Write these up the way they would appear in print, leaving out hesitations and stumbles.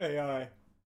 AI.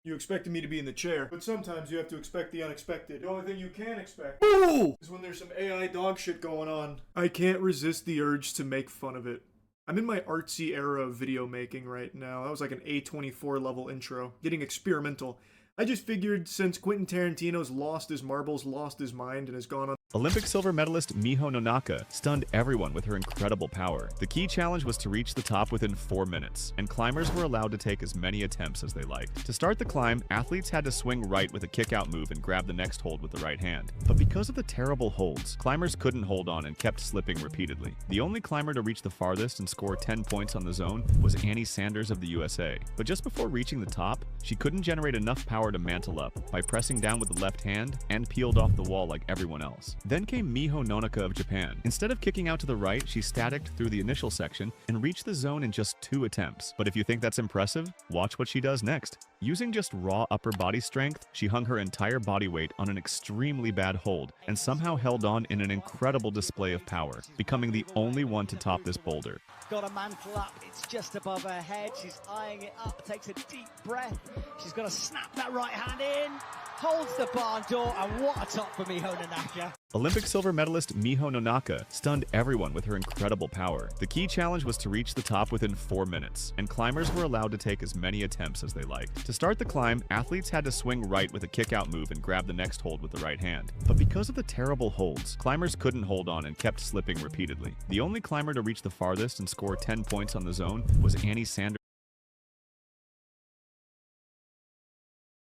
You expected me to be in the chair, but sometimes you have to expect the unexpected. The only thing you can expect is when there's some AI dog shit going on. I can't resist the urge to make fun of it. I'm in my artsy era of video making right now. That was like an A24 level intro, getting experimental. I just figured since Quentin Tarantino's lost his marbles, lost his mind, and has gone on. Olympic silver medalist Miho Nonaka stunned everyone with her incredible power. The key challenge was to reach the top within 4 minutes, and climbers were allowed to take as many attempts as they liked. To start the climb, athletes had to swing right with a kick-out move and grab the next hold with the right hand. But because of the terrible holds, climbers couldn't hold on and kept slipping repeatedly. The only climber to reach the farthest and score 10 points on the zone was Annie Sanders of the USA. But just before reaching the top, she couldn't generate enough power to mantle up by pressing down with the left hand and peeled off the wall like everyone else. Then came Miho Nonaka of Japan. Instead of kicking out to the right, she staticked through the initial section and reached the zone in just 2 attempts. But if you think that's impressive, watch what she does next. Using just raw upper body strength, she hung her entire body weight on an extremely bad hold and somehow held on in an incredible display of power, becoming the only one to top this boulder. Got a mantle up, it's just above her head, she's eyeing it up, takes a deep breath, she's got to snap that right hand in, holds the barn door, and what a top for Miho Nonaka. Olympic silver medalist Miho Nonaka stunned everyone with her incredible power. The key challenge was to reach the top within 4 minutes, and climbers were allowed to take as many attempts as they liked. To start the climb, athletes had to swing right with a kick-out move and grab the next hold with the right hand. But because of the terrible holds, climbers couldn't hold on and kept slipping repeatedly. The only climber to reach the farthest and score 10 points on the zone was Annie Sanders.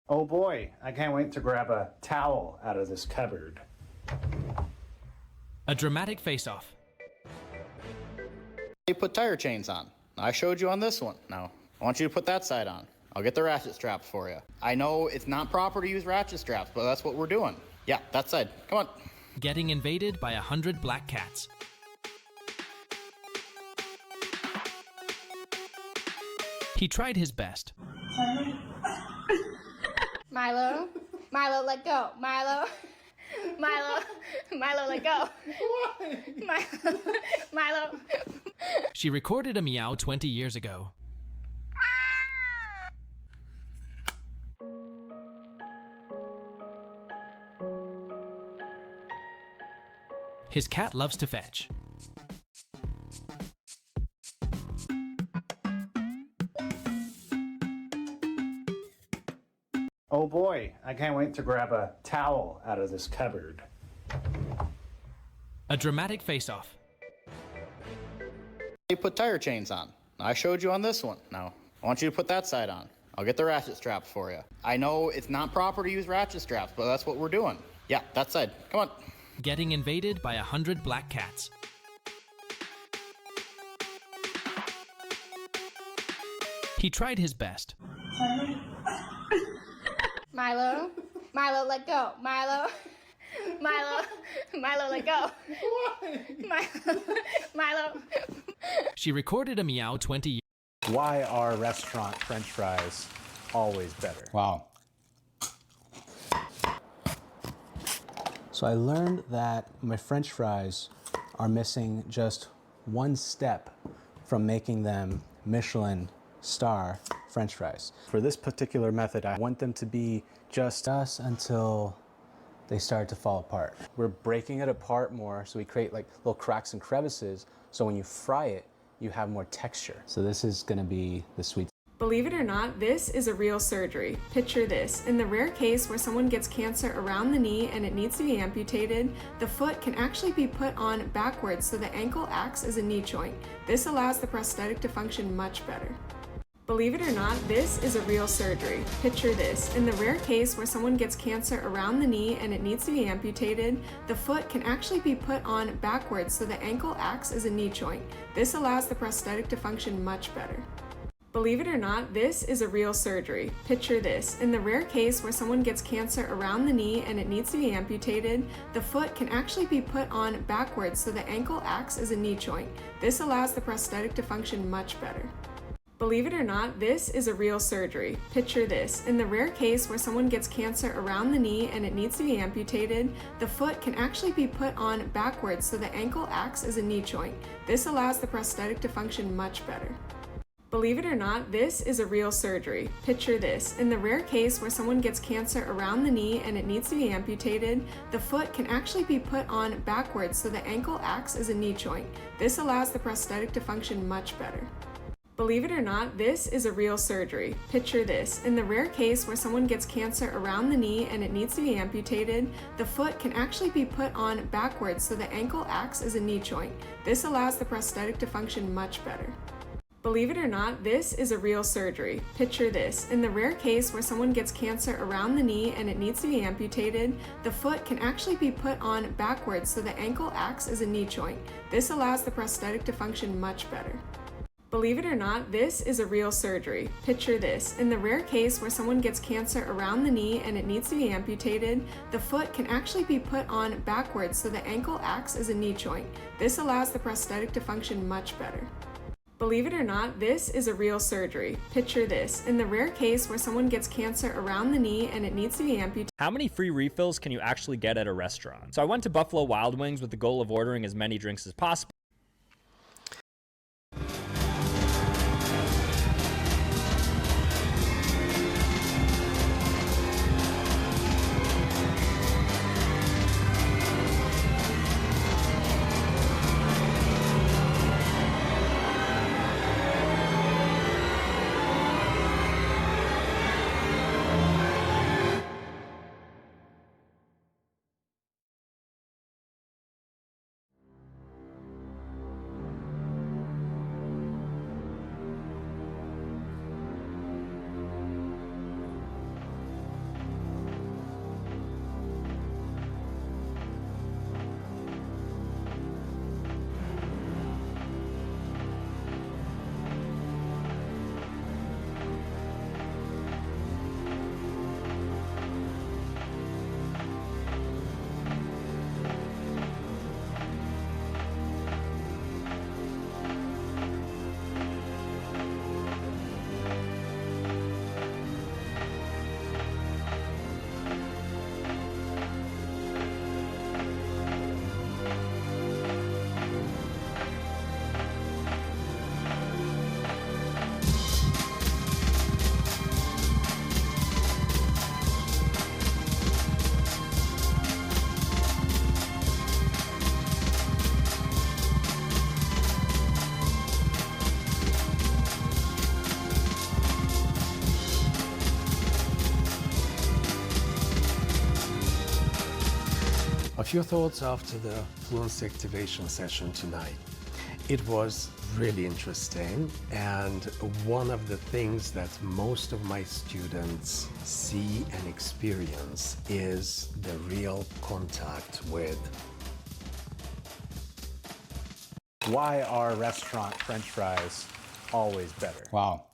Oh boy, I can't wait to grab a towel out of this cupboard. A dramatic face-off. You put tire chains on. I showed you on this one. Now, I want you to put that side on. I'll get the ratchet straps for you. I know it's not proper to use ratchet straps, but that's what we're doing. Yeah, that side. Come on. Getting invaded by 100 black cats. He tried his best. Milo, Milo, let go. Milo, Milo, Milo, let go. Milo, Milo. She recorded a meow 20 years ago. His cat loves to fetch. Oh boy, I can't wait to grab a towel out of this cupboard. A dramatic face-off. You put tire chains on. I showed you on this one. Now, I want you to put that side on. I'll get the ratchet straps for you. I know it's not proper to use ratchet straps, but that's what we're doing. Yeah, that side. Come on. Getting invaded by 100 black cats. He tried his best. Milo, Milo, let go. Milo, Milo, Milo, let go. Milo, Milo. She recorded a meow 20 years. Why are restaurant French fries always better? Wow. So I learned that my French fries are missing just one step from making them Michelin star French fries. For this particular method, I want them to be just us until they start to fall apart. We're breaking it apart more, so we create like little cracks and crevices, so when you fry it, you have more texture. So this is gonna be the sweet. Believe it or not, this is a real surgery. Picture this. In the rare case where someone gets cancer around the knee and it needs to be amputated, the foot can actually be put on backwards so the ankle acts as a knee joint. This allows the prosthetic to function much better. Believe it or not, this is a real surgery. Picture this. In the rare case where someone gets cancer around the knee and it needs to be amputated, the foot can actually be put on backwards so the ankle acts as a knee joint. This allows the prosthetic to function much better. Believe it or not, this is a real surgery. Picture this. In the rare case where someone gets cancer around the knee and it needs to be amputated, the foot can actually be put on backwards so the ankle acts as a knee joint. This allows the prosthetic to function much better. Believe it or not, this is a real surgery. Picture this. In the rare case where someone gets cancer around the knee and it needs to be amputated, the foot can actually be put on backwards so the ankle acts as a knee joint. This allows the prosthetic to function much better. Believe it or not, this is a real surgery. Picture this. In the rare case where someone gets cancer around the knee and it needs to be amputated, the foot can actually be put on backwards so the ankle acts as a knee joint. This allows the prosthetic to function much better. Believe it or not, this is a real surgery. Picture this. In the rare case where someone gets cancer around the knee and it needs to be amputated, the foot can actually be put on backwards so the ankle acts as a knee joint. This allows the prosthetic to function much better. Believe it or not, this is a real surgery. Picture this. In the rare case where someone gets cancer around the knee and it needs to be amputated, the foot can actually be put on backwards so the ankle acts as a knee joint. This allows the prosthetic to function much better. Believe it or not, this is a real surgery. Picture this. In the rare case where someone gets cancer around the knee and it needs to be amputated, the foot can actually be put on backwards so the ankle acts as a knee joint. This allows the prosthetic to function much better. Believe it or not, this is a real surgery. Picture this. In the rare case where someone gets cancer around the knee and it needs to be amputated. How many free refills can you actually get at a restaurant? So I went to Buffalo Wild Wings with the goal of ordering as many drinks as possible. A few thoughts after the fluency activation session tonight. It was really interesting, and one of the things that most of my students see and experience is the real contact with. Why are restaurant French fries always better? Wow.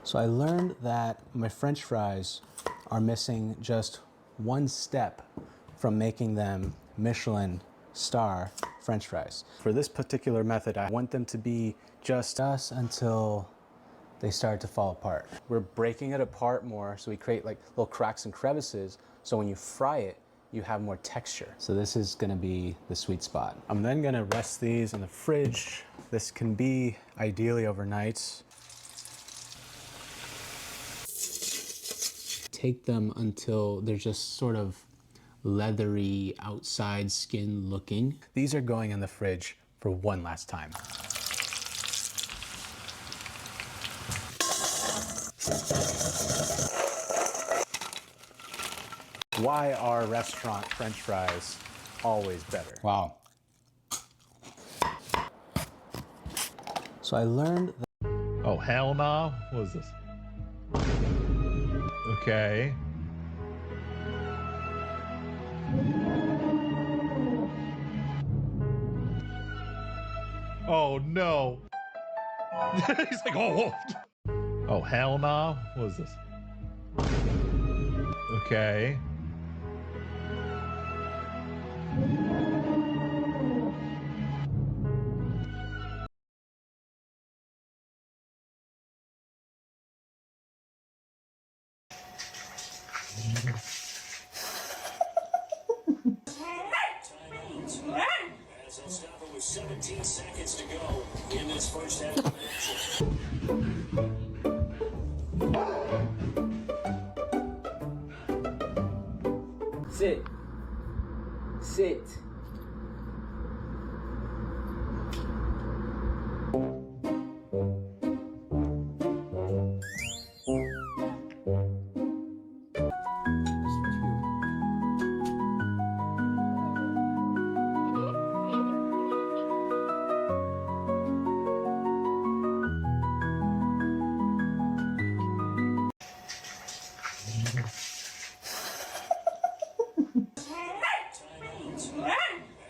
So I learned that my French fries are missing just one step from making them Michelin star French fries. For this particular method, I want them to be just us until they start to fall apart. We're breaking it apart more, so we create like little cracks and crevices, so when you fry it, you have more texture. So this is gonna be the sweet spot. I'm then gonna rest these in the fridge. This can be ideally overnight. Take them until they're just sort of leathery outside skin looking. These are going in the fridge for one last time. Why are restaurant French fries always better? Wow. So I learned that. Oh, hell no. What is this? Okay. Oh no. He's like, oh, whoa. Oh, hell no. What is this? Okay. 17 seconds to go in this first half of action. Sit. Sit.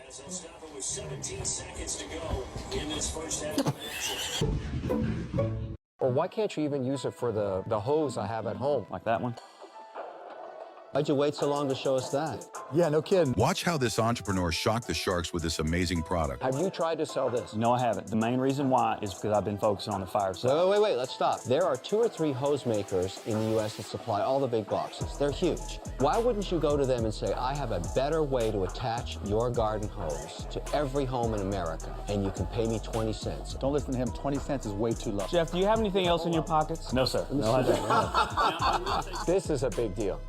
As it stopped with 17 seconds to go in this first half of action. Or why can't you even use it for the hose I have at home? Like that one? Why'd you wait so long to show us that? Yeah, no kidding. Watch how this entrepreneur shocked the sharks with this amazing product. Have you tried to sell this? No, I haven't. The main reason why is because I've been focusing on the fire side. Wait, let's stop. There are 2 or 3 hose makers in the U.S. that supply all the big boxes. They're huge. Why wouldn't you go to them and say, I have a better way to attach your garden hose to every home in America, and you can pay me 20 cents? Don't listen to him. 20 cents is way too low. Jeff, do you have anything else in your pockets? No, sir. No, I don't. This is a big deal.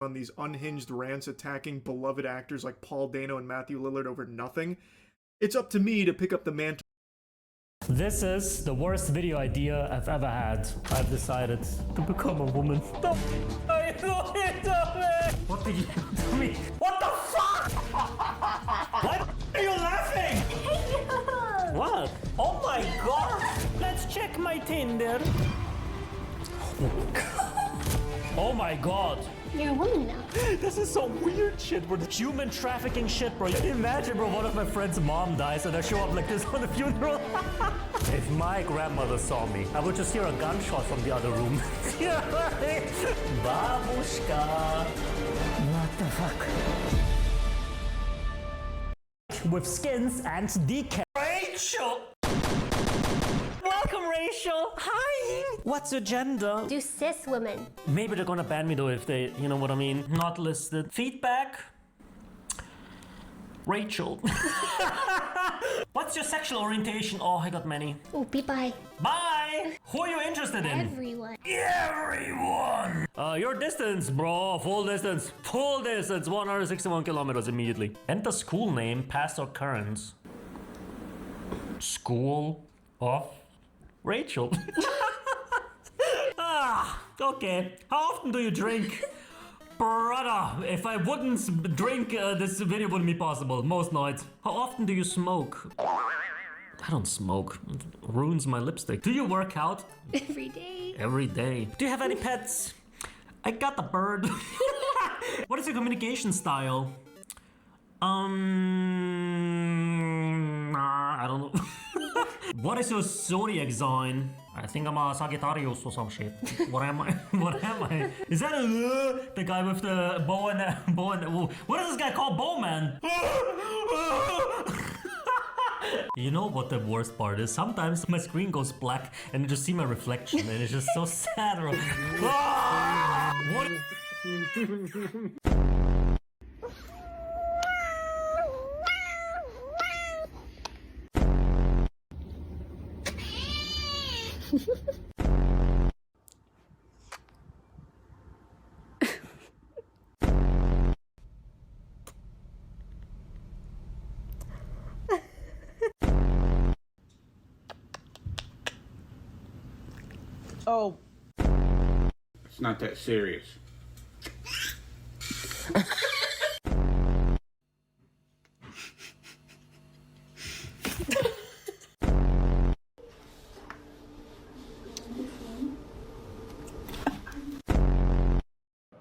On these unhinged rants attacking beloved actors like Paul Dano and Matthew Lillard over nothing, it's up to me to pick up the mantle. This is the worst video idea I've ever had. I've decided to become a woman. What did you do to me? What the fuck? Why are you laughing? What? Oh my god! Let's check my Tinder. Oh my god. You're a woman now. This is some weird shit, bro. Human trafficking shit, bro. Imagine, bro, one of my friend's mom dies and I show up like this on the funeral. If my grandmother saw me, I would just hear a gunshot from the other room. Babushka. What the fuck? With skins and decals. Rachel! Welcome, Rachel. Hi. What's your gender? Do cis women. Maybe they're gonna ban me though if they, you know what I mean, not listed. Feedback. Rachel. What's your sexual orientation? Oh, I got many. Oh, bye. Bye. Who are you interested in? Everyone. Everyone. Your distance, bro. Full distance. Full distance. 161 kilometers immediately. Enter school name, past occurrence. School of Rachel. Okay. How often do you drink? Brother, if I wouldn't drink, this video wouldn't be possible. Most nights. How often do you smoke? I don't smoke. It ruins my lipstick. Do you work out? Every day. Every day. Do you have any pets? I got a bird. What is your communication style? I don't know. What is your zodiac sign? I think I'm a Sagittarius or some shit. What am I? What am I? Is that the guy with the bow and what is this guy called? Bowman? You know what the worst part is? Sometimes my screen goes black and you just see my reflection and it's just so sad. What? Oh. It's not that serious.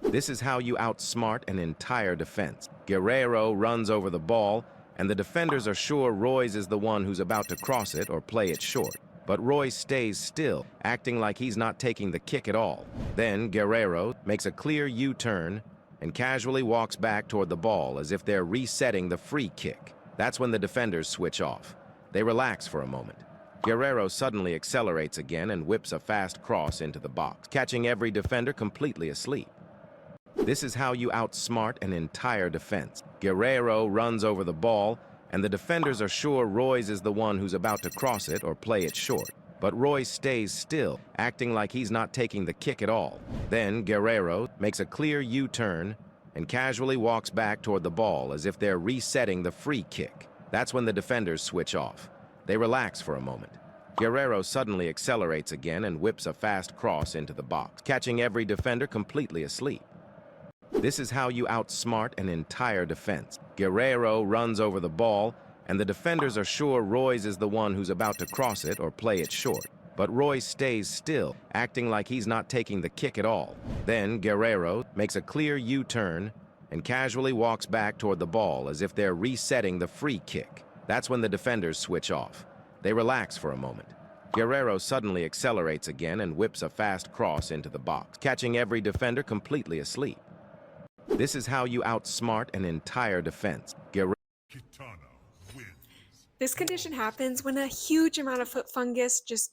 This is how you outsmart an entire defense. Guerrero runs over the ball, and the defenders are sure Royce is the one who's about to cross it or play it short. But Royce stays still, acting like he's not taking the kick at all. Then Guerrero makes a clear U-turn and casually walks back toward the ball as if they're resetting the free kick. That's when the defenders switch off. They relax for a moment. Guerrero suddenly accelerates again and whips a fast cross into the box, catching every defender completely asleep. This is how you outsmart an entire defense. Guerrero runs over the ball, and the defenders are sure Royce is the one who's about to cross it or play it short. But Royce stays still, acting like he's not taking the kick at all. Then Guerrero makes a clear U-turn and casually walks back toward the ball as if they're resetting the free kick. That's when the defenders switch off. They relax for a moment. Guerrero suddenly accelerates again and whips a fast cross into the box, catching every defender completely asleep. This is how you outsmart an entire defense. Guerrero runs over the ball, and the defenders are sure Royce is the one who's about to cross it or play it short. But Royce stays still, acting like he's not taking the kick at all. Then Guerrero makes a clear U-turn and casually walks back toward the ball as if they're resetting the free kick. That's when the defenders switch off. They relax for a moment. Guerrero suddenly accelerates again and whips a fast cross into the box, catching every defender completely asleep. This is how you outsmart an entire defense. This condition happens when a huge amount of foot fungus just...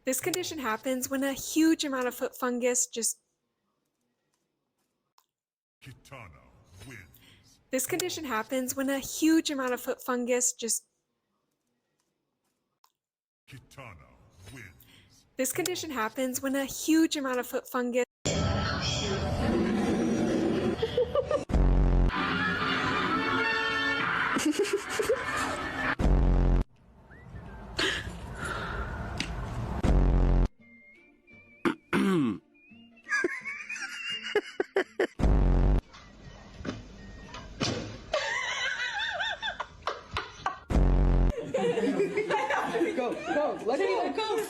This condition happens when a huge amount of foot fungus just... This condition happens when a huge amount of foot fungus just... This condition happens when a huge amount of foot fungus... Go, let it go.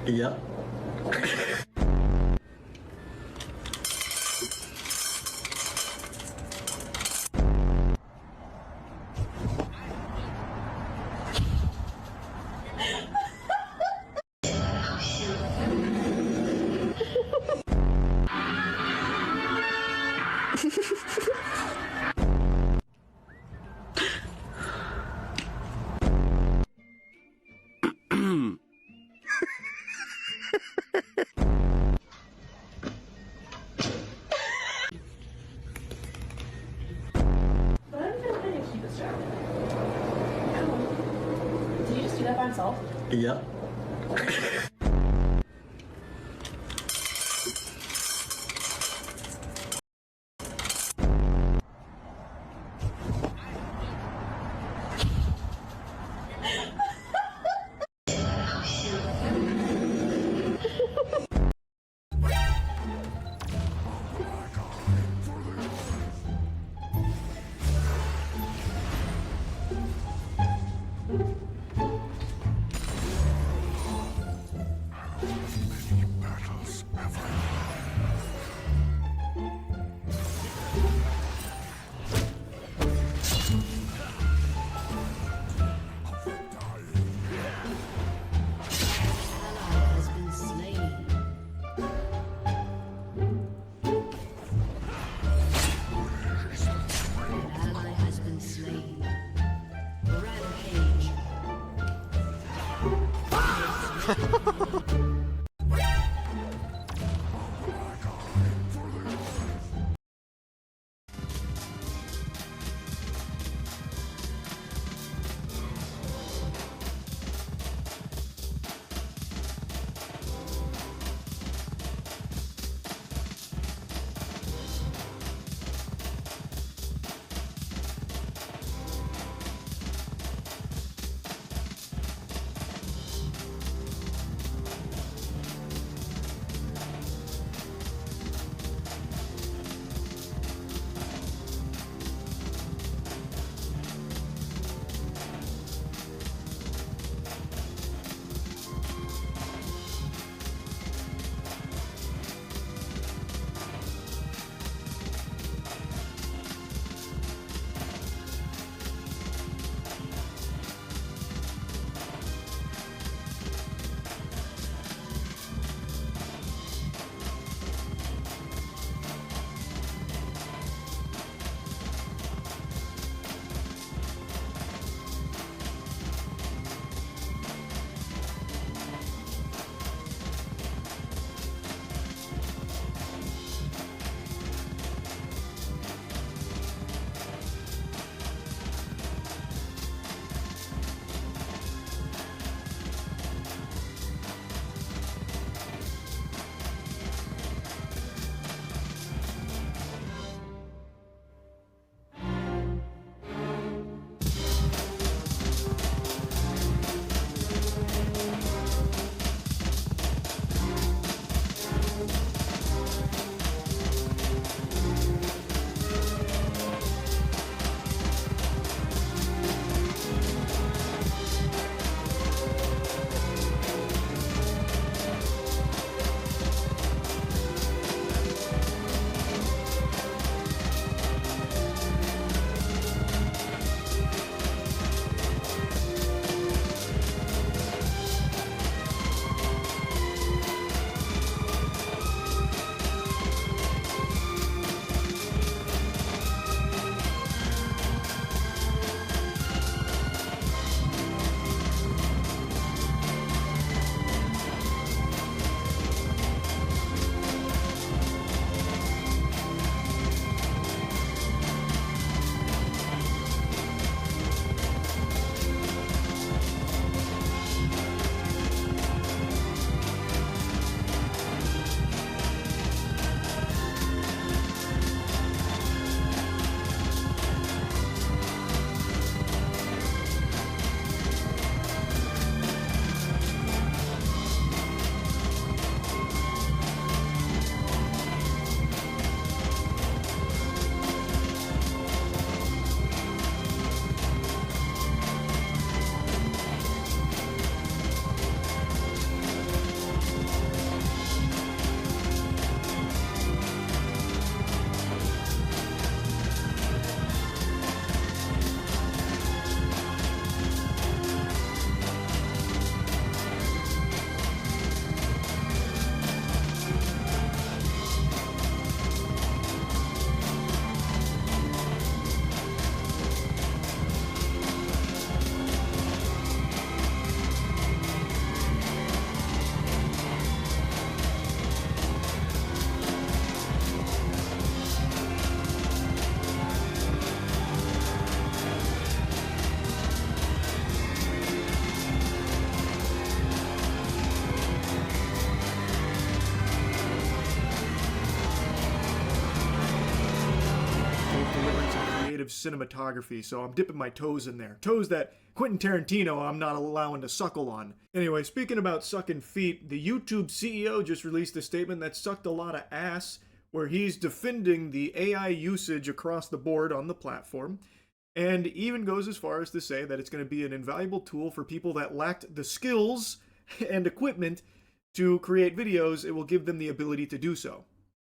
Yep. Did you just do that by himself? Yep. of cinematography, so I'm dipping my toes in there. Toes that Quentin Tarantino I'm not allowing to suckle on. Anyway, speaking about sucking feet, the YouTube CEO just released a statement that sucked a lot of ass, where he's defending the AI usage across the board on the platform, and even goes as far as to say that it's going to be an invaluable tool for people that lacked the skills and equipment to create videos. It will give them the ability to do so.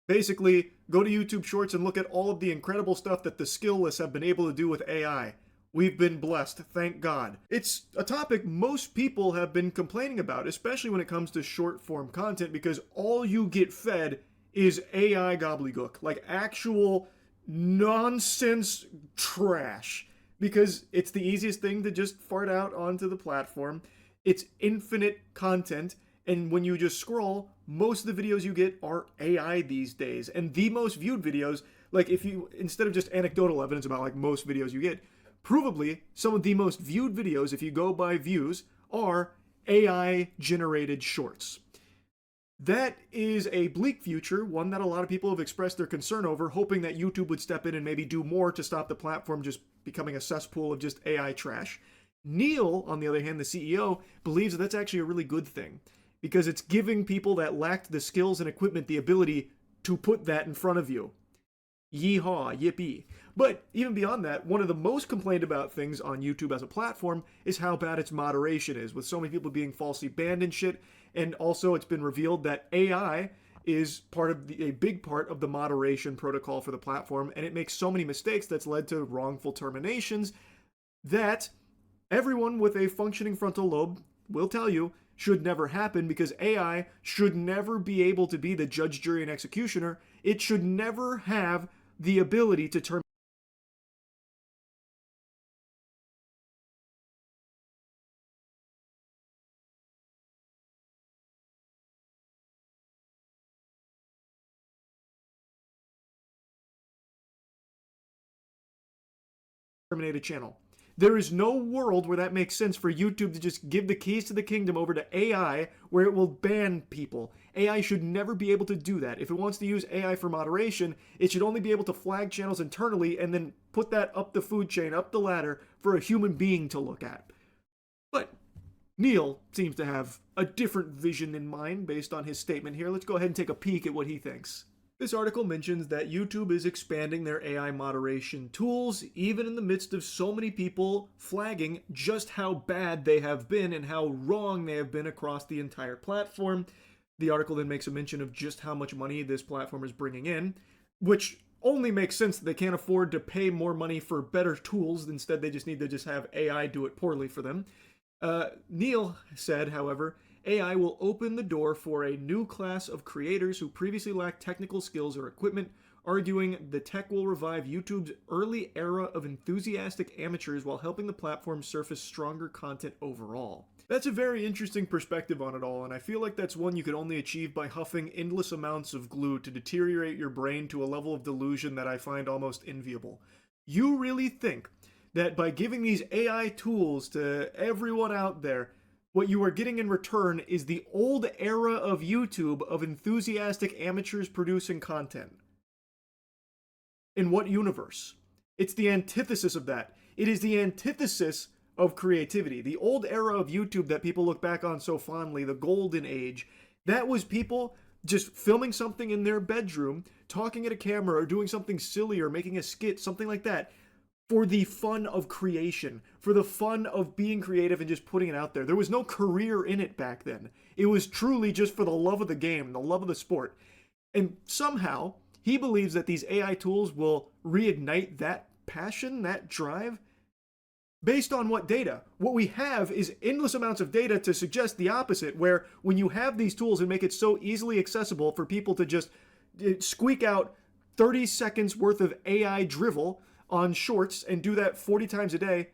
Basically, go to YouTube Shorts and look at all of the incredible stuff that the skillless have been able to do with AI. We've been blessed, thank God. It's a topic most people have been complaining about, especially when it comes to short form content, because all you get fed is AI gobbledygook, like actual nonsense trash, because it's the easiest thing to just fart out onto the platform. It's infinite content, and when you just scroll, most of the videos you get are AI these days. And the most viewed videos, like if you, instead of just anecdotal evidence about like most videos you get, provably some of the most viewed videos, if you go by views, are AI generated shorts. That is a bleak future, one that a lot of people have expressed their concern over, hoping that YouTube would step in and maybe do more to stop the platform just becoming a cesspool of just AI trash. Neil, on the other hand, the CEO, believes that that's actually a really good thing, because it's giving people that lacked the skills and equipment the ability to put that in front of you. Yeehaw, yippee. But even beyond that, one of the most complained about things on YouTube as a platform is how bad its moderation is, with so many people being falsely banned and shit. And also it's been revealed that AI is part of a big part of the moderation protocol for the platform, and it makes so many mistakes that's led to wrongful terminations that everyone with a functioning frontal lobe will tell you should never happen, because AI should never be able to be the judge, jury, and executioner. It should never have the ability to terminate a channel. There is no world where that makes sense for YouTube to just give the keys to the kingdom over to AI, where it will ban people. AI should never be able to do that. If it wants to use AI for moderation, it should only be able to flag channels internally and then put that up the food chain, up the ladder, for a human being to look at. But Neil seems to have a different vision in mind based on his statement here. Let's go ahead and take a peek at what he thinks. This article mentions that YouTube is expanding their AI moderation tools, even in the midst of so many people flagging just how bad they have been and how wrong they have been across the entire platform. The article then makes a mention of just how much money this platform is bringing in, which only makes sense that they can't afford to pay more money for better tools. Instead, they just need to just have AI do it poorly for them. Neil said, however, AI will open the door for a new class of creators who previously lacked technical skills or equipment, arguing the tech will revive YouTube's early era of enthusiastic amateurs while helping the platform surface stronger content overall. That's a very interesting perspective on it all, and I feel like that's one you could only achieve by huffing endless amounts of glue to deteriorate your brain to a level of delusion that I find almost enviable. You really think that by giving these AI tools to everyone out there, what you are getting in return is the old era of YouTube of enthusiastic amateurs producing content? In what universe? It's the antithesis of that. It is the antithesis of creativity. The old era of YouTube that people look back on so fondly, the golden age, that was people just filming something in their bedroom, talking at a camera, or doing something silly, or making a skit, something like that, for the fun of creation, for the fun of being creative and just putting it out there. There was no career in it back then. It was truly just for the love of the game, the love of the sport. And somehow, he believes that these AI tools will reignite that passion, that drive. Based on what data? What we have is endless amounts of data to suggest the opposite, where when you have these tools and make it so easily accessible for people to just squeak out 30 seconds worth of AI drivel on shorts and do that 40 times a day,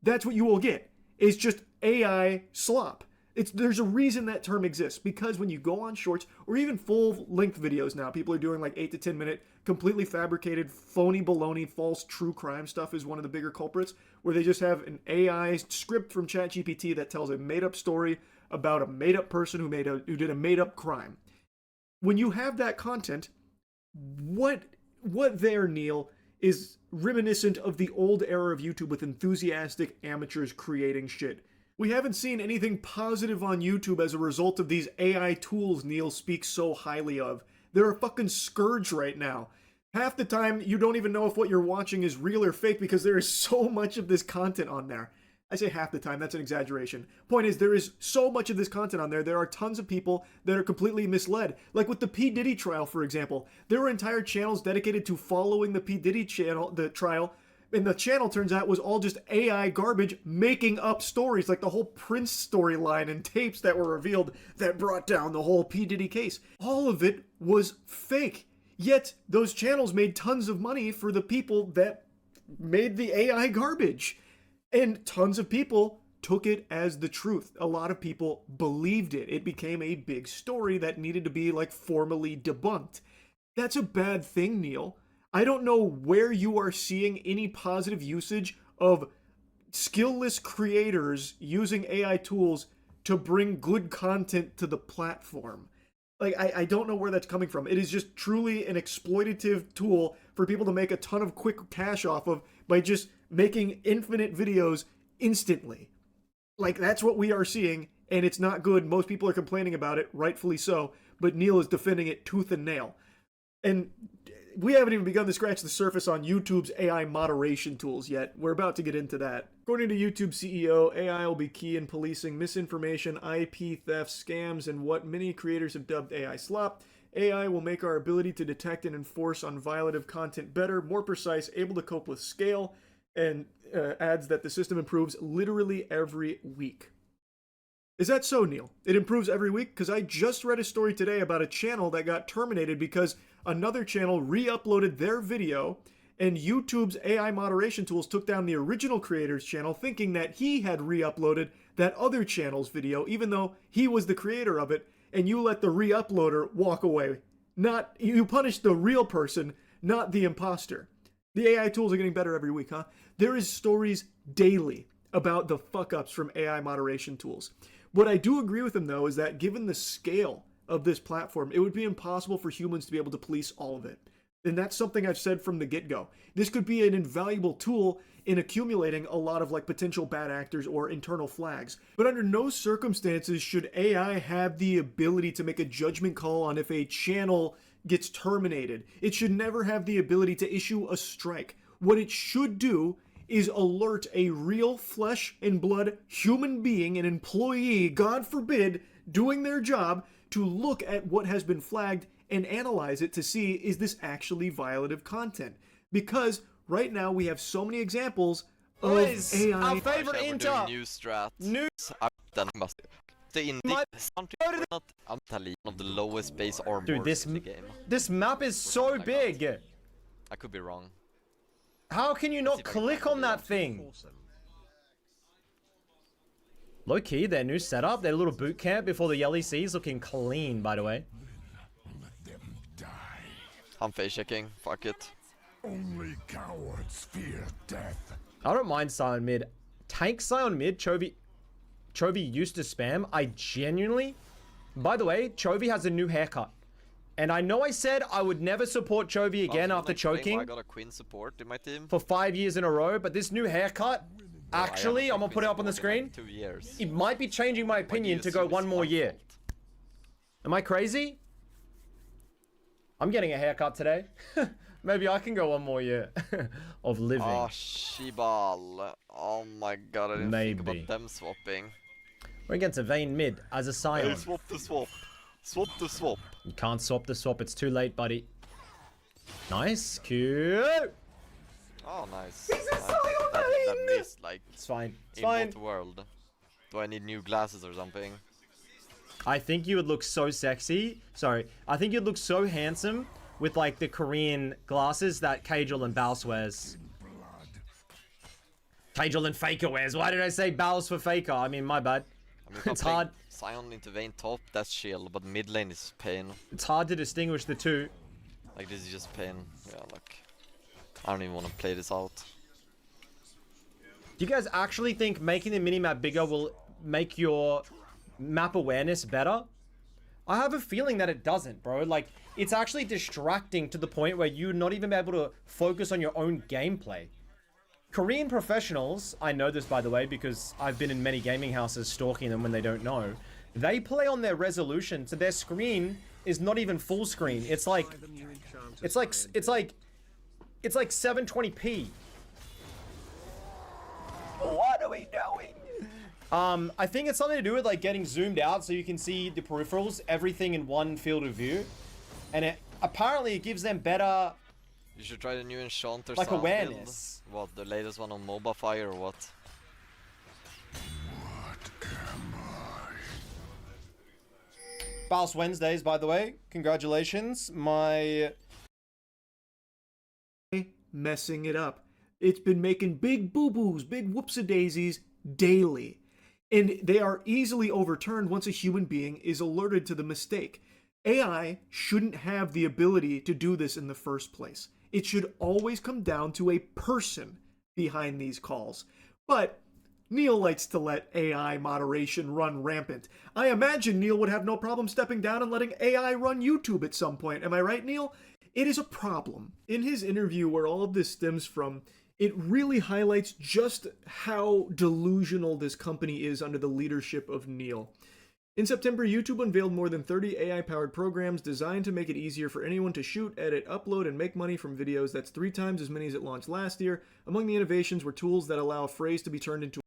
that's what you will get. It's just AI slop. There's a reason that term exists, because when you go on shorts or even full-length videos now, people are doing like 8 to 10 minute, completely fabricated, phony baloney, false true crime stuff is one of the bigger culprits, where they just have an AI script from ChatGPT that tells a made-up story about a made-up person who did a made-up crime. When you have that content, what there, Neil, is reminiscent of the old era of YouTube with enthusiastic amateurs creating shit. We haven't seen anything positive on YouTube as a result of these AI tools Neil speaks so highly of. They're a fucking scourge right now. Half the time, you don't even know if what you're watching is real or fake because there is so much of this content on there. I say half the time, that's an exaggeration. Point is, there is so much of this content on there, there are tons of people that are completely misled. Like with the P. Diddy trial, for example. There were entire channels dedicated to following the P. Diddy trial, and the channel, turns out, was all just AI garbage making up stories, like the whole Prince storyline and tapes that were revealed that brought down the whole P. Diddy case. All of it was fake. Yet, those channels made tons of money for the people that made the AI garbage. And tons of people took it as the truth. A lot of people believed it. It became a big story that needed to be, like, formally debunked. That's a bad thing, Neil. I don't know where you are seeing any positive usage of skillless creators using AI tools to bring good content to the platform. Like, I don't know where that's coming from. It is just truly an exploitative tool for people to make a ton of quick cash off of by just making infinite videos instantly. Like, that's what we are seeing, and it's not good. Most people are complaining about it, rightfully so, but Neil is defending it tooth and nail. And we haven't even begun to scratch the surface on YouTube's AI moderation tools yet. We're about to get into that. According to YouTube CEO, AI will be key in policing misinformation, IP theft, scams, and what many creators have dubbed AI slop. AI will make our ability to detect and enforce on violative content better, more precise, able to cope with scale, and adds that the system improves literally every week. Is that so, Neil? It improves every week? Because I just read a story today about a channel that got terminated because another channel re-uploaded their video, and YouTube's AI moderation tools took down the original creator's channel, thinking that he had re-uploaded that other channel's video, even though he was the creator of it, and you let the re-uploader walk away. You punish the real person, not the imposter. The AI tools are getting better every week, huh? There is stories daily about the fuck-ups from AI moderation tools. What I do agree with him, though, is that given the scale of this platform, it would be impossible for humans to be able to police all of it. And that's something I've said from the get-go. This could be an invaluable tool in accumulating a lot of, like, potential bad actors or internal flags. But under no circumstances should AI have the ability to make a judgment call on if a channel gets terminated. It should never have the ability to issue a strike. What it should do is alert a real flesh and blood human being, an employee, God forbid, doing their job to look at what has been flagged and analyze it to see, is this actually violative content? Because right now we have so many examples of AI. Our favorite inter. New strat. New. Den måste. The indie of the lowest base armor in the game. This map is so big. I could be wrong. How can you not click on that thing? Low key, their new setup, their little boot camp before the LEC is looking clean, by the way. I'm face checking. Fuck it. Only cowards fear death. I don't mind Sion mid. Tank Sion mid, Chovy used to spam. I genuinely... By the way, Chovy has a new haircut. And I know I said I would never support Chovy again after choking. I got a Queen support in my team. For 5 years in a row, but this new haircut... Actually, I'm gonna put it up on the screen. 2 years. It might be changing my opinion to go one more year. Am I crazy? I'm getting a haircut today. Maybe I can go one more year of living. Oh, Shibal. Oh my god, I didn't think about them swapping. We're against a Vayne mid as a Sion. Hey, swap the swap. Swap the swap. You can't swap the swap, it's too late, buddy. Nice, cute. Oh, nice. That missed, like, it's fine. It's in fine. what world? Do I need new glasses or something? I think you would look so sexy. Sorry. I think you'd look so handsome with, like, the Korean glasses that Kajal and Baus wears. Kajal and Faker wears. Why did I say Baus for Faker? I mean, my bad. I mean, it's hard. Sion into Vayne top, that's chill, but mid lane is pain. It's hard to distinguish the two. Like, this is just pain. Yeah, like, I don't even want to play this out. Do you guys actually think making the minimap bigger will make your map awareness better? I have a feeling that it doesn't, bro. Like, it's actually distracting to the point where you're not even able to focus on your own gameplay. Korean professionals, I know this by the way because I've been in many gaming houses stalking them when they don't know. They play on their resolution, so their screen is not even full screen. It's like 720p. What are we doing? I think it's something to do with like getting zoomed out so you can see the peripherals, everything in one field of view. And apparently it gives them better... You should try the new Enchanter like sound awareness. build. What, the latest one on Mobile Fire or what? Bounce Wednesdays, by the way. Congratulations. Messing it up. It's been making big boo-boos, big whoops-a-daisies daily. And they are easily overturned once a human being is alerted to the mistake. AI shouldn't have the ability to do this in the first place. It should always come down to a person behind these calls. But Neil likes to let AI moderation run rampant. I imagine Neil would have no problem stepping down and letting AI run YouTube at some point. Am I right, Neil? It is a problem. In his interview where all of this stems from, it really highlights just how delusional this company is under the leadership of Neil. In September, YouTube unveiled more than 30 AI-powered programs designed to make it easier for anyone to shoot, edit, upload, and make money from videos. That's 3 times as many as it launched last year. Among the innovations were tools that allow a phrase to be turned into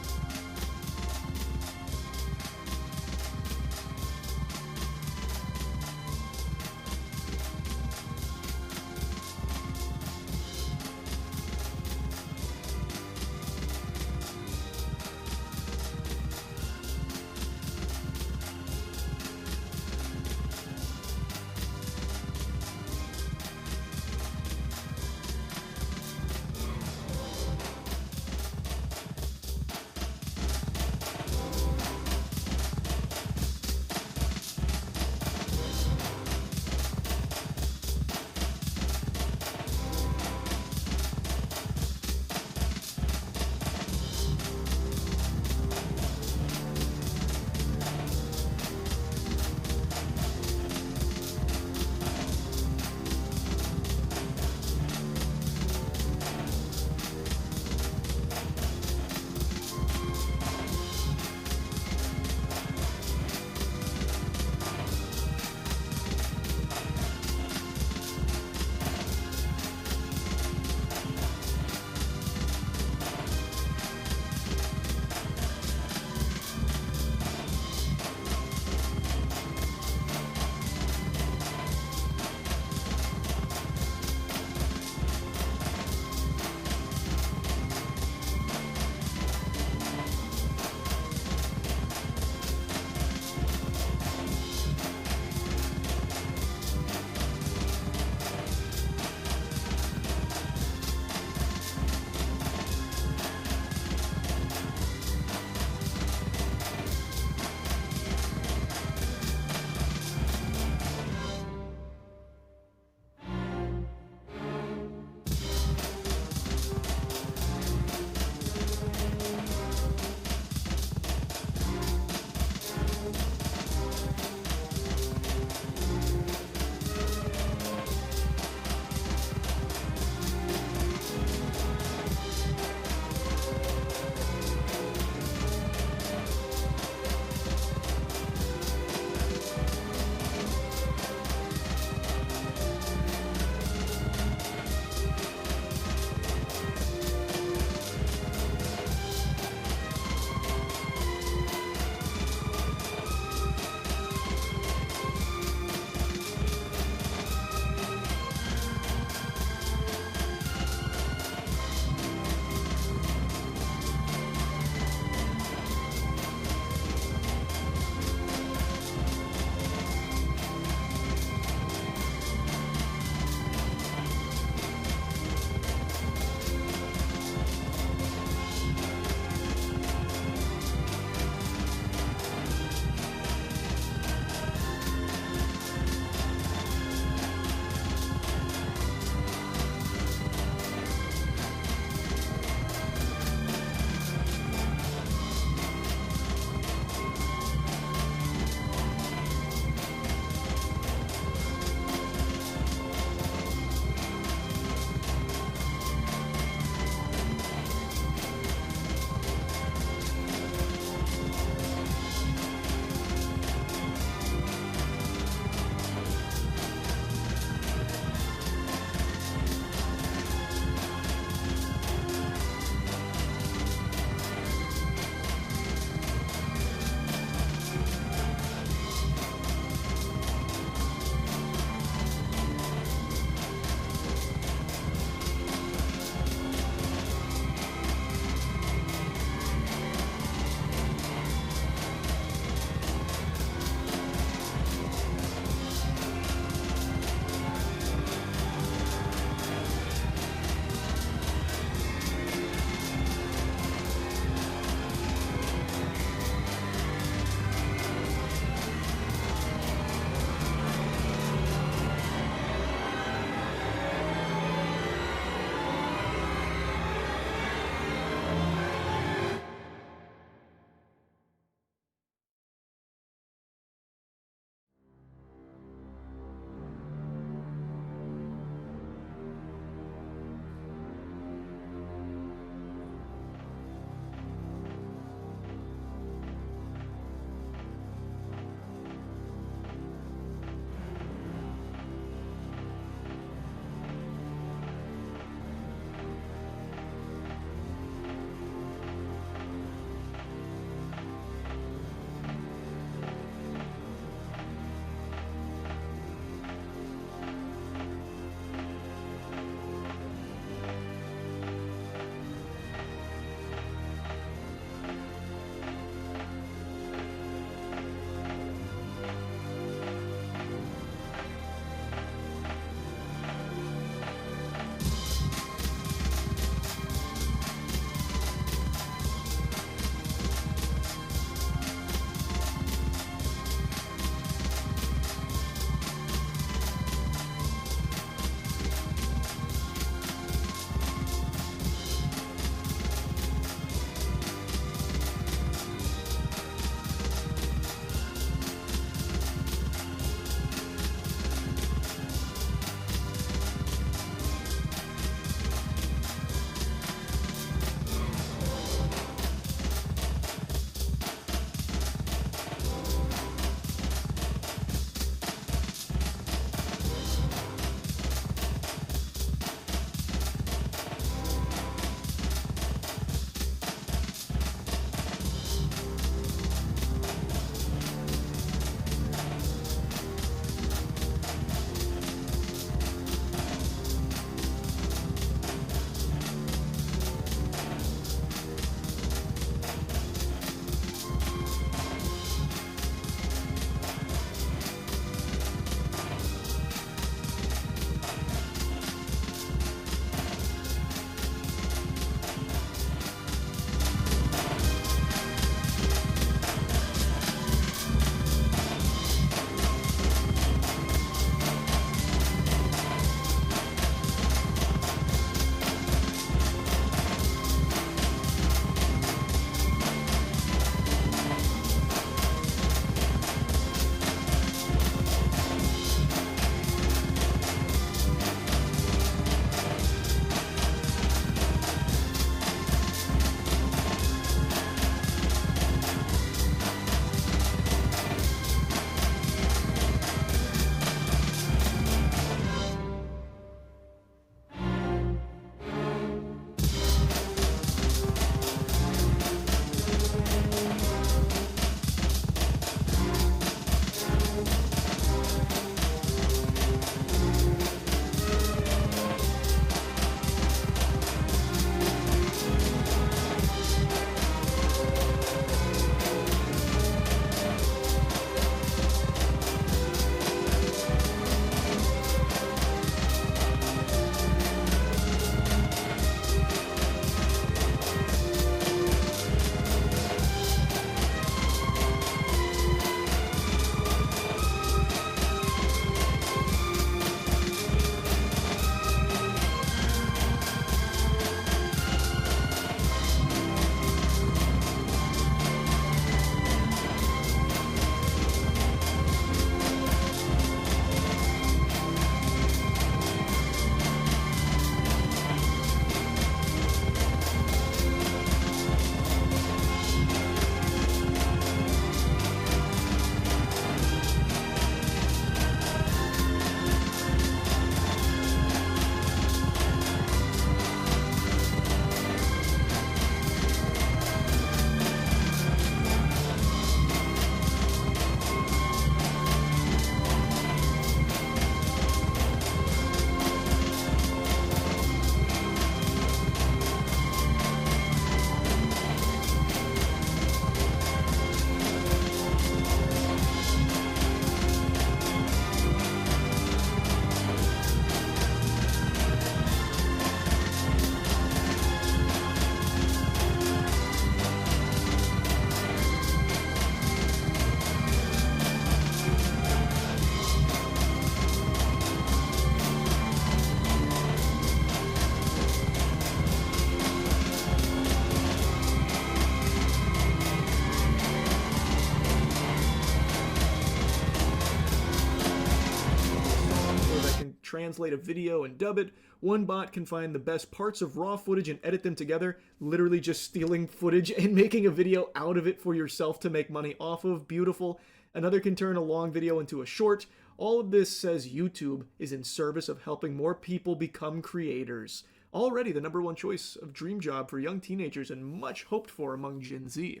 translate a video and dub it. One bot can find the best parts of raw footage and edit them together, literally just stealing footage and making a video out of it for yourself to make money off of. Beautiful. Another can turn a long video into a short. All of this says YouTube is in service of helping more people become creators. Already the #1 choice of dream job for young teenagers and much hoped for among Gen Z.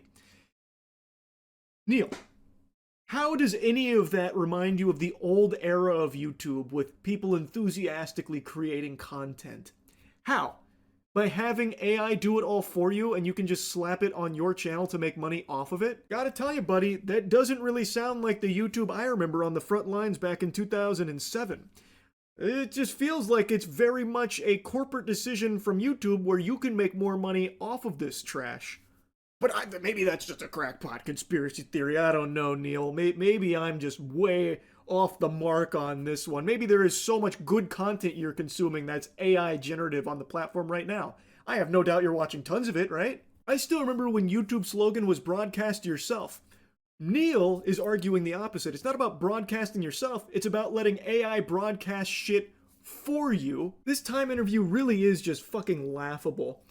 Neil, how does any of that remind you of the old era of YouTube with people enthusiastically creating content? How? By having AI do it all for you and you can just slap it on your channel to make money off of it? Gotta tell you, buddy, that doesn't really sound like the YouTube I remember on the front lines back in 2007. It just feels like it's very much a corporate decision from YouTube where you can make more money off of this trash. But maybe that's just a crackpot conspiracy theory. I don't know, Neil. Maybe I'm just way off the mark on this one. Maybe there is so much good content you're consuming that's AI generative on the platform right now. I have no doubt you're watching tons of it, right? I still remember when YouTube's slogan was broadcast yourself. Neil is arguing the opposite. It's not about broadcasting yourself, it's about letting AI broadcast shit for you. This Time interview really is just fucking laughable.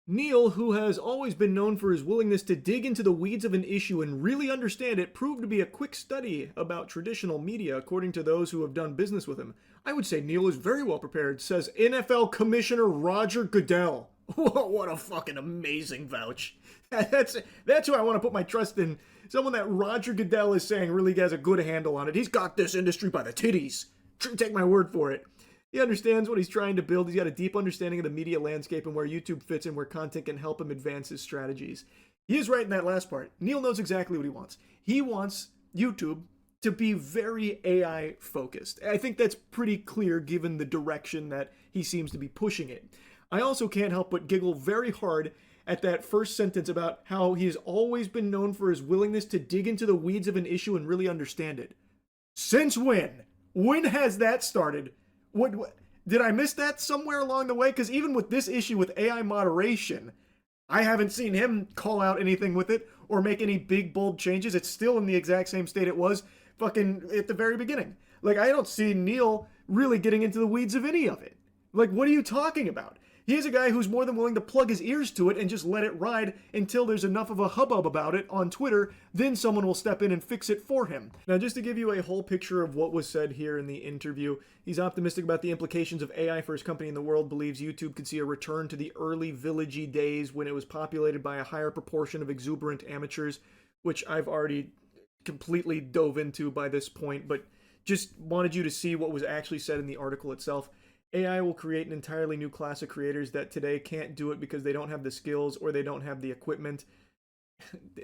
Neil, who has always been known for his willingness to dig into the weeds of an issue and really understand it, proved to be a quick study about traditional media, according to those who have done business with him. I would say Neil is very well prepared, says NFL Commissioner Roger Goodell. What a fucking amazing vouch. That's who I want to put my trust in. Someone that Roger Goodell is saying really has a good handle on it. He's got this industry by the titties. Take my word for it. He understands what he's trying to build. He's got a deep understanding of the media landscape and where YouTube fits and where content can help him advance his strategies. He is right in that last part. Neil knows exactly what he wants. He wants YouTube to be very AI focused. I think that's pretty clear given the direction that he seems to be pushing it. I also can't help but giggle very hard at that first sentence about how he has always been known for his willingness to dig into the weeds of an issue and really understand it. Since when? When has that started? What did I miss that somewhere along the way? Because even with this issue with AI moderation, I haven't seen him call out anything with it or make any big, bold changes. It's still in the exact same state it was fucking at the very beginning. Like, I don't see Neil really getting into the weeds of any of it. Like, what are you talking about? He's a guy who's more than willing to plug his ears to it and just let it ride until there's enough of a hubbub about it on Twitter, then someone will step in and fix it for him. Now, just to give you a whole picture of what was said here in the interview, he's optimistic about the implications of AI for his company in the world, believes YouTube could see a return to the early villagey days when it was populated by a higher proportion of exuberant amateurs, which I've already completely dove into by this point, but just wanted you to see what was actually said in the article itself. AI will create an entirely new class of creators that today can't do it because they don't have the skills or they don't have the equipment.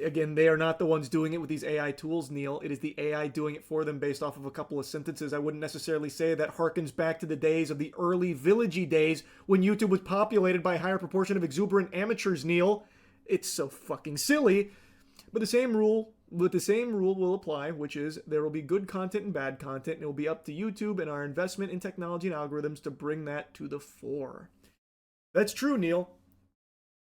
Again, they are not the ones doing it with these AI tools, Neil. It is the AI doing it for them based off of a couple of sentences. I wouldn't necessarily say that harkens back to the days of the early villagey days when YouTube was populated by a higher proportion of exuberant amateurs, Neil. It's so fucking silly. But the same rule will apply, which is there will be good content and bad content, and it will be up to YouTube and our investment in technology and algorithms to bring that to the fore. That's true, Neil.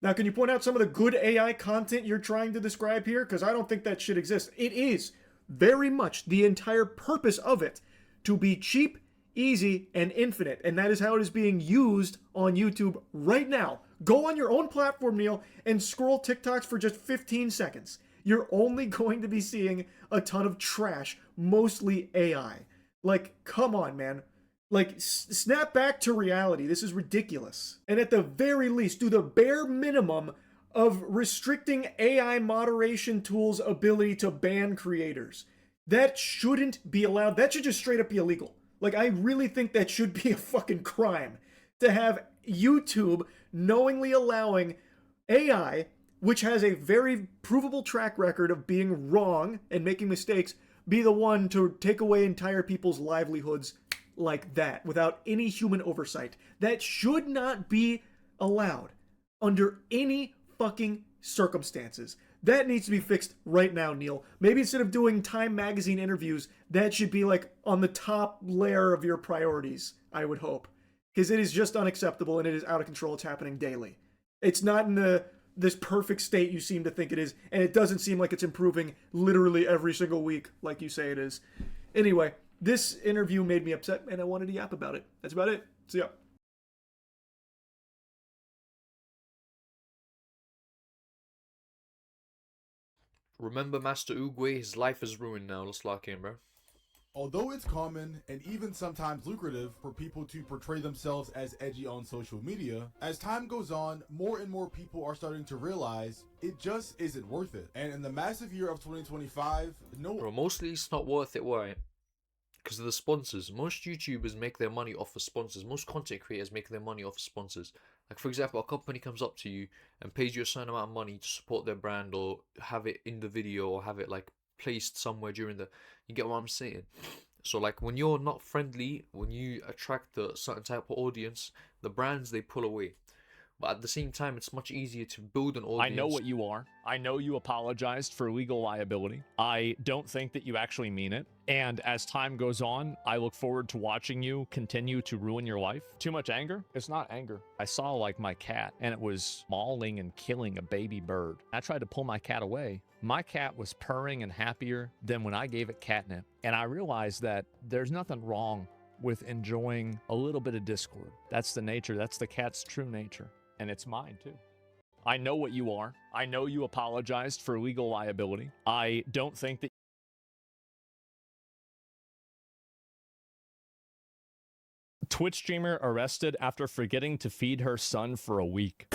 Now, can you point out some of the good AI content you're trying to describe here? Because I don't think that shit exists. It is very much the entire purpose of it to be cheap, easy, and infinite, and that is how it is being used on YouTube right now. Go on your own platform, Neil, and scroll TikToks for just 15 seconds. You're only going to be seeing a ton of trash, mostly AI. Like, come on, man. Like, snap back to reality. This is ridiculous. And at the very least, do the bare minimum of restricting AI moderation tools' ability to ban creators. That shouldn't be allowed. That should just straight up be illegal. Like, I really think that should be a fucking crime to have YouTube knowingly allowing AI, which has a very provable track record of being wrong and making mistakes, be the one to take away entire people's livelihoods like that without any human oversight. That should not be allowed under any fucking circumstances. That needs to be fixed right now, Neil. Maybe instead of doing Time Magazine interviews, that should be like on the top layer of your priorities, I would hope. Because it is just unacceptable and it is out of control. It's happening daily. It's not in this perfect state you seem to think it is, and it doesn't seem like it's improving literally every single week like you say it is. Anyway, This interview made me upset, and I wanted to yap about it. That's about it. See ya. Remember Master Oogway? His life is ruined now. Let's lock in, bro. Although it's common and even sometimes lucrative for people to portray themselves as edgy on social media, as time goes on, more and more people are starting to realize it just isn't worth it. And in the massive year of 2025, Bro, mostly it's not worth it. Why? Because of the sponsors. Most YouTubers make their money off of sponsors. Most content creators make their money off of sponsors. Like, for example, a company comes up to you and pays you a certain amount of money to support their brand or have it in the video or have it, like, placed somewhere during the... You get what I'm saying? So, like, when you're not friendly, when you attract a certain type of audience, the brands, they pull away. But at the same time, it's much easier to build an audience. I know what you are. I know you apologized for legal liability. I don't think that you actually mean it. And as time goes on, I look forward to watching you continue to ruin your life. Too much anger? It's not anger. I saw, like, my cat, and it was mauling and killing a baby bird. I tried to pull my cat away. My cat was purring and happier than when I gave it catnip. And I realized that there's nothing wrong with enjoying a little bit of discord. That's the nature. That's the cat's true nature. And it's mine, too. I know what you are. I know you apologized for legal liability. I don't think that... Twitch streamer arrested after forgetting to feed her son for a week.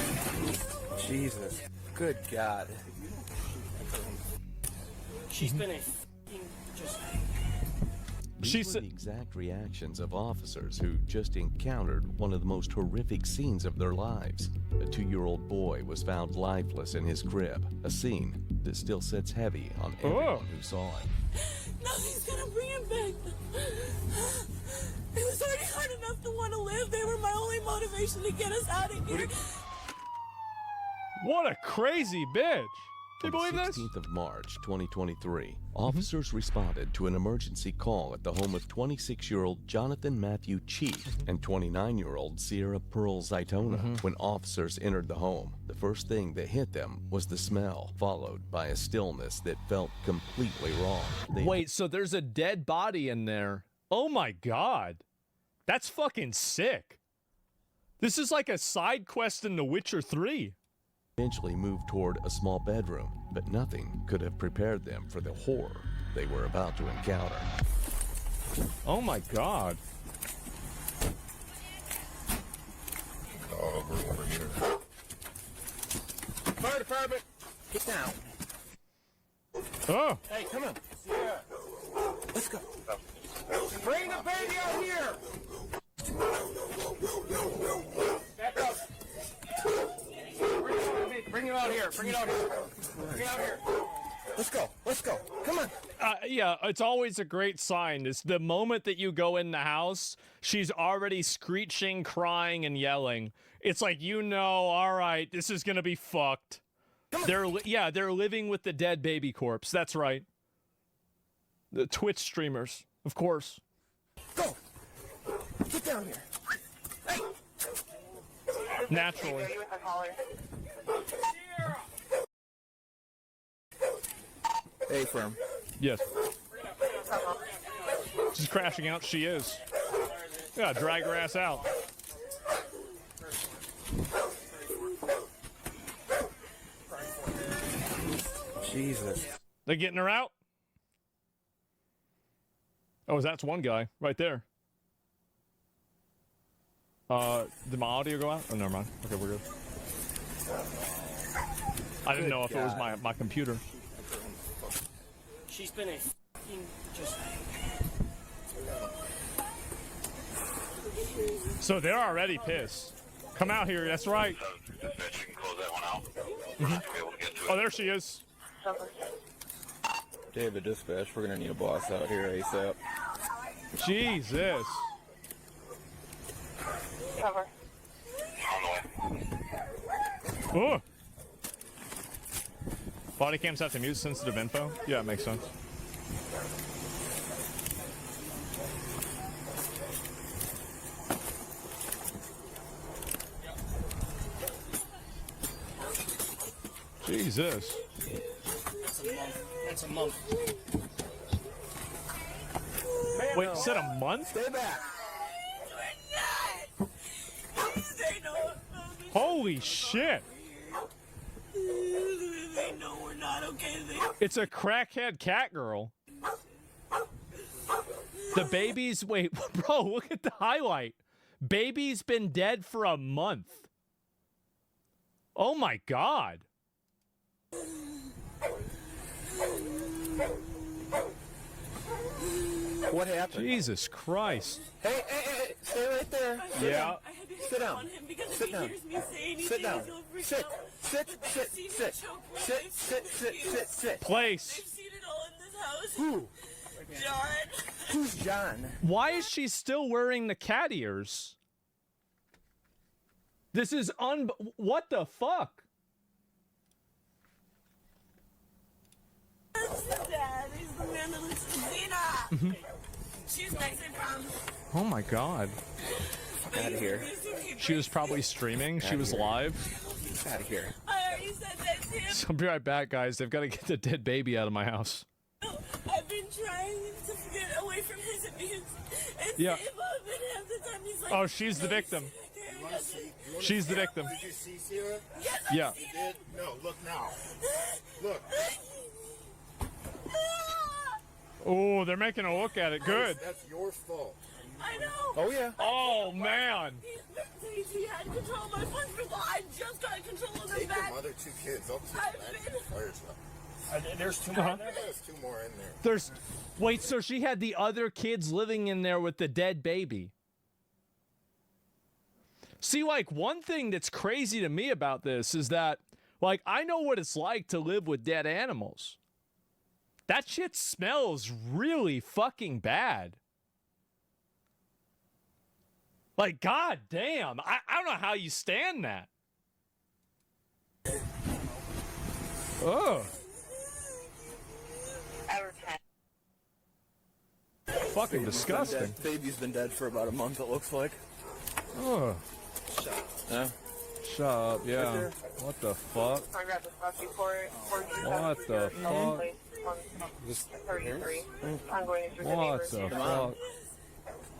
Jesus. Good God. She's been a just... These were the exact reactions of officers who just encountered one of the most horrific scenes of their lives. A 2-year-old boy was found lifeless in his crib, a scene that still sits heavy on everyone who saw it. Nothing's gonna bring him back. It was already hard enough to want to live. They were my only motivation to get us out of here. What a crazy bitch! Can you On believe the this? 16th of March, 2023, officers responded to an emergency call at the home of 26-year-old Jonathan Matthew Cheek and 29-year-old Sierra Pearl Zaitona. When officers entered the home, the first thing that hit them was the smell, followed by a stillness that felt completely wrong. Wait, so there's a dead body in there? Oh my god. That's fucking sick. This is like a side quest in The Witcher 3. Eventually moved toward a small bedroom, but nothing could have prepared them for the horror they were about to encounter. Oh my god. Over here. Fire department, get down. Oh. Hey, come on. Sierra. Let's go. Bring the baby out here. Back up. Bring it out here. Bring it out here. Bring it out here. Let's go. Let's go. Come on. Yeah, it's always a great sign. It's the moment that you go in the house, she's already screeching, crying, and yelling. It's like, you know, all right, this is gonna be fucked. They're living with the dead baby corpse. That's right. The Twitch streamers, of course. Go. Get down here. Hey. Naturally. Hey, firm. Yes. She's crashing out. She is. Yeah, drag her ass out. Jesus. They're getting her out? Oh, that's one guy right there. Did my audio go out? Oh, never mind. Okay, we're good. I didn't know if it was my computer. She's been a just... So they're already pissed. Come out here, that's right. Oh, there she is. David, dispatch, we're gonna need a boss out here ASAP. Jesus. Cover. Oh. Body cams have to mute sensitive info? Yeah, it makes sense. Jesus. That's a month. Ma'am, Wait, you said a month? Stay back. Holy shit! They know we're not okay. It's a crackhead cat girl. The baby's... Wait, bro, look at the highlight. Baby's been dead for a month. Oh my god. What happened? Jesus Christ. Hey, stay right there. Yeah. Sit down. Sit down. Sit down. Sit. Sit. Place. Who? John. Who's John? Why is she still wearing the cat ears? This is what the fuck? Dad, he's the man that lives in Xena. She's nice, I promise. Oh my god. Out of here. She was probably streaming. She was live. Out of here. I already said that to him. So I'll be right back, guys. They've got to get the dead baby out of my house. I've been trying to get away from his abuse and Yeah. save him, and half the time he's like, Oh, she's the victim. She's the victim. Did you see Sierra? Yes, Yeah. You did? No, look now. Look. Oh, they're making a look at it. Good. That's your fault. I know. Oh, yeah. Oh, man. He had control of my funds for law. I just got control of them Take back. them other two kids. I'll take I've them back to been- the fire truck. There's two more in there? There's two more in there. There's... Wait, so she had the other kids living in there with the dead baby. See, like, one thing that's crazy to me about this is that, like, I know what it's like to live with dead animals. That shit smells really fucking bad. Like, god damn. I don't know how you stand that. Ugh. Fucking disgusting. Baby's been dead for about a month, it looks like. Ugh. Yeah. Shut up, yeah. What the fuck? What the fuck? What the fuck?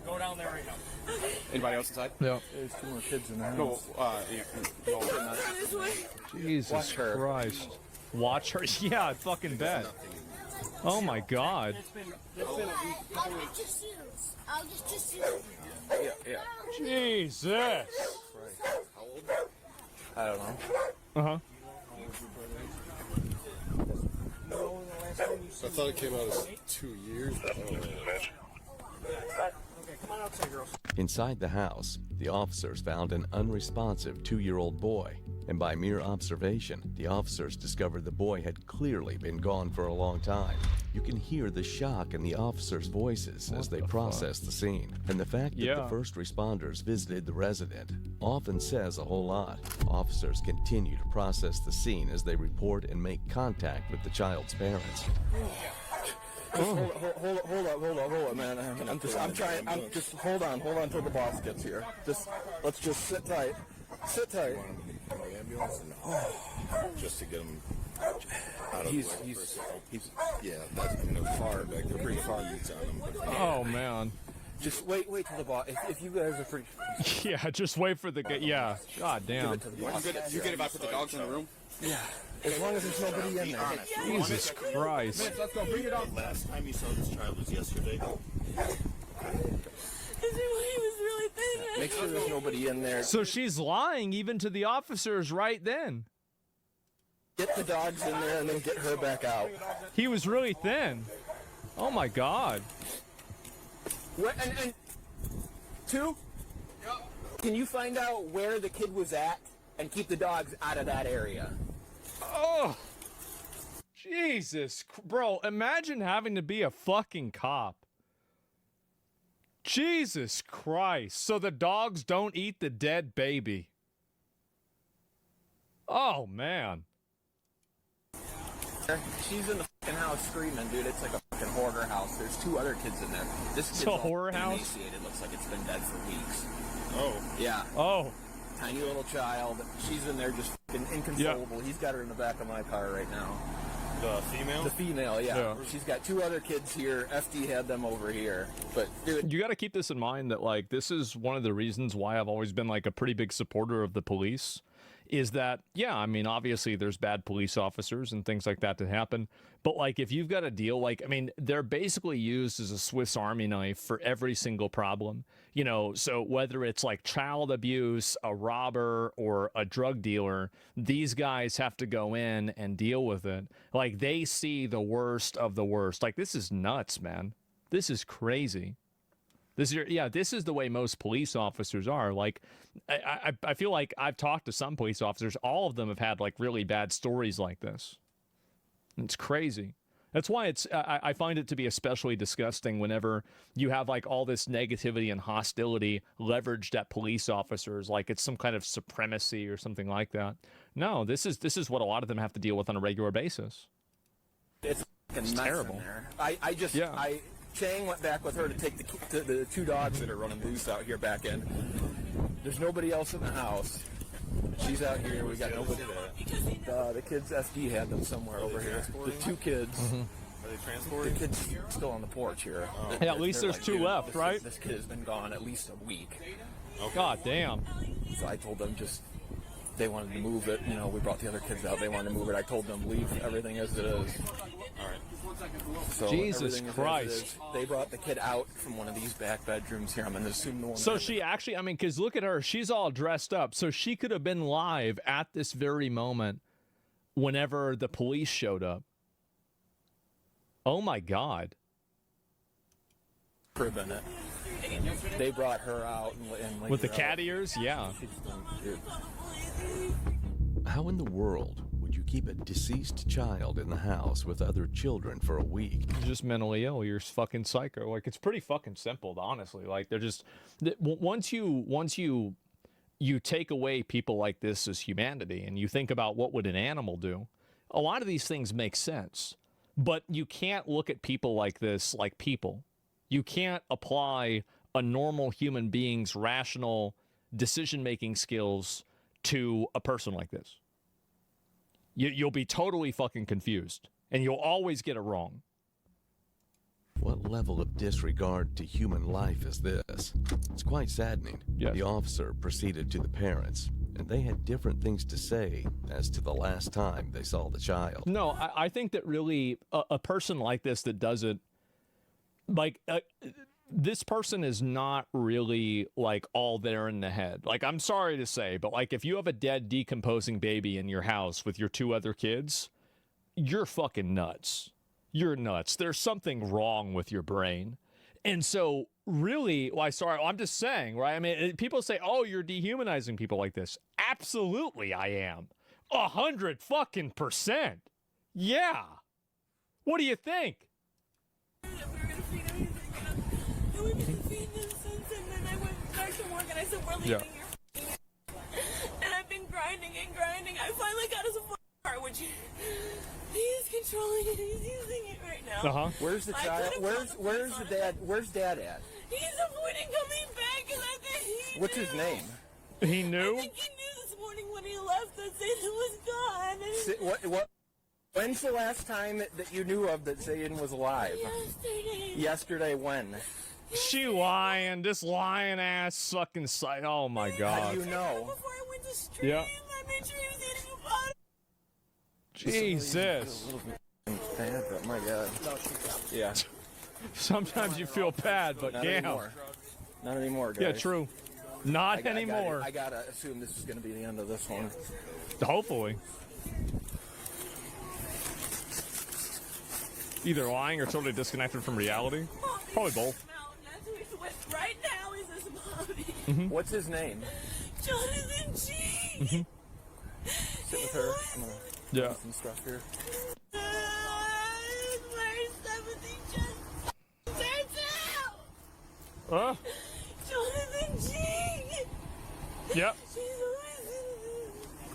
Go down there right now. Anybody else inside? Yeah. There's two more kids in there. No, Jesus Watch her. Christ. Watch her? Yeah, I fucking bet. Oh my god. I'll get your shoes. I'll get your shoes. Yeah. Jesus. How old? I don't know. Uh-huh. I thought it came out as 2 years. Inside the house, the officers found an unresponsive 2-year-old boy, and by mere observation, the officers discovered the boy had clearly been gone for a long time. You can hear the shock in the officers' voices as they process the scene, and the fact that the first responders visited the resident often says a whole lot. Officers continue to process the scene as they report and make contact with the child's parents. Hold up, man. I'm trying. Hold on till the boss gets here. Let's just sit tight. Sit tight. Just to get him out of the way. He's yeah, that's far back. They're pretty far beats on him. Oh man. Just wait till the boss. If you guys are free. Yeah, just wait for the yeah. God damn. You good about put the dogs in the room? Yeah. As long as there's nobody in there. Jesus Christ. Let's go. Bring it up. Last time you saw this child was yesterday. He was really thin. Make sure there's nobody in there. So she's lying even to the officers right then. Get the dogs in there and then get her back out. He was really thin. Oh my god. What, and two? Can you find out where the kid was at and keep the dogs out of that area? Oh. Jesus. Bro, imagine having to be a fucking cop. Jesus Christ. So the dogs don't eat the dead baby. Oh, man. She's in the fucking house screaming, dude. It's like a fucking hoarder house. There's two other kids in there. This kid's It's a all horror house? emaciated. Looks like it's been dead for weeks. Oh. Yeah. Oh. Tiny little child. She's in there just fucking inconsolable. He's got her in the back of my car right now. The female? The female, yeah. She's got 2 other kids here. FD had them over here. But dude, you got to keep this in mind that like this is one of the reasons why I've always been like a pretty big supporter of the police. Is that, yeah, I mean, obviously there's bad police officers and things like that happen. But, like, if you've got a deal, like, I mean, they're basically used as a Swiss Army knife for every single problem. You know, so whether it's, like, child abuse, a robber, or a drug dealer, these guys have to go in and deal with it. Like, they see the worst of the worst. Like, this is nuts, man. This is crazy. This is the way most police officers are. Like, I feel like I've talked to some police officers. All of them have had like really bad stories like this. It's crazy. That's why I find it to be especially disgusting whenever you have like all this negativity and hostility leveraged at police officers, like it's some kind of supremacy or something like that. No, this is what a lot of them have to deal with on a regular basis. it's terrible. Chang went back with her to take the 2 dogs that are running loose out here back in. There's nobody else in the house. She's out here. We got nobody there. The kids, FD had them somewhere over here. The 2 kids. Are they transported? The kids still on the porch here. Yeah, at least there's 2 left, right? This kid has been gone at least a week. Okay. God damn. So I told them they wanted to move it. You know, we brought the other kids out. They wanted to move it. I told them leave everything as it is. All right. So Jesus Christ. They brought the kid out from one of these back bedrooms here. I'm going to assume the one. So she actually, I mean, because look at her. She's all dressed up. So she could have been live at this very moment whenever the police showed up. Oh, my God. Could have been it. They brought her out. And with the cat ears? Yeah. How in the world would you keep a deceased child in the house with other children for a week? You're just mentally ill. You're fucking psycho. Like, it's pretty fucking simple, honestly. Like, they're just... Once you take away people like this as humanity and you think about what would an animal do, a lot of these things make sense. But you can't look at people like this like people. You can't apply a normal human being's rational decision-making skills to a person like this. You'll be totally fucking confused, and you'll always get it wrong. What level of disregard to human life is this? It's quite saddening. Yes. The officer proceeded to the parents, and they had different things to say as to the last time they saw the child. No, I think that really a person like this that does it, like... this person is not really, like, all there in the head. Like, I'm sorry to say, but, like, if you have a dead, decomposing baby in your house with your 2 other kids, you're fucking nuts. You're nuts. There's something wrong with your brain. And so, really, I'm just saying, right? I mean, people say, oh, you're dehumanizing people like this. Absolutely, I am. 100%. Yeah. What do you think? We've been feeding him since, and then I went back to work, and I said, we're leaving here. And I've been grinding and grinding. I finally got us a car, which he's controlling it. He's using it right now. Uh-huh. Where's the child? Where's the dad? Where's Dad at? He's avoiding coming back, and I think he What's his name? He knew? I think he knew this morning when he left that Zayden was gone. And What? When's the last time that you knew of that Zayden was alive? Yesterday. Yesterday when? She lying, this lying ass fucking site. Oh my God. How do you know? Before I went to stream, Yeah. I made sure he was eating a pot. Jesus. Bad, but my God. Yeah. Sometimes you feel bad, but Not damn. anymore. Not anymore, guys. Yeah, true. Not anymore. I gotta assume this is gonna be the end of this one. Hopefully. Either lying or totally disconnected from reality. Probably both. Right now is this mommy. Mm-hmm. What's his name? Jonathan G. Mm-hmm. Sit with her. I'm gonna Yeah. do some stuff here. Jonathan G. Yep.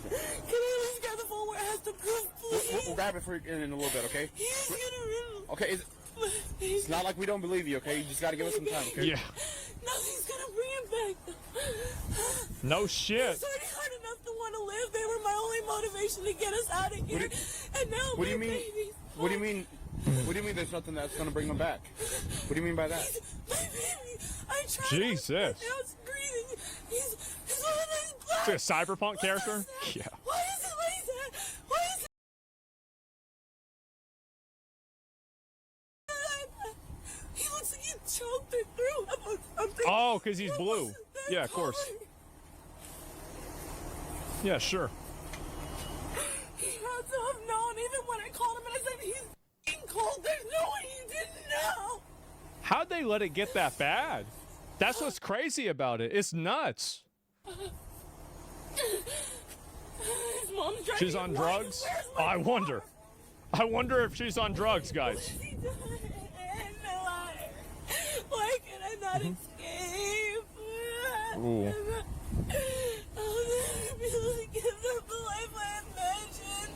Can I just grab the phone where it has the proof, please? We'll grab it for in a little bit, okay? He's gonna Okay, it's not like we don't believe you, okay? You just gotta give us some time, okay? Yeah. Nothing's gonna bring him back. No shit. It's already hard enough to want to live but they were my only motivation to get us out of here. And now What do you my mean? baby's What do you mean? What do you mean? There's nothing that's gonna bring him back? What do you mean by that? my baby. I tried. Jesus. Now it's breathing. He's one of those black. Is it a cyberpunk character? Yeah. Why is it like that? Why is it? He looks like he choked it through. I'm thinking, Oh, because he's blue. Yeah, of course. Yeah, sure. He had to have known, even when I called him and I said he's f***ing cold. There's no way he didn't know. How'd they let it get that bad? That's what's crazy about it. It's nuts. His mom's driving. She's on drugs? Oh, I wonder. I wonder if she's on drugs, guys. Why can I not escape? Ooh. I'll never be able to give them the life I imagined.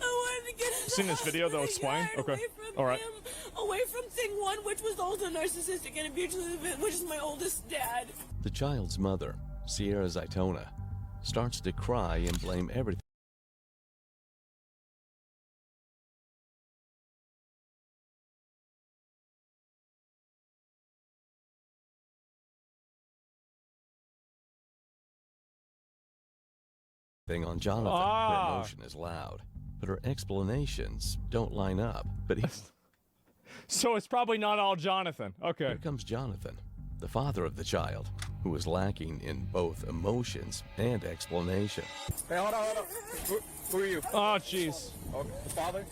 I wanted to get Seen this video they'll explain? Okay. Alright. away from thing one, which was also narcissistic and abusive, which is my oldest dad. The child's mother, Sierra Zaitona, starts to cry and blame everything on Jonathan. Her emotion is loud, but her explanations don't line up. But So it's probably not all Jonathan. Okay. Here comes Jonathan, the father of the child, who is lacking in both emotions and explanation. Hey, hold on. Who are you? Oh, jeez. Okay, the father?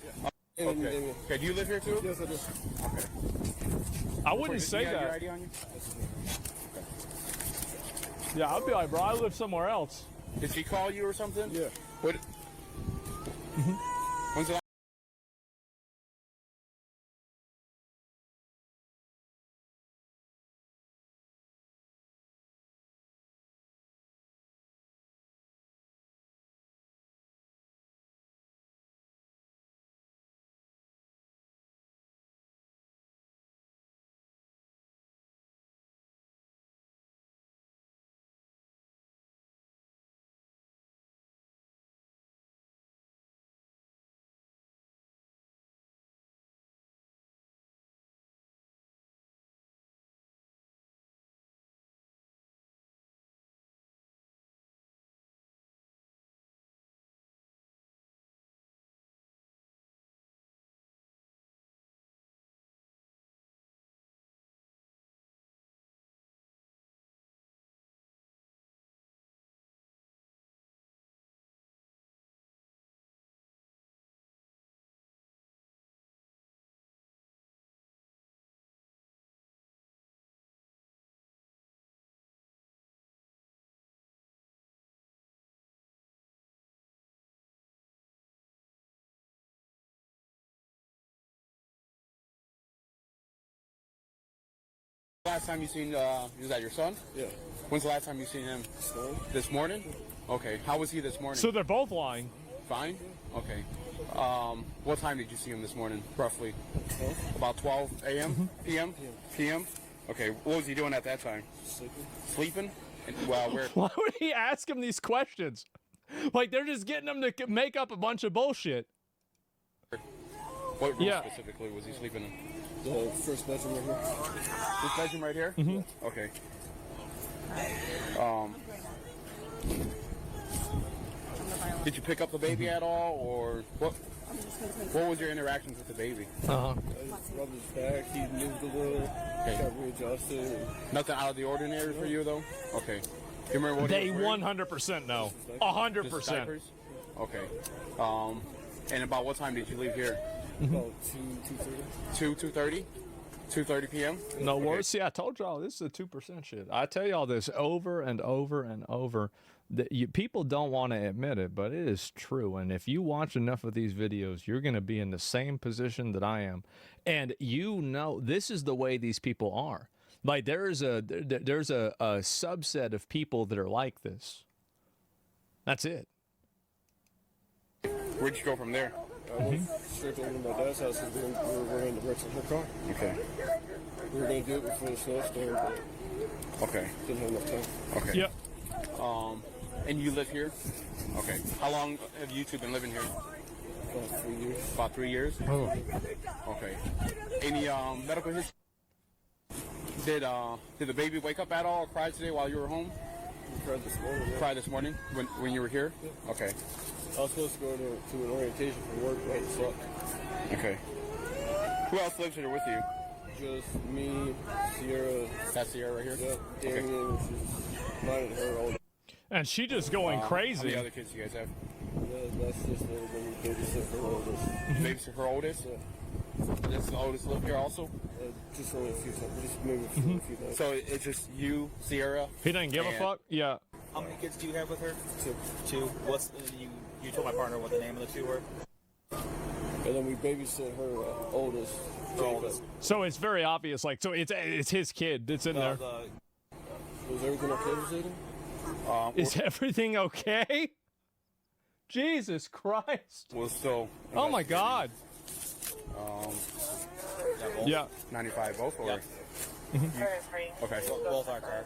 Okay. Okay, do you live here too? Yes, I do. Okay. I wouldn't say You have your that. ID on you? Yeah, I'd be like, bro, I live somewhere else. Did she call you or something? Yeah. What? When's the last? Last time you seen, is that your son? Yeah. When's the last time you seen him? This morning? Okay. How was he this morning? So they're both lying. Fine? Okay. What time did you see him this morning, roughly? About 12 a.m.? p.m.? p.m.? Okay. What was he doing at that time? Sleeping? And, well, where? Why would he ask him these questions? Like, they're just getting him to make up a bunch of bullshit. What room specifically was he sleeping in? The first bedroom right here. This bedroom right here? Mm-hmm. Okay. Did you pick up the baby at all, or what? What was your interactions with the baby? I rubbed his back. He moved a little. Got readjusted. Nothing out of the ordinary for you, though. Okay. You remember what They he was wearing? 100% know. Just 100%. diapers? Okay. And about what time did you leave here? About 2:30. 2:30? 2:30 p.m.? No worries. See, I told y'all this is a 2% shit. I tell y'all this over and over and over. People don't want to admit it, but it is true. And if you watch enough of these videos, you're going to be in the same position that I am. And you know, this is the way these people are. Like there's a subset of people that are like this. That's it. Where'd you go from there? I went straight over to my dad's house because we were going to rental her car. Okay. We were going to do it before the snowstorm, but okay. didn't have enough time. Okay. Yep. And you live here? Okay. How long have you two been living here? About 3 years. About 3 years? Oh. Okay. Any medical history? Did the baby wake up at all or cry today while you were home? He cried this morning. Yeah. Cried this morning when you were here? Yeah. Okay. I was supposed to go to an orientation for work, but it sucked. Okay. Who else lives here with you? Just me, Sierra. That's Sierra right here? Yep. Damien, she's mine and her old. And she just going crazy. How many other kids do you guys have? Yeah, that's just the babysit her oldest. Babysit her oldest? Yeah. This is the oldest live here also? Just only a few times. Just maybe a few times. So it's just you, Sierra? He doesn't give a fuck? Yeah. How many kids do you have with her? Two. What's you told my partner what the name of the two were? And then we babysit her oldest. So it's very obvious, like, so it's his kid that's in there. Was everything okay with Zayden? Is everything okay? Jesus Christ. We'll still. Oh my God. Yeah. 95 both or? Yeah. Okay. Both our car.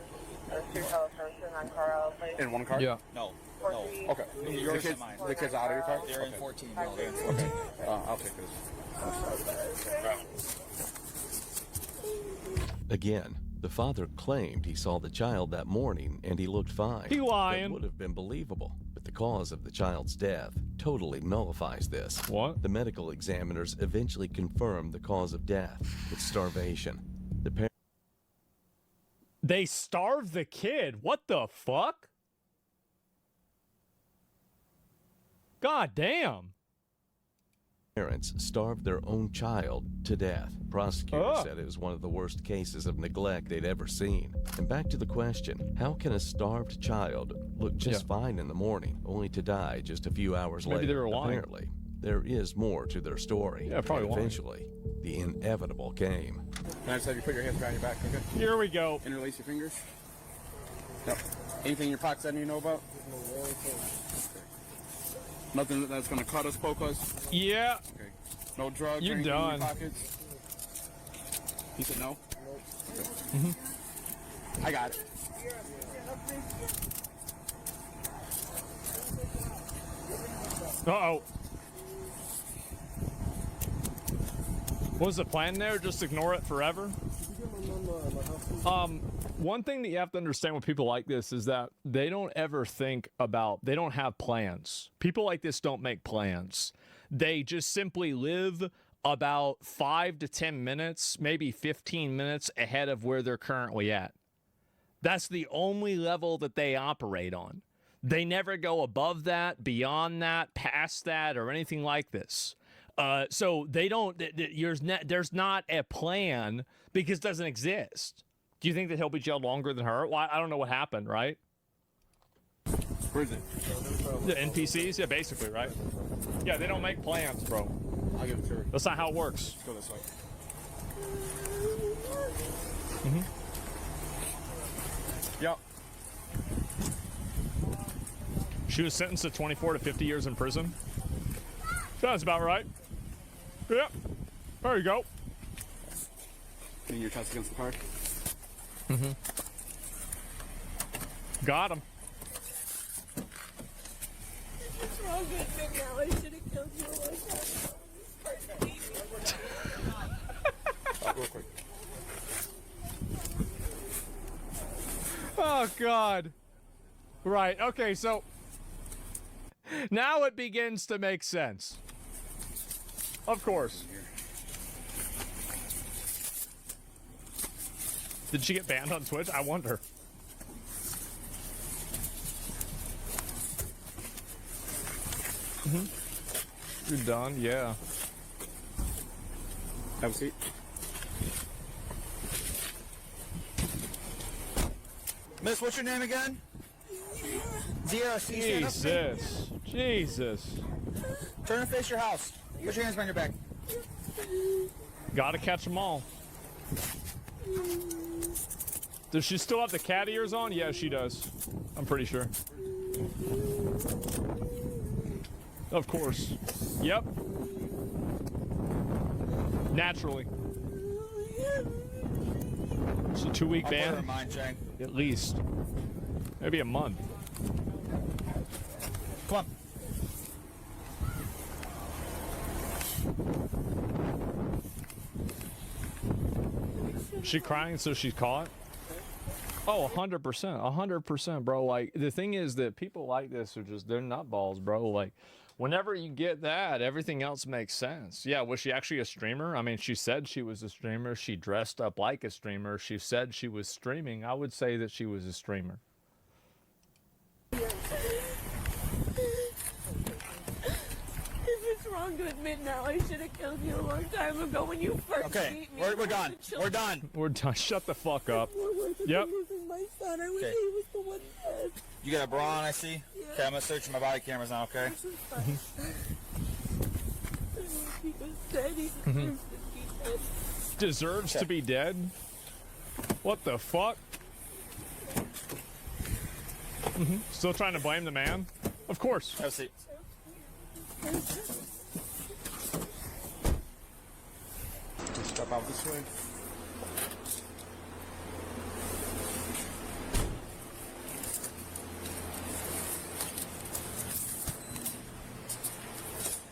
In one car? Yeah. No. Okay. Yours and mine. The kids out of your car? They're in 14. No, they're in 14. Okay. I'll take this. Again, the father claimed he saw the child that morning and he looked fine. He lying. That would have been believable, but the cause of the child's death totally nullifies this. What? The medical examiners eventually confirmed the cause of death. It's starvation. The They starved the kid. What the fuck? God damn. parents starved their own child to death. Prosecutors said it was one of the worst cases of neglect they'd ever seen. And back to the question, how can a starved child look just fine in the morning, only to die just a few hours later? Maybe they were lying. Apparently, there is more to their story. Yeah, probably and eventually, the inevitable came. Can I just have you put your hands behind your back, okay? Here we go. Interlace your fingers. Yep. Anything in your pockets that you know about? Nothing that's gonna cut us, poke us? Yeah. Okay. No drugs You're or anything done. in your pockets? He said no? Okay. I got it. Uh-oh. What was the plan there? Just ignore it forever? One thing that you have to understand with people like this is that they don't ever think about, they don't have plans. People like this don't make plans. They just simply live about 5 to 10 minutes, maybe 15 minutes ahead of where they're currently at. That's the only level that they operate on. They never go above that, beyond that, past that, or anything like this. So they don't, there's not a plan because it doesn't exist. Do you think that he'll be jailed longer than her? Well, I don't know what happened, right? Where is it? The NPCs? Yeah, basically, right? Yeah, they don't make plans, bro. I'll give it to her. That's not how it works. Let's go this way. Yep. She was sentenced to 24 to 50 years in prison. Sounds about right. Yep. There you go. Getting your chest against the car. Got him. What's wrong with me now? I should have killed you a long time. Real quick. Oh, God. Right. Okay, so now it begins to make sense. Of course. Did she get banned on Twitch? I wonder. You're done? Yeah. Have a seat. Miss, what's your name again? Zero. Jesus. Jesus. Turn and face your house. Put your hands behind your back. Gotta catch them all. Does she still have the cat ears on? Yeah, she does. I'm pretty sure. Of course. Yep. Naturally. It's a 2-week ban. Mine, Chang. At least. Maybe a month. She crying so she's caught? Oh, 100%. 100%, bro. Like, the thing is that people like this are just, they're nutballs, bro. Like, whenever you get that, everything else makes sense. Yeah, was she actually a streamer? I mean, she said she was a streamer. She dressed up like a streamer. She said she was streaming. I would say that she was a streamer. It's wrong to admit now. I should have killed you a long time ago when you first beat me. We're done. We're done. We're done. Shut the fuck up. Yep. My son, I wish Okay. he was the one dead. You got a bra on, I see? Okay, I'm gonna search my body cameras now, okay? He was dead. He deserves to be dead. Deserves to be dead? What the fuck? Still trying to blame the man? Of course. Have a seat. Just step out this way.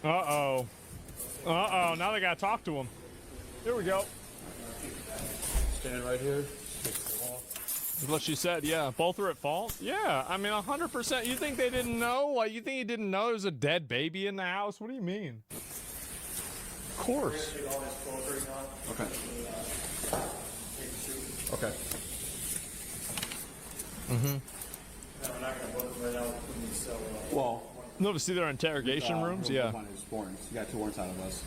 Uh-oh. Uh-oh, now they gotta talk to him. Here we go. Stand right here. That's what she said, yeah. Both are at fault? Yeah, I mean, 100%. You think they didn't know? Like, you think he didn't know there's a dead baby in the house? What do you mean? Of course. Okay. Okay. Well, No, to see their interrogation rooms? Yeah. Warrants. You got 2 warrants out of us.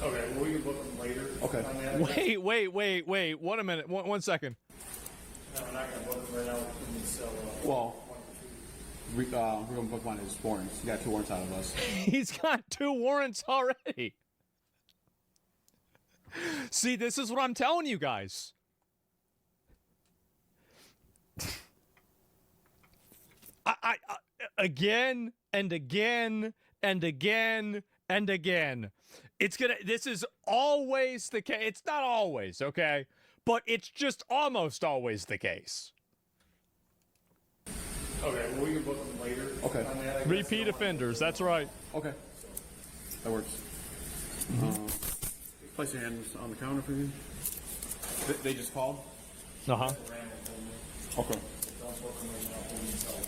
Okay, well, we can book them later. Okay. Wait. Wait a minute. One second. No, we're not going to book them right now. Well, we're gonna book one as warrants. You got 2 warrants out of us. He's got 2 warrants already. See, this is what I'm telling you guys. I again and again and again and again. This is always the case. It's not always, okay? But it's just almost always the case. Okay, well, we can book them later. Okay. Repeat offenders, that's right. Okay. That works. Place your hands on the counter for me. They just called? Uh-huh. Okay.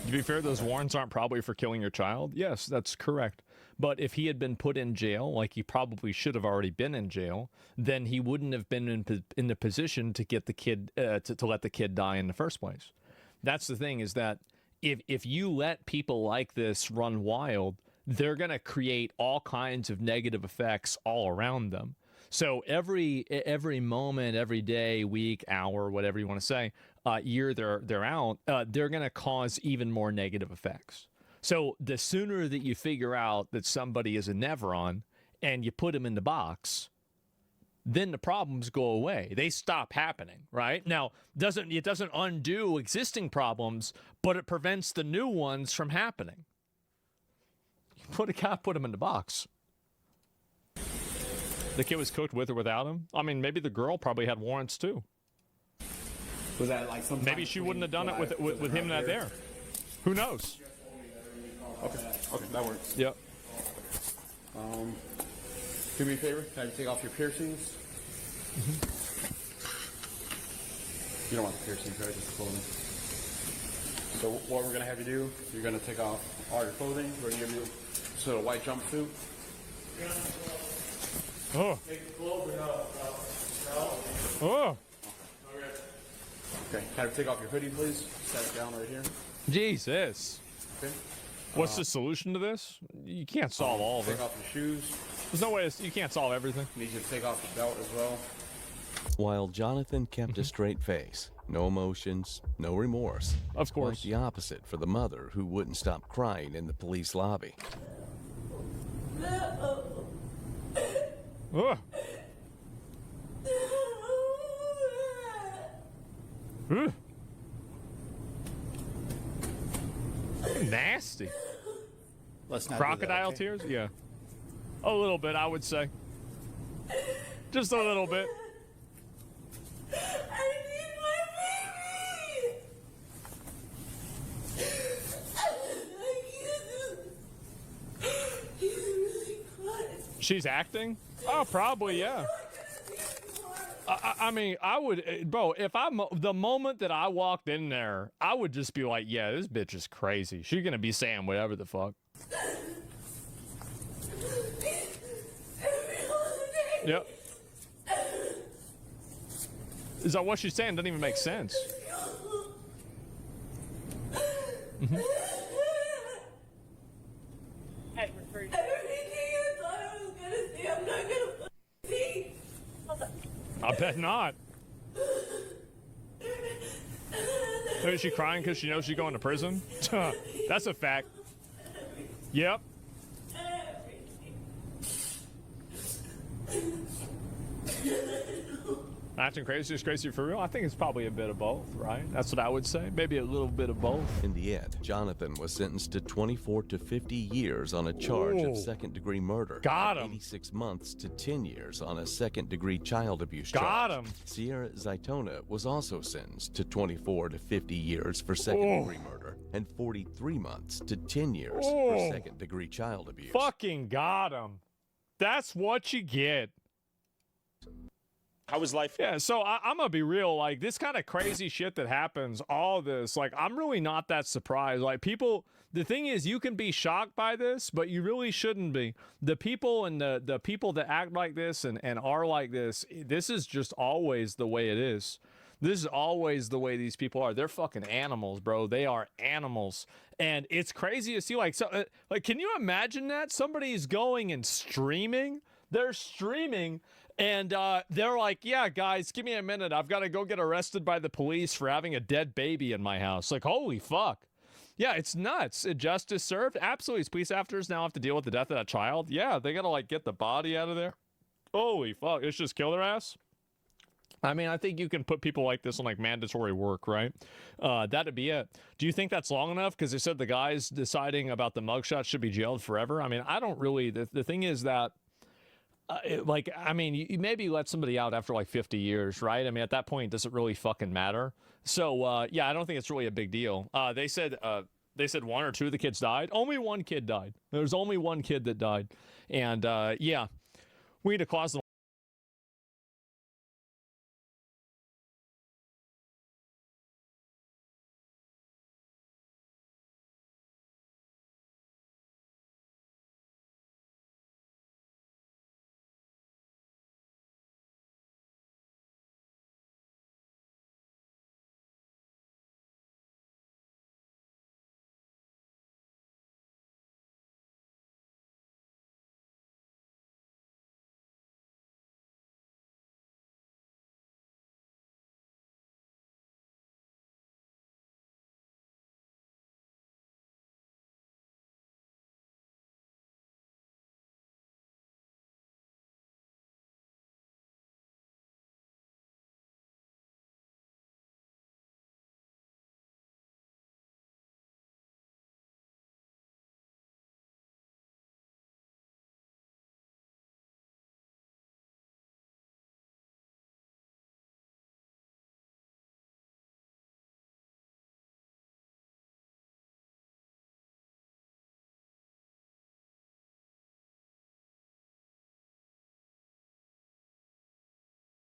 To be fair, those warrants aren't probably for killing your child. Yes, that's correct. But if he had been put in jail, like he probably should have already been in jail, then he wouldn't have been in the position to get the kid to let the kid die in the first place. That's the thing, is that if you let people like this run wild, they're going to create all kinds of negative effects all around them. So every moment, every day, week, hour, whatever you want to say, year they're out, they're going to cause even more negative effects. So the sooner that you figure out that somebody is a Nevron and you put them in the box, then the problems go away. They stop happening, right? Now, it doesn't undo existing problems, but it prevents the new ones from happening. You put them in the box. The kid was cooked with or without him? I mean, maybe the girl probably had warrants too. Was that like some? Maybe she wouldn't have done it with him not there. Who knows? Okay, that works. Yep. Do me a favor. Can I take off your piercings? You don't want the piercings, right? Just the clothing. So what we're gonna have you do? You're gonna take off all your clothing. We're gonna give you a little white jumpsuit. Oh. Oh. Okay. Can I take off your hoodie, please? Set it down right here. Jesus. Okay. What's the solution to this? You can't solve all of it. Take off your shoes. There's no way you can't solve everything. Need you to take off your belt as well. While Jonathan kept a straight face, no emotions, no remorse. Of course. Quite the opposite for the mother who wouldn't stop crying in the police lobby. Ugh. Ugh. Nasty. Let's not Crocodile do that, okay? tears? Yeah. A little bit, I would say. Just a little bit. I need my baby! I can't do this. He's really crying. She's acting? Oh, probably, yeah. I mean, I would, bro, if the moment that I walked in there, I would just be like, yeah, this bitch is crazy. She's gonna be saying whatever the fuck. Yep. Is that what she's saying? Doesn't even make sense. Mm-hmm. I bet not. Is she crying because she knows she's going to prison? That's a fact. Yep. Acting crazy is crazy for real? I think it's probably a bit of both, right? That's what I would say. Maybe a little bit of both. In the end, Jonathan was sentenced to 24 to 50 years on a charge of second-degree murder. Got him. 86 months to 10 years on a second-degree child abuse Got charge. him. Sierra Zaitona was also sentenced to 24 to 50 years for second-degree murder and 43 months to 10 years for second-degree child abuse. Fucking got him. That's what you get. How was life? Yeah, so I'm gonna be real, like, this kind of crazy shit that happens, all this, like, I'm really not that surprised. Like, people, the thing is, you can be shocked by this, but you really shouldn't be. The people and the people that act like this and are like this is just always the way it is. This is always the way these people are. They're fucking animals, bro. They are animals. And it's crazy to see, like, so, like, can you imagine that? Somebody's going and streaming. They're streaming. And they're like, yeah, guys, give me a minute. I've got to go get arrested by the police for having a dead baby in my house. Like, holy fuck. Yeah, it's nuts. Justice served? Absolutely. Police officers now have to deal with the death of that child. Yeah, they got to, like, get the body out of there. Holy fuck. It's just kill their ass. I mean, I think you can put people like this on, like, mandatory work, right? That'd be it. Do you think that's long enough? Because they said the guys deciding about the mugshot should be jailed forever. I mean, I don't really. The thing is that, like, I mean, you maybe let somebody out after like 50 years, right? I mean, at that point, does it really fucking matter? So, yeah, I don't think it's really a big deal. They said one or two of the kids died. Only one kid died. There's only one kid that died. And, yeah, we need to cause them.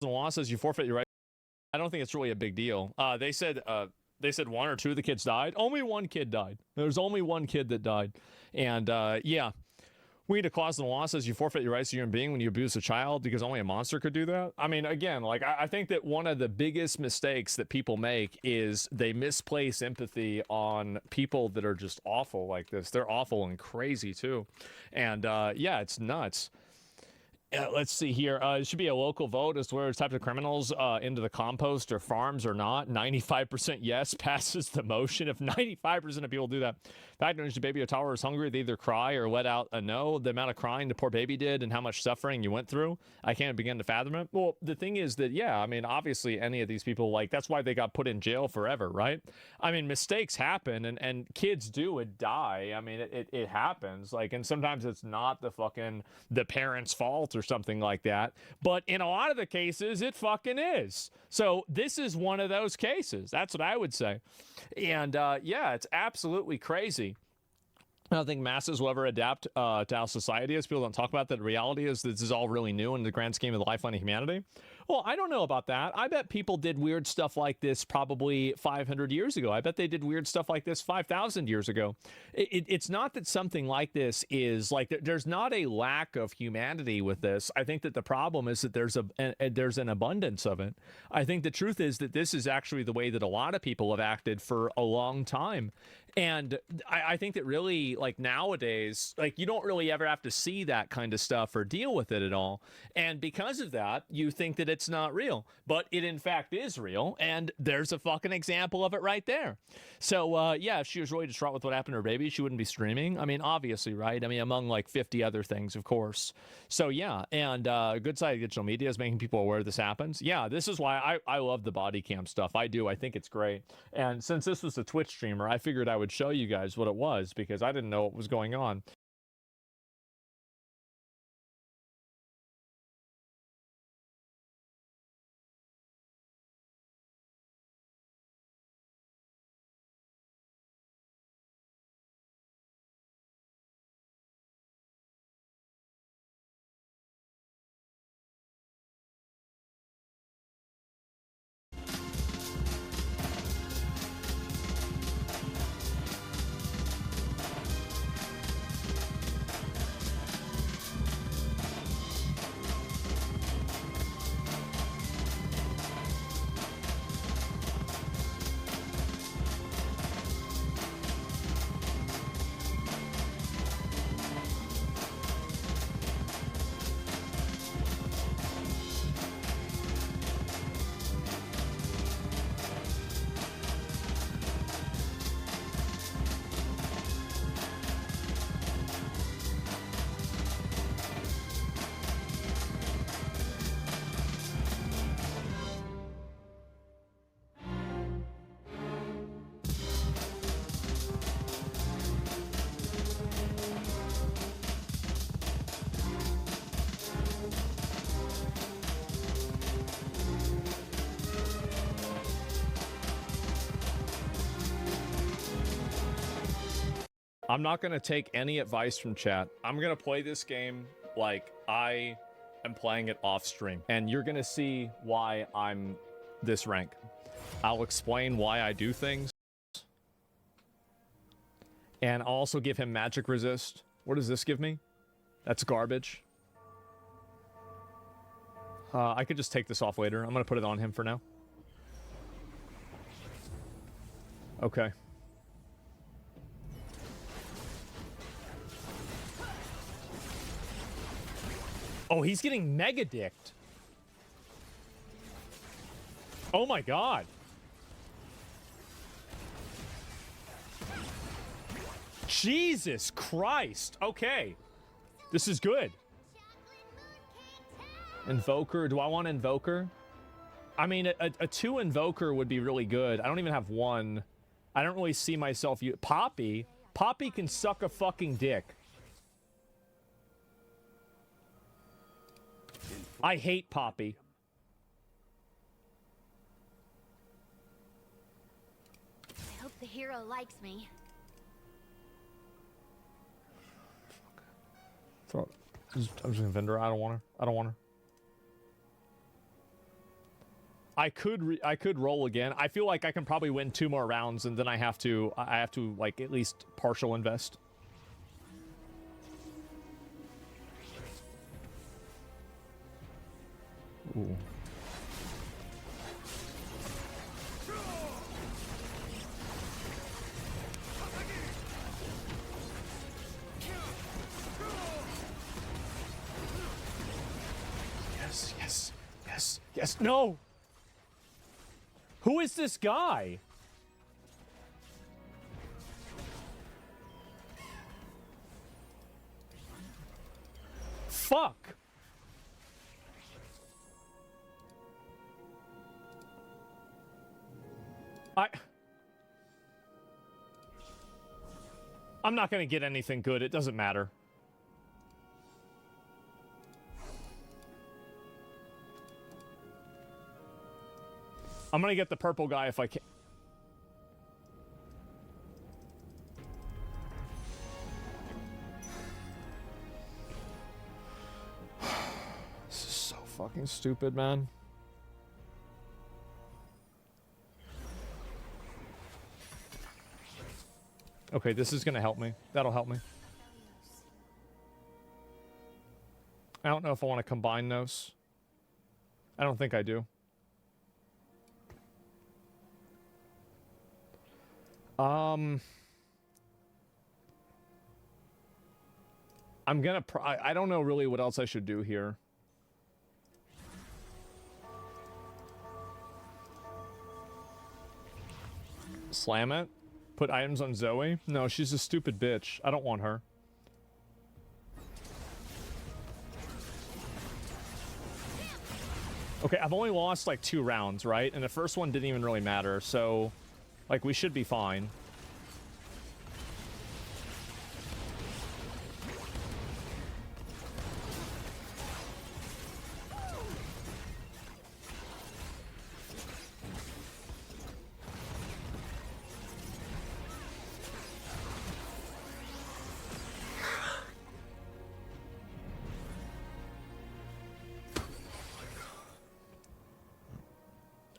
The law says you forfeit your right. I don't think it's really a big deal. They said one or two of the kids died. Only one kid died. There's only one kid that died. And yeah, we need a clause in the law says you forfeit your rights to human being when you abuse a child because only a monster could do that. I mean, again, like, I think that one of the biggest mistakes that people make is they misplace empathy on people that are just awful like this. They're awful and crazy too. And yeah, it's nuts. Let's see here. It should be a local vote as to whether types of criminals into the compost or farms or not. 95% yes passes the motion. If 95% of people do that. In fact, when the baby or toddler is hungry, they either cry or let out a no. The amount of crying the poor baby did and how much suffering you went through, I can't begin to fathom it. Well, the thing is that, yeah, I mean, obviously any of these people, like, that's why they got put in jail forever, right? I mean, mistakes happen and kids do and die. I mean, it happens. Like, and sometimes it's not the parent's fault or something like that. But in a lot of the cases, it fucking is. So this is one of those cases. That's what I would say. And yeah, it's absolutely crazy. I don't think masses will ever adapt to how society is. People don't talk about that. The reality is this is all really new in the grand scheme of the lifeline of humanity. Well, I don't know about that. I bet people did weird stuff like this probably 500 years ago. I bet they did weird stuff like this 5,000 years ago. It's not that something like this is like, there's not a lack of humanity with this. I think that the problem is that there's an abundance of it. I think the truth is that this is actually the way that a lot of people have acted for a long time. And I think that really, like, nowadays, like, you don't really ever have to see that kind of stuff or deal with it at all. And because of that, you think that it's not real. But it, in fact, is real. And there's a fucking example of it right there. So, yeah, if she was really distraught with what happened to her baby, she wouldn't be streaming. I mean, obviously, right? I mean, among, like, 50 other things, of course. So, yeah. And a good side of digital media is making people aware this happens. Yeah, this is why I love the body cam stuff. I do. I think it's great. And since this was a Twitch streamer, I figured I would show you guys what it was because I didn't know what was going on. I'm not going to take any advice from chat. I'm going to play this game like I am playing it off stream. And you're going to see why I'm this rank. I'll explain why I do things. And I'll also give him magic resist. What does this give me? That's garbage. I could just take this off later. I'm going to put it on him for now. Okay. Oh, he's getting mega dicked. Oh my god. Jesus Christ. Okay. This is good. Invoker. Do I want Invoker? I mean, a 2 Invoker would be really good. I don't even have 1. I don't really see myself... Poppy? Poppy can suck a fucking dick. I hate Poppy. I hope the hero likes me. I'm just gonna vendor. I don't want her. I don't want her. I could roll again. I feel like I can probably win 2 more rounds, and then I have to like at least partial invest. Ooh. Yes, yes, yes, yes. No! Who is this guy? Fuck! I'm not gonna get anything good. It doesn't matter. I'm gonna get the purple guy if I can. This is so fucking stupid, man. Okay, this is gonna help me. That'll help me. I don't know if I want to combine those. I don't think I do. I'm gonna I don't know really what else I should do here. Slam it? Put items on Zoe? No, she's a stupid bitch. I don't want her. Okay, I've only lost like 2 rounds, right? And the first one didn't even really matter, so like we should be fine.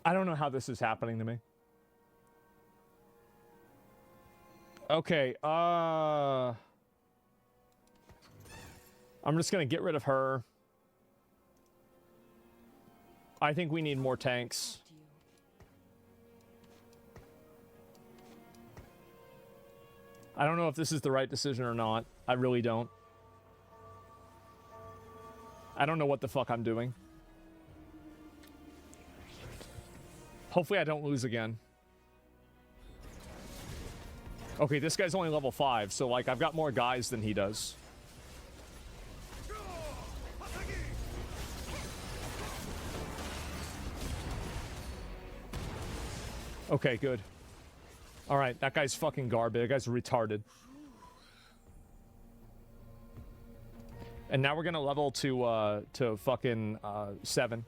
I don't know how this is happening to me. Okay, I'm just gonna get rid of her. I think we need more tanks. I don't know if this is the right decision or not. I really don't. I don't know what the fuck I'm doing. Hopefully I don't lose again. Okay, this guy's only level 5, so like I've got more guys than he does. Okay, good. Alright, that guy's fucking garbage. That guy's retarded. And now we're gonna level to fucking 7.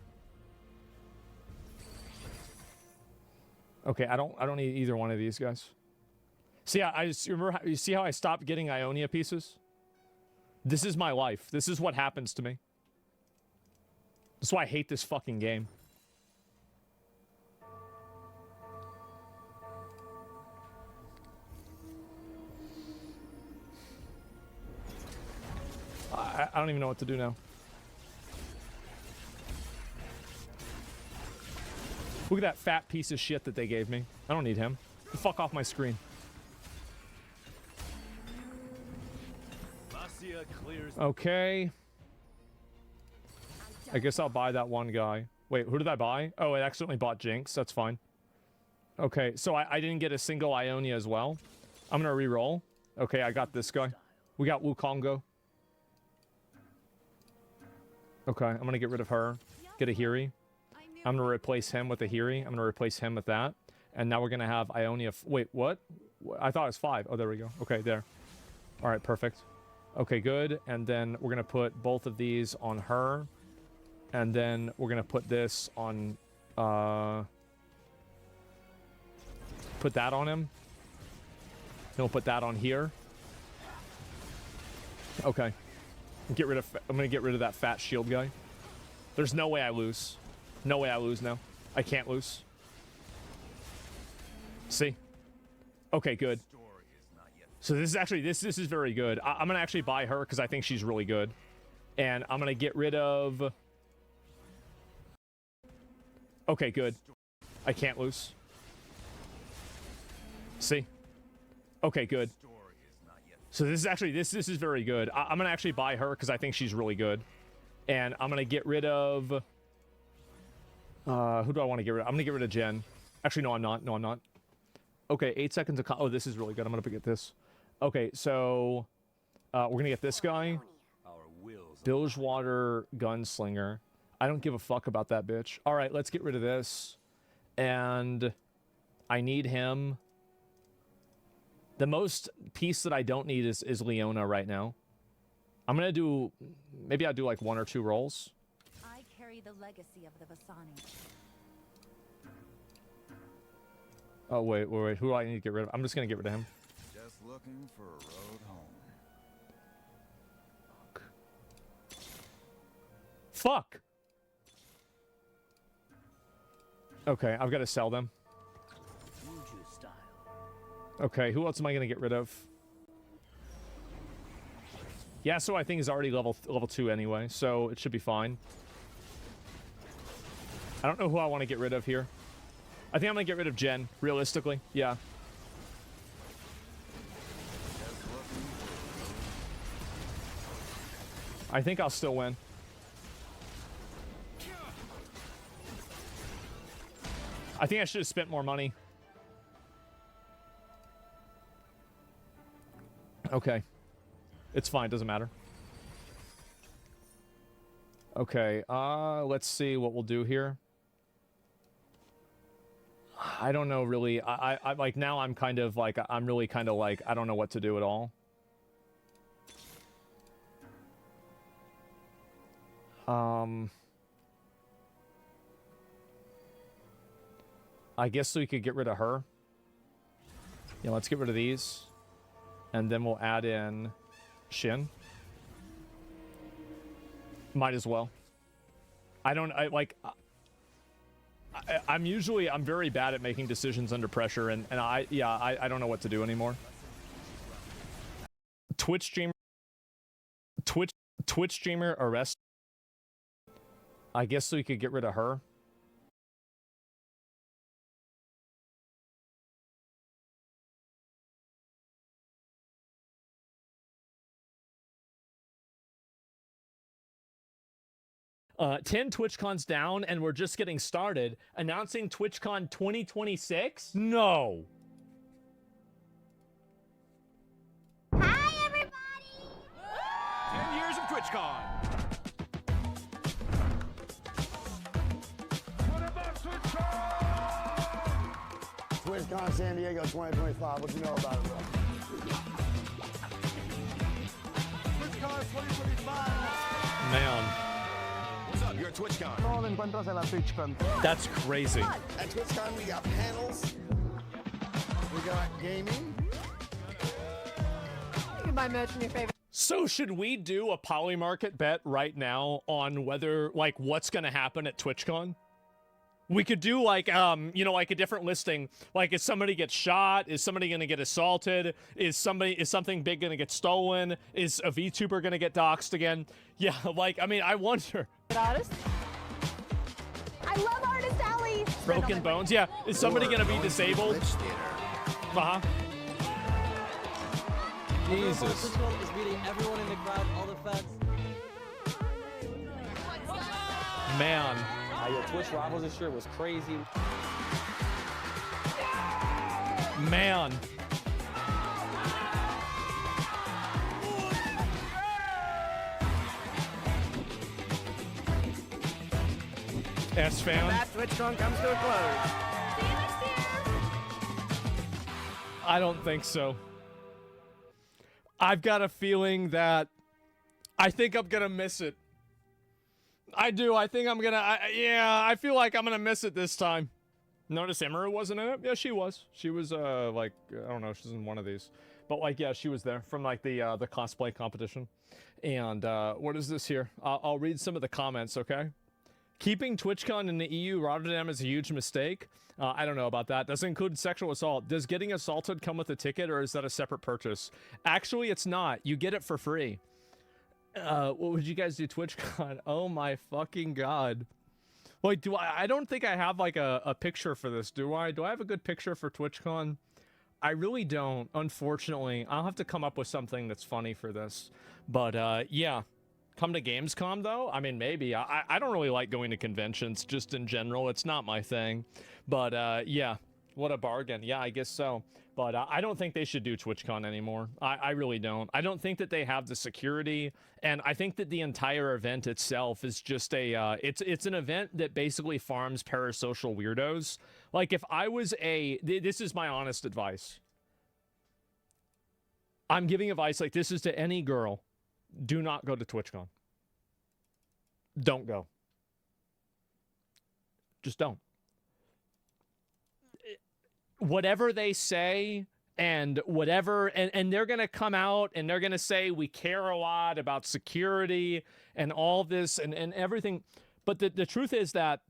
Okay, I don't need either one of these guys. See, I just remember. You see how I stopped getting Ionia pieces? This is my life. This is what happens to me. That's why I hate this fucking game. I don't even know what to do now. Look at that fat piece of shit that they gave me. I don't need him. Get the fuck off my screen. Okay. I guess I'll buy that one guy. Wait, who did I buy? Oh, I accidentally bought Jinx. That's fine. Okay, so I didn't get a single Ionia as well. I'm gonna re-roll. Okay, I got this guy. We got Wukongo. Okay, I'm gonna get rid of her. Get a Hiri. I'm gonna replace him with a Hiri. I'm gonna replace him with that. And now we're gonna have Ionia. Wait, what? I thought it was 5. Oh, there we go. Okay, there. All right, perfect. Okay, good. And then we're gonna put both of these on her. And then we're gonna put this on. Put that on him. Then we'll put that on here. Okay. Get rid of. I'm gonna get rid of that fat shield guy. There's no way I lose. No way I lose now. I can't lose. See? Okay, good. So this is actually, this is very good. I'm gonna actually buy her because I think she's really good. And I'm gonna get rid of... Okay, good. I can't lose. See? Okay, good. So this is actually, this is very good. I'm gonna actually buy her because I think she's really good. And I'm gonna get rid of... who do I want to get rid of? I'm gonna get rid of Jen. Actually, no, I'm not. No, I'm not. Okay, 8 seconds of... Oh, this is really good. I'm gonna get this. Okay, so... we're gonna get this guy. Bilgewater Gunslinger. I don't give a fuck about that bitch. Alright, let's get rid of this. And... I need him. The most piece that I don't need is Leona right now. I'm gonna do... Maybe I'll do like 1 or 2 rolls. I carry the legacy of the Vasani. Oh, wait. Who do I need to get rid of? I'm just gonna get rid of him. Just looking for a road home. Fuck! Okay, I've got to sell them. Okay, who else am I gonna get rid of? Yeah, so I think he's already level 2 anyway, so it should be fine. I don't know who I want to get rid of here. I think I'm gonna get rid of Jen, realistically. Yeah. I think I'll still win. I think I should have spent more money. Okay. It's fine, doesn't matter. Okay, let's see what we'll do here. I don't know, really. I like, now I'm kind of like, I'm really kind of like, I don't know what to do at all. I guess we could get rid of her. Yeah, let's get rid of these. And then we'll add in Shin. Might as well. I'm very bad at making decisions under pressure, and I don't know what to do anymore. Twitch streamer arrest. I guess we could get rid of her. Uh, 10 TwitchCons down, and we're just getting started. Announcing TwitchCon 2026? No. Hi, everybody! 10 years of TwitchCon. TwitchCon San Diego 2025. What you know about it, bro? TwitchCon 2025. Man. You're at TwitchCon. That's crazy. At TwitchCon, we got panels. We got gaming. You can buy merch from your favorite. So should we do a Polymarket bet right now on whether, like, what's gonna happen at TwitchCon? We could do, like, you know, like a different listing. Like, if somebody gets shot, is somebody gonna get assaulted? Is something big gonna get stolen? Is a VTuber gonna get doxxed again? Yeah, like, I mean, I wonder. Artist? I love Artist Alley! Broken bones? Yeah. Is somebody gonna be disabled? Uh-huh. Jesus. This one is meeting everyone in the crowd, all the fans. Man. Your Twitch rivals this year was crazy. Man. S found. That TwitchCon comes to a close. I don't think so. I've got a feeling that I think I'm gonna miss it. I do. I think I'm gonna. Yeah, I feel like I'm gonna miss it this time. Notice Emery wasn't in it. Yeah, she was. She was like, I don't know. She's in one of these, but like, yeah, she was there from like the cosplay competition. And what is this here? I'll read some of the comments. Okay. Keeping TwitchCon in the EU Rotterdam is a huge mistake. I don't know about that. Does it include sexual assault? Does getting assaulted come with a ticket, or is that a separate purchase? Actually, it's not. You get it for free. What would you guys do TwitchCon? Oh my fucking god. Like, I don't think I have like a picture for this, do I? Do I have a good picture for TwitchCon? I really don't, unfortunately. I'll have to come up with something that's funny for this. But yeah. Come to Gamescom though? I mean, maybe. I don't really like going to conventions just in general. It's not my thing. But yeah, what a bargain. Yeah, I guess so. But I don't think they should do TwitchCon anymore. I really don't. I don't think that they have the security, and I think that the entire event itself is just a it's an event that basically farms parasocial weirdos. Like, if I was this is my honest advice. I'm giving advice like this is to any girl. Do not go to TwitchCon. Don't go. Just don't. Whatever they say and whatever, and they're going to come out and they're going to say we care a lot about security and all this and everything. But the truth is that,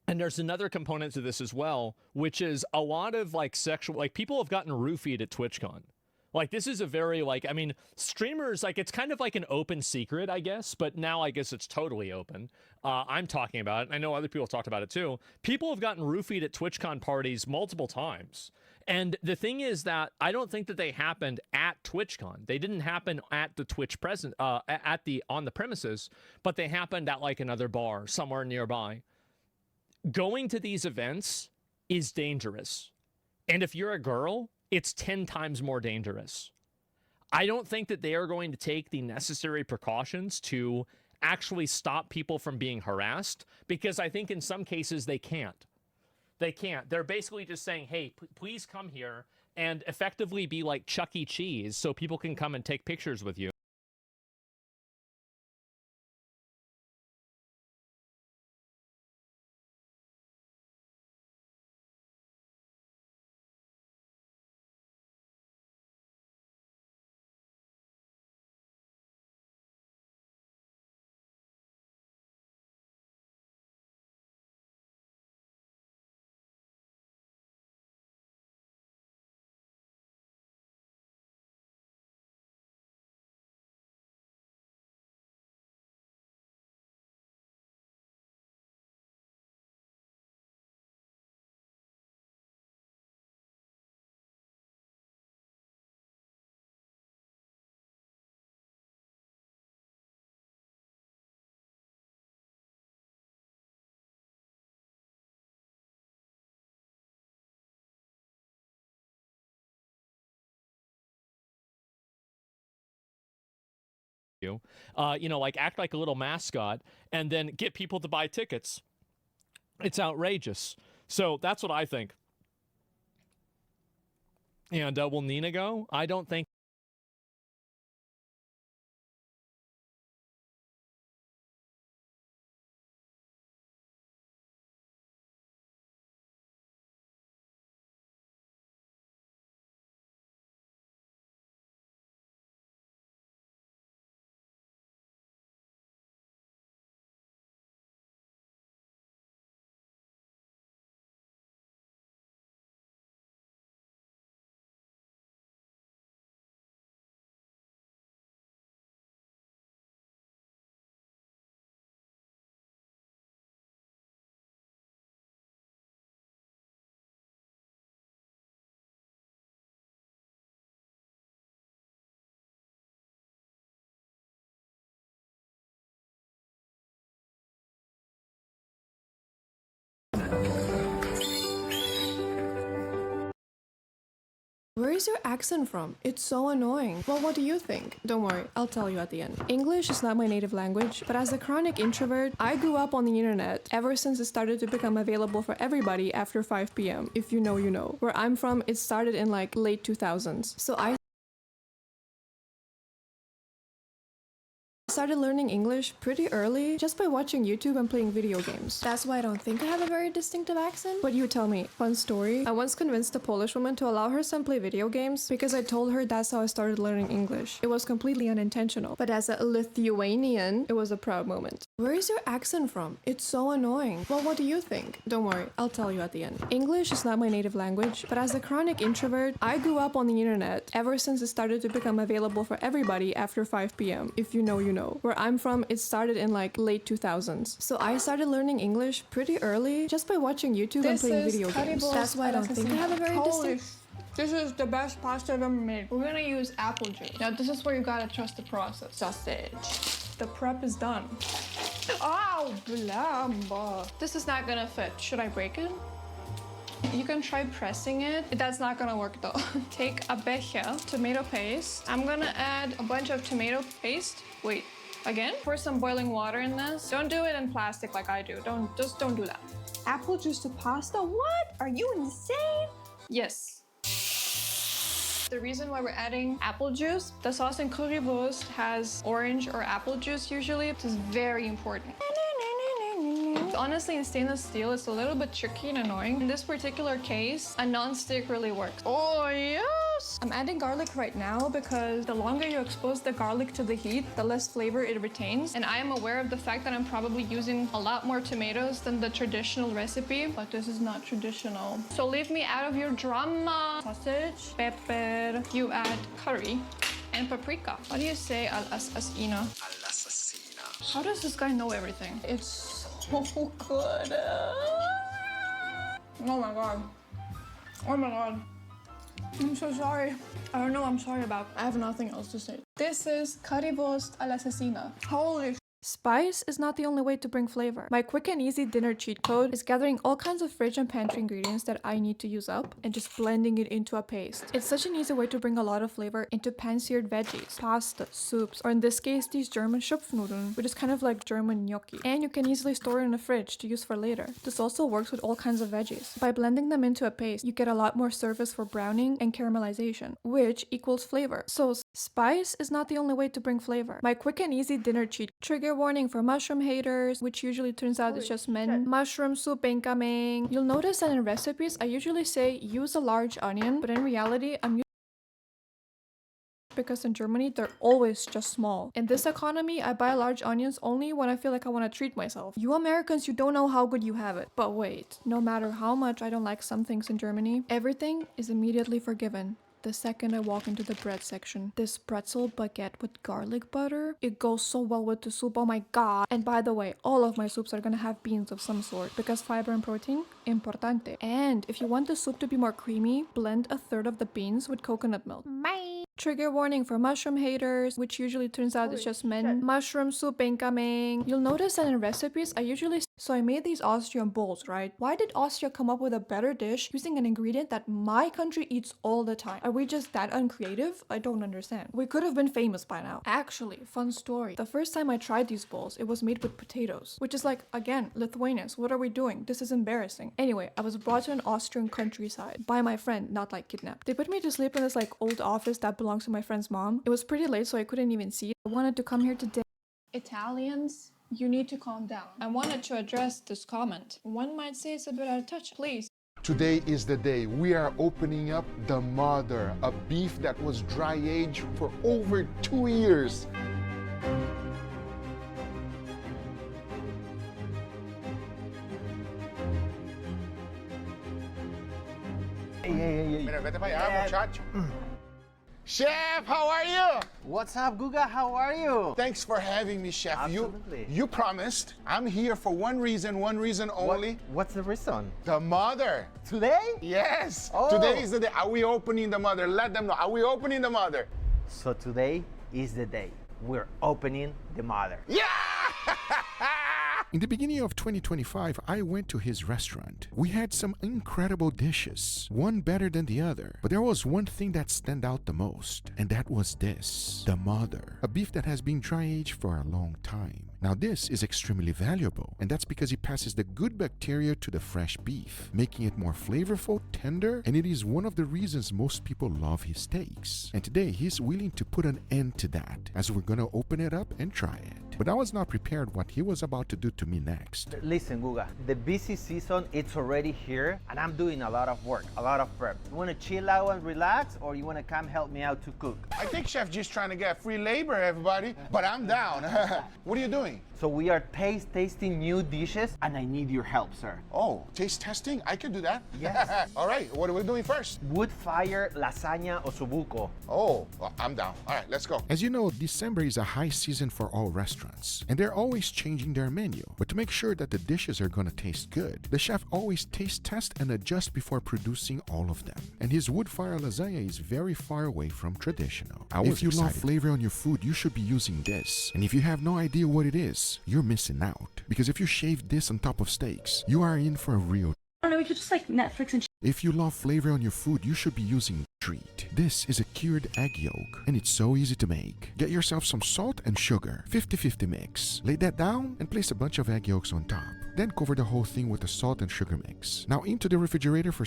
and And there's another component to this as well, which is a lot of like sexual, like people have gotten roofied at TwitchCon. Like this is a very like, I mean, streamers, like it's kind of like an open secret, I guess, but now I guess it's totally open. I'm talking about it. I know other people have talked about it too. People have gotten roofied at TwitchCon parties multiple times. And the thing is that I don't think that they happened at TwitchCon. They didn't happen at the Twitch on the premises, but they happened at like another bar somewhere nearby. Going to these events is dangerous. And if you're a girl, it's 10 times more dangerous. I don't think that they are going to take the necessary precautions to actually stop people from being harassed, because I think in some cases they can't. They can't. They're basically just saying, hey, please come here, and effectively be like Chuck E. Cheese so people can come and take pictures with you. You know, like act like a little mascot and then get people to buy tickets. It's outrageous. So that's what I think. And will Nina go? I don't think. Where is your accent from? It's so annoying. Well, what do you think? Don't worry, I'll tell you at the end. English is not my native language, but as a chronic introvert, I grew up on the internet ever since it started to become available for everybody after 5 p.m. If you know, you know. Where I'm from, it started in like late 2000s. So I started learning English pretty early just by watching YouTube and playing video games. That's why I don't think I have a very distinctive accent. But you tell me. Fun story. I once convinced a Polish woman to allow her son play video games because I told her that's how I started learning English. It was completely unintentional. But as a Lithuanian, it was a proud moment. Where is your accent from? It's so annoying. Well, what do you think? Don't worry, I'll tell you at the end. English is not my native language, but as a chronic introvert, I grew up on the internet ever since it started to become available for everybody after 5 p.m. If you know, you know. Where I'm from, it started in like late 2000s. So I started learning English pretty early just by watching YouTube and playing video games. That's why I don't think I have a very distinct... This is the best pasta I've ever made. We're gonna use apple juice. Now this is where you gotta trust the process. Sausage. The prep is done. Ow, blamba. This is not gonna fit. Should I break it? You can try pressing it. That's not gonna work though. Take a becher, tomato paste. I'm gonna add a bunch of tomato paste. Wait, again? Pour some boiling water in this. Don't do it in plastic like I do. Just don't do that. Apple juice to pasta? What? Are you insane? Yes. The reason why we're adding apple juice, the sauce in currywurst has orange or apple juice usually. This is very important. Honestly, in stainless steel, it's a little bit tricky and annoying. In this particular case, a non-stick really works. Oh yeah! sauce? I'm adding garlic right now because the longer you expose the garlic to the heat, the less flavor it retains. And I am aware of the fact that I'm probably using a lot more tomatoes than the traditional recipe, but this is not traditional. So leave me out of your drama. Sausage, pepper, you add curry, and paprika. What do you say, al-assassina? Al-assassina. How does this guy know everything? It's so good. Oh my god. Oh my god. I'm so sorry. I don't know what I'm sorry about. I have nothing else to say. This is currywurst al-assassina. Holy Spice is not the only way to bring flavor. My quick and easy dinner cheat code is gathering all kinds of fridge and pantry ingredients that I need to use up and just blending it into a paste. It's such an easy way to bring a lot of flavor into pan-seared veggies, pasta, soups, or in this case these German Schupfnudeln, which is kind of like German gnocchi. And you can easily store it in the fridge to use for later. This also works with all kinds of veggies. By blending them into a paste, you get a lot more surface for browning and caramelization, which equals flavor. So spice is not the only way to bring flavor. My quick and easy dinner cheat. Trigger warning for mushroom haters, which usually turns out it's just men. Mushroom soup incoming. You'll notice that in recipes, I usually say use a large onion, but in reality, I'm using because in Germany, they're always just small. In this economy, I buy large onions only when I feel like I want to treat myself. You Americans, you don't know how good you have it. But wait, no matter how much I don't like some things in Germany, everything is immediately forgiven the second I walk into the bread section. This pretzel baguette with garlic butter, it goes so well with the soup, oh my god. And by the way, all of my soups are gonna have beans of some sort because fiber and protein, importante. And if you want the soup to be more creamy, blend a third of the beans with coconut milk. Bye! Trigger warning for mushroom haters, which usually turns out it's just men. Mushroom soup incoming. You'll notice that in recipes, I usually... So I made these Austrian bowls, right? Why did Austria come up with a better dish using an ingredient that my country eats all the time? Are we just that uncreative? I don't understand. We could have been famous by now. Actually, fun story. The first time I tried these bowls, it was made with potatoes, which is like, again, Lithuanians, what are we doing? This is embarrassing. Anyway, I was brought to an Austrian countryside by my friend, not like kidnapped. They put me to sleep in this like old office that belongs to my friend's mom. It was pretty late, so I couldn't even see it. I wanted to come here today. Italians, you need to calm down. I wanted to address this comment. One might say it's a bit out of touch. Please. Today is the day we are opening up the Mother, a beef that was dry aged for over 2 years. Mira, vete para allá, muchacho. Chef, how are you? What's up, Guga? How are you? Thanks for having me, Chef. Absolutely. You promised. I'm here for one reason only. What's the reason? The Mother. Today? Yes. Oh. Today is the day. Are we opening the Mother? Let them know. Are we opening the Mother? So today is the day. We're opening the Mother. Yeah! In the beginning of 2025, I went to his restaurant. We had some incredible dishes, one better than the other. But there was one thing that stood out the most, and that was this, the Mother, a beef that has been dry-aged for a long time. Now this is extremely valuable, and that's because it passes the good bacteria to the fresh beef, making it more flavorful, tender, and it is one of the reasons most people love his steaks. And today, he's willing to put an end to that, as we're gonna open it up and try it. But I was not prepared what he was about to do to me next. Listen, Guga, the busy season, it's already here, and I'm doing a lot of work, a lot of prep. You wanna chill out and relax, or you wanna come help me out to cook? I think Chef just trying to get free labor, everybody, but I'm down. What are you doing? So we are tasting new dishes, and I need your help, sir. Oh, taste testing? I can do that. Yes. All right, what are we doing first? Wood fire, lasagna, ossobuco. Oh, well, I'm down. All right, let's go. As you know, December is a high season for all restaurants, and they're always changing their menu. But to make sure that the dishes are gonna taste good, the chef always taste test and adjust before producing all of them. And his wood fire lasagna is very far away from traditional. If you love flavor on your food, you should be using this. And if you have no idea what it is, you're missing out. Because if you shave this on top of steaks, you are in for a real... I don't know, we could just like Netflix and... If you love flavor on your food, you should be using Treat. This is a cured egg yolk, and it's so easy to make. Get yourself some salt and sugar, 50-50 mix. Lay that down and place a bunch of egg yolks on top. Then cover the whole thing with the salt and sugar mix. Now into the refrigerator for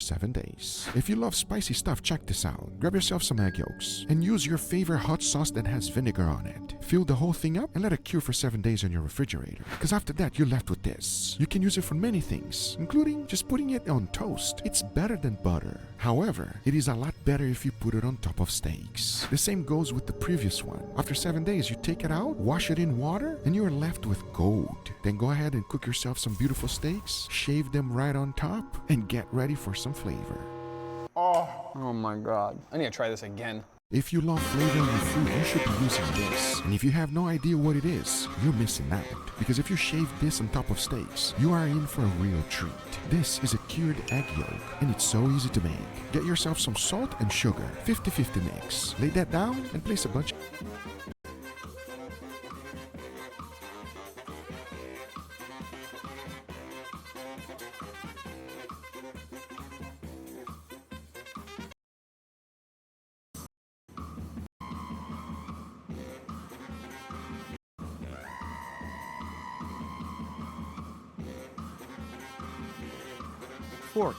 7 days. If you love spicy stuff, check this out. Grab yourself some egg yolks and use your favorite hot sauce that has vinegar on it. Fill the whole thing up and let it cure for 7 days in your refrigerator. Because after that, you're left with this. You can use it for many things, including just putting it on toast. It's better than butter. However, it is a lot better if you put it on top of steaks. The same goes with the previous one. After 7 days, you take it out, wash it in water, and you're left with gold. Then go ahead and cook yourself some beautiful steaks, shave them right on top, and get ready for some flavor. Oh my god. I need to try this again. If you love flavor in your food, you should be using this. And if you have no idea what it is, you're missing out. Because if you shave this on top of steaks, you are in for a real treat. This is a cured egg yolk, and it's so easy to make. Get yourself some salt and sugar, 50-50 mix. Lay that down and place a bunch. Fork.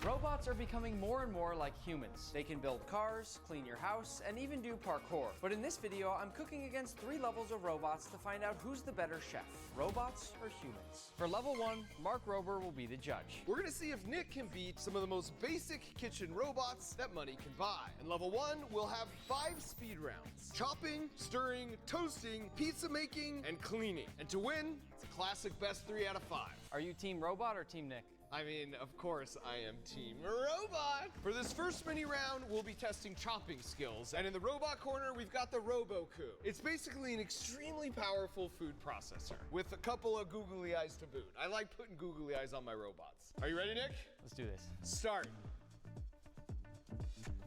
Robots are becoming more and more like humans. They can build cars, clean your house, and even do parkour. But in this video, I'm cooking against 3 levels of robots to find out who's the better chef, robots or humans. For level 1, Mark Rober will be the judge. We're gonna see if Nick can beat some of the most basic kitchen robots that money can buy. In level 1, we'll have 5 speed rounds: chopping, stirring, toasting, pizza making, and cleaning. And to win, it's a classic best 3 out of 5. Are you team robot or team Nick? I mean, of course I am team robot. For this first mini round, we'll be testing chopping skills. And in the robot corner, we've got the Roboku. It's basically an extremely powerful food processor with a couple of googly eyes to boot. I like putting googly eyes on my robots. Are you ready, Nick? Let's do this. Start.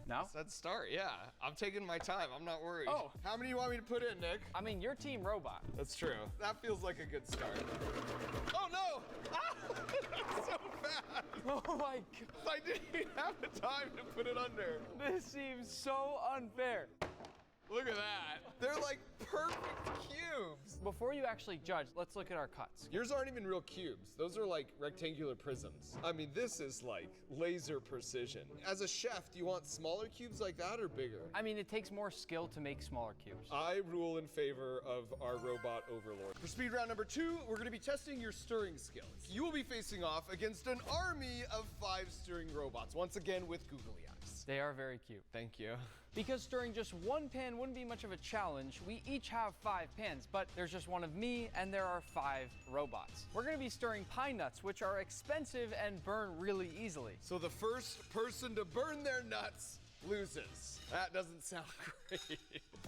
Now? Let's start, yeah. I'm taking my time, I'm not worried. Oh. How many do you want me to put in, Nick? I mean, you're team robot. That's true. That feels like a good start. Oh no! Ah! So fast! Oh my God. I didn't even have the time to put it under. This seems so unfair. Look at that. They're like perfect cubes. Before you actually judge, let's look at our cuts. Yours aren't even real cubes. Those are like rectangular prisms. I mean, this is like laser precision. As a chef, do you want smaller cubes like that or bigger? I mean, it takes more skill to make smaller cubes. I rule in favor of our robot overlord. For speed round number 2, we're gonna be testing your stirring skills. You will be facing off against an army of 5 stirring robots, once again with googly eyes. They are very cute. Thank you. Because stirring just one pan wouldn't be much of a challenge, we each have 5 pans, but there's just one of me and there are 5 robots. We're gonna be stirring pine nuts, which are expensive and burn really easily. So the first person to burn their nuts loses. That doesn't sound great.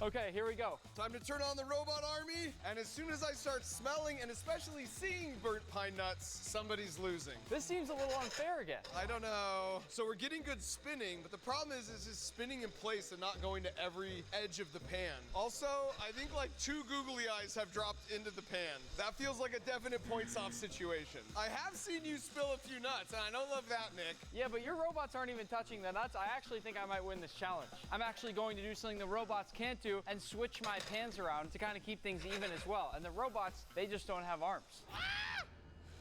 Okay, here we go. Time to turn on the robot army, and as soon as I start smelling and especially seeing burnt pine nuts, somebody's losing. This seems a little unfair again. I don't know. So we're getting good spinning, but the problem is just spinning in place and not going to every edge of the pan. Also, I think like 2 googly eyes have dropped into the pan. That feels like a definite points off situation. I have seen you spill a few nuts, and I don't love that, Nick. Yeah, but your robots aren't even touching the nuts. I actually think I might win this challenge. I'm actually going to do something the robots can't do and switch my pans around to kind of keep things even as well. And the robots, they just don't have arms. Ah!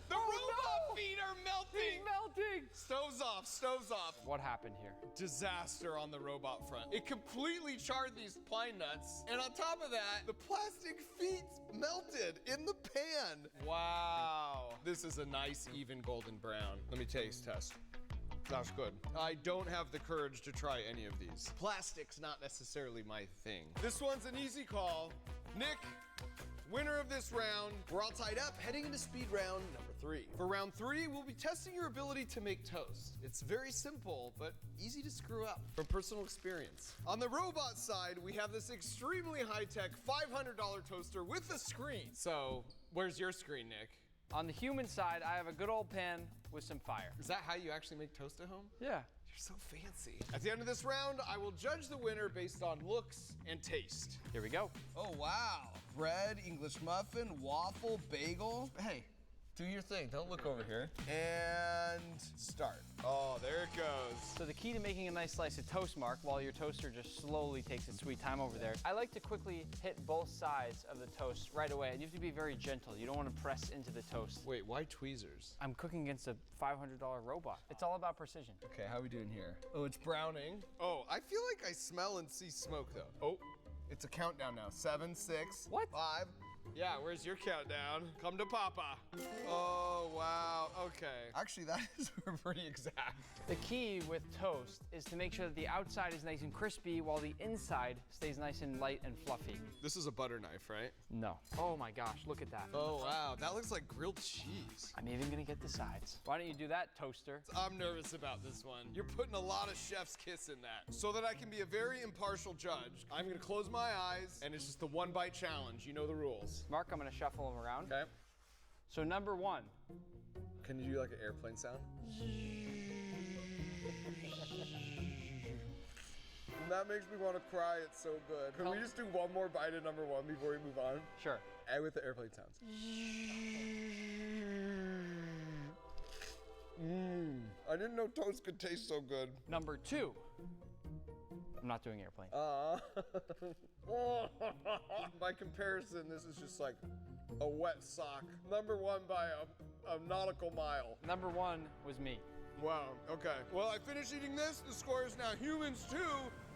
The robot feet are melting! He's melting! Stoves off, stoves off. What happened here? Disaster on the robot front. It completely charred these pine nuts, and on top of that, the plastic feet melted in the pan. Wow. This is a nice, even golden brown. Let me taste test. That's good. I don't have the courage to try any of these. Plastic's not necessarily my thing. This one's an easy call. Nick, winner of this round. We're all tied up, heading into speed round number 3. For round 3, we'll be testing your ability to make toast. It's very simple, but easy to screw up from personal experience. On the robot side, we have this extremely high-tech $500 toaster with a screen. So, where's your screen, Nick? On the human side, I have a good old pan with some fire. Is that how you actually make toast at home? Yeah. You're so fancy. At the end of this round, I will judge the winner based on looks and taste. Here we go. Oh, wow. Bread, English muffin, waffle, bagel. Hey, do your thing. Don't look over here. And start. Oh, there it goes. So the key to making a nice slice of toast, Mark, while your toaster just slowly takes its sweet time over there, I like to quickly hit both sides of the toast right away. And you have to be very gentle. You don't want to press into the toast. Wait, why tweezers? I'm cooking against a $500 robot. It's all about precision. Okay, how are we doing here? Oh, it's browning. Oh, I feel like I smell and see smoke, though. Oh, it's a countdown now. 7, 6, what? 5. Yeah, where's your countdown? Come to Papa. Oh, wow, okay. Actually, that is pretty exact. The key with toast is to make sure that the outside is nice and crispy while the inside stays nice and light and fluffy. This is a butter knife, right? No. Oh my gosh, look at that. Oh, wow, that looks like grilled cheese. I'm even gonna get the sides. Why don't you do that, toaster? I'm nervous about this one. You're putting a lot of chef's kiss in that. So that I can be a very impartial judge, I'm gonna close my eyes, and it's just the 1-bite challenge. You know the rules. Mark, I'm gonna shuffle them around. Okay. So number 1. Can you do like an airplane sound? That makes me want to cry, it's so good. Can we just do one more bite of number 1 before we move on? Sure. And with the airplane sounds. I didn't know toast could taste so good. Number 2. I'm not doing airplane. By comparison, this is just like a wet sock. Number 1 by a nautical mile. Number 1 was me. Wow, okay. Well, I finished eating this. The score is now humans 2,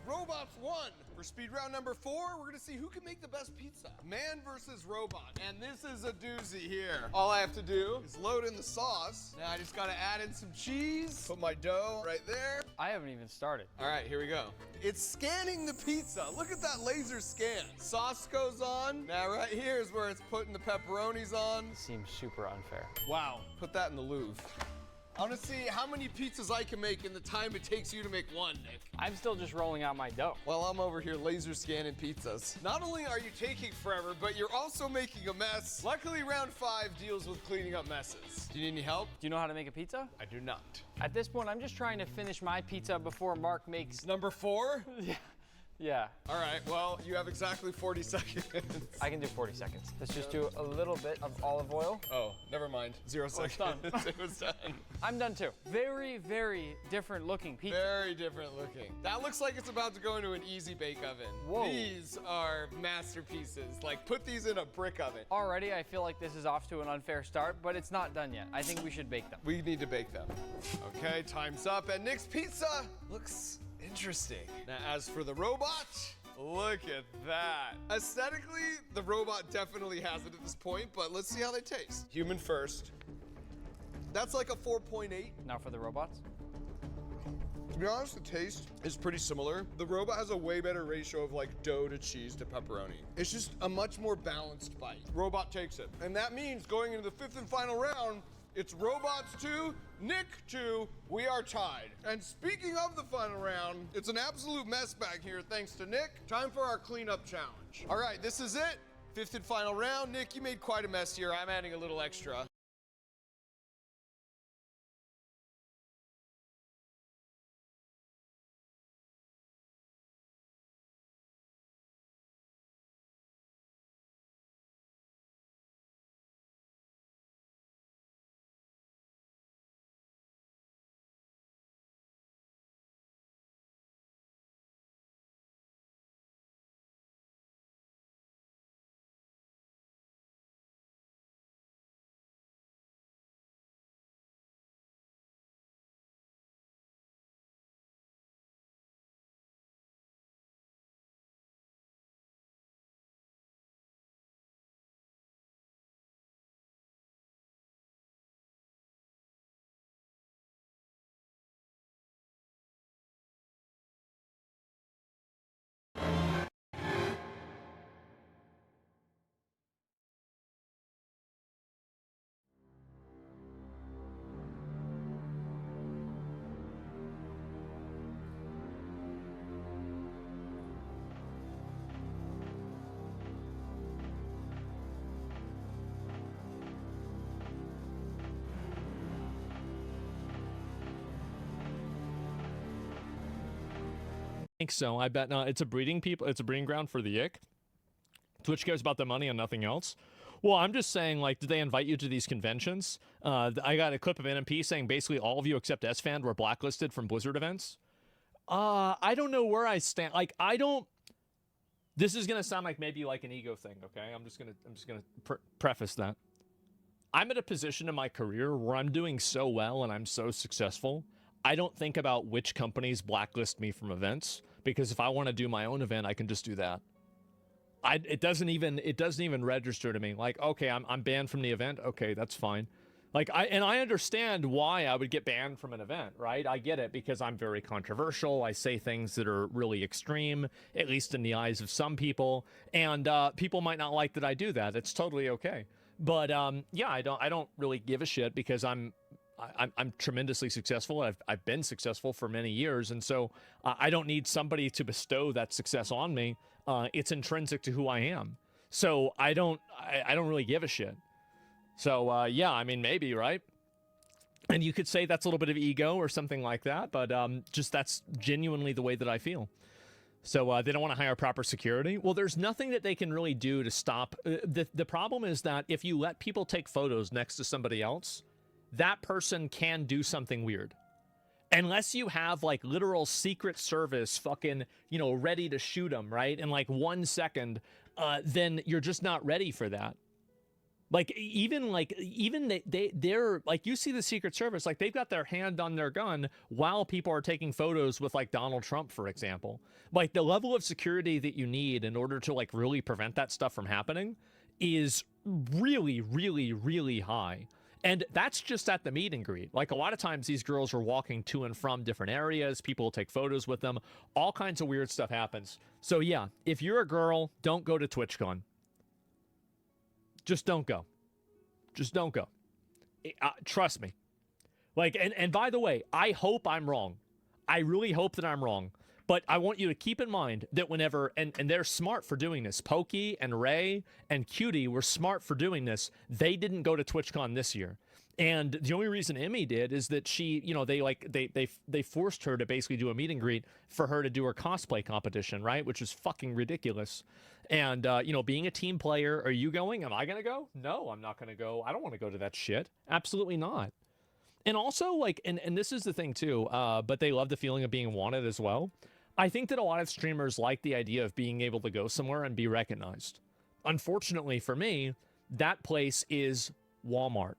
robots 1. For speed round number 4, we're gonna see who can make the best pizza. Man versus robot. And this is a doozy here. All I have to do is load in the sauce. Now I just gotta add in some cheese, put my dough right there. I haven't even started. All right, here we go. It's scanning the pizza. Look at that laser scan. Sauce goes on. Now right here is where it's putting the pepperonis on. Seems super unfair. Wow, put that in the Louvre. I want to see how many pizzas I can make in the time it takes you to make one, Nick. I'm still just rolling out my dough. Well, I'm over here laser scanning pizzas. Not only are you taking forever, but you're also making a mess. Luckily, round 5 deals with cleaning up messes. Do you need any help? Do you know how to make a pizza? I do not. At this point, I'm just trying to finish my pizza before Mark makes... Number 4? Yeah. All right, well, you have exactly 40 seconds. I can do 40 seconds. Let's just do a little bit of olive oil. Oh, never mind. 0 seconds. It's done. It was done. I'm done too. Very, very different looking pizza. Very different looking. That looks like it's about to go into an easy bake oven. Whoa. These are masterpieces. Like, put these in a brick oven. Already, I feel like this is off to an unfair start, but it's not done yet. I think we should bake them. We need to bake them. Okay, time's up, and Nick's pizza looks interesting. Now, as for the robot, look at that. Aesthetically, the robot definitely has it at this point, but let's see how they taste. Human first. That's like a 4.8. Now for the robots. To be honest, the taste is pretty similar. The robot has a way better ratio of like dough to cheese to pepperoni. It's just a much more balanced bite. Robot takes it. And that means going into the 5th and final round, it's robots 2, Nick 2, we are tied. And speaking of the final round, it's an absolute mess back here thanks to Nick. Time for our cleanup challenge. All right, this is it. 5th and final round. Nick, you made quite a mess here. I'm adding a little extra. think so. I bet not. It's a breeding ground for the ick. Twitch cares about the money and nothing else. Well, I'm just saying, like, did they invite you to these conventions? I got a clip of NMP saying basically all of you except S-Fan were blacklisted from Blizzard events. I don't know where I stand. Like, I don't. This is gonna sound like maybe like an ego thing, okay? I'm just gonna preface that. I'm at a position in my career where I'm doing so well and I'm so successful. I don't think about which companies blacklist me from events, because if I want to do my own event, I can just do that. It doesn't even register to me. Like, okay, I'm banned from the event. Okay, that's fine. Like, I understand why I would get banned from an event, right? I get it, because I'm very controversial. I say things that are really extreme, at least in the eyes of some people, and people might not like that I do that. It's totally okay. But yeah, I don't really give a shit, because I'm tremendously successful. I've been successful for many years, and so I don't need somebody to bestow that success on me. It's intrinsic to who I am. So I don't really give a shit. So yeah, I mean, maybe, right? And you could say that's a little bit of ego or something like that, but just that's genuinely the way that I feel. So they don't want to hire proper security. Well, there's nothing that they can really do to stop. The problem is that if you let people take photos next to somebody else, that person can do something weird. Unless you have, like, literal Secret Service fucking, you know, ready to shoot them, right? In, like, 1 second, then you're just not ready for that. Like even they're like, you see the Secret Service, like they've got their hand on their gun while people are taking photos with like Donald Trump, for example. Like the level of security that you need in order to like really prevent that stuff from happening is really, really, really high. And that's just at the meet and greet. Like a lot of times these girls are walking to and from different areas. People will take photos with them. All kinds of weird stuff happens. So yeah, if you're a girl, don't go to TwitchCon. Just don't go. Just don't go. Trust me. Like, and by the way, I hope I'm wrong. I really hope that I'm wrong. But I want you to keep in mind that whenever, and they're smart for doing this. Pokey and Ray and Cutie were smart for doing this. They didn't go to TwitchCon this year. And the only reason Emmy did is that she, you know, they forced her to basically do a meet and greet for her to do her cosplay competition, right? Which is fucking ridiculous. And, you know, being a team player, are you going? Am I going to go? No, I'm not going to go. I don't want to go to that shit. Absolutely not. And also, like, and this is the thing too, but they love the feeling of being wanted as well. I think that a lot of streamers like the idea of being able to go somewhere and be recognized. Unfortunately for me, that place is Walmart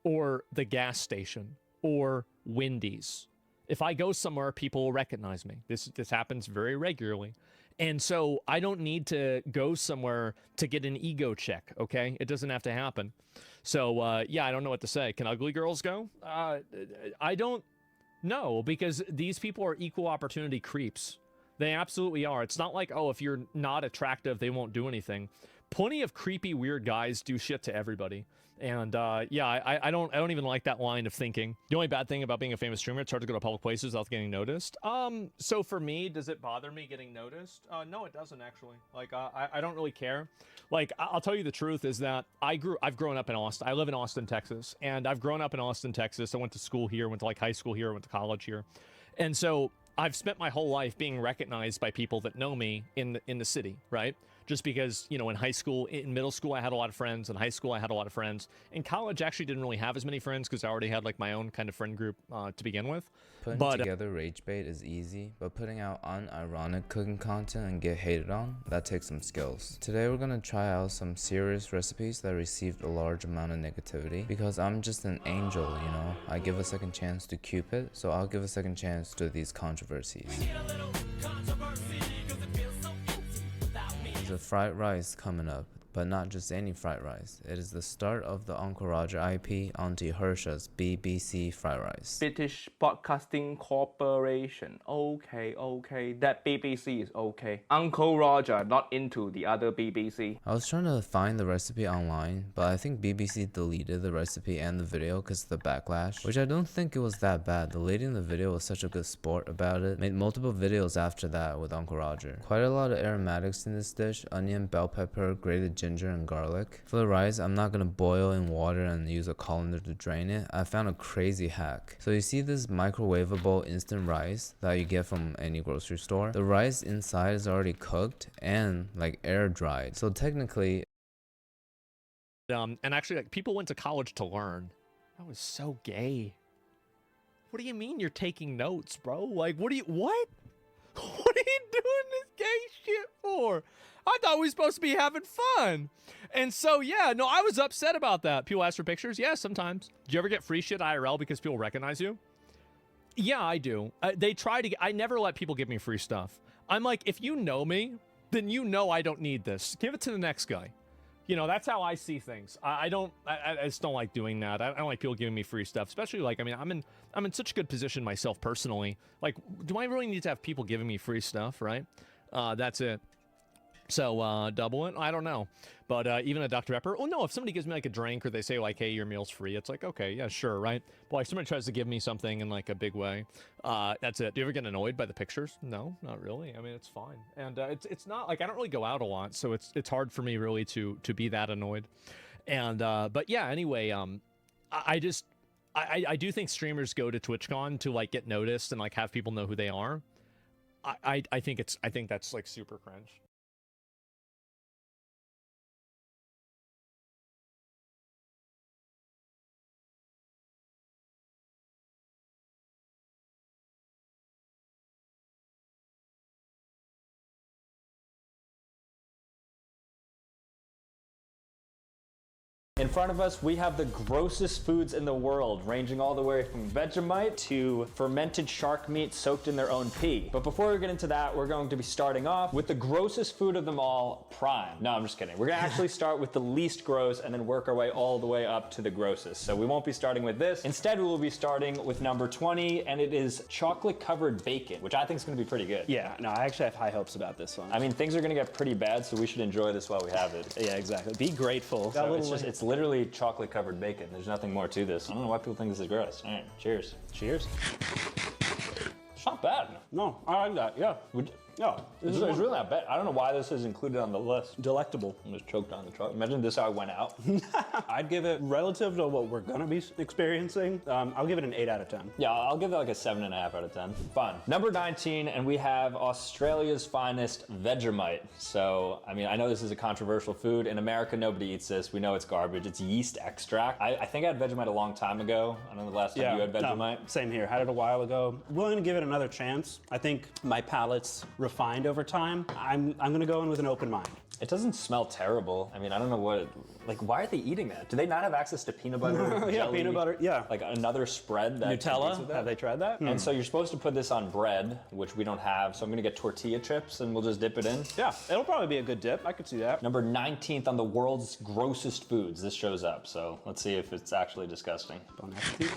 or the gas station or Wendy's. If I go somewhere, people will recognize me. This happens very regularly. And so I don't need to go somewhere to get an ego check, okay? It doesn't have to happen. So, yeah, I don't know what to say. Can ugly girls go? I don't know, because these people are equal opportunity creeps. They absolutely are. It's not like, oh, if you're not attractive, they won't do anything. Plenty of creepy, weird guys do shit to everybody. And yeah, I don't even like that line of thinking. The only bad thing about being a famous streamer, it's hard to go to public places without getting noticed. So for me, does it bother me getting noticed? No, it doesn't actually. Like, I don't really care. Like, I'll tell you the truth is that I've grown up in Austin. I live in Austin, Texas, and I've grown up in Austin, Texas. I went to school here, went to like high school here, went to college here, and so I've spent my whole life being recognized by people that know me in the city, right? Just because, you know, in high school, in middle school, I had a lot of friends. In high school, I had a lot of friends. In college, I actually didn't really have as many friends because I already had like my own kind of friend group to begin with. Putting together rage bait is easy, but putting out unironic cooking content and get hated on, that takes some skills. Today we're gonna try out some serious recipes that received a large amount of negativity because I'm just an angel, you know. I give a second chance to Cupid, so I'll give a second chance to these controversies. There's a fried rice coming up, but not just any fried rice. It is the start of the Uncle Roger IP on Hersha's BBC fried rice. British Broadcasting Corporation. Okay, that BBC is okay. Uncle Roger not into the other BBC. I was trying to find the recipe online, but I think BBC deleted the recipe and the video because of the backlash, which I don't think it was that bad. The lady in the video was such a good sport about it. Made multiple videos after that with Uncle Roger. Quite a lot of aromatics in this dish: onion, bell pepper, grated ginger, and garlic. For the rice, I'm not gonna boil in water and use a colander to drain it. I found a crazy hack. So you see this microwavable instant rice that you get from any grocery store? The rice inside is already cooked and like air dried. So technically, and actually, like, people went to college to learn. That was so gay. What do you mean you're taking notes, bro? Like, what? What are you doing this gay shit for? I thought we were supposed to be having fun. And so, yeah, no, I was upset about that. People ask for pictures? Yeah, sometimes. Do you ever get free shit IRL because people recognize you? Yeah, I do. They try to I never let people give me free stuff. I'm like, if you know me, then you know I don't need this. Give it to the next guy. You know, that's how I see things. I just don't like doing that. I don't like people giving me free stuff, especially like, I mean, I'm in such a good position myself personally. Like, do I really need to have people giving me free stuff, right? That's it. So, double it? I don't know. But even a Dr. Pepper? Oh, no, if somebody gives me, like, a drink or they say, like, hey, your meal's free, it's like, okay, yeah, sure, right? But, like, somebody tries to give me something in, like, a big way, that's it. Do you ever get annoyed by the pictures? No, not really. I mean, it's fine. And it's not, like, I don't really go out a lot, so it's hard for me, really, to be that annoyed. And, but, yeah, anyway, I do think streamers go to TwitchCon to, like, get noticed and, like, have people know who they are. I think that's, like, super cringe. In front of us, we have the grossest foods in the world, ranging all the way from Vegemite to fermented shark meat soaked in their own pee. But before we get into that, we're going to be starting off with the grossest food of them all, prime. No, I'm just kidding. We're gonna actually start with the least gross and then work our way all the way up to the grossest. So we won't be starting with this. Instead, we will be starting with number 20, and it is chocolate-covered bacon, which I think is gonna be pretty good. Yeah, no, I actually have high hopes about this one. I mean, things are gonna get pretty bad, so we should enjoy this while we have it. Yeah, exactly. Be grateful. So it's literally chocolate covered bacon. There's nothing more to this. I don't know why people think this is gross. All right, cheers. Cheers. It's not bad. No, I like that. Yeah. No, it's really not bad. I don't know why this is included on the list. Delectable. I'm just choked on the chocolate. Imagine this how I went out. I'd give it, relative to what we're gonna be experiencing, I'll give it an 8 out of 10. Yeah, I'll give it like a 7.5 out of 10. Fun. Number 19, and we have Australia's finest Vegemite. So, I mean, I know this is a controversial food. In America, nobody eats this. We know it's garbage. It's yeast extract. I think I had Vegemite a long time ago. I don't know the last time you had Vegemite. No, same here. Had it a while ago. Willing to give it another chance. I think my palate's refined over time. I'm gonna go in with an open mind. It doesn't smell terrible. I mean, I don't know what, like, why are they eating that? Do they not have access to peanut butter? Yeah, jelly, peanut butter, yeah. Like another spread that Nutella, with that? have they tried that? And so you're supposed to put this on bread, which we don't have. So I'm gonna get tortilla chips and we'll just dip it in. Yeah, it'll probably be a good dip. I could see that. Number 19th on the world's grossest foods. This shows up, so let's see if it's actually disgusting. Bon appetit.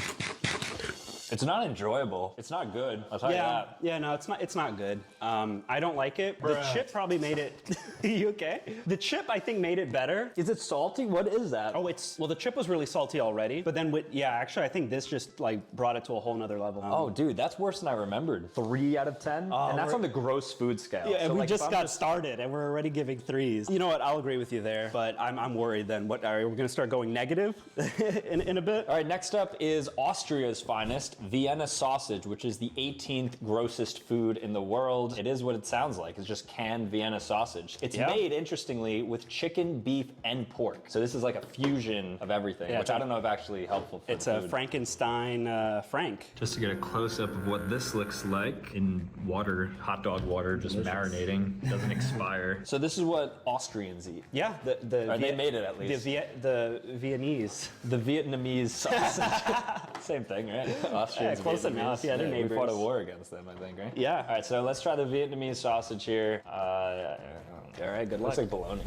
It's not enjoyable. It's not good. I'll tell you that. Yeah, no, it's not good. I don't like it. The chip probably made it. You okay? The chip, I think, made it better. Is it salty? What is that? Oh, well, the chip was really salty already, but then actually, I think this just like brought it to a whole nother level. Oh, dude, that's worse than I remembered. 3 out of 10, and that's on the gross food scale. Yeah, so we just got started, and we're already giving 3s. You know what? I'll agree with you there, but I'm worried. Then what? Are we gonna start going negative in a bit? All right, next up is Austria's finest. Vienna sausage, which is the 18th grossest food in the world. It is what it sounds like. It's just canned Vienna sausage. It's made, interestingly, with chicken, beef, and pork. So this is like a fusion of everything, which I don't know if actually helpful for It's a Frankenstein Frank. Just to get a close-up of what this looks like in water, hot dog water, just marinating. Doesn't expire. So this is what Austrians eat. Yeah, they made it at least. The Viennese. The Vietnamese sausage. Same thing, right? Austrians. Close enough. Yeah, they're neighbors. We fought a war against them, I think, right? Yeah. All right, so let's try the Vietnamese sausage here. All right, good Looks luck. like bologna.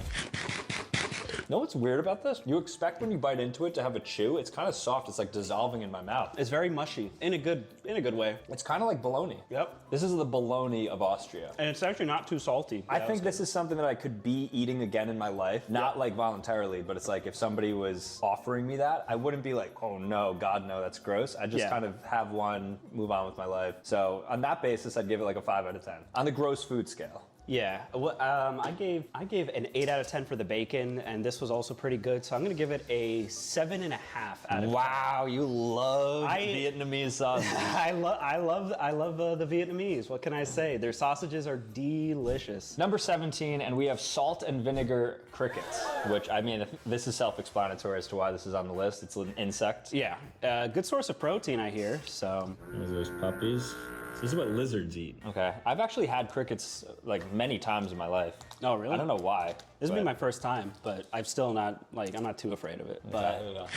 You know what's weird about this? You expect when you bite into it to have a chew. It's kind of soft. It's like dissolving in my mouth. It's very mushy in a good way. It's kind of like bologna. Yep. This is the bologna of Austria. And it's actually not too salty. I think this is something that I could be eating again in my life. Not like voluntarily, but it's like if somebody was offering me that, I wouldn't be like, oh no, God no, that's gross. I just kind of have one, move on with my life. So on that basis, I'd give it like a 5 out of 10 on the gross food scale. Yeah, well, I gave an 8 out of 10 for the bacon, and this was also pretty good. So I'm gonna give it a 7.5 out of 10. Wow, you love Vietnamese sausage. I love the Vietnamese. What can I say? Their sausages are delicious. Number 17, and we have salt and vinegar crickets, which I mean, this is self-explanatory as to why this is on the list. It's an insect. Yeah, good source of protein, I hear. So there's puppies. This is what lizards eat. Okay. I've actually had crickets like many times in my life. Oh, really? I don't know why. This has been my first time, but I'm still not, I'm not too afraid of it. But here we go.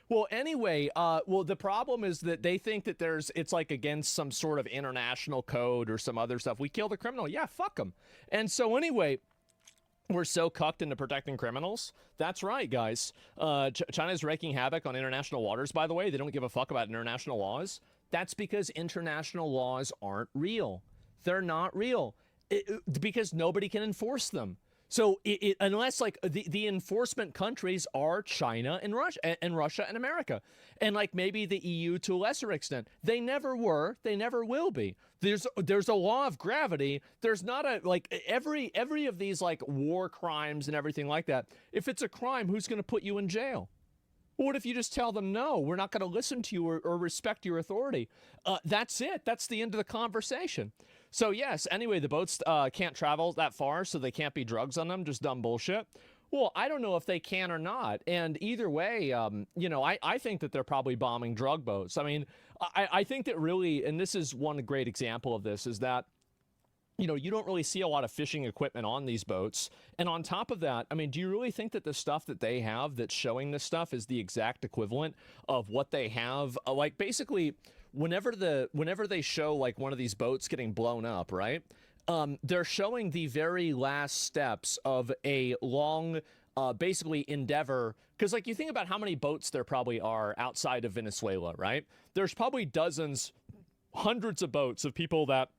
Well, anyway, well, the problem is that they think that it's like against some sort of international code or some other stuff. We kill the criminal. Yeah, fuck them. And so anyway, we're so cucked into protecting criminals. That's right, guys. China's wreaking havoc on international waters, by the way. They don't give a fuck about international laws. That's because international laws aren't real. They're not real because nobody can enforce them. So unless like the enforcement countries are China and Russia and America, and like maybe the EU to a lesser extent. They never were. They never will be. There's a law of gravity. There's not a like every of these like war crimes and everything like that. If it's a crime, who's going to put you in jail? What if you just tell them, no, we're not going to listen to you or respect your authority? That's it. That's the end of the conversation. So yes, anyway, the boats can't travel that far, so they can't be drugs on them. Just dumb bullshit. Well, I don't know if they can or not. And either way, you know, I think that they're probably bombing drug boats. I mean, I think that really, and this is one great example of this, is that you know, you don't really see a lot of fishing equipment on these boats. And on top of that, I mean, do you really think that the stuff that they have that's showing this stuff is the exact equivalent of what they have? Like, basically, whenever they show, like, one of these boats getting blown up, right? They're showing the very last steps of a long, basically, endeavor. Because, like, you think about how many boats there probably are outside of Venezuela, right? There's probably dozens, hundreds of boats of people that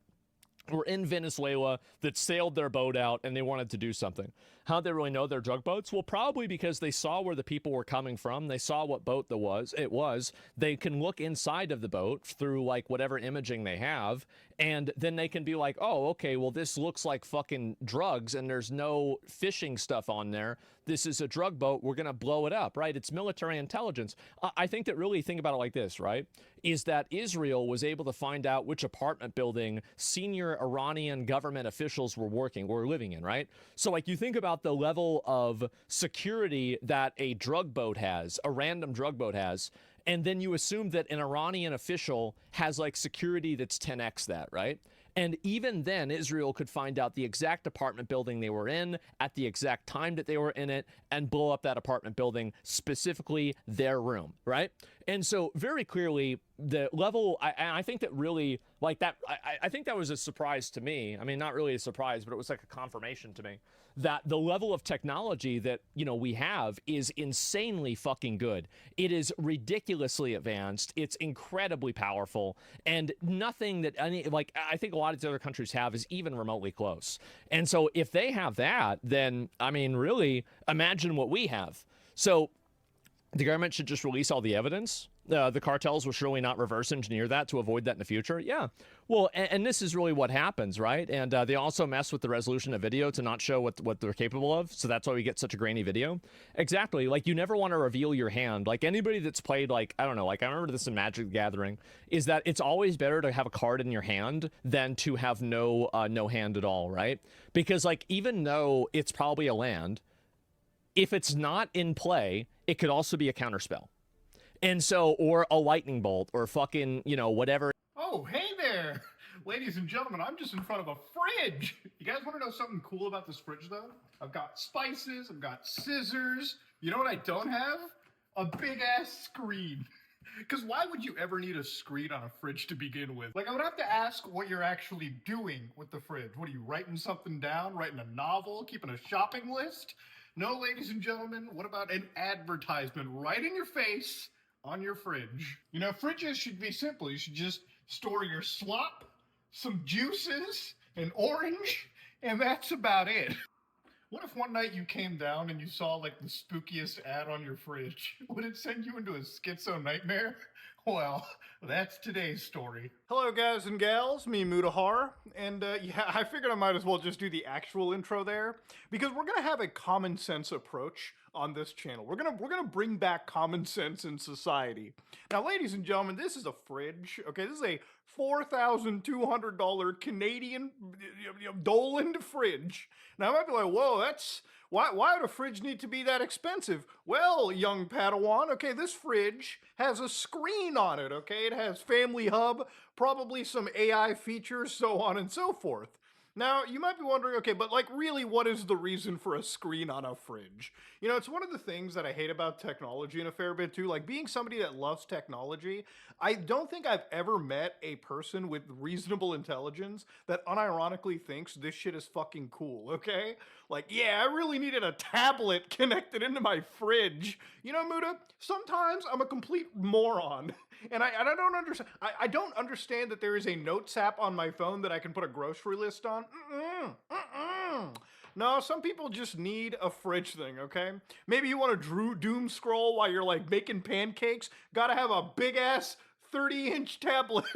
were in Venezuela that sailed their boat out and they wanted to do something. How'd they really know they're drug boats? Well, probably because they saw where the people were coming from. They saw what boat it was. They can look inside of the boat through like whatever imaging they have. And then they can be like, oh, okay, well, this looks like fucking drugs and there's no fishing stuff on there. This is a drug boat. We're going to blow it up, right? It's military intelligence. I think that really think about it like this, right? Is that Israel was able to find out which apartment building senior Iranian government officials were living in, right? So like you think about the level of security that a drug boat has, a random drug boat has, and then you assume that an Iranian official has like security that's 10x that, right? And even then, Israel could find out the exact apartment building they were in at the exact time that they were in it and blow up that apartment building, specifically their room, right? And so very clearly, the level, I think that really, like that, I think that was a surprise to me. I mean, not really a surprise, but it was like a confirmation to me that the level of technology that, you know, we have is insanely fucking good. It is ridiculously advanced. It's incredibly powerful, and nothing that I think a lot of the other countries have is even remotely close. And so if they have that, then, I mean, really, imagine what we have. So the government should just release all the evidence. The cartels will surely not reverse engineer that to avoid that in the future. Yeah. Well, and this is really what happens, right? And they also mess with the resolution of video to not show what they're capable of. So that's why we get such a grainy video. Exactly. Like, you never want to reveal your hand. Like, anybody that's played, like, I don't know, like, I remember this in Magic the Gathering, is that it's always better to have a card in your hand than to have no hand at all, right? Because, like, even though it's probably a land, if it's not in play, it could also be a counterspell. And so, or a lightning bolt, or fucking, you know, whatever. Oh, hey there! Ladies and gentlemen, I'm just in front of a fridge! You guys want to know something cool about this fridge, though? I've got spices, I've got scissors. You know what I don't have? A big-ass screen. Because why would you ever need a screen on a fridge to begin with? Like, I would have to ask what you're actually doing with the fridge. What are you, writing something down? Writing a novel? Keeping a shopping list? No, ladies and gentlemen, what about an advertisement right in your face on your fridge? You know, fridges should be simple. You should just store your slop, some juices, an orange, and that's about it. What if one night you came down and you saw like the spookiest ad on your fridge? Would it send you into a schizo nightmare? Well, that's today's story. Hello guys and gals, me Mutahar, and yeah, I figured I might as well just do the actual intro there, because we're gonna have a common sense approach on this channel. We're gonna bring back common sense in society. Now, ladies and gentlemen, this is a fridge, okay? This is a $4,200 Canadian Doland fridge. Now, I might be like, whoa, that's... Why would a fridge need to be that expensive? Well, young Padawan, okay, this fridge has a screen on it, okay? It has Family Hub, probably some AI features, so on and so forth. Now, you might be wondering, okay, but like really, what is the reason for a screen on a fridge? You know, it's one of the things that I hate about technology in a fair bit too. Like being somebody that loves technology, I don't think I've ever met a person with reasonable intelligence that unironically thinks this shit is fucking cool, okay? Like, yeah, I really needed a tablet connected into my fridge. You know, Muda, sometimes I'm a complete moron. And I don't understand. I don't understand that there is a notes app on my phone that I can put a grocery list on. No, some people just need a fridge thing, okay? Maybe you want to doom scroll while you're like making pancakes. Gotta have a big ass 30-inch tablet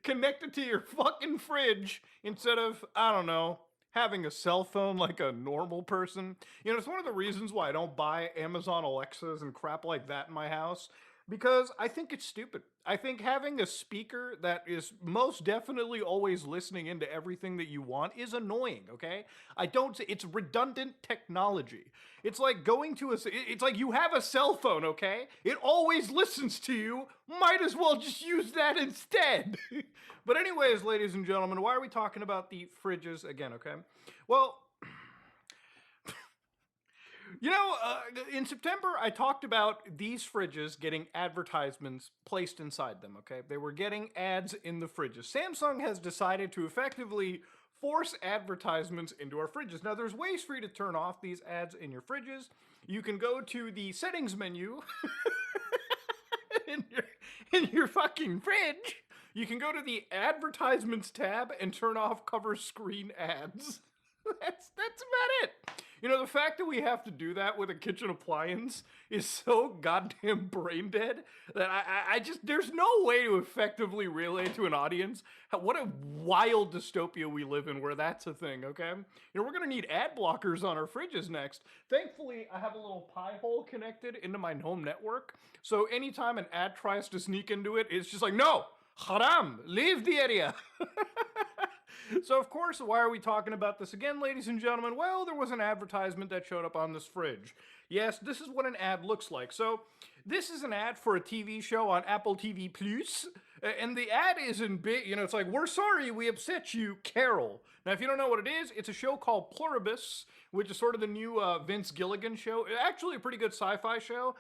connected to your fucking fridge instead of, I don't know, having a cell phone like a normal person. You know, it's one of the reasons why I don't buy Amazon Alexas and crap like that in my house. Because I think it's stupid. I think having a speaker that is most definitely always listening into everything that you want is annoying, okay? It's redundant technology. It's like going to it's like you have a cell phone, okay? It always listens to you. Might as well just use that instead. But anyways, ladies and gentlemen, why are we talking about the fridges again, okay? Well, you know, in September, I talked about these fridges getting advertisements placed inside them, okay? They were getting ads in the fridges. Samsung has decided to effectively force advertisements into our fridges. Now, there's ways for you to turn off these ads in your fridges. You can go to the settings menu in your fucking fridge. You can go to the advertisements tab and turn off cover screen ads. That's about it. You know, the fact that we have to do that with a kitchen appliance is so goddamn brain dead that I just, there's no way to effectively relay to an audience what a wild dystopia we live in where that's a thing, okay? You know, we're gonna need ad blockers on our fridges next. Thankfully, I have a little pie hole connected into my home network, so anytime an ad tries to sneak into it, it's just like, no, haram, leave the area. So, of course, why are we talking about this again, ladies and gentlemen? Well, there was an advertisement that showed up on this fridge. Yes, this is what an ad looks like. So, this is an ad for a TV show on Apple TV+. And the ad is in big, you know, it's like, we're sorry we upset you, Carol. Now, if you don't know what it is, it's a show called Pluribus, which is sort of the new Vince Gilligan show. Actually, a pretty good sci-fi show.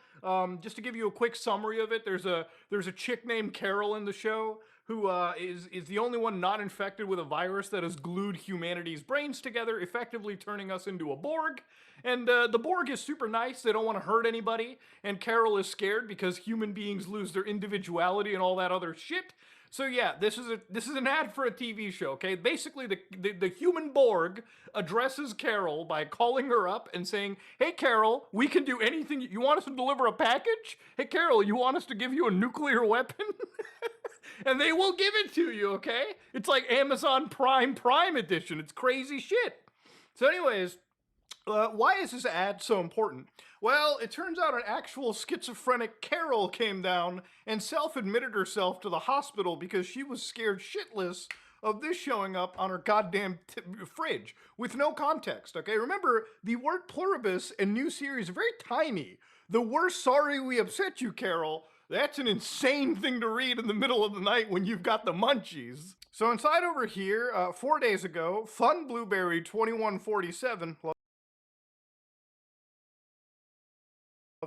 Just to give you a quick summary of it, there's a chick named Carol in the show who is the only one not infected with a virus that has glued humanity's brains together, effectively turning us into a Borg. And the Borg is super nice, they don't want to hurt anybody, and Carol is scared because human beings lose their individuality and all that other shit. So yeah, this is an ad for a TV show, okay? Basically, the human Borg addresses Carol by calling her up and saying, hey Carol, we can do anything. You want us to deliver a package? Hey Carol, you want us to give you a nuclear weapon? And they will give it to you, okay? It's like Amazon Prime edition. It's crazy shit. So anyways, why is this ad so important? Well, it turns out an actual schizophrenic Carol came down and self-admitted herself to the hospital because she was scared shitless of this showing up on her goddamn fridge with no context, okay? Remember, the word pluribus in new series are very tiny. The "we're sorry we upset you, Carol," that's an insane thing to read in the middle of the night when you've got the munchies. So inside over here, 4 days ago, Fun Blueberry 2147, love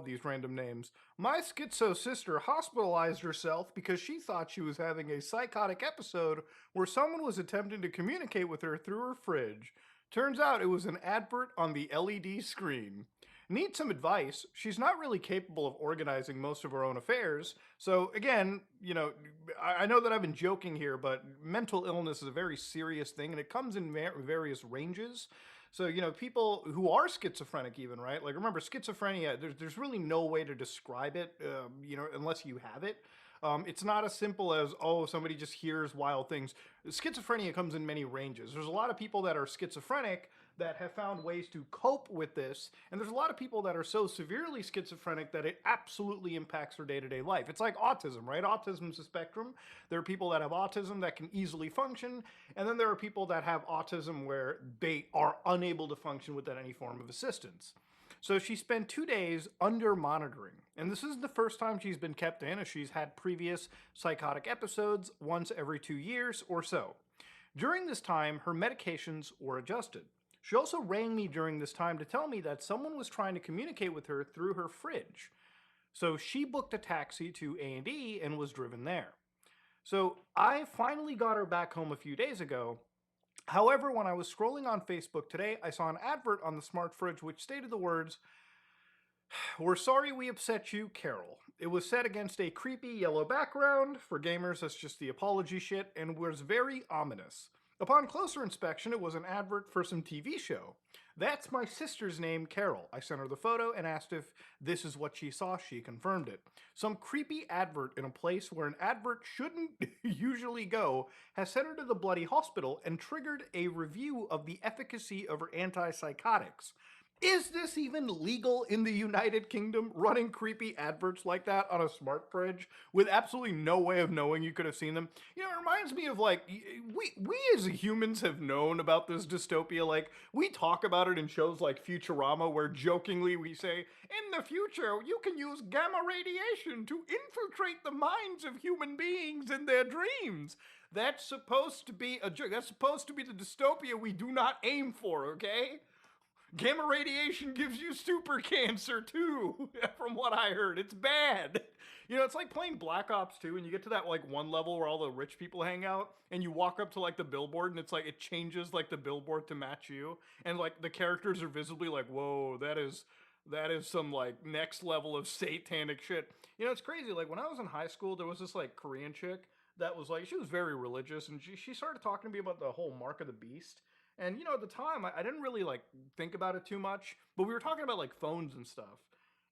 these random names, my schizo sister hospitalized herself because she thought she was having a psychotic episode where someone was attempting to communicate with her through her fridge. Turns out it was an advert on the LED screen. Need some advice. She's not really capable of organizing most of her own affairs. So again, you know, I know that I've been joking here, but mental illness is a very serious thing and it comes in various ranges. So, you know, people who are schizophrenic even, right? Like remember, schizophrenia, there's really no way to describe it, you know, unless you have it. It's not as simple as, oh, somebody just hears wild things. Schizophrenia comes in many ranges. There's a lot of people that are schizophrenic that have found ways to cope with this, and there's a lot of people that are so severely schizophrenic that it absolutely impacts their day-to-day life. It's like autism, right? Autism is a spectrum. There are people that have autism that can easily function, and then there are people that have autism where they are unable to function without any form of assistance. So she spent 2 days under monitoring, and this isn't the first time she's been kept in, as she's had previous psychotic episodes once every 2 years or so. During this time, her medications were adjusted. She also rang me during this time to tell me that someone was trying to communicate with her through her fridge. So she booked a taxi to A&E and was driven there. So I finally got her back home a few days ago. However, when I was scrolling on Facebook today, I saw an advert on the smart fridge which stated the words, "We're sorry we upset you, Carol." It was set against a creepy yellow background. For gamers, that's just the apology shit, and was very ominous. Upon closer inspection, it was an advert for some TV show. That's my sister's name, Carol. I sent her the photo and asked if this is what she saw. She confirmed it. Some creepy advert in a place where an advert shouldn't usually go has sent her to the bloody hospital and triggered a review of the efficacy of her antipsychotics. Is this even legal in the United Kingdom, running creepy adverts like that on a smart fridge with absolutely no way of knowing you could have seen them? You know, it reminds me of like, we as humans have known about this dystopia. Like, we talk about it in shows like Futurama where jokingly we say, in the future, you can use gamma radiation to infiltrate the minds of human beings in their dreams. That's supposed to be a joke. That's supposed to be the dystopia we do not aim for, okay? Gamma radiation gives you super cancer too, from what I heard. It's bad. You know, it's like playing Black Ops 2 and you get to that like one level where all the rich people hang out and you walk up to like the billboard and it's like it changes like the billboard to match you and like the characters are visibly like, whoa, that is some like next level of satanic shit. You know, it's crazy. Like when I was in high school, there was this like Korean chick that was like, she was very religious and she started talking to me about the whole Mark of the Beast. And, you know, at the time, I didn't really, like, think about it too much. But we were talking about, like, phones and stuff.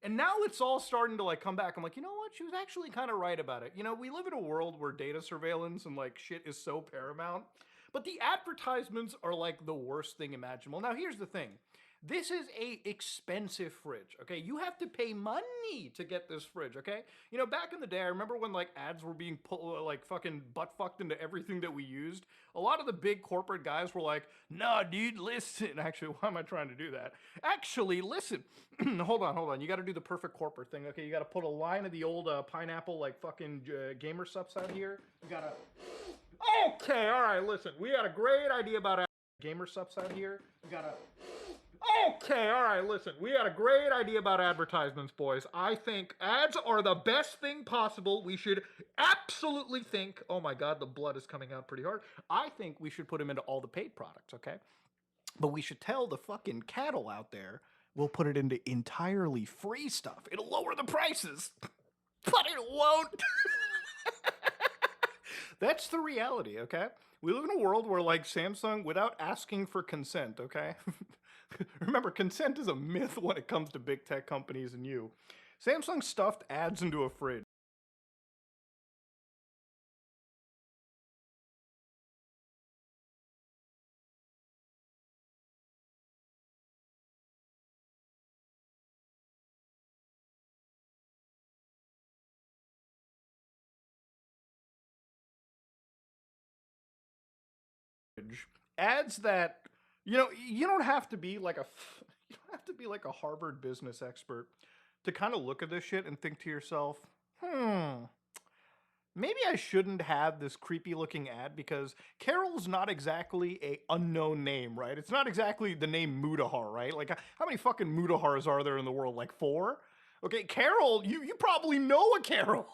And now it's all starting to, like, come back. I'm like, you know what? She was actually kind of right about it. You know, we live in a world where data surveillance and, like, shit is so paramount. But the advertisements are, like, the worst thing imaginable. Now, here's the thing. This is a expensive fridge, okay? You have to pay money to get this fridge, okay? You know, back in the day, I remember when, like, ads were being like, fucking butt-fucked into everything that we used. A lot of the big corporate guys were like, nah, dude, listen. Actually, why am I trying to do that? Actually, listen. Hold on. You gotta do the perfect corporate thing, okay? You gotta put a line of the old pineapple, like, fucking gamer subs out here. You gotta... Okay, all right, listen. We had a great idea about gamer subs out here. You gotta... Okay, all right, listen. We had a great idea about advertisements, boys. I think ads are the best thing possible. We should absolutely think, oh my God, the blood is coming out pretty hard. I think we should put them into all the paid products, okay? But we should tell the fucking cattle out there, we'll put it into entirely free stuff. It'll lower the prices, but it won't. That's the reality, okay? We live in a world where, like, Samsung, without asking for consent, okay? Remember, consent is a myth when it comes to big tech companies and you. Samsung stuffed ads into a fridge. Ads that, you know, you don't have to be like a Harvard business expert to kind of look at this shit and think to yourself, maybe I shouldn't have this creepy looking ad because Carol's not exactly a unknown name, right? It's not exactly the name Mudahar, right? Like how many fucking Mudahars are there in the world? Like 4? Okay, Carol, you probably know a Carol.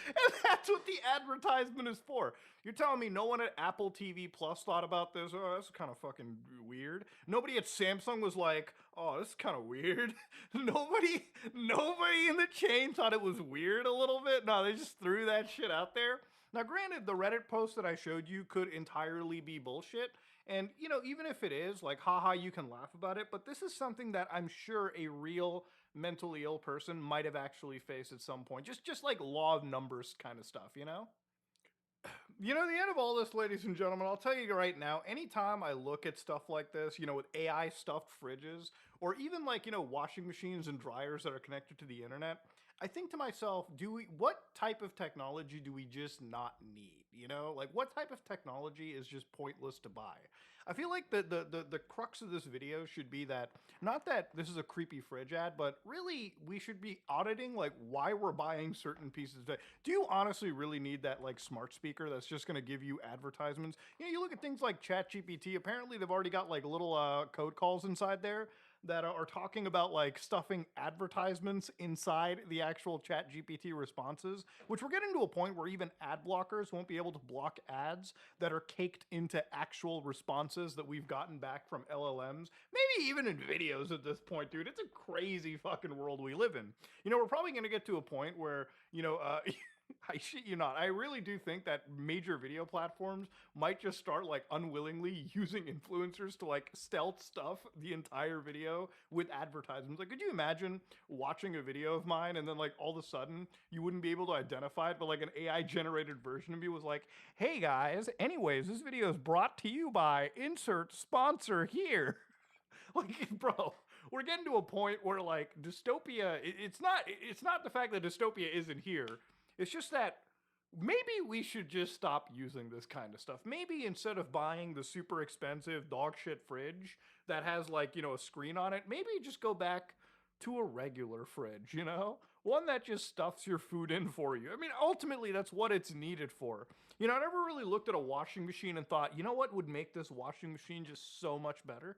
And that's what the advertisement is for. You're telling me no one at Apple TV Plus thought about this? Oh, that's kind of fucking weird. Nobody at Samsung was like, oh, this is kind of weird. Nobody in the chain thought it was weird a little bit. No, they just threw that shit out there. Now, granted, the Reddit post that I showed you could entirely be bullshit. And, you know, even if it is, like, haha, you can laugh about it. But this is something that I'm sure a real mentally ill person might have actually faced at some point. Just like law of numbers kind of stuff, you know? You know, the end of all this, ladies and gentlemen, I'll tell you right now, anytime I look at stuff like this, you know, with AI stuffed fridges, or even like, you know, washing machines and dryers that are connected to the internet, I think to myself, what type of technology do we just not need? You know, like what type of technology is just pointless to buy? I feel like the crux of this video should be that, not that this is a creepy fridge ad, but really we should be auditing like why we're buying certain pieces of it. Do you honestly really need that like smart speaker that's just going to give you advertisements? You know, you look at things like ChatGPT, apparently they've already got like little code calls inside there that are talking about like stuffing advertisements inside the actual ChatGPT responses, which we're getting to a point where even ad blockers won't be able to block ads that are caked into actual responses that we've gotten back from LLMs, maybe even in videos at this point, dude. It's a crazy fucking world we live in. You know, we're probably going to get to a point where, you know, I shit you not, I really do think that major video platforms might just start like unwillingly using influencers to like stealth stuff the entire video with advertisements. Like, could you imagine watching a video of mine and then like all of a sudden you wouldn't be able to identify it, but like an AI generated version of me was like, hey guys, anyways, this video is brought to you by insert sponsor here. Like, bro, we're getting to a point where like dystopia, it's not the fact that dystopia isn't here. It's just that maybe we should just stop using this kind of stuff. Maybe instead of buying the super expensive dog shit fridge that has like, you know, a screen on it, maybe just go back to a regular fridge, you know? One that just stuffs your food in for you. I mean, ultimately, that's what it's needed for. You know, I never really looked at a washing machine and thought, you know what would make this washing machine just so much better?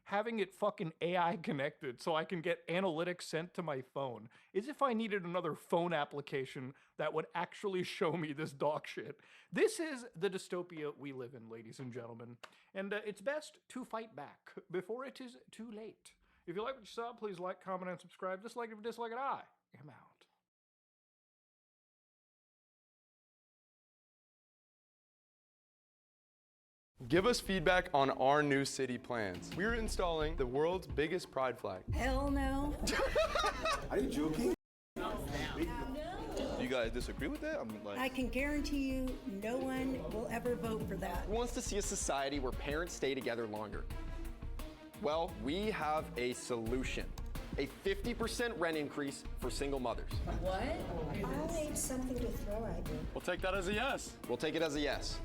Having it fucking AI connected so I can get analytics sent to my phone, as if I needed another phone application that would actually show me this dog shit. This is the dystopia we live in, ladies and gentlemen, and it's best to fight back before it is too late. If you like what you saw, please like, comment, and subscribe. Dislike if you dislike it, I am out. Give us feedback on our new city plans. We're installing the world's biggest pride flag. Hell no. Are you joking? Do you guys disagree with that? I can guarantee you no one will ever vote for that. Who wants to see a society where parents stay together longer? Well, we have a solution. A 50% rent increase for single mothers. What? I'll need something to throw at you. We'll take that as a yes. We'll take it as a yes.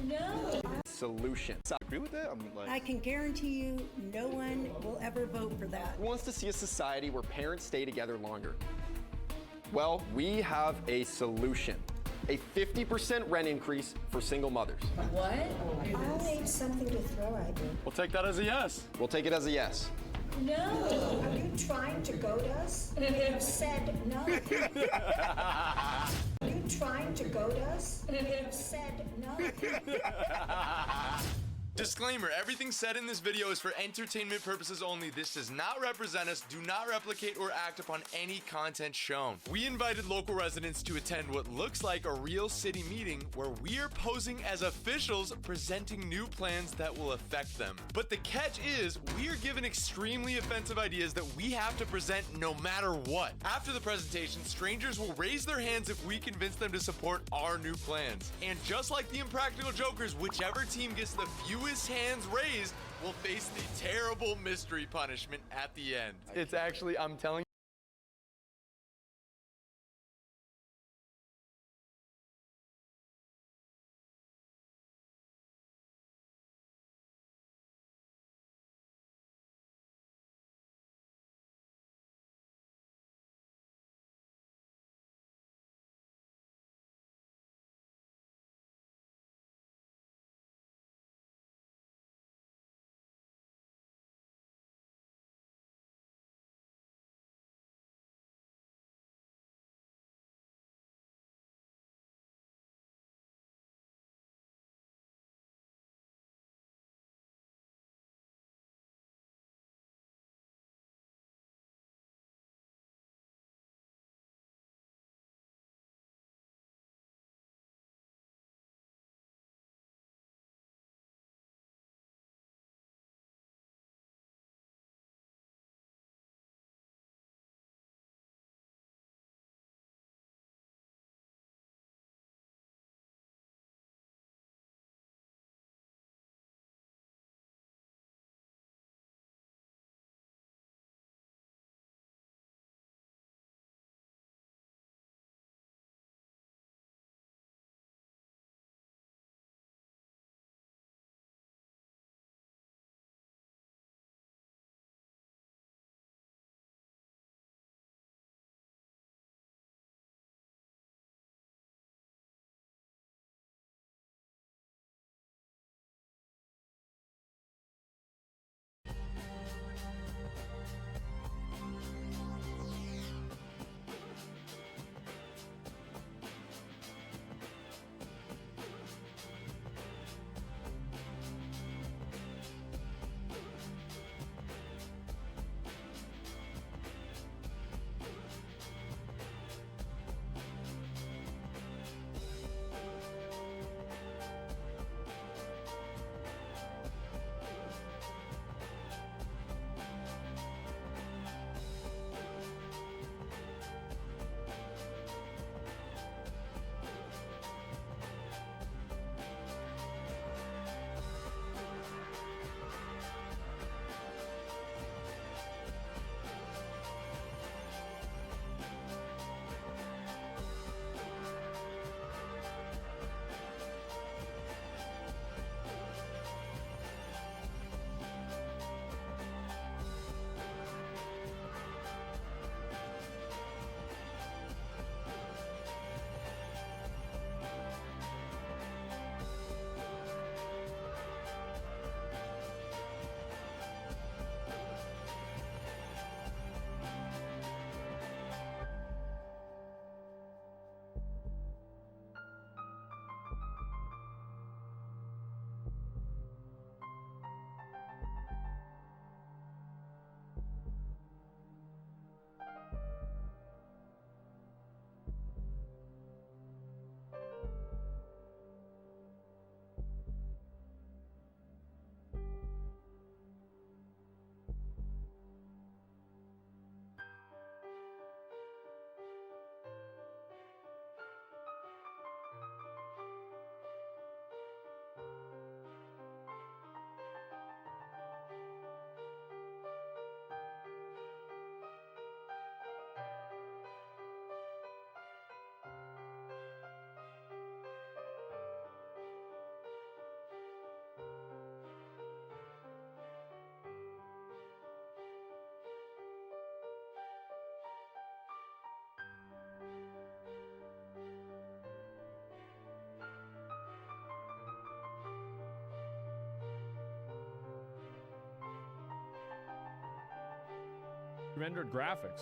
No. Solution. Agree with that? I can guarantee you no one will ever vote for that. Who wants to see a society where parents stay together longer? Well, we have a solution. A 50% rent increase for single mothers. What? I'll need something to throw at you. We'll take that as a yes. We'll take it as a yes. No. Are you trying to goad us? You said no. Are you trying to goad us? You said no. Disclaimer, everything said in this video is for entertainment purposes only. This does not represent us, do not replicate or act upon any content shown. We invited local residents to attend what looks like a real city meeting where we are posing as officials presenting new plans that will affect them. But the catch is, we are given extremely offensive ideas that we have to present no matter what. After the presentation, strangers will raise their hands if we convince them to support our new plans. And just like the Impractical Jokers, whichever team gets the fewest hands raised will face the terrible mystery punishment at the end. It's actually, I'm telling you. Rendered graphics.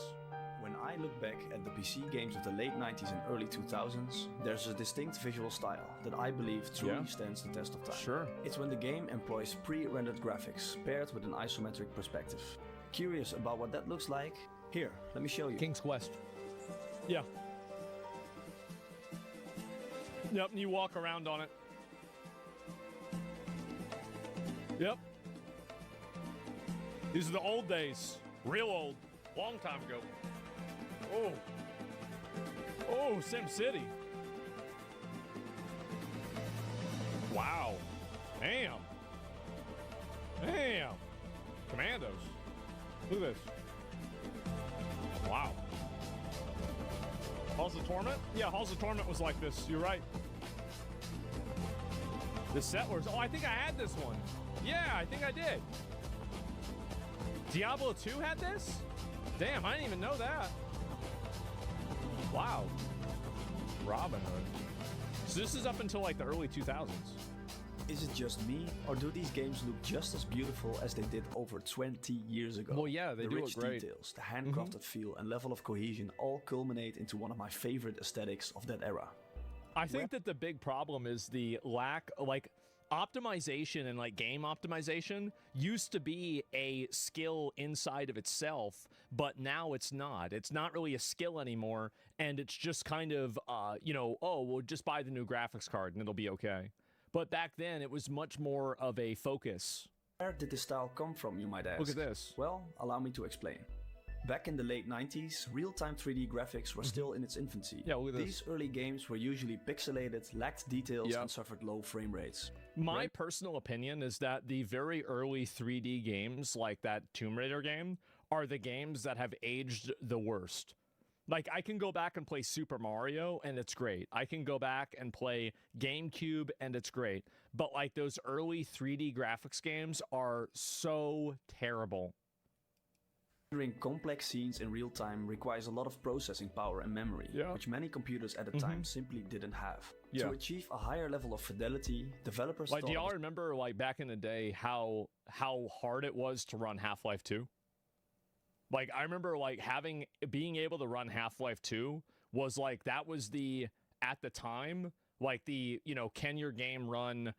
When I look back at the PC games of the late 90s and early 2000s, there's a distinct visual style that I believe truly stands the test of time. Sure. It's when the game employs pre-rendered graphics paired with an isometric perspective. Curious about what that looks like? Here, let me show you. King's Quest. Yeah. Yep, and you walk around on it. Yep. These are the old days. Real old. Long time ago. Oh. Oh, Sim City. Wow. Damn. Damn. Commandos. Look at this. Wow. Halls of Torment? Yeah, Halls of Torment was like this. You're right. The Settlers. Oh, I think I had this one. Yeah, I think I did. Diablo 2 had this? Damn, I didn't even know that. Wow. Robin Hood. So this is up until like the early 2000s. Is it just me, or do these games look just as beautiful as they did over 20 years ago? Well, yeah, they the do rich look great. details, the handcrafted feel, and level of cohesion all culminate into one of my favorite aesthetics of that era. I think that the big problem is the lack, like, optimization and like game optimization used to be a skill inside of itself, but now it's not. It's not really a skill anymore, and it's just kind of, you know, oh, we'll just buy the new graphics card and it'll be okay. But back then, it was much more of a focus. Where did this style come from, you might ask? Look at this. Well, allow me to explain. Back in the late 90s, real-time 3D graphics were still in its infancy. Yeah, look at These early games were usually pixelated, lacked details, and suffered low frame rates. My personal opinion is that the very early 3D games, like that Tomb Raider game, are the games that have aged the worst. Like, I can go back and play Super Mario, and it's great. I can go back and play GameCube, and it's great. But, like, those early 3D graphics games are so terrible. Rendering complex scenes in real time requires a lot of processing power and memory, which many computers at the time simply didn't have. To achieve a higher level of fidelity, developers Like, do y'all remember, like, back in the day, how hard it was to run Half-Life 2? Like, I remember, like, being able to run Half-Life 2 was, like, that was the, at the time, like, the, you know, can your game run,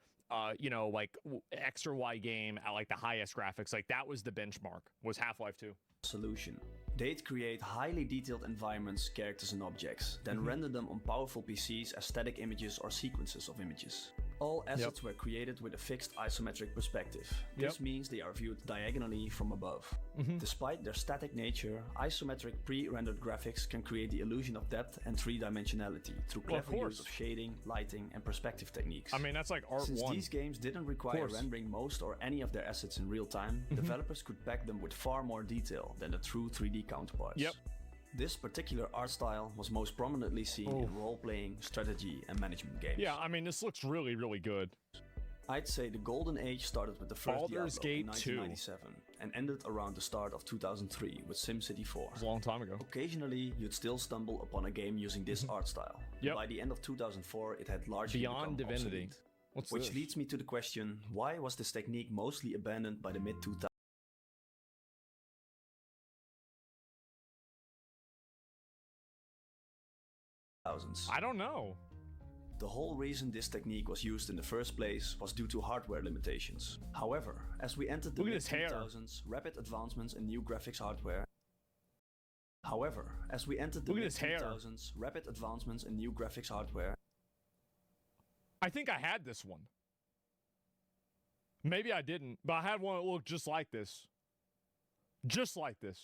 you know, like, X or Y game at, like, the highest graphics? Like, that was the benchmark, was Half-Life 2. Solution. They'd create highly detailed environments, characters and objects, then render them on powerful PCs as static images or sequences of images. All assets were created with a fixed isometric perspective. This means they are viewed diagonally from above. Despite their static nature, isometric pre-rendered graphics can create the illusion of depth and three-dimensionality through clever use of shading, lighting and perspective techniques. I mean, that's like Art 1. Since these games didn't require rendering most or any of their assets in real time, developers could pack them with far more detail than the true 3D counterparts. This particular art style was most prominently seen in role-playing, strategy and management games. Yeah, I mean, this looks really, really good. I'd say the golden age started with the first Baldur's Diablo in Gate 2. 1997 and ended around the start of 2003 with SimCity 4. It was a long time ago. Occasionally, you'd still stumble upon a game using this art style. By the end of 2004, it had largely Beyond become Divinity. obsolete. What's Which this? leads me to the question, why was this technique mostly abandoned by the mid-2000s? I don't know. The whole reason this technique was used in the first place was due to hardware limitations. However, as we entered the mid-2000s, rapid advancements in new graphics hardware. I think I had this one. Maybe I didn't, but I had one that looked just like this. Just like this.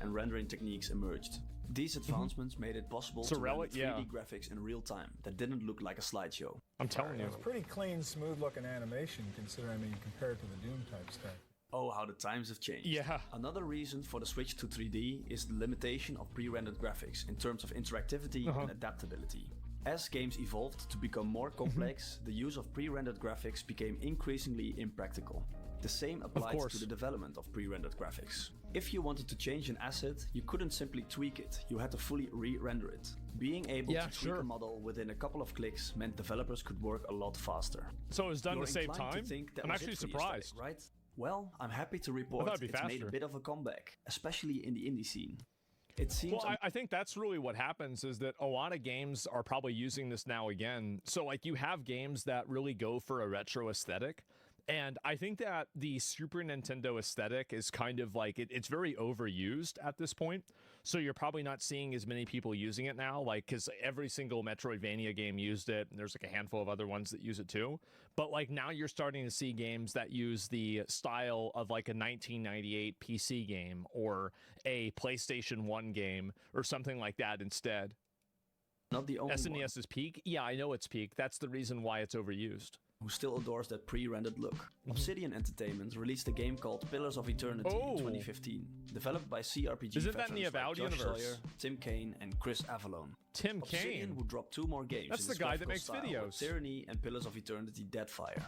And rendering techniques emerged. These advancements made it possible to render 3D graphics in real time that didn't look like a slideshow. I'm telling you. It's pretty clean, smooth-looking animation, considering, I mean, compared to the Doom type stuff. Oh, how the times have changed. Yeah. Another reason for the switch to 3D is the limitation of pre-rendered graphics in terms of interactivity and adaptability. As games evolved to become more complex, the use of pre-rendered graphics became increasingly impractical. The same applies to the development of pre-rendered graphics. If you wanted to change an asset, you couldn't simply tweak it, you had to fully re-render it. Being able to tweak a model within a couple of clicks meant developers could work a lot faster. So it was done to save time? I'm actually surprised. Right? Well, I'm happy to report it's made a bit of a comeback, especially in the indie scene. It seems I think that's really what happens is that a lot of games are probably using this now again. So like you have games that really go for a retro aesthetic. And I think that the Super Nintendo aesthetic is kind of like, it's very overused at this point. So you're probably not seeing as many people using it now, like, because every single Metroidvania game used it, and there's like a handful of other ones that use it too. But like now you're starting to see games that use the style of like a 1998 PC game or a PlayStation 1 game or something like that instead. Not the only SNES is peak? Yeah, I know it's peak. That's the reason why it's overused. Who still adores that pre-rendered look. Obsidian Entertainment released a game called Pillars of Eternity in 2015, developed by CRPG Isn't that in the veterans like Avowed Josh universe? Sawyer, Tim Kaine, and Chris Avallone. Tim Obsidian, Kaine? who dropped 2 more games. That's in the this guy that graphical makes style, videos. Tyranny and Pillars of Eternity: Deadfire.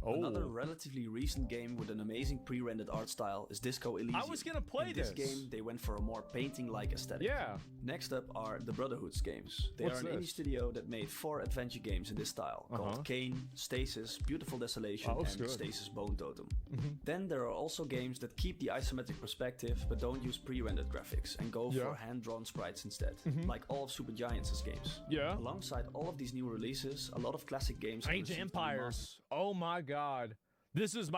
Oh. Another relatively recent game with an amazing pre-rendered art style is Disco Elysium. I was gonna play in this game, they went for a more painting-like aesthetic. Yeah. Next up are the Brotherhood's games. They What's are an indie this? studio that made 4 adventure games in this style, called Kane, Stasis, Beautiful Desolation, looks and good. Stasis Bone Totem. Then there are also games that keep the isometric perspective but don't use pre-rendered graphics and go for hand-drawn sprites instead, like all of Super Giants' games. Yeah. Alongside all of these new releases, a lot of classic games have Age of received Empires. Oh my god. This was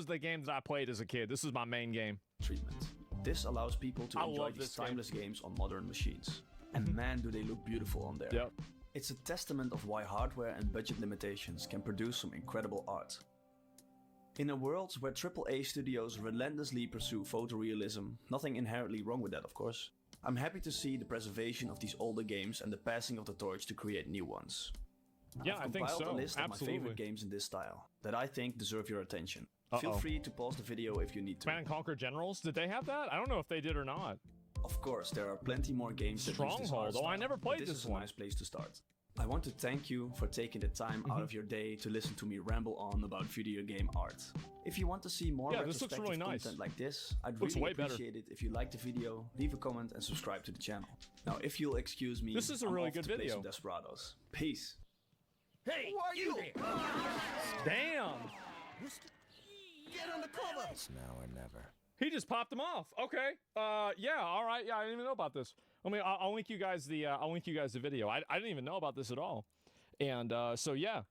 the game that I played as a kid. This is my main game. Treatment. This allows people to I enjoy love these this game. timeless games on modern machines. And man, do they look beautiful on there. Yep. It's a testament of why hardware and budget limitations can produce some incredible art. In a world where AAA studios relentlessly pursue photorealism, nothing inherently wrong with that, of course, I'm happy to see the preservation of these older games and the passing of the torch to create new ones. Yeah, I've I think compiled so. a list of my Absolutely. favorite games in this style that I think deserve your attention. Feel free to pause the video if you need to. Command and Conquer Generals, did they have that? I don't know if they did or not. Of course, there are plenty more games that use this art Stronghold. Oh, I style, never but played this this is a one. nice place to start. I want to thank you for taking the time out of your day to listen to me ramble on about video game art. If you want to see more this looks retrospective really nice. content like this, I'd Looks really way better. appreciate it if you like the video, leave a comment and subscribe to the channel. Now, if you'll excuse me, This is a I'm really off good to play video. some Desperados. Peace. Hey, who are you? Damn. Get on the cover. It's now or never. He just popped them off. Okay. Yeah. All right. Yeah, I didn't even know about this. I mean, I'll link you guys the video. I didn't even know about this at all. And so yeah.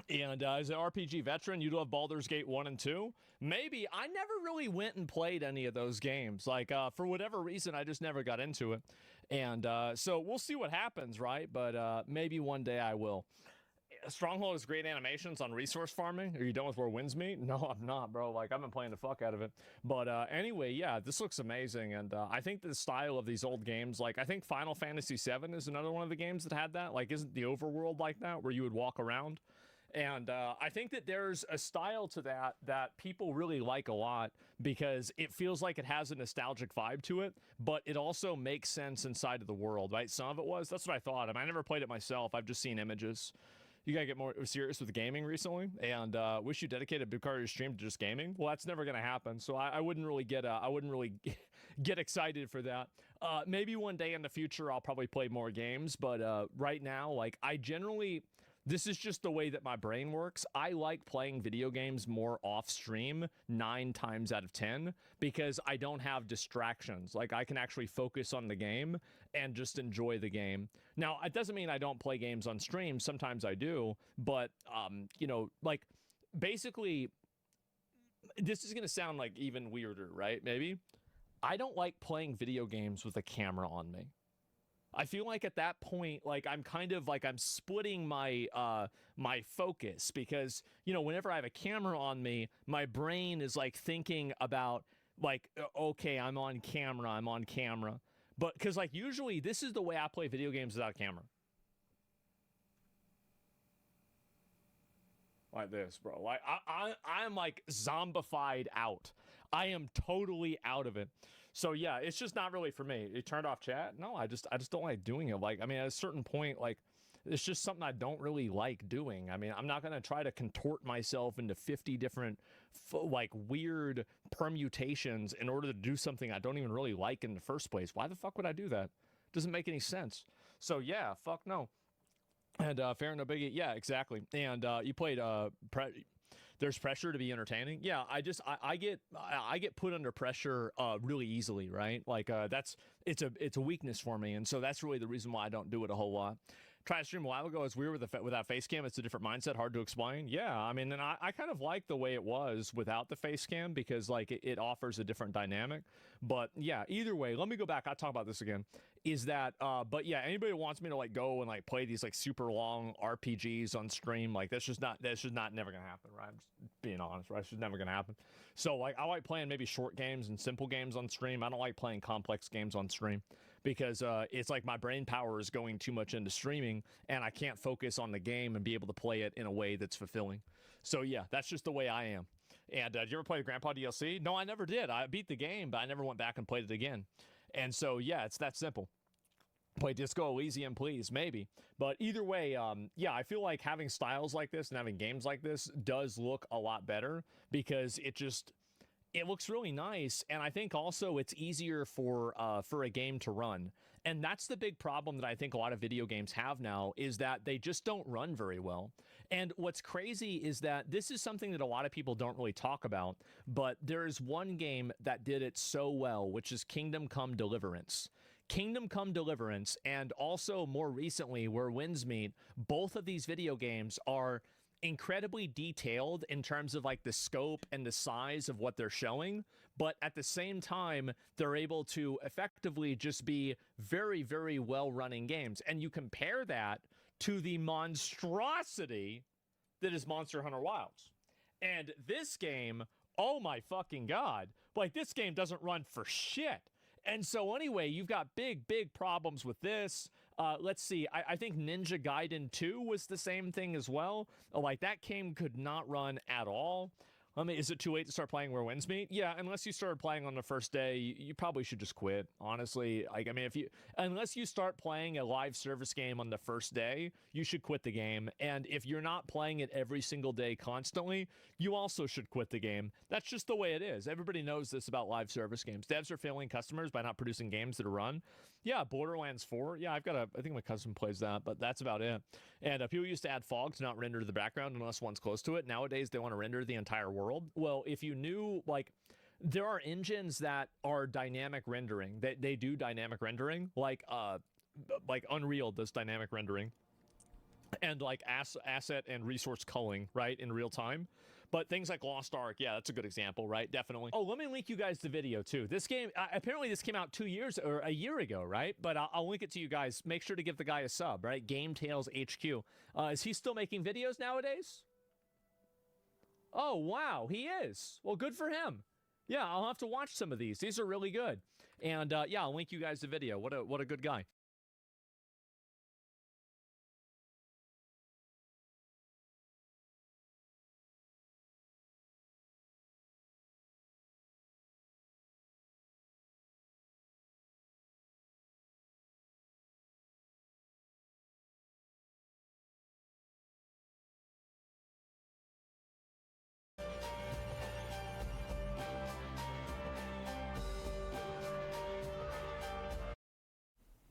And as an RPG veteran, you love Baldur's Gate 1 and 2. Maybe. I never really went and played any of those games. Like, for whatever reason, I just never got into it. And so we'll see what happens, right? But maybe one day I will. Stronghold has great animations on resource farming. Are you done with where winds meet? No, I'm not, bro. Like, I've been playing the fuck out of it. But anyway, yeah, this looks amazing. And I think the style of these old games, like, I think Final Fantasy VII is another one of the games that had that. Like, isn't the overworld like that, where you would walk around? And I think that there's a style to that people really like a lot, because it feels like it has a nostalgic vibe to it, but it also makes sense inside of the world, right? Some of it was. That's what I thought. I mean, I never played it myself. I've just seen images. You gotta get more serious with gaming recently, and wish you dedicated a big part of your stream to just gaming. Well, that's never gonna happen. So I wouldn't really get get excited for that. Maybe one day in the future I'll probably play more games, but right now, like, I generally. This is just the way that my brain works. I like playing video games more off stream 9 times out of 10 because I don't have distractions. Like, I can actually focus on the game and just enjoy the game. Now, it doesn't mean I don't play games on stream. Sometimes I do, but you know, like, basically, this is gonna sound like even weirder, right? Maybe. I don't like playing video games with a camera on me. I feel like at that point, like, I'm kind of like I'm splitting my my focus, because, you know, whenever I have a camera on me, my brain is like thinking about, like, okay, I'm on camera. But because, like, usually this is the way I play video games without a camera. Like this, bro. Like, I'm like zombified out. I am totally out of it. So yeah, it's just not really for me. You turned off chat? No, I just don't like doing it. Like, I mean, at a certain point, like, it's just something I don't really like doing. I mean, I'm not gonna try to contort myself into 50 different like weird permutations in order to do something I don't even really like in the first place. Why the fuck would I do that? Doesn't make any sense. So yeah, fuck no. And fair and no biggie. Yeah, exactly. And you played there's pressure to be entertaining. Yeah, I get put under pressure really easily, right? Like, it's a weakness for me, and so that's really the reason why I don't do it a whole lot. Tried to stream a while ago. It's weird without face cam. It's a different mindset, hard to explain. Yeah, I mean, and I kind of like the way it was without the face cam, because, like, it offers a different dynamic. But yeah, either way, let me go back. I'll talk about this again. Is that, but yeah, anybody who wants me to, like, go and, like, play these, like, super long RPGs on stream, like, that's just not never gonna happen, right? I'm just being honest, right? It's just never gonna happen. So, like, I like playing maybe short games and simple games on stream. I don't like playing complex games on stream, because it's like my brain power is going too much into streaming, and I can't focus on the game and be able to play it in a way that's fulfilling. So yeah, that's just the way I am. And did you ever play the Grandpa DLC? No, I never did. I beat the game, but I never went back and played it again. And so yeah, it's that simple. Play Disco Elysium, please, maybe. But either way, yeah, I feel like having styles like this and having games like this does look a lot better, because it looks really nice, and I think also it's easier for a game to run. And that's the big problem that I think a lot of video games have now, is that they just don't run very well. And what's crazy is that this is something that a lot of people don't really talk about, but there is one game that did it so well, which is Kingdom Come Deliverance. Kingdom Come Deliverance, and also more recently Where Winds Meet, both of these video games are incredibly detailed in terms of, like, the scope and the size of what they're showing, but at the same time they're able to effectively just be very, very well running games. And you compare that to the monstrosity that is Monster Hunter Wilds, and this game, oh my fucking god, like, this game doesn't run for shit. And so anyway, you've got big problems with this. Let's see. I think Ninja Gaiden 2 was the same thing as well. Like, that game could not run at all. I mean, is it too late to start playing Where Winds Meet? Yeah, unless you started playing on the first day, you probably should just quit, honestly. Like, I mean, unless you start playing a live service game on the first day, you should quit the game. And if you're not playing it every single day constantly, you also should quit the game. That's just the way it is. Everybody knows this about live service games. Devs are failing customers by not producing games that are run. Yeah, Borderlands 4. Yeah, I think my cousin plays that, but that's about it. And people used to add fog to not render to the background unless one's close to it. Nowadays, they want to render the entire world. Well, if you knew, like, there are engines that are dynamic rendering. They do dynamic rendering, like Unreal does dynamic rendering, and like asset and resource culling, right, in real time. But things like Lost Ark, yeah, that's a good example, right? Definitely. Oh, let me link you guys the video too. This game, apparently this came out 2 years or a year ago, right? But I'll link it to you guys. Make sure to give the guy a sub, right? Game Tales HQ. Is he still making videos nowadays? Oh, wow, he is. Well, good for him. Yeah, I'll have to watch some of these. These are really good. And yeah, I'll link you guys the video. What a good guy.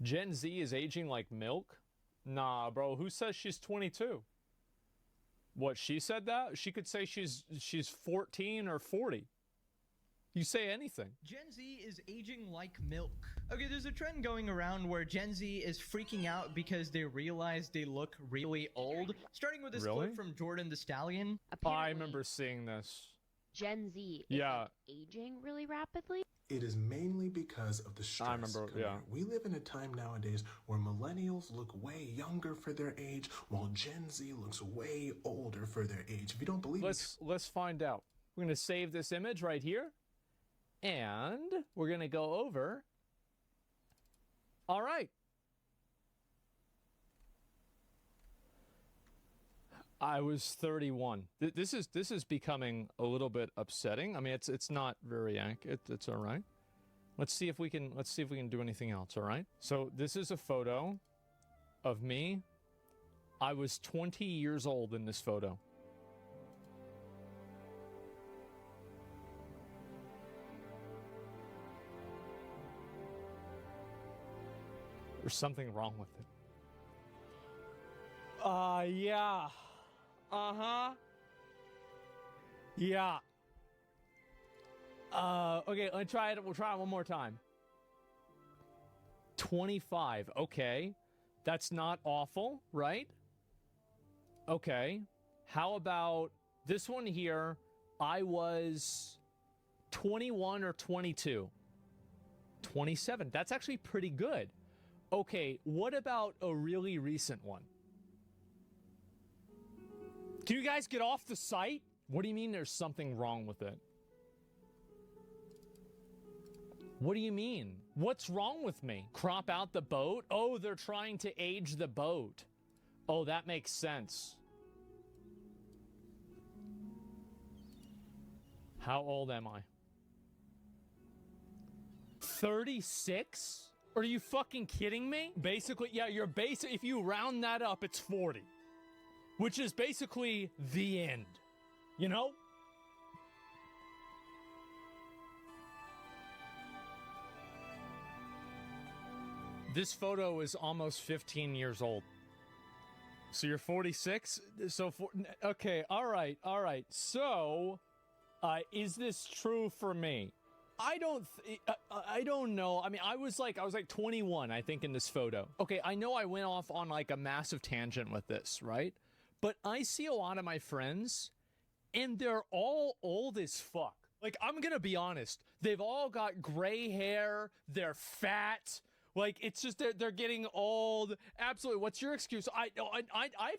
Gen Z is aging like milk? Nah, bro, who says she's 22? What, she said that? She could say she's 14 or 40. You say anything. Gen Z is aging like milk. Okay, there's a trend going around where Gen Z is freaking out because they realize they look really old. Starting with this clip from Jordan the Stallion. I remember seeing this. Gen Z is like aging really rapidly. It is mainly because of the stress. I remember, yeah. We live in a time nowadays where millennials look way younger for their age, while Gen Z looks way older for their age. If you don't believe let's find out. We're gonna save this image right here, and we're gonna go over. All right. I was 31. This is becoming a little bit upsetting. I mean, it's not very accurate. It's all right. Let's see if we can do anything else. All right. So this is a photo of me. I was 20 years old in this photo. There's something wrong with it. Yeah. Uh-huh. Yeah. Okay, let's try it. We'll try it one more time. 25. Okay. That's not awful, right? Okay. How about this one here? I was 21 or 22. 27. That's actually pretty good. Okay, what about a really recent one? Can you guys get off the site? What do you mean there's something wrong with it? What do you mean? What's wrong with me? Crop out the boat? Oh, they're trying to age the boat. Oh, that makes sense. How old am I? 36? Are you fucking kidding me? Basically, yeah, if you round that up, it's 40. Which is basically the end. You know? This photo is almost 15 years old. So you're 46? Okay, all right. So, is this true for me? I don't know. I mean, I was like 21, I think, in this photo. Okay, I know I went off on like a massive tangent with this, right? But I see a lot of my friends, and they're all old as fuck. Like, I'm gonna be honest. They've all got gray hair. They're fat. Like, it's just they're getting old. Absolutely. What's your excuse? I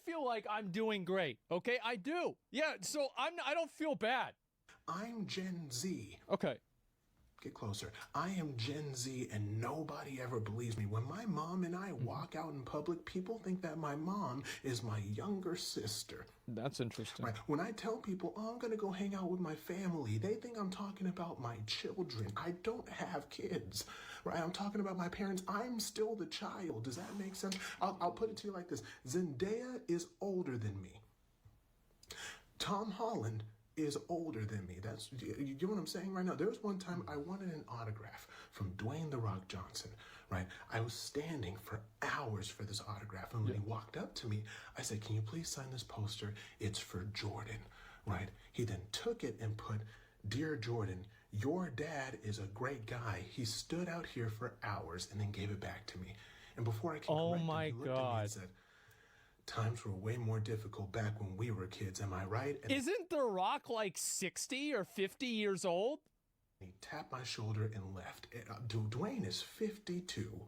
feel like I'm doing great. Okay, I do. Yeah. So I don't feel bad. I'm Gen Z. Okay. get closer. I am Gen Z and nobody ever believes me. When my mom and I walk out in public, people think that my mom is my younger sister. That's interesting. Right. When I tell people, oh, I'm going to go hang out with my family, they think I'm talking about my children. I don't have kids. Right? I'm talking about my parents. I'm still the child. Does that make sense? I'll put it to you like this. Zendaya is older than me. Tom Holland is older than me. That's, you know what I'm saying right now? There was one time I wanted an autograph from Dwayne "The Rock" Johnson, right? I was standing for hours for this autograph, and when he walked up to me, I said, can you please sign this poster? It's for Jordan, right? He then took it and put, "Dear Jordan, your dad is a great guy. He stood out here for hours," and then gave it back to me. And before I could correct him, he looked at me and said, "Times were way more difficult back when we were kids, am I right?" And Isn't The Rock like 60 or 50 years old? he tapped my shoulder and left. Dwayne is 52.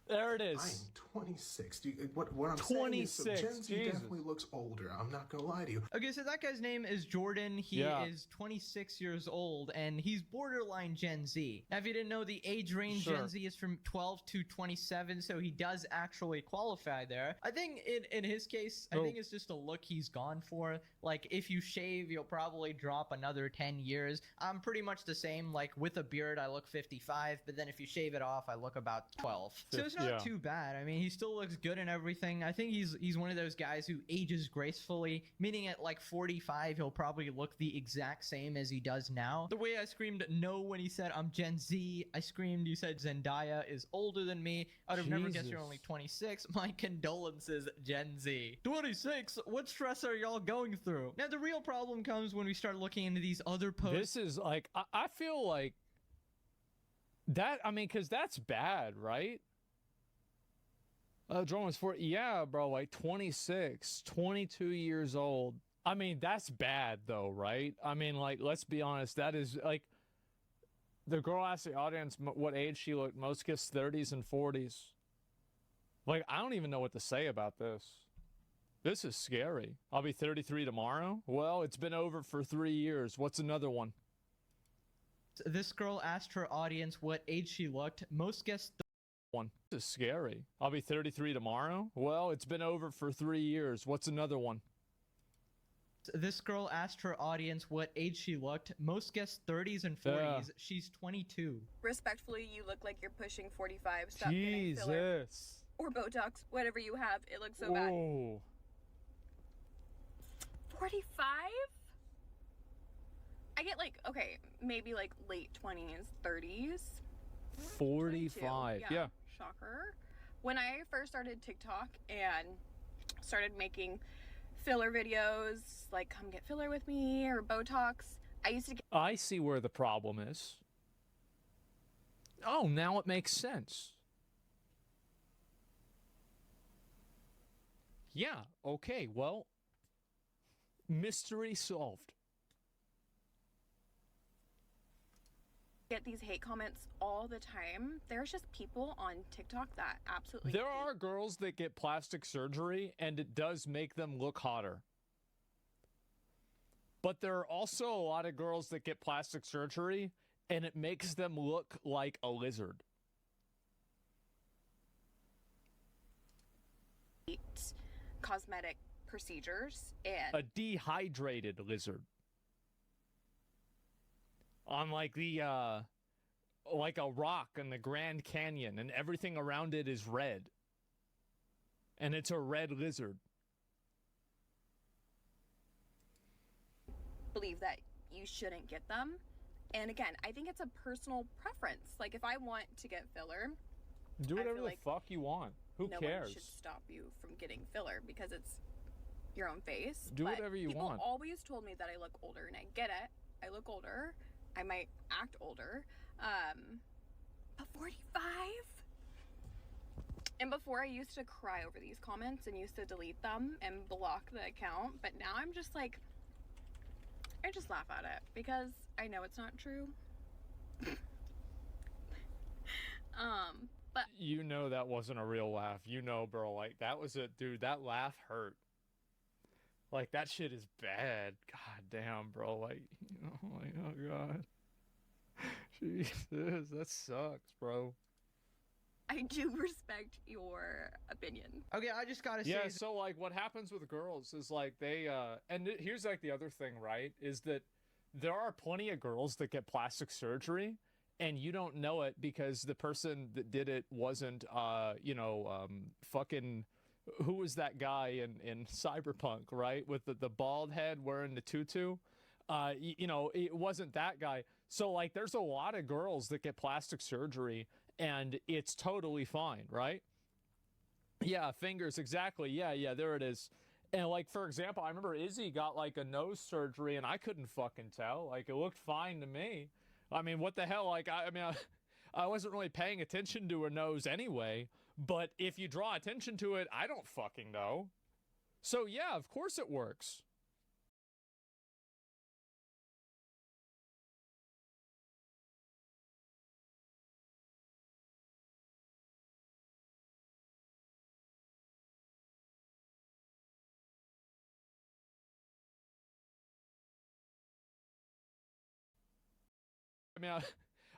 There it is. I'm 26. What I'm saying is, so 26, Gen Z Jesus. definitely looks older. I'm not gonna lie to you. Okay, so that guy's name is Jordan. He is 26 years old, and he's borderline Gen Z. Now, if you didn't know, the age range Gen Z is from 12 to 27, so he does actually qualify there. I think in his case, I think it's just a look he's gone for. Like, if you shave, you'll probably drop another 10 years. I'm pretty much the same. Like, with a beard, I look 55, but then if you shave it off, I look about 12. So it's not too bad. I mean, he still looks good and everything. I think he's one of those guys who ages gracefully, meaning at like 45, he'll probably look the exact same as he does now. The way I screamed no when he said I'm Gen Z, I screamed you said Zendaya is older than me. I would have never guessed you're only 26. My condolences, Gen Z. 26? What stress are y'all going through? Now, the real problem comes when we start looking into these other posts. This is like, I feel like that, I mean, because that's bad, right? Drone was 4. Yeah, bro, like 26, 22 years old. I mean, that's bad, though, right? I mean, like, let's be honest. That is, like, the girl asked the audience what age she looked. Most gets 30s and 40s. Like, I don't even know what to say about this. This is scary. I'll be 33 tomorrow. Well, it's been over for 3 years. What's another one? This girl asked her audience what age she looked. Most guessed one. This is scary. I'll be 33 tomorrow. Well, it's been over for 3 years. What's another one? This girl asked her audience what age she looked. Most guessed 30s and 40s. She's 22. Respectfully, you look like you're pushing 45. Stop getting filler. Or Botox, whatever you have. It looks so bad. 45? I get like, okay, maybe like late 20s, 30s. 45. Yeah. Shocker. When I first started TikTok and started making filler videos, like come get filler with me or Botox, I used to get... I see where the problem is. Oh, now it makes sense. Yeah, okay, well, mystery solved. Get these hate comments all the time. There's just people on TikTok that absolutely There are girls that get plastic surgery and it does make them look hotter. But there are also a lot of girls that get plastic surgery and it makes them look like a lizard. Cosmetic procedures and a dehydrated lizard. On like the like a rock in the Grand Canyon and everything around it is red. And it's a red lizard. believe that you shouldn't get them. And again, I think it's a personal preference. Like if I want to get filler, do whatever the like fuck you want. Who no cares? one should stop you from getting filler because it's your own face. Do But whatever you people want. always told me that I look older, and I get it. I look older. I might act older. But 45? And before I used to cry over these comments and used to delete them and block the account, but now I'm just like, I just laugh at it because I know it's not true. But You know that wasn't a real laugh. You know, bro, like that was a dude, that laugh hurt. Like that shit is bad. God damn, bro. Like, oh my god. Jesus, that sucks, bro. I do respect your opinion. Okay, I just gotta say. Yeah, so like what happens with girls is like they here's like the other thing, right? Is that there are plenty of girls that get plastic surgery and you don't know it because the person that did it wasn't fucking who was that guy in Cyberpunk, right? With the bald head wearing the tutu. It wasn't that guy. So like there's a lot of girls that get plastic surgery and it's totally fine, right? Yeah, fingers, exactly. Yeah, there it is. And like, for example, I remember Izzy got like a nose surgery and I couldn't fucking tell. Like, it looked fine to me. I mean, what the hell? Like, I wasn't really paying attention to her nose anyway, but if you draw attention to it, I don't fucking know. So yeah, of course it works.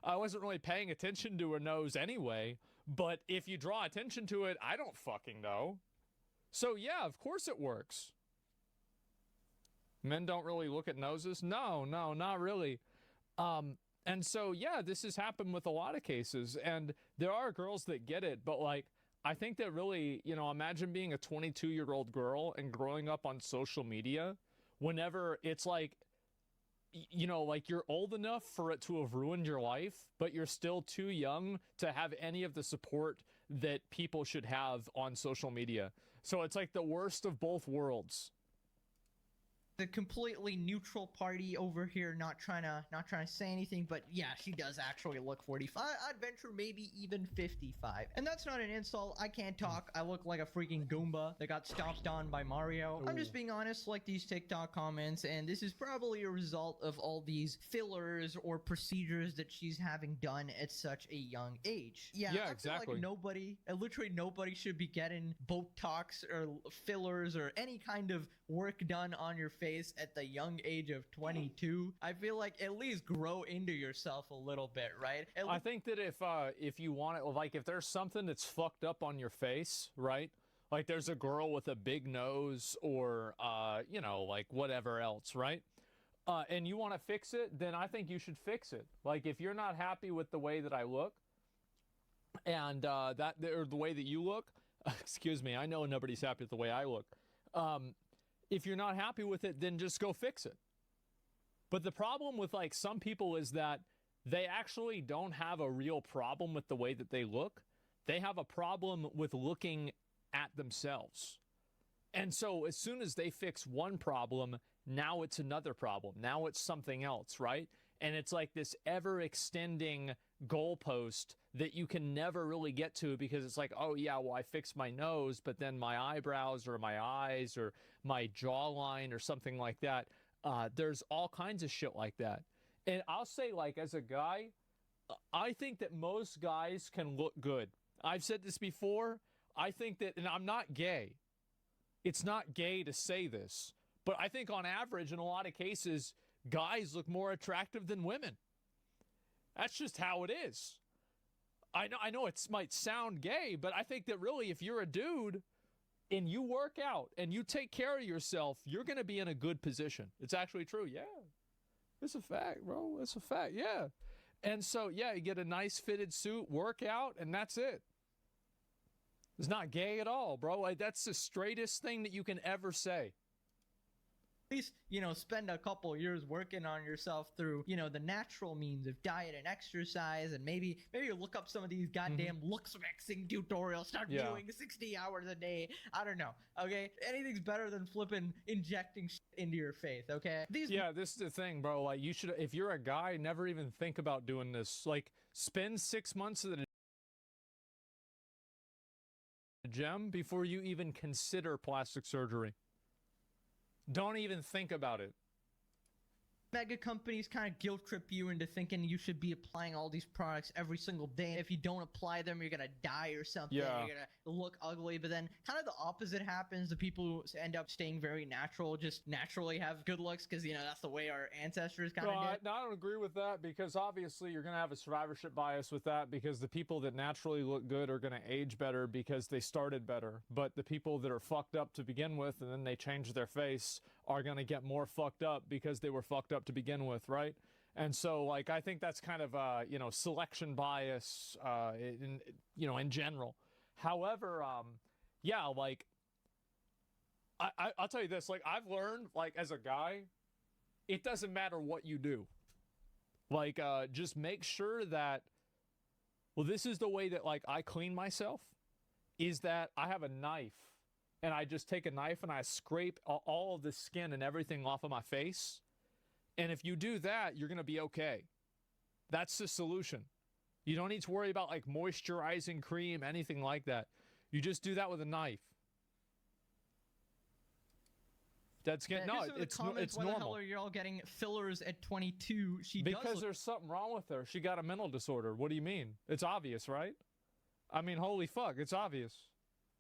I wasn't really paying attention to her nose anyway, but if you draw attention to it, I don't fucking know. So yeah, of course it works. Men don't really look at noses? No, not really. And so yeah, this has happened with a lot of cases, and there are girls that get it, but like, I think that really, imagine being a 22-year-old girl and growing up on social media whenever it's like, like you're old enough for it to have ruined your life, but you're still too young to have any of the support that people should have on social media. So it's like the worst of both worlds. The completely neutral party over here, not trying to say anything, but yeah, she does actually look 45. I'd venture maybe even 55. And that's not an insult. I can't talk. I look like a freaking Goomba that got stomped on by Mario. I'm just being honest, like these TikTok comments, and this is probably a result of all these fillers or procedures that she's having done at such a young age. Yeah, I exactly. feel like literally nobody should be getting Botox or fillers or any kind of work done on your face at the young age of 22. I feel like at least grow into yourself a little bit, right? I think that if you want it, like if there's something that's fucked up on your face, right? Like there's a girl with a big nose or, like whatever else, right? And you want to fix it, then I think you should fix it. Like if you're not happy with the way that I look and or the way that you look, excuse me, I know nobody's happy with the way I look. If you're not happy with it, then just go fix it. But the problem with like some people is that they actually don't have a real problem with the way that they look. They have a problem with looking at themselves. And so as soon as they fix one problem, now it's another problem. Now it's something else, right? And it's like this ever extending goalpost that you can never really get to because it's like, oh yeah, well I fixed my nose, but then my eyebrows or my eyes or my jawline or something like that. There's all kinds of shit like that. And I'll say, like, as a guy, I think that most guys can look good. I've said this before. I think that, and I'm not gay. It's not gay to say this, but I think on average, in a lot of cases, guys look more attractive than women. That's just how it is. I know it might sound gay, but I think that really if you're a dude and you work out and you take care of yourself, you're going to be in a good position. It's actually true. Yeah. It's a fact, bro. It's a fact. Yeah. And so, yeah, you get a nice fitted suit, work out, and that's it. It's not gay at all, bro. Like, that's the straightest thing that you can ever say. At least, spend a couple years working on yourself through, the natural means of diet and exercise, and maybe you look up some of these goddamn looks fixing tutorials, start viewing 60 hours a day. I don't know, okay? Anything's better than flipping injecting shit into your face, okay? This is the thing, bro. Like, you should, if you're a guy, never even think about doing this. Like, spend 6 months at the gym before you even consider plastic surgery. Don't even think about it. Mega companies kind of guilt trip you into thinking you should be applying all these products every single day. If you don't apply them, you're gonna die or something. Yeah. You're gonna look ugly. But then kind of the opposite happens. The people who end up staying very natural just naturally have good looks because, you know, that's the way our ancestors kind of did. No, I don't agree with that because obviously you're going to have a survivorship bias with that because the people that naturally look good are going to age better because they started better. But the people that are fucked up to begin with and then they change their face are going to get more fucked up because they were fucked up to begin with, right? And so, like, I think that's kind of, you know, selection bias, in general. However, yeah, like, I'll tell you this, like, I've learned, like, as a guy, it doesn't matter what you do. Like, just make sure that, well, this is the way that, like, I clean myself, is that I have a knife, and I just take a knife and I scrape all of the skin and everything off of my face. And if you do that, you're going to be okay. That's the solution. You don't need to worry about, like, moisturizing cream, anything like that. You just do that with a knife. Dead skin? No, it's why the hell normal. are you all getting fillers at 22? Because there's something wrong with her. She got a mental disorder. What do you mean? It's obvious, right? I mean, holy fuck, it's obvious.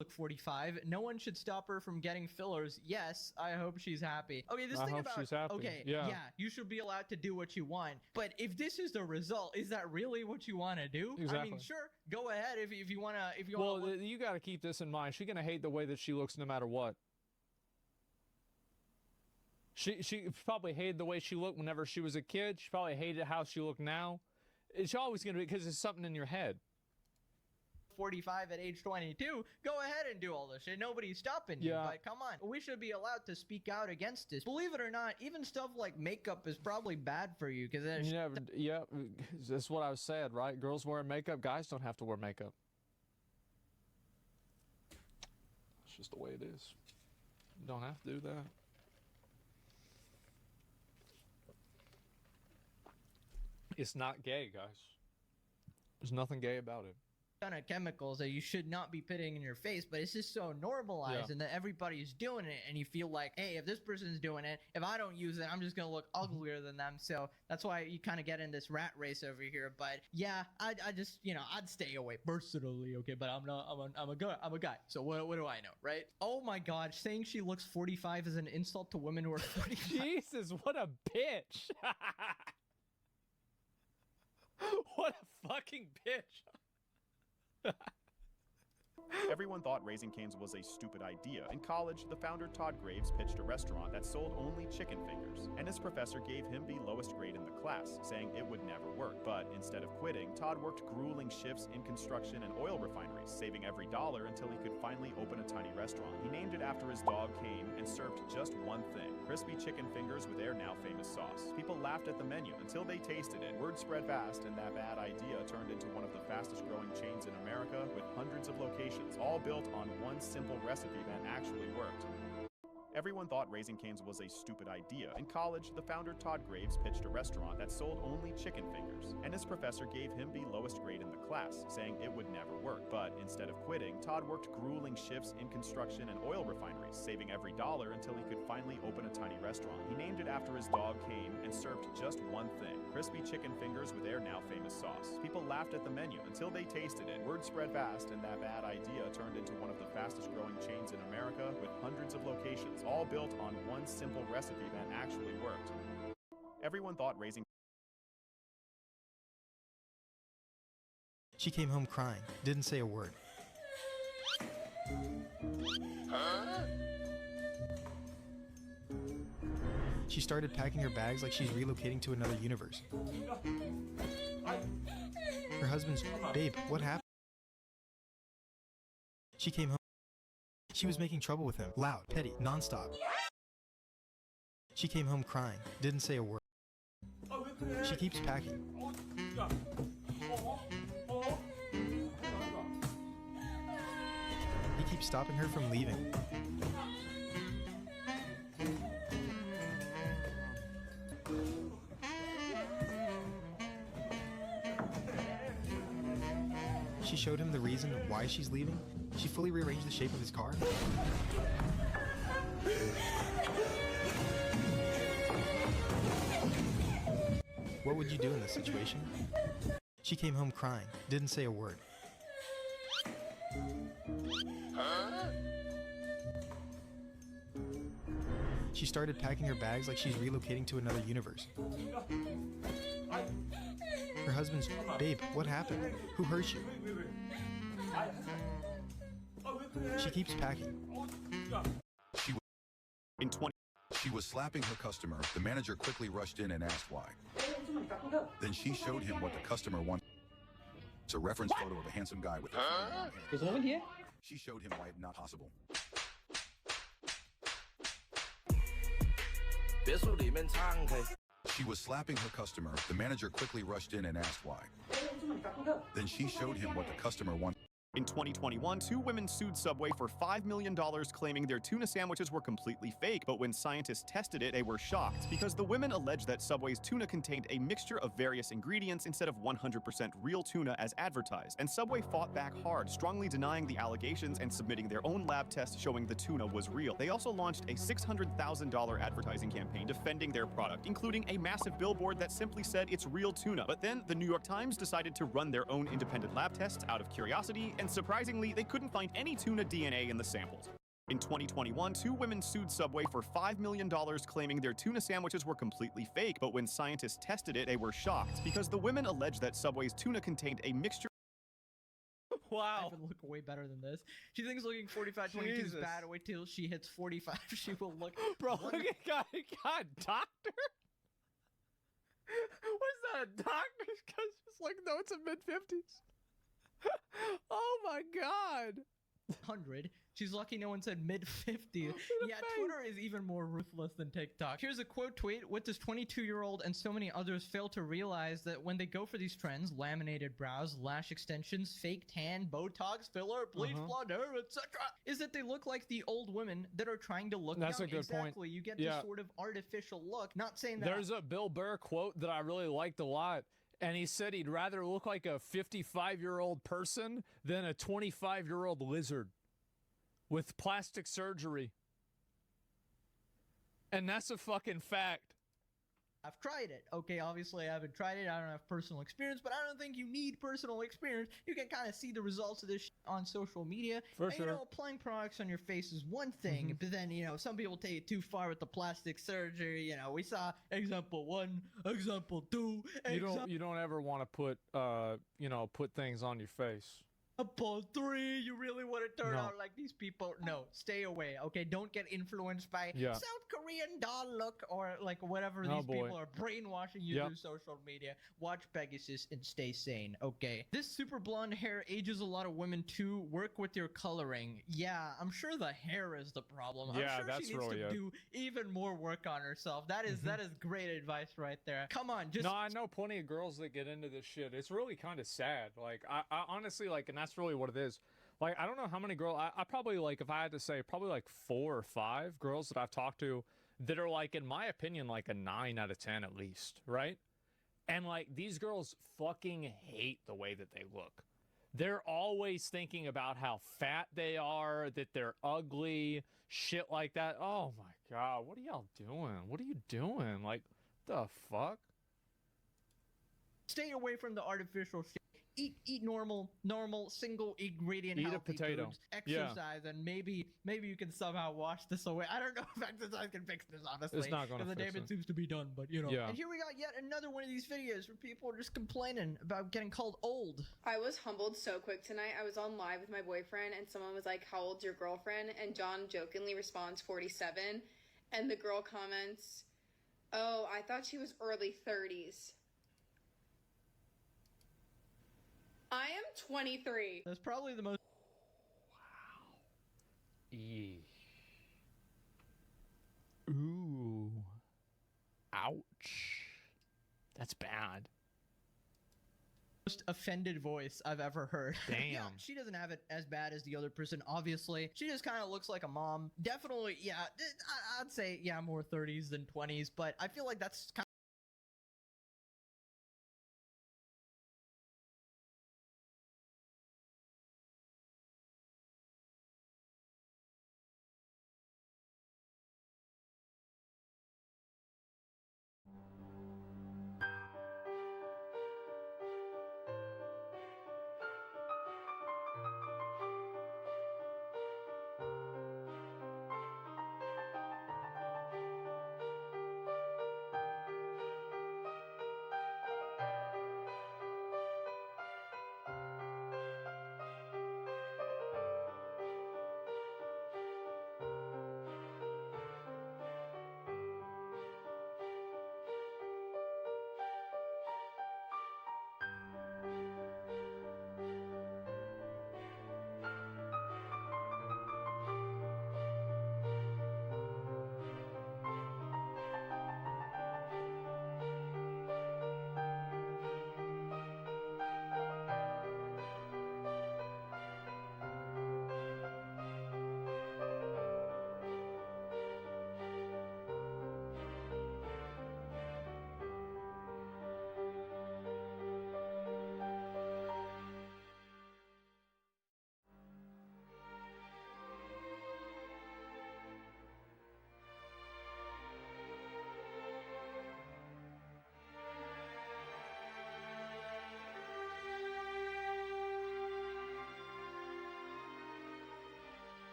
Look 45. No one should stop her from getting fillers. Yes, I hope she's happy. Okay, this I thing hope about she's happy. okay, Yeah. you should be allowed to do what you want. But if this is the result, is that really what you want to do? Exactly. I mean, sure, go ahead if you want to. Well, you got to keep this in mind. She's gonna hate the way that she looks no matter what. She probably hated the way she looked whenever she was a kid. She probably hated how she looked now. It's always going to be because it's something in your head. 45 at age 22, go ahead and do all this shit. Nobody's stopping you. Yeah. But come on, we should be allowed to speak out against this. Believe it or not, even stuff like makeup is probably bad for you because Yeah, that's what I was saying, right? Girls wearing makeup, guys don't have to wear makeup. It's just the way it is. You don't have to do that. It's not gay, guys. There's nothing gay about it. ton of chemicals that you should not be putting in your face, but it's just so normalized and that everybody's doing it, and you feel like, hey, if this person's doing it, if I don't use it, I'm just gonna look uglier than them. So that's why you kind of get in this rat race over here. But yeah, I just, you know, I'd stay away personally, okay? But I'm a guy. So what do I know, right? Oh my God, saying she looks 45 is an insult to women who are 45. Jesus, what a bitch! What a fucking bitch! Everyone thought Raising Cane's was a stupid idea. In college, the founder Todd Graves pitched a restaurant that sold only chicken fingers, and his professor gave him the lowest grade in the class, saying it would never work. But instead of quitting, Todd worked grueling shifts in construction and oil refineries, saving every dollar until he could finally open a tiny restaurant. He named it after his dog Kane and served just one thing: crispy chicken fingers with their now famous sauce. People laughed at the menu until they tasted it. Word spread fast, and that bad idea turned into one of the fastest growing chains in America, with hundreds of locations, all built on one simple recipe that actually worked. Everyone thought Raising Cane's was a stupid idea. In college, the founder Todd Graves pitched a restaurant that sold only chicken fingers, and his professor gave him the lowest grade in the class, saying it would never work. But instead of quitting, Todd worked grueling shifts in construction and oil refineries, saving every dollar until he could finally open a tiny restaurant. He named it after his dog Kane and served just one thing: crispy chicken fingers with their now famous sauce. People laughed at the menu until they tasted it. Word spread fast, and that bad idea turned into one of the fastest growing chains in America, with hundreds of locations, all built on one simple recipe that actually worked. Everyone thought Raising... She came home crying, didn't say a word. She started packing her bags like she's relocating to another universe. Her husband's, "Babe, what happened?" She came home. She was making trouble with him, loud, petty, nonstop. She came home crying, didn't say a word. She keeps packing. He keeps stopping her from leaving. She showed him the reason why she's leaving. She fully rearranged the shape of his car. What would you do in this situation? She came home crying, didn't say a word. She started packing her bags like she's relocating to another universe. Her husband's, babe, what happened? Who hurt you? She keeps packing. She was slapping her customer. The manager quickly rushed in and asked why. Then she showed him what the customer wanted. It's a reference photo of a handsome guy with a phone in hand. She showed him why it's not possible. She was slapping her customer. The manager quickly rushed in and asked why. Then she showed him what the customer wanted. In 2021, 2 women sued Subway for $5 million, claiming their tuna sandwiches were completely fake. But when scientists tested it, they were shocked because the women alleged that Subway's tuna contained a mixture of various ingredients instead of 100% real tuna as advertised. And Subway fought back hard, strongly denying the allegations and submitting their own lab test showing the tuna was real. They also launched a $600,000 advertising campaign defending their product, including a massive billboard that simply said it's real tuna. But then the New York Times decided to run their own independent lab tests out of curiosity, and surprisingly, they couldn't find any tuna DNA in the samples. In 2021, 2 women sued Subway for $5 million, claiming their tuna sandwiches were completely fake. But when scientists tested it, they were shocked because the women alleged that Subway's tuna contained a mixture. Wow. I would look way better than this. She thinks looking 45-22 is bad. Wait till she hits 45. She will look. Bro, look at God, doctor? What's that, a doctor's? Because it's like, no, it's a mid-50s. Oh my God. 100. She's lucky no one said mid-50s. Yeah, Twitter is even more ruthless than TikTok. Here's a quote tweet. What does 22-year-old and so many others fail to realize that when they go for these trends, laminated brows, lash extensions, fake tan, Botox, filler, bleach blonde hair, etc., is that they look like the old women that are trying to look That's young. a good point. Exactly. You get this sort of artificial look. Not saying that. There's a Bill Burr quote that I really liked a lot. And he said he'd rather look like a 55-year-old person than a 25-year-old lizard with plastic surgery. And that's a fucking fact. I've tried it. Okay, obviously I haven't tried it. I don't have personal experience, but I don't think you need personal experience. You can kind of see the results of this on social media. For and, sure. You know, applying products on your face is one thing, but then, you know, some people take it too far with the plastic surgery. You know, we saw example 1, example 2. You don't ever want to put put things on your face. Example 3, you really want to turn out like these people? No, stay away. Okay, don't get influenced by South Korean doll look or like whatever these people are brainwashing you through social media. Watch Pegasus and stay sane. Okay, this super blonde hair ages a lot of women too. Work with your coloring. Yeah, I'm sure the hair is the problem. I'm sure that's she needs really to do even more work on herself. That is great advice right there. Come on, just I know plenty of girls that get into this shit. It's really kind of sad. Like I honestly like, and that's really what it is. Like, I don't know how many girls, I probably, like, if I had to say, probably like 4 or 5 girls that I've talked to that are, like, in my opinion, like a 9 out of 10 at least, right? And, like, these girls fucking hate the way that they look. They're always thinking about how fat they are, that they're ugly, shit like that. Oh my God, what are y'all doing? What are you doing? Like, the fuck? stay away from the artificial shit. Eat normal single ingredient Eat a healthy potato. foods. Exercise, and maybe you can somehow wash this away. I don't know if exercise can fix this, honestly. It's not gonna because the fix damage it. seems to be done, but you know. Yeah. And here we got yet another one of these videos where people are just complaining about getting called old. I was humbled so quick tonight. I was on live with my boyfriend and someone was like, "How old's your girlfriend?" And John jokingly responds 47, and the girl comments, "Oh, I thought she was early 30s." I am 23. That's probably the most. Eesh. Ooh. Ouch. That's bad. Most offended voice I've ever heard. Damn. Yeah, she doesn't have it as bad as the other person, obviously. She just kind of looks like a mom. Definitely, yeah, I'd say, yeah, more 30s than 20s, but I feel like that's kind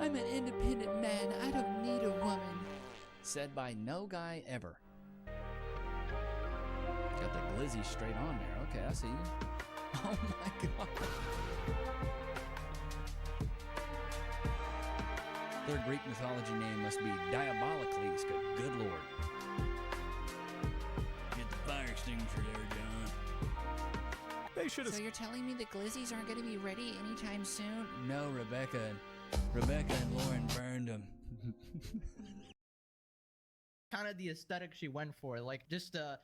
I'm an independent man. I don't need a woman. Said by no guy ever. Got the glizzy straight on there. Okay, I see you. Oh my god. Their Greek mythology name must be Diabolicles. Good lord. Get the fire extinguisher there, John. They should have. So you're telling me the glizzies aren't going to be ready anytime soon? No, Rebecca and Lauren burned them. Kind of the aesthetic she went for, like just the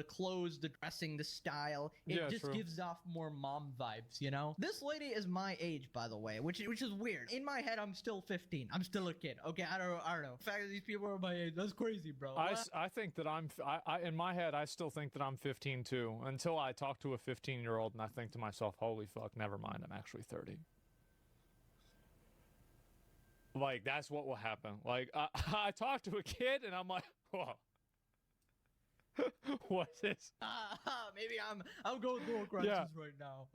clothes, the dressing, the style. It just gives off more mom vibes, you know. This lady is my age, by the way, which is weird. In my head, I'm still 15. I'm still a kid. Okay, I don't know. The fact that these people are my age, that's crazy, bro. I think that I in my head, I still think that I'm 15 too. Until I talk to a 15-year-old and I think to myself, holy fuck, never mind, I'm actually 30. Like, that's what will happen. Like, I talk to a kid and I'm like, whoa. What's this? Maybe I'm going through a crisis right now.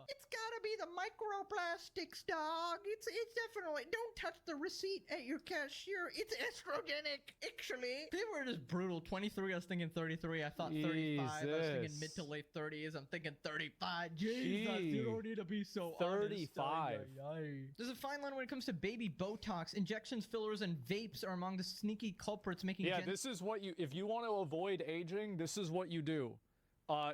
It's gotta be the microplastics, dog. It's definitely. Don't touch the receipt at your cashier. It's estrogenic, actually. People are just brutal. 23. I was thinking 33. I thought 35. I was thinking mid to late 30s. I'm thinking 35. Jesus, you don't need to be so 35. honest. There's a fine line when it comes to baby Botox. Injections, fillers, and vapes are among the sneaky culprits making. Yeah, this is what you. If you want to avoid aging, this is what you do.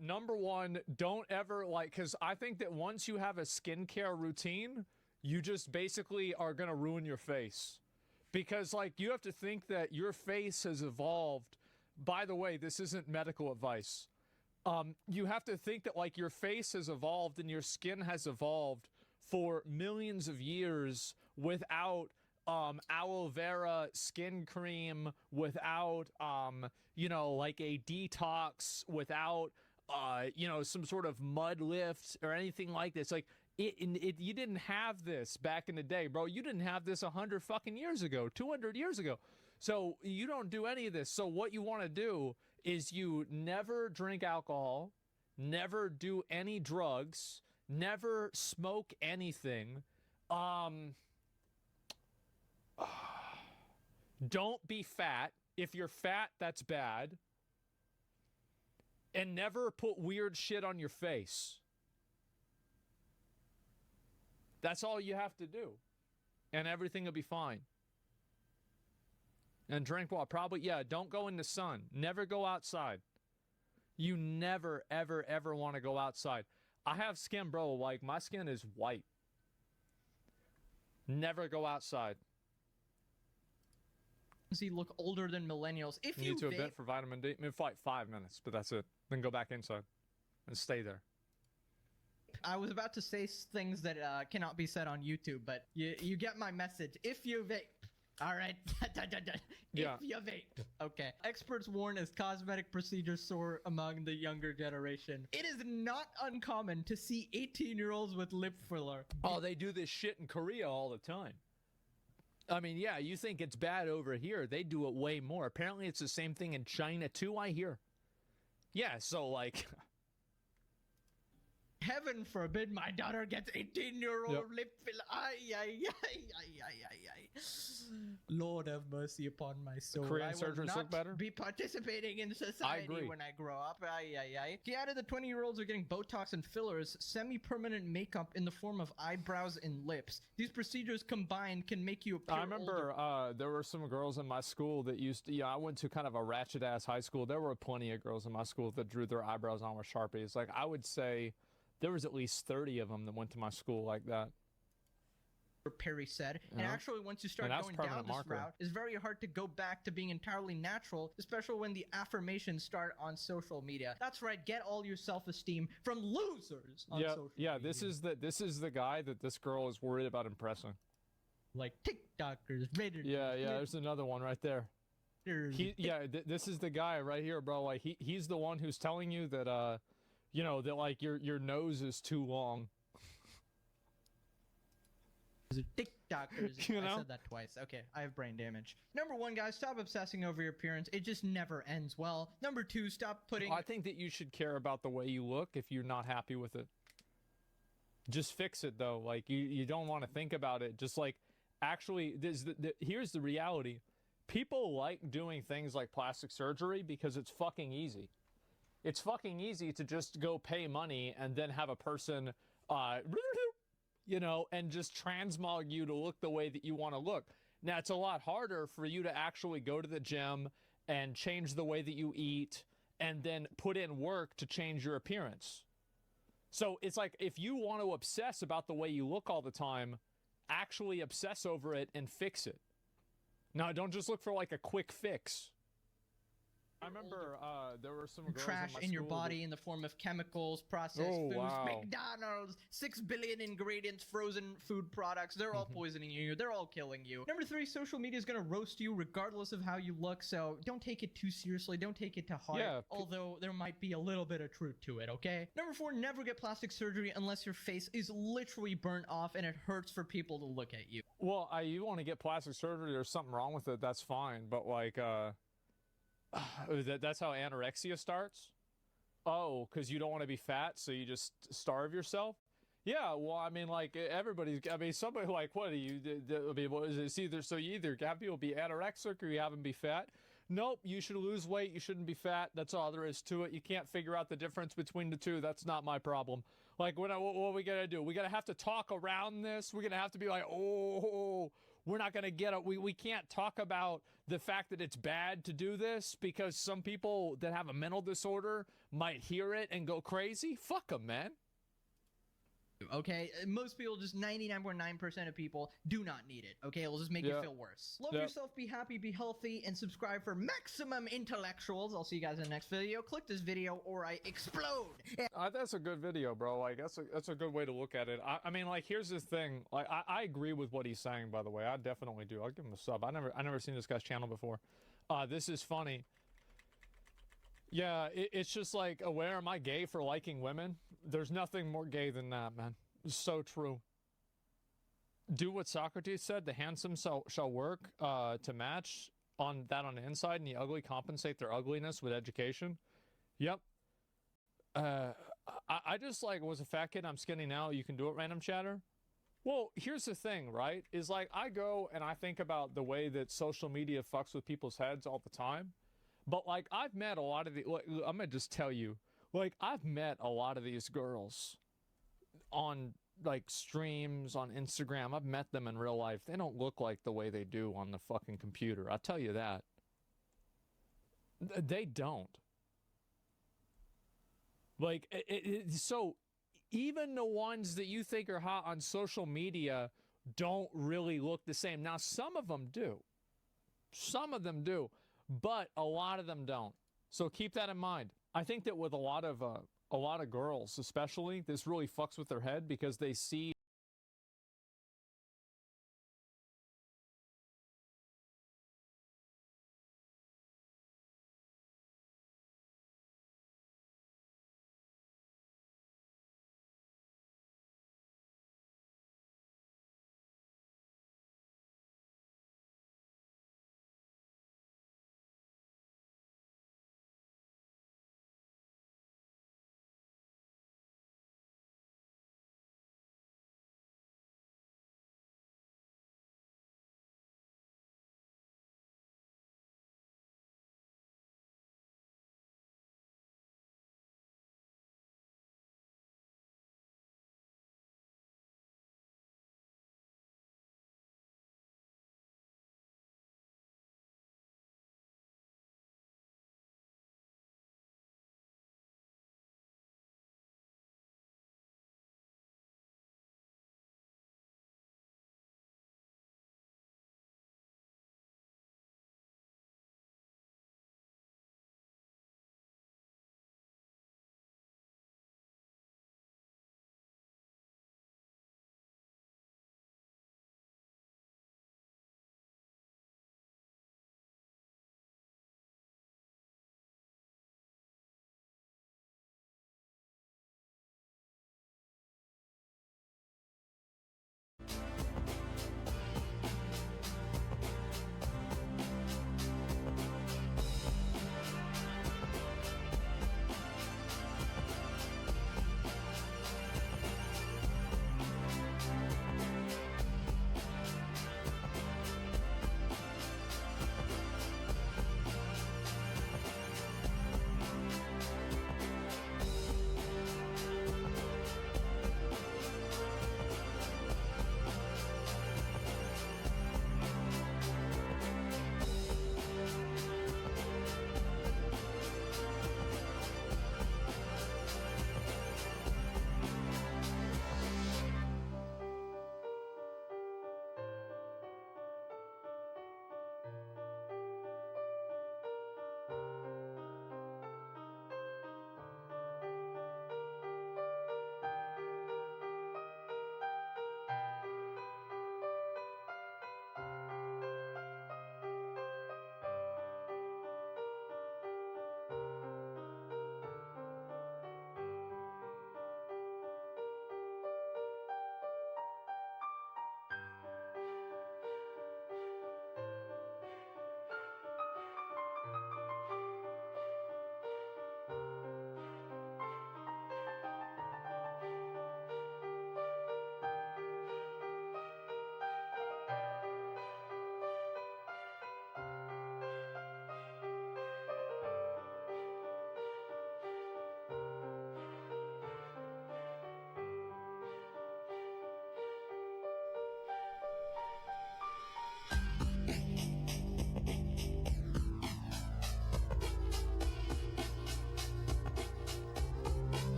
Number one, don't ever because I think that once you have a skincare routine, you just basically are gonna ruin your face, because like you have to think that your face has evolved. By the way, this isn't medical advice. You have to think that like your face has evolved and your skin has evolved for millions of years without aloe vera skin cream, without like a detox, without some sort of mud lift or anything like this. Like you didn't have this back in the day, bro. You didn't have this 100 fucking years ago, 200 years ago. So you don't do any of this. So what you want to do is you never drink alcohol, never do any drugs, never smoke anything. Don't be fat. If you're fat, that's bad. And never put weird shit on your face. That's all you have to do. And everything will be fine. And drink water. Probably, don't go in the sun. Never go outside. You never, ever, ever want to go outside. I have skin, bro. Like, my skin is white. Never go outside. Look older than millennials. If you need to a bit for vitamin D. I mean, like 5 minutes, but that's it. Then go back inside and stay there. I was about to say things that cannot be said on YouTube, but you get my message. If you vape, all right. If you vape, okay. Experts warn as cosmetic procedures soar among the younger generation. It is not uncommon to see 18-year-olds with lip filler. Oh, they do this shit in Korea all the time. I mean, yeah, you think it's bad over here. They do it way more. Apparently, it's the same thing in China, too, I hear. Yeah, so, like... Heaven forbid my daughter gets 18-year-old lip filler. Ay. Lord have mercy upon my soul. Korean surgeons look better? Be participating in society when I grow up. Ay. He added the 20-year-olds are getting Botox and fillers, semi-permanent makeup in the form of eyebrows and lips. These procedures combined can make you appear I remember there were some girls in my school that used to, I went to kind of a ratchet-ass high school. There were plenty of girls in my school that drew their eyebrows on with Sharpies. Like, I would say... there was at least 30 of them that went to my school like that. Perry said, and actually once you start going down this route, it's very hard to go back to being entirely natural, especially when the affirmations start on social media. That's right, get all your self-esteem from losers on social media. This is the guy that this girl is worried about impressing. Like TikTokers, Redditors. Yeah, there's another one right there. This is the guy right here, bro. Like he's the one who's telling you that that like your nose is too long. TikTokers. I said that twice. Okay, I have brain damage. Number one, guys, stop obsessing over your appearance. It just never ends well. Number two, stop putting... I think that you should care about the way you look if you're not happy with it. Just fix it, though. Like, you don't want to think about it. Just, like, actually, here's the reality. People like doing things like plastic surgery because it's fucking easy. It's fucking easy to just go pay money and then have a person, you know, and just transmog you to look the way that you want to look. Now, it's a lot harder for you to actually go to the gym and change the way that you eat and then put in work to change your appearance. So it's like, if you want to obsess about the way you look all the time, actually obsess over it and fix it. Now, don't just look for like a quick fix. I remember there were some girls trash in your body in the form of chemicals, processed foods, McDonald's, 6 billion ingredients, frozen food products. They're all poisoning you. They're all killing you. Number 3, social media is going to roast you regardless of how you look. So don't take it too seriously. Don't take it to heart. Yeah, although there might be a little bit of truth to it, okay? Number 4, never get plastic surgery unless your face is literally burnt off and it hurts for people to look at you. Well, you want to get plastic surgery, there's something wrong with it, that's fine. But like, that's how anorexia starts? Oh, because you don't want to be fat, so you just starve yourself? Yeah, well, I mean, like, everybody's, I mean, somebody like, what do you, I mean, what is it? It's either, so you either have people be anorexic or you have them be fat. Nope, you should lose weight, you shouldn't be fat, that's all there is to it. You can't figure out the difference between the two, that's not my problem. Like, what are we gonna do? We're gonna have to talk around this? We're gonna have to be like, oh, we're not gonna get it. We can't talk about the fact that it's bad to do this because some people that have a mental disorder might hear it and go crazy? Fuck them, man. Okay, most people, just 99.9% of people do not need it. Okay, it'll just make you feel worse. Love yourself, be happy, be healthy, and subscribe for maximum intellectuals. I'll see you guys in the next video. Click this video or I explode. That's a good video, bro. Like, that's a good way to look at it. I mean, like, here's the thing. Like, I agree with what he's saying, by the way. I definitely do. I'll give him a sub. I never seen this guy's channel before. This is funny. Yeah, it's just like, where am I gay for liking women? There's nothing more gay than that, man. It's so true. Do what Socrates said, the handsome shall work to match on the inside, and the ugly compensate their ugliness with education. Yep. I just like was a fat kid, I'm skinny now, you can do it, random chatter. Well, here's the thing, right? Is like, I go and I think about the way that social media fucks with people's heads all the time. But like, I've met a lot of the, like, I'm gonna just tell you, like, I've met a lot of these girls on like streams on Instagram. I've met them in real life. They don't look like the way they do on the fucking computer. I'll tell you that. They don't. Like, so even the ones that you think are hot on social media don't really look the same. Now, some of them do. Some of them do. But a lot of them don't. So keep that in mind. I think that with a lot of girls, especially, this really fucks with their head because they see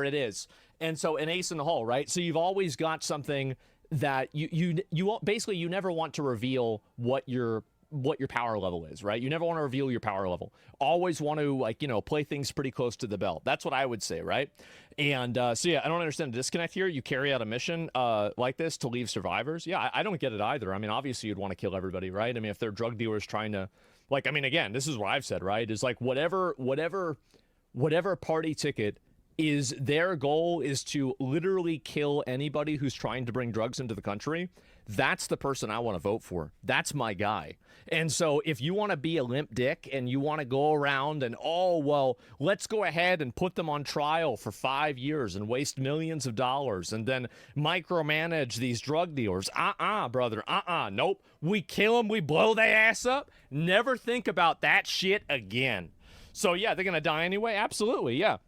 It is. And so an ace in the hole, right? So you've always got something that you basically you never want to reveal what your power level is, right? You never want to reveal your power level. Always want to, like, you know, play things pretty close to the belt. That's what I would say, right? And so yeah, I don't understand the disconnect here. You carry out a mission like this to leave survivors. Yeah, I don't get it either. I mean, obviously you'd want to kill everybody, right? I mean, if they're drug dealers trying to, like, I mean, again, this is what I've said, right? Is like whatever party ticket is their goal is to literally kill anybody who's trying to bring drugs into the country. That's the person I want to vote for. That's my guy. And so if you want to be a limp dick and you want to go around and, oh, well, let's go ahead and put them on trial for 5 years and waste millions of dollars and then micromanage these drug dealers. Brother. Nope. We kill them. We blow their ass up. Never think about that shit again. So, yeah, they're going to die anyway. Absolutely. Yeah.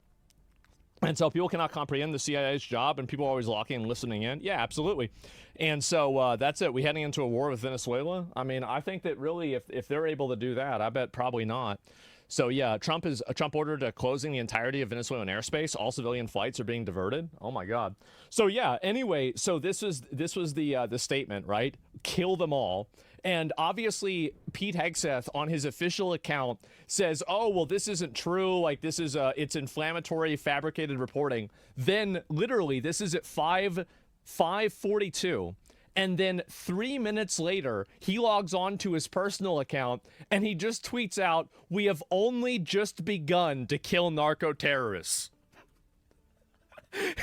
And so people cannot comprehend the CIA's job, and people are always locking and listening in. Yeah, absolutely. And so that's it. We heading into a war with Venezuela. I mean, I think that really, if they're able to do that, I bet probably not. So yeah, Trump ordered closing the entirety of Venezuelan airspace. All civilian flights are being diverted. Oh my God. So yeah. Anyway, so this was the statement, right? Kill them all. And obviously, Pete Hegseth on his official account says, oh, well, this isn't true. Like, this is it's inflammatory, fabricated reporting. Then, literally, this is at 5:42. And then 3 minutes later, he logs on to his personal account, and he just tweets out, we have only just begun to kill narco-terrorists.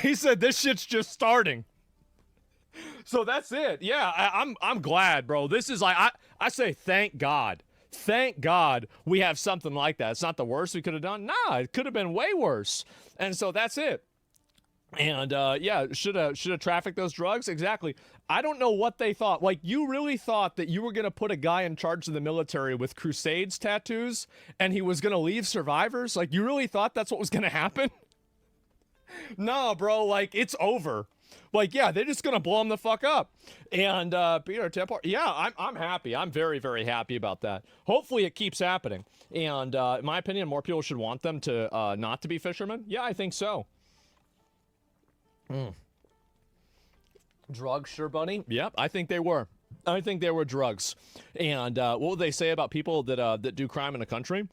He said, this shit's just starting. So that's it. Yeah, I'm glad, bro. This is like, I say thank God. Thank God we have something like that. It's not the worst we could have done. Nah, it could have been way worse. And so that's it. And yeah, should have trafficked those drugs. Exactly. I don't know what they thought. Like, you really thought that you were going to put a guy in charge of the military with Crusades tattoos and he was going to leave survivors? Like, you really thought that's what was going to happen? No, bro, like, it's over. Like, yeah, they're just going to blow him the fuck up. And Peter Templar, yeah, I'm happy. I'm very, very happy about that. Hopefully it keeps happening. And in my opinion, more people should want them to not to be fishermen. Yeah, I think so. Drugs, sure, Bunny? Yep, I think they were. I think they were drugs. And what would they say about people that do crime in a country?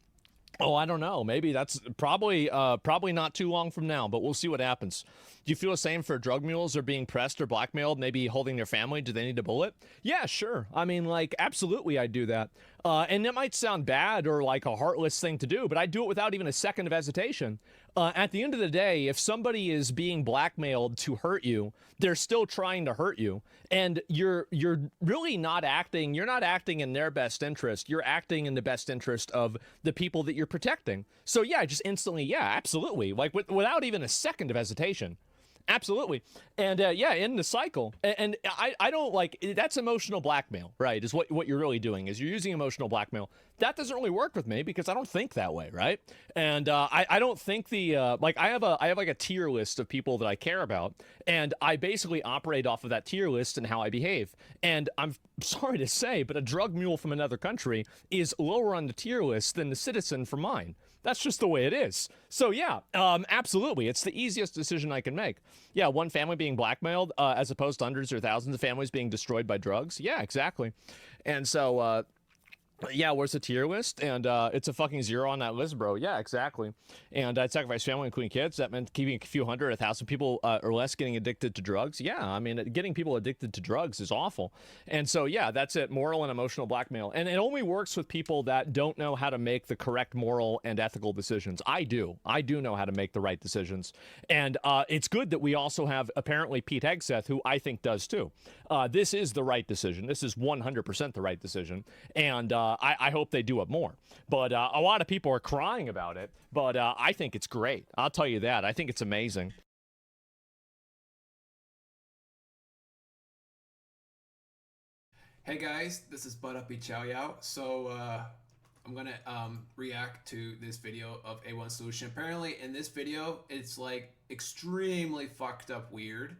Oh, I don't know. Maybe that's probably not too long from now, but we'll see what happens. Do you feel the same for drug mules or being pressed or blackmailed, maybe holding their family? Do they need a bullet? Yeah, sure. I mean, like, absolutely I do that. And it might sound bad or like a heartless thing to do, but I do it without even a second of hesitation. At the end of the day, if somebody is being blackmailed to hurt you, they're still trying to hurt you. And you're really not acting, you're not acting in their best interest. You're acting in the best interest of the people that you're protecting. So yeah, just instantly, yeah, absolutely. Like without even a second of hesitation. Absolutely. And yeah, in the cycle. And I don't like, that's emotional blackmail, right? Is what you're really doing, is you're using emotional blackmail. That doesn't really work with me because I don't think that way, right? And I don't think like I have like a tier list of people that I care about, and I basically operate off of that tier list and how I behave. And I'm sorry to say, but a drug mule from another country is lower on the tier list than the citizen from mine. That's just the way it is. So yeah, absolutely. It's the easiest decision I can make. Yeah, one family being blackmailed as opposed to hundreds or thousands of families being destroyed by drugs. Yeah, exactly. And so, yeah, where's the tier list? And it's a fucking 0 on that list, bro. Yeah, exactly. And I'd sacrifice family, including kids. That meant keeping a few hundred, 1,000 people or less getting addicted to drugs. Yeah, I mean, getting people addicted to drugs is awful. And so, yeah, that's it. Moral and emotional blackmail. And it only works with people that don't know how to make the correct moral and ethical decisions. I do. I do know how to make the right decisions. And it's good that we also have, apparently, Pete Hegseth, who I think does too. This is the right decision. This is 100% the right decision. And I hope they do it more. But a lot of people are crying about it. But I think it's great. I'll tell you that. I think it's amazing. Hey guys, this is Bud Uppy Chow Yao. So I'm gonna react to this video of A1 Solution. Apparently in this video, it's like extremely fucked up weird.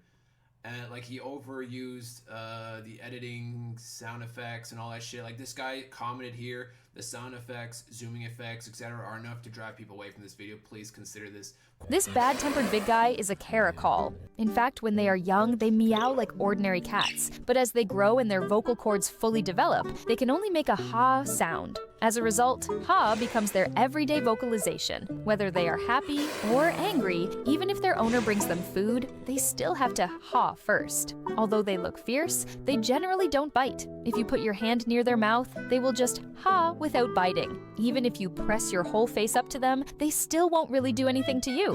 And like he overused the editing, sound effects, and all that shit. Like this guy commented here, the sound effects, zooming effects, etc. are enough to drive people away from this video. Please consider this. This bad-tempered big guy is a caracal. In fact, when they are young, they meow like ordinary cats. But as they grow and their vocal cords fully develop, they can only make a ha sound. As a result, ha becomes their everyday vocalization. Whether they are happy or angry, even if their owner brings them food, they still have to ha first. Although they look fierce, they generally don't bite. If you put your hand near their mouth, they will just ha without biting. Even if you press your whole face up to them, they still won't really do anything to you.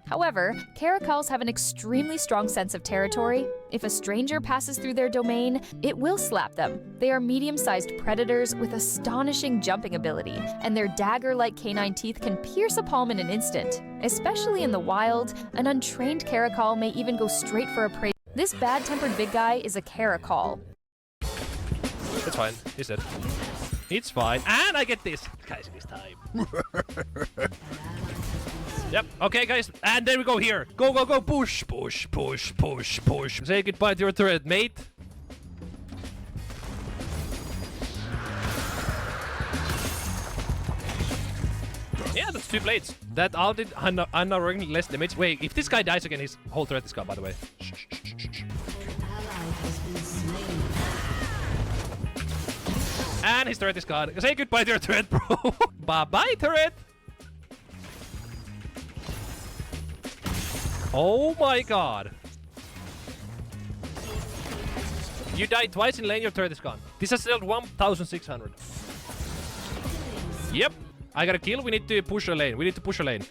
However, caracals have an extremely strong sense of territory. If a stranger passes through their domain, it will slap them. They are medium-sized predators with astonishing jumping ability, and their dagger-like canine teeth can pierce a palm in an instant. Especially in the wild, an untrained caracal may even go straight for a prey. This bad-tempered big guy is a caracal. It's fine. He's dead. It's fine. And I get this. Guys, this time. Yep. Okay, guys. And there we go here. Go, go, go. Push, push, push, push, push. Say goodbye to your turret, mate. Yeah, that's 2 blades. That all did unnervingly less damage. Wait, if this guy dies again, his whole turret is gone, by the way. Shh, shh, shh, shh, shh. And his turret is gone. Say goodbye to your turret, bro. Bye-bye, turret. Oh my god. You died twice in lane, your turret is gone. This has dealt 1,600. Yep. I got a kill. We need to push a lane. We need to push a lane.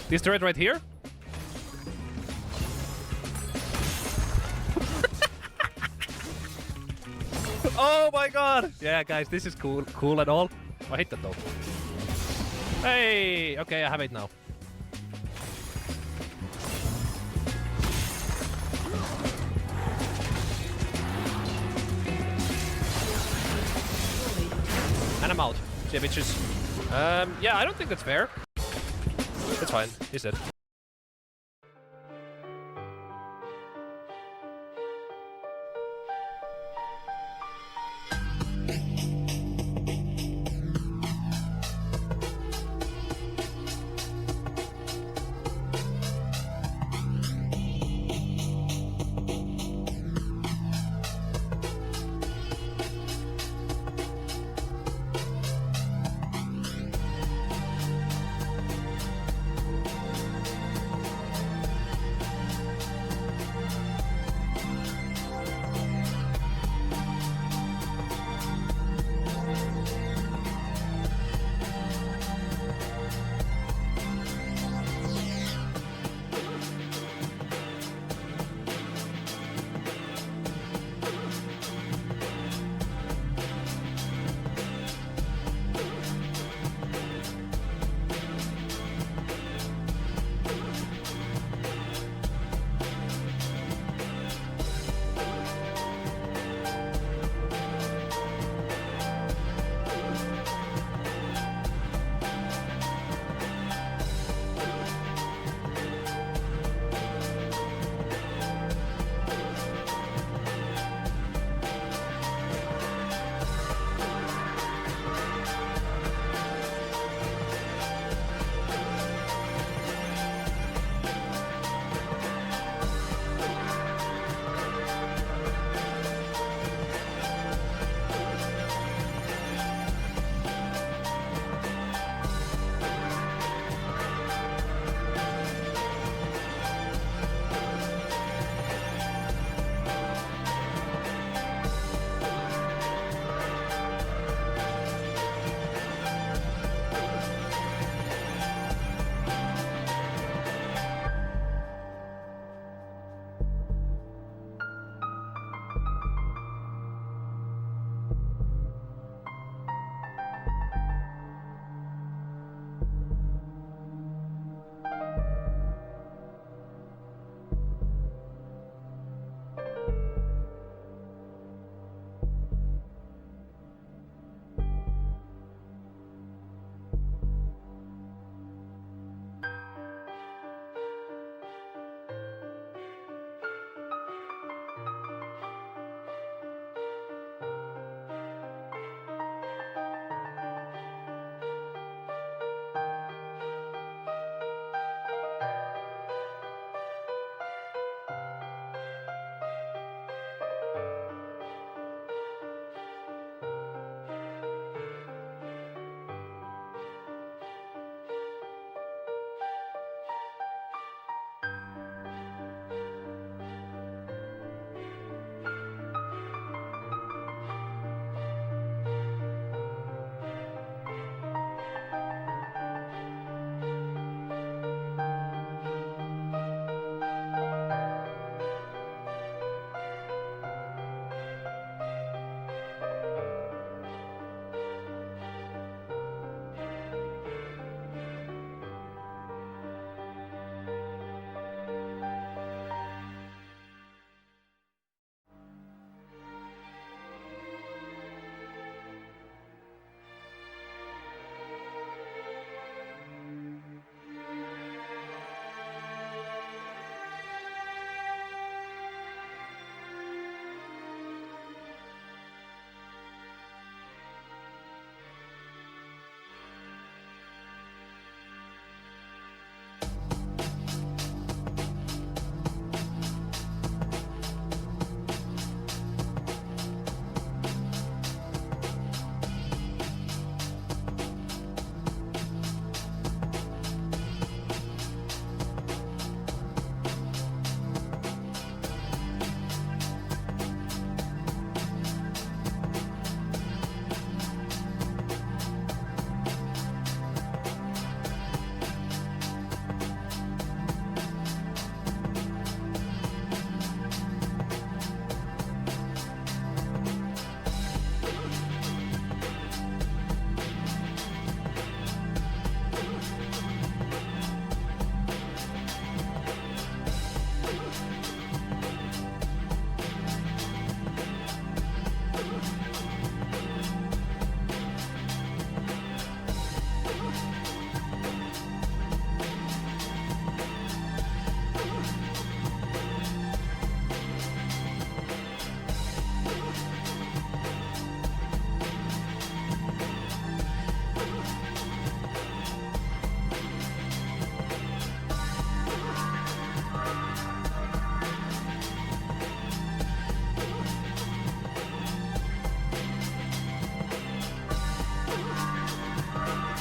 This turret right here. Oh my god. Yeah, guys, this is cool. Cool and all. Oh, I hate that though. Hey. Okay, I have it now. And I'm out. See ya, bitches. Yeah, I don't think that's fair. It's fine. He's dead.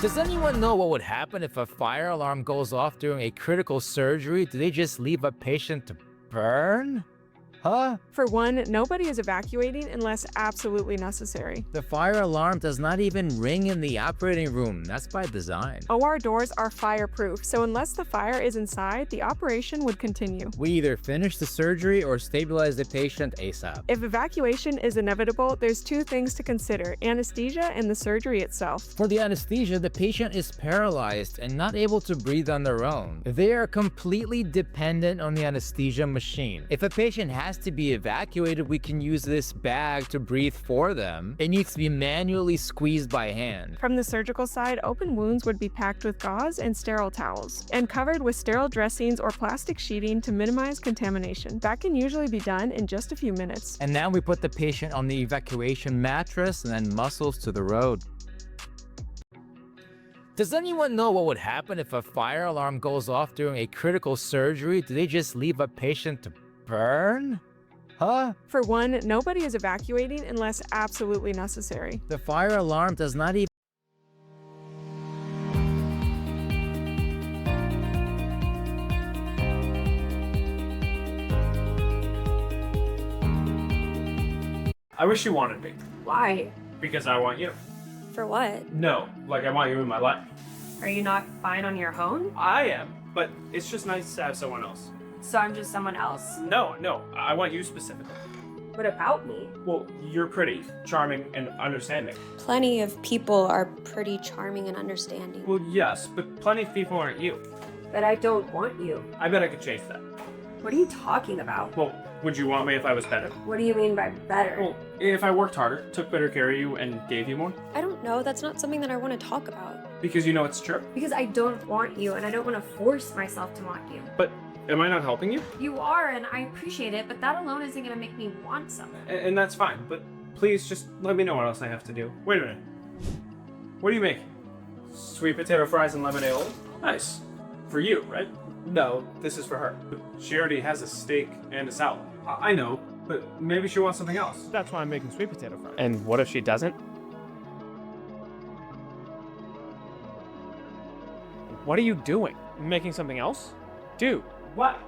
Does anyone know what would happen if a fire alarm goes off during a critical surgery? Do they just leave a patient to burn? Huh? For one, nobody is evacuating unless absolutely necessary. The fire alarm does not even ring in the operating room. That's by design. OR doors are fireproof, so unless the fire is inside, the operation would continue. We either finish the surgery or stabilize the patient ASAP. If evacuation is inevitable, there's two things to consider: anesthesia and the surgery itself. For the anesthesia, the patient is paralyzed and not able to breathe on their own. They are completely dependent on the anesthesia machine. If a patient has to be evacuated, we can use this bag to breathe for them. It needs to be manually squeezed by hand. From the surgical side, open wounds would be packed with gauze and sterile towels, and covered with sterile dressings or plastic sheeting to minimize contamination. That can usually be done in just a few minutes. And now we put the patient on the evacuation mattress and then muscles to the road. Does anyone know what would happen if a fire alarm goes off during a critical surgery? Do they just leave a patient to burn? Huh? For one, nobody is evacuating unless absolutely necessary. The fire alarm does not even... I wish you wanted me. Why? Because I want you. For what? No, like I want you in my life. Are you not fine on your own? I am, but it's just nice to have someone else. So I'm just someone else? No, I want you specifically. What about me? Well, you're pretty, charming, and understanding. Plenty of people are pretty charming and understanding. Well, yes, but plenty of people aren't you. But I don't want you. I bet I could change that. What are you talking about? Well, would you want me if I was better? What do you mean by better? Well, if I worked harder, took better care of you, and gave you more? I don't know. That's not something that I want to talk about. Because you know it's true. Because I don't want you, and I don't want to force myself to want you. But am I not helping you? You are, and I appreciate it, but that alone isn't going to make me want something. And that's fine, but please just let me know what else I have to do. Wait a minute. What are you making? Sweet potato fries and lemonade. Nice. For you, right? No, this is for her. She already has a steak and a salad. I know, but maybe she wants something else. That's why I'm making sweet potato fries. And what if she doesn't? What are you doing? Making something else? Dude. What?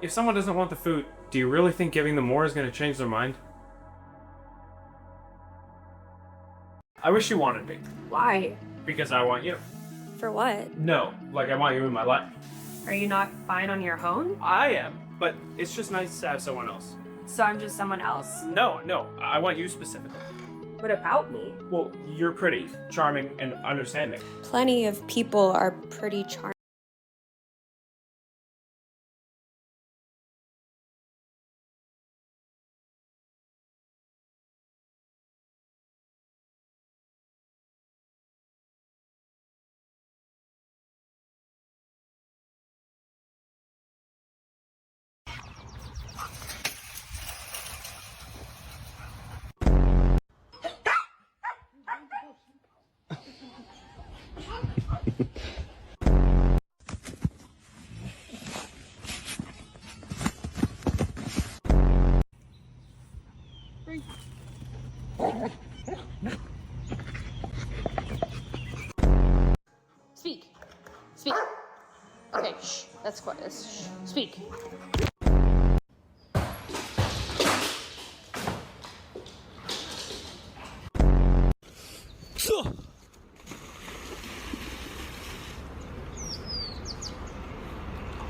If someone doesn't want the food, do you really think giving them more is going to change their mind? I wish you wanted me. Why? Because I want you. For what? No, like I want you in my life. Are you not fine on your own? I am, but it's just nice to have someone else. So I'm just someone else? No, I want you specifically. What about me? Well, you're pretty, charming, and understanding. Plenty of people are pretty charming. Speak. Speak. Okay, shh. That's quiet. Shh. Speak.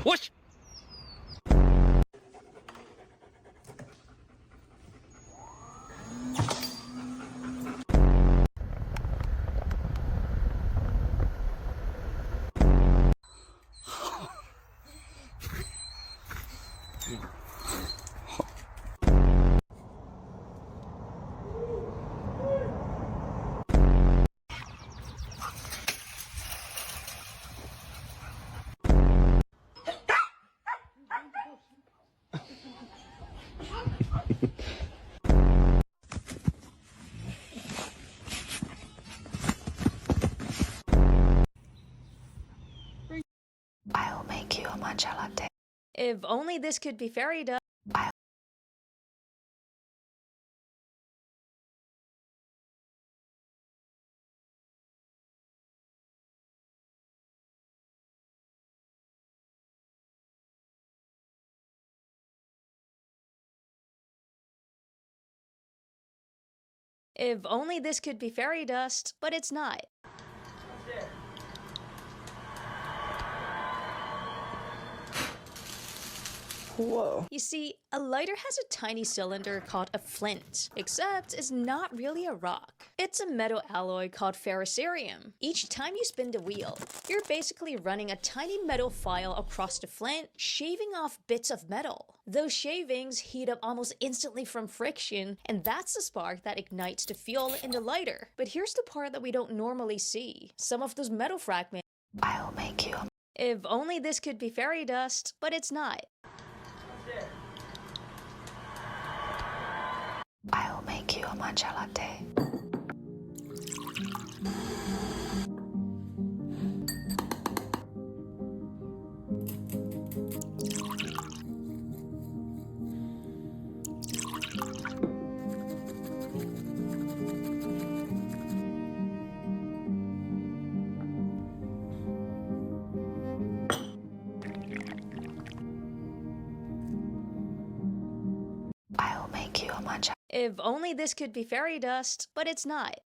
What? I'll make you a matcha latte. If only this could be fairy dust. If only this could be fairy dust, but it's not. Whoa. You see, a lighter has a tiny cylinder called a flint, except it's not really a rock. It's a metal alloy called ferrocerium. Each time you spin the wheel, you're basically running a tiny metal file across the flint, shaving off bits of metal. Those shavings heat up almost instantly from friction, and that's the spark that ignites the fuel in the lighter. But here's the part that we don't normally see. Some of those metal fragments. I'll make you. If only this could be fairy dust, but it's not. I'll make you a matcha latte. I'll make you a matcha. If only this could be fairy dust, but it's not.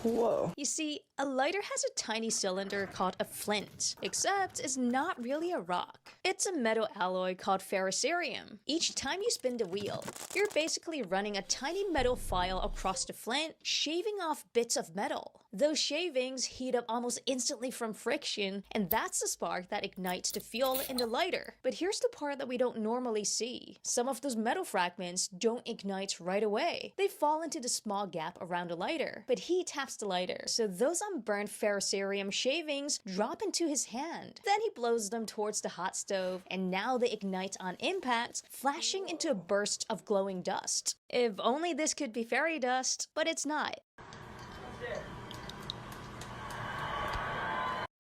Whoa. You see, a lighter has a tiny cylinder called a flint, except it's not really a rock. It's a metal alloy called ferrocerium. Each time you spin the wheel, you're basically running a tiny metal file across the flint, shaving off bits of metal. Those shavings heat up almost instantly from friction, and that's the spark that ignites the fuel in the lighter. But here's the part that we don't normally see. Some of those metal fragments don't ignite right away. They fall into the small gap around the lighter, but he taps the lighter, so those unburned ferrocerium shavings drop into his hand. Then he blows them towards the hot stove, and now they ignite on impact, flashing into a burst of glowing dust. If only this could be fairy dust, but it's not.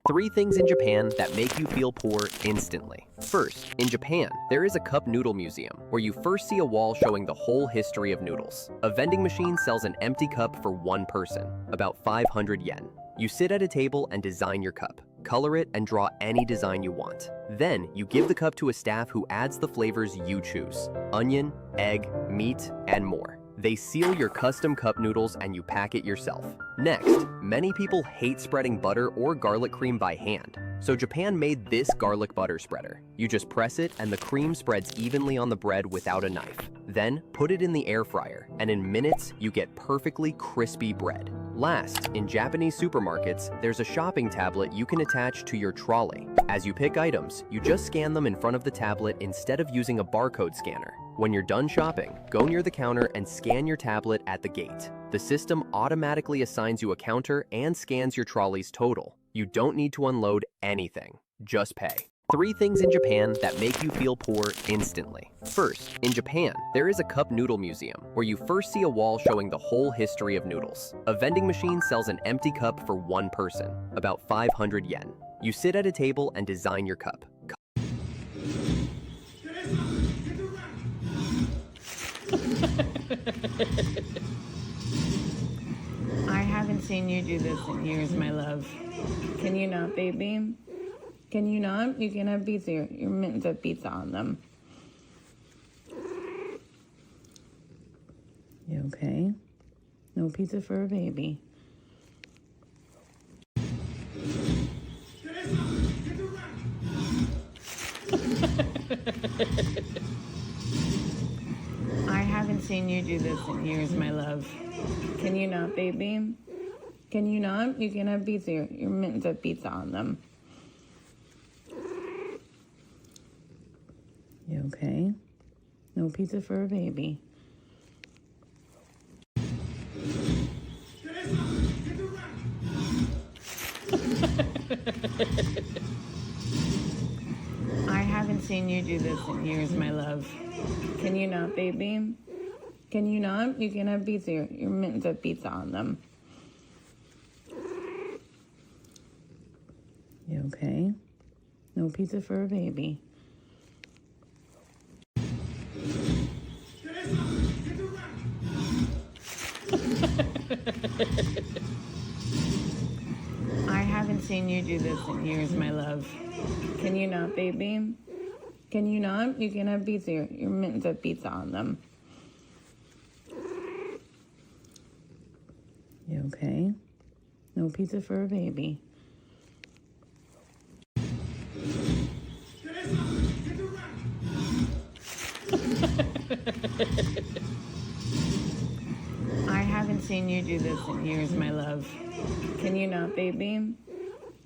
3 things in Japan that make you feel poor instantly. First, in Japan, there is a cup noodle museum where you first see a wall showing the whole history of noodles. A vending machine sells an empty cup for 1 person, about 500 yen. You sit at a table and design your cup. Color it and draw any design you want. Then, you give the cup to a staff who adds the flavors you choose: onion, egg, meat, and more. They seal your custom cup noodles and you pack it yourself. Next, many people hate spreading butter or garlic cream by hand. So Japan made this garlic butter spreader. You just press it and the cream spreads evenly on the bread without a knife. Then, put it in the air fryer, and in minutes, you get perfectly crispy bread. Last, in Japanese supermarkets, there's a shopping tablet you can attach to your trolley. As you pick items, you just scan them in front of the tablet instead of using a barcode scanner. When you're done shopping, go near the counter and scan your tablet at the gate. The system automatically assigns you a counter and scans your trolley's total. You don't need to unload anything, just pay. 3 things in Japan that make you feel poor instantly. First, in Japan, there is a cup noodle museum where you first see a wall showing the whole history of noodles. A vending machine sells an empty cup for 1 person, about 500 yen. You sit at a table and design your cup. I haven't seen you do this in years, my love. Can you not, baby? Can you not? You can have pizza. Your mittens have pizza on them. You okay? No pizza for a baby. I haven't seen you do this in years, my love. Can you not, baby? Can you not? You can have pizza. Your mittens have pizza on them. You okay? No pizza for a baby. I haven't seen you do this in years, my love. Can you not, baby? Can you not? You can have pizza. Your mittens have pizza on them. You okay? No pizza for a baby. I haven't seen you do this in years, my love. Can you not, baby? Can you not? You can have pizza. Your mittens have pizza on them. You okay? No pizza for a baby. I haven't seen you do this in years, my love. Can you not, baby?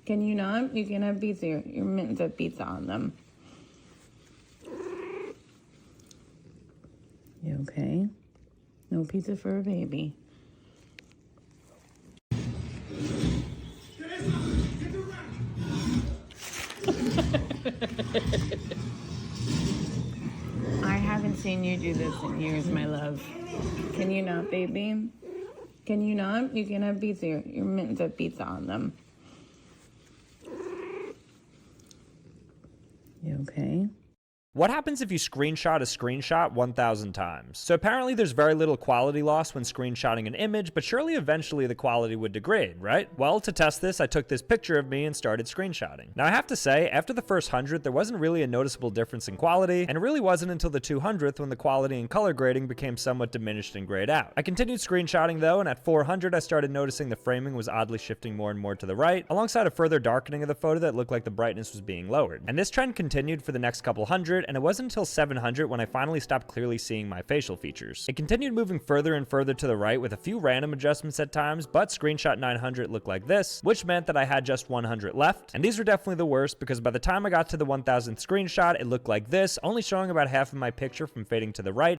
Can you not? You can have pizza. Your mittens have pizza on them. You okay? No pizza for a baby. I haven't seen you do this in years, my love. Can you not, baby? Can you not? You can have pizza. Your mittens have pizza on them. You okay? What happens if you screenshot a screenshot 1,000 times? So apparently there's very little quality loss when screenshotting an image, but surely eventually the quality would degrade, right? Well, to test this, I took this picture of me and started screenshotting. Now I have to say, after the first 100, there wasn't really a noticeable difference in quality, and it really wasn't until the 200th when the quality and color grading became somewhat diminished and grayed out. I continued screenshotting though, and at 400 I started noticing the framing was oddly shifting more and more to the right, alongside a further darkening of the photo that looked like the brightness was being lowered. And this trend continued for the next couple hundred, and it wasn't until 700 when I finally stopped clearly seeing my facial features. It continued moving further and further to the right with a few random adjustments at times, but screenshot 900 looked like this, which meant that I had just 100 left. And these were definitely the worst because by the time I got to the 1000th screenshot, it looked like this, only showing about half of my picture from fading to the right.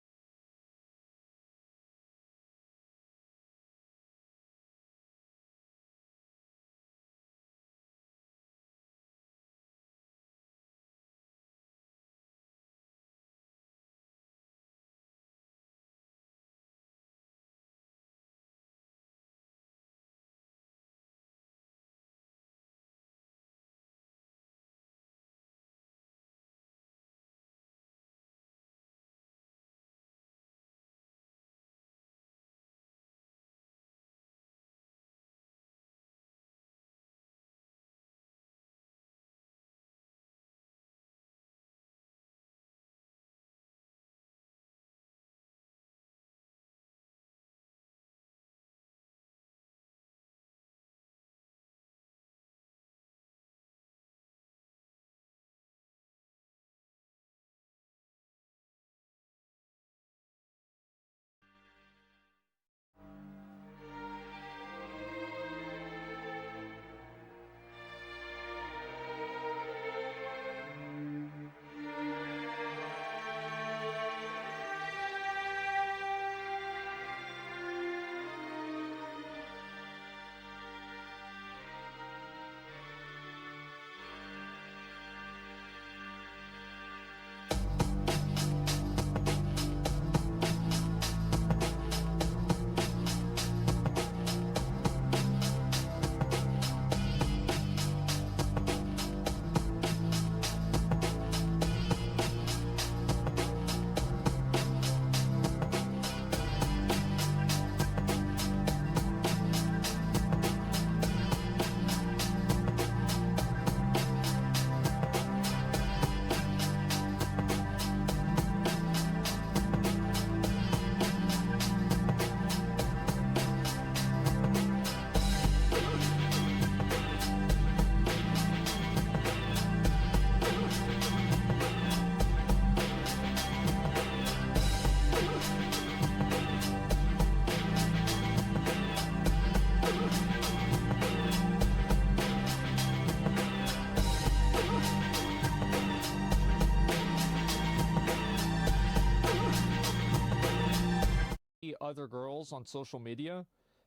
Other girls on social media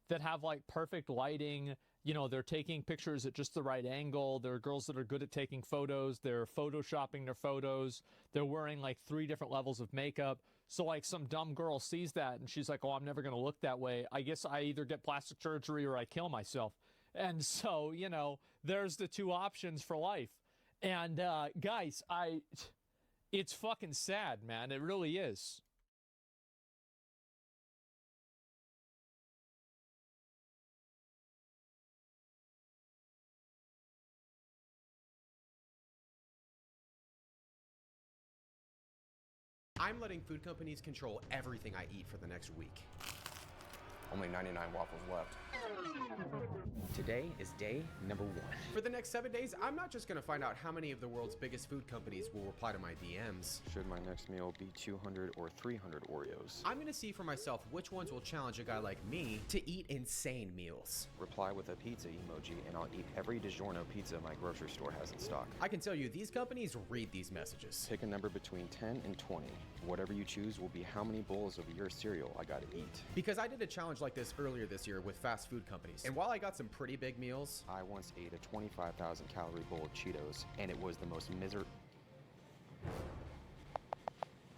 that have like perfect lighting, you know, they're taking pictures at just the right angle. There are girls that are good at taking photos. They're photoshopping their photos. They're wearing like 3 different levels of makeup. So like some dumb girl sees that and she's like, oh, I'm never going to look that way. I guess I either get plastic surgery or I kill myself. And so, you know, there's the 2 options for life. And guys, it's fucking sad, man. It really is. I'm letting food companies control everything I eat for the next week. Only 99 waffles left. Today is day number 1. For the next 7 days, I'm not just gonna find out how many of the world's biggest food companies will reply to my DMs. Should my next meal be 200 or 300 Oreos? I'm gonna see for myself which ones will challenge a guy like me to eat insane meals. Reply with a pizza emoji and I'll eat every DiGiorno pizza my grocery store has in stock. I can tell you, these companies read these messages. Pick a number between 10 and 20. Whatever you choose will be how many bowls of your cereal I gotta eat. Because I did a challenge like this earlier this year with fast food companies. And while I got some pretty big meals, I once ate a 25,000 calorie bowl of Cheetos and it was the most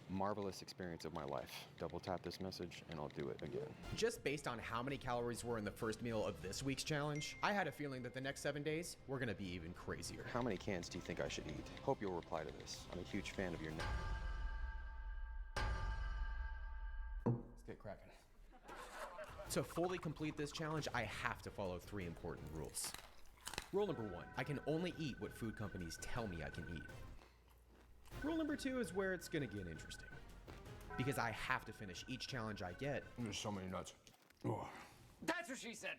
marvelous experience of my life. Double tap this message and I'll do it again. Just based on how many calories were in the first meal of this week's challenge, I had a feeling that the next 7 days were gonna be even crazier. How many cans do you think I should eat? Hope you'll reply to this. I'm a huge fan of your Let's get cracking. To fully complete this challenge, I have to follow 3 important rules. Rule number 1, I can only eat what food companies tell me I can eat. Rule number 2 is where it's gonna get interesting. Because I have to finish each challenge I get. There's so many nuts. That's what she said.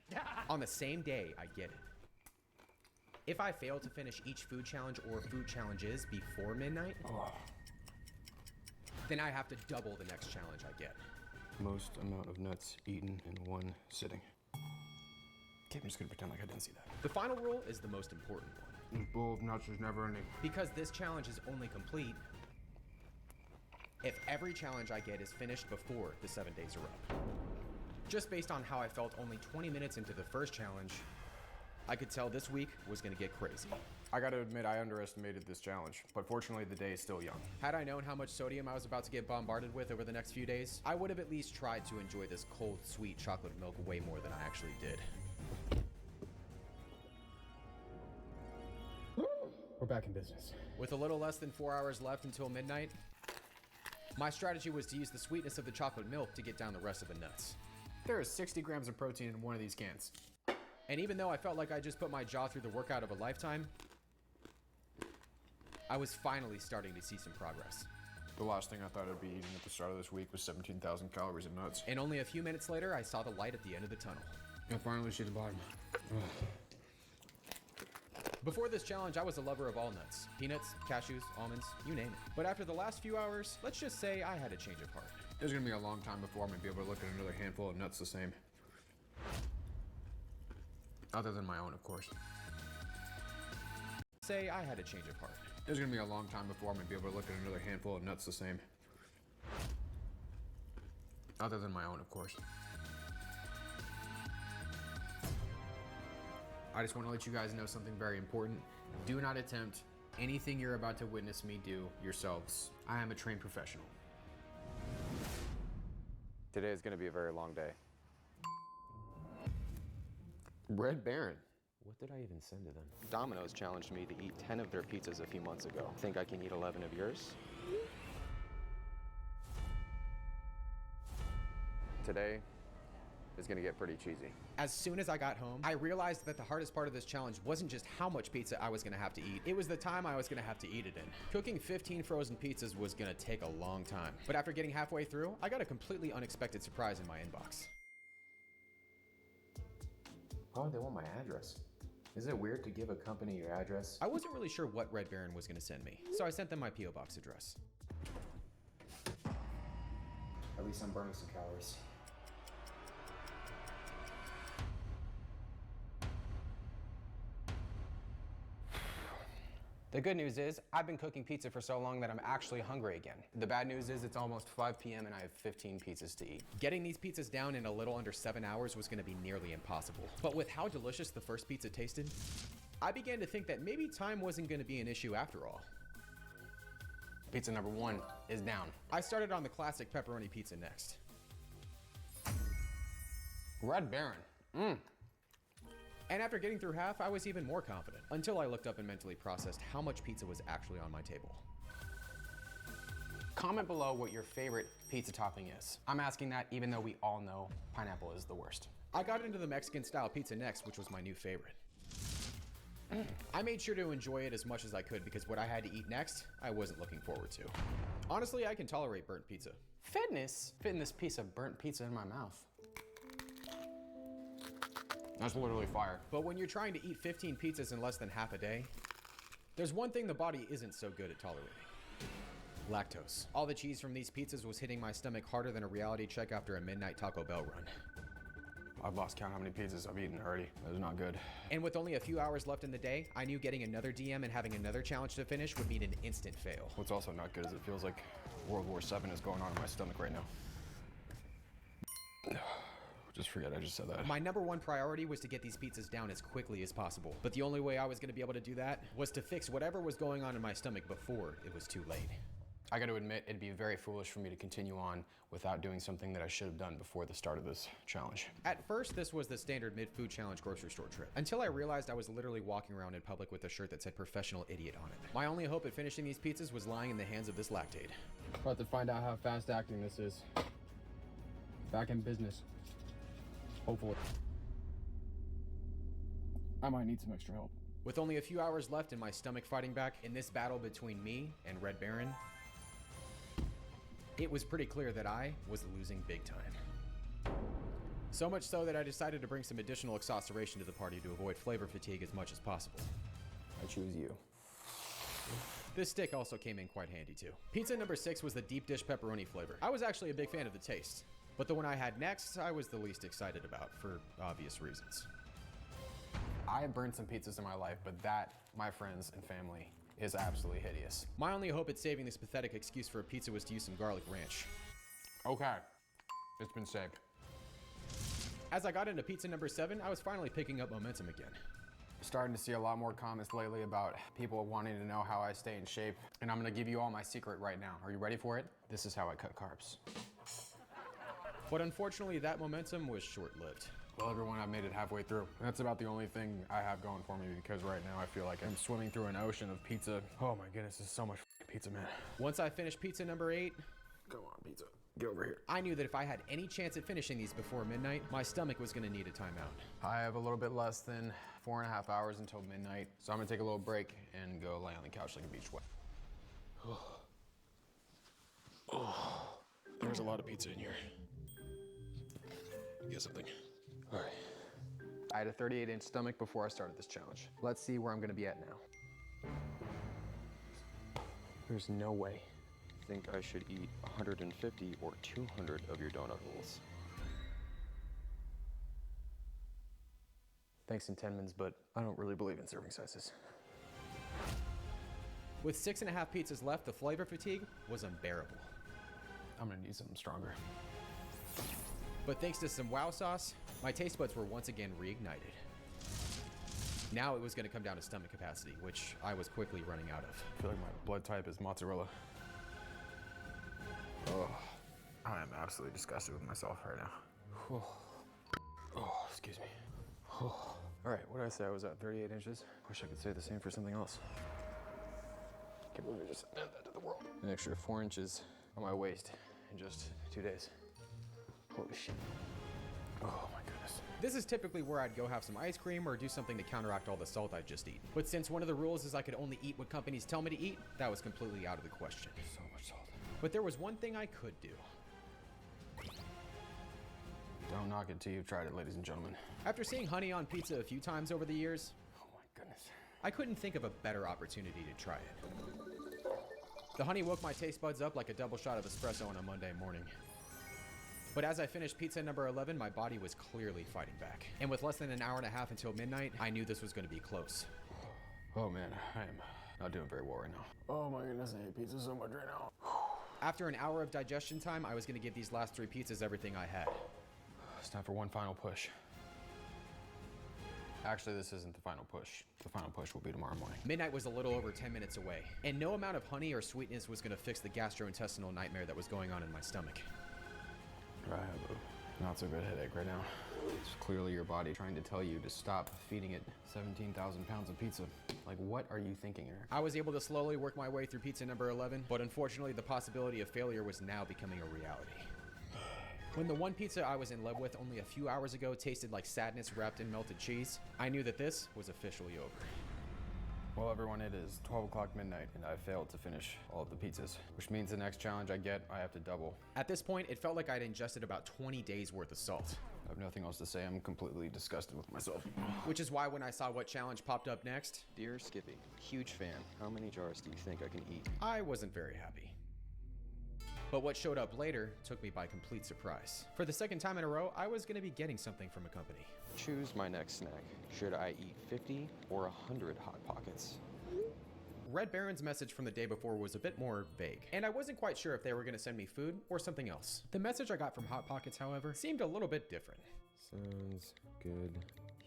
On the same day I get it. If I fail to finish each food challenge or food challenges before midnight, then I have to double the next challenge I get. Most amount of nuts eaten in one sitting. Okay, I'm just gonna pretend like I didn't see that. The final rule is the most important one. This bowl of nuts is never ending. Because this challenge is only complete if every challenge I get is finished before the 7 days are up. Just based on how I felt only 20 minutes into the first challenge, I could tell this week was gonna get crazy. I gotta admit, I underestimated this challenge, but fortunately the day is still young. Had I known how much sodium I was about to get bombarded with over the next few days, I would have at least tried to enjoy this cold, sweet chocolate milk way more than I actually did. We're back in business. With a little less than 4 hours left until midnight, my strategy was to use the sweetness of the chocolate milk to get down the rest of the nuts. There is 60 grams of protein in one of these cans. And even though I felt like I just put my jaw through the workout of a lifetime, I was finally starting to see some progress. The last thing I thought I'd be eating at the start of this week was 17,000 calories of nuts. And only a few minutes later, I saw the light at the end of the tunnel. I finally see the bottom. Before this challenge, I was a lover of all nuts. Peanuts, cashews, almonds, you name it. But after the last few hours, let's just say I had a change of heart. There's gonna be a long time before I'm gonna be able to look at another handful of nuts the same. Other than my own, of course. Say I had a change of heart. There's gonna be a long time before I'm gonna be able to look at another handful of nuts the same. Other than my own, of course. I just want to let you guys know something very important. Do not attempt anything you're about to witness me do yourselves. I am a trained professional. Today is going to be a very long day. Red Baron. What did I even send to them? Domino's challenged me to eat 10 of their pizzas a few months ago. Think I can eat 11 of yours? Today is gonna get pretty cheesy. As soon as I got home, I realized that the hardest part of this challenge wasn't just how much pizza I was gonna have to eat, it was the time I was gonna have to eat it in. Cooking 15 frozen pizzas was gonna take a long time. But after getting halfway through, I got a completely unexpected surprise in my inbox. Why would they want my address? Is it weird to give a company your address? I wasn't really sure what Red Baron was gonna send me, so I sent them my P.O. Box address. At least I'm burning some calories. The good news is, I've been cooking pizza for so long that I'm actually hungry again. The bad news is, it's almost 5 p.m. and I have 15 pizzas to eat. Getting these pizzas down in a little under 7 hours was gonna be nearly impossible. But with how delicious the first pizza tasted, I began to think that maybe time wasn't gonna be an issue after all. Pizza number 1 is down. I started on the classic pepperoni pizza next. Red Baron. And after getting through half, I was even more confident, until I looked up and mentally processed how much pizza was actually on my table. Comment below what your favorite pizza topping is. I'm asking that even though we all know pineapple is the worst. I got into the Mexican style pizza next, which was my new favorite. I made sure to enjoy it as much as I could because what I had to eat next, I wasn't looking forward to. Honestly, I can tolerate burnt pizza. Fitness? Fitting this piece of burnt pizza in my mouth. That's literally fire. But when you're trying to eat 15 pizzas in less than half a day, there's one thing the body isn't so good at tolerating. Lactose. All the cheese from these pizzas was hitting my stomach harder than a reality check after a midnight Taco Bell run. I've lost count how many pizzas I've eaten already. That is not good. And with only a few hours left in the day, I knew getting another DM and having another challenge to finish would mean an instant fail. What's also not good is it feels like World War VII is going on in my stomach right now. Just forget I just said that. My number one priority was to get these pizzas down as quickly as possible. But the only way I was going to be able to do that was to fix whatever was going on in my stomach before it was too late. I got to admit, it'd be very foolish for me to continue on without doing something that I should have done before the start of this challenge. At first, this was the standard mid-food challenge grocery store trip, until I realized I was literally walking around in public with a shirt that said professional idiot on it. My only hope at finishing these pizzas was lying in the hands of this lactate. About to find out how fast acting this is. Back in business. Hopefully. I might need some extra help. With only a few hours left and my stomach fighting back in this battle between me and Red Baron, it was pretty clear that I was losing big time. So much so that I decided to bring some additional exasperation to the party to avoid flavor fatigue as much as possible. I choose you. This stick also came in quite handy too. Pizza number 6 was the deep dish pepperoni flavor. I was actually a big fan of the taste, but the one I had next, I was the least excited about for obvious reasons. I have burned some pizzas in my life, but that, my friends and family, is absolutely hideous. My only hope at saving this pathetic excuse for a pizza was to use some garlic ranch. Okay, it's been saved. As I got into pizza number 7, I was finally picking up momentum again. Starting to see a lot more comments lately about people wanting to know how I stay in shape, and I'm gonna give you all my secret right now. Are you ready for it? This is how I cut carbs. But unfortunately, that momentum was short-lived. Well, everyone, I've made it halfway through. That's about the only thing I have going for me because right now I feel like I'm swimming through an ocean of pizza. Oh my goodness, this is so much pizza, man. Once I finished pizza number 8, come on, pizza, get over here. I knew that if I had any chance at finishing these before midnight, my stomach was gonna need a timeout. I have a little bit less than 4.5 hours until midnight, so I'm gonna take a little break and go lay on the couch like a beach wet. Oh, there's a lot of pizza in here. Get something. All right. I had a 38-inch stomach before I started this challenge. Let's see where I'm gonna be at now. There's no way. I think I should eat 150 or 200 of your donut holes. Thanks, Intenmans, but I don't really believe in serving sizes. With 6.5 pizzas left, the flavor fatigue was unbearable. I'm gonna need something stronger. But thanks to some wow sauce, my taste buds were once again reignited. Now it was gonna come down to stomach capacity, which I was quickly running out of. I feel like my blood type is mozzarella. Oh, I am absolutely disgusted with myself right now. Oh, excuse me. Oh. All right, what did I say? I was at 38 inches. Wish I could say the same for something else. Can't believe I just said that to the world. An extra 4 inches on my waist in just 2 days. Holy shit. Oh my goodness. This is typically where I'd go have some ice cream or do something to counteract all the salt I'd just eaten. But since one of the rules is I could only eat what companies tell me to eat, that was completely out of the question. So much salt. But there was one thing I could do. Don't knock it till you've tried it, ladies and gentlemen. After seeing honey on pizza a few times over the years, oh my goodness, I couldn't think of a better opportunity to try it. The honey woke my taste buds up like a double shot of espresso on a Monday morning. But as I finished pizza number 11, my body was clearly fighting back. And with less than an hour and a half until midnight, I knew this was going to be close. Oh man, I am not doing very well right now. Oh my goodness, I hate pizza so much right now. After an hour of digestion time, I was going to give these last 3 pizzas everything I had. It's time for one final push. Actually, this isn't the final push. The final push will be tomorrow morning. Midnight was a little over 10 minutes away, and no amount of honey or sweetness was going to fix the gastrointestinal nightmare that was going on in my stomach. I have a not so good headache right now. It's clearly your body trying to tell you to stop feeding it 17,000 pounds of pizza. Like, what are you thinking, Eric? I was able to slowly work my way through pizza number 11, but unfortunately the possibility of failure was now becoming a reality. When the one pizza I was in love with only a few hours ago tasted like sadness wrapped in melted cheese, I knew that this was officially over. Well, everyone, it is 12 o'clock midnight, and I failed to finish all of the pizzas, which means the next challenge I get, I have to double. At this point, it felt like I'd ingested about 20 days worth of salt. I have nothing else to say. I'm completely disgusted with myself. Which is why when I saw what challenge popped up next, Dear Skippy, huge fan. How many jars do you think I can eat? I wasn't very happy. But what showed up later took me by complete surprise. For the second time in a row, I was gonna be getting something from a company. Choose my next snack. Should I eat 50 or 100 Hot Pockets? Red Baron's message from the day before was a bit more vague, and I wasn't quite sure if they were gonna send me food or something else. The message I got from Hot Pockets, however, seemed a little bit different. Sounds good.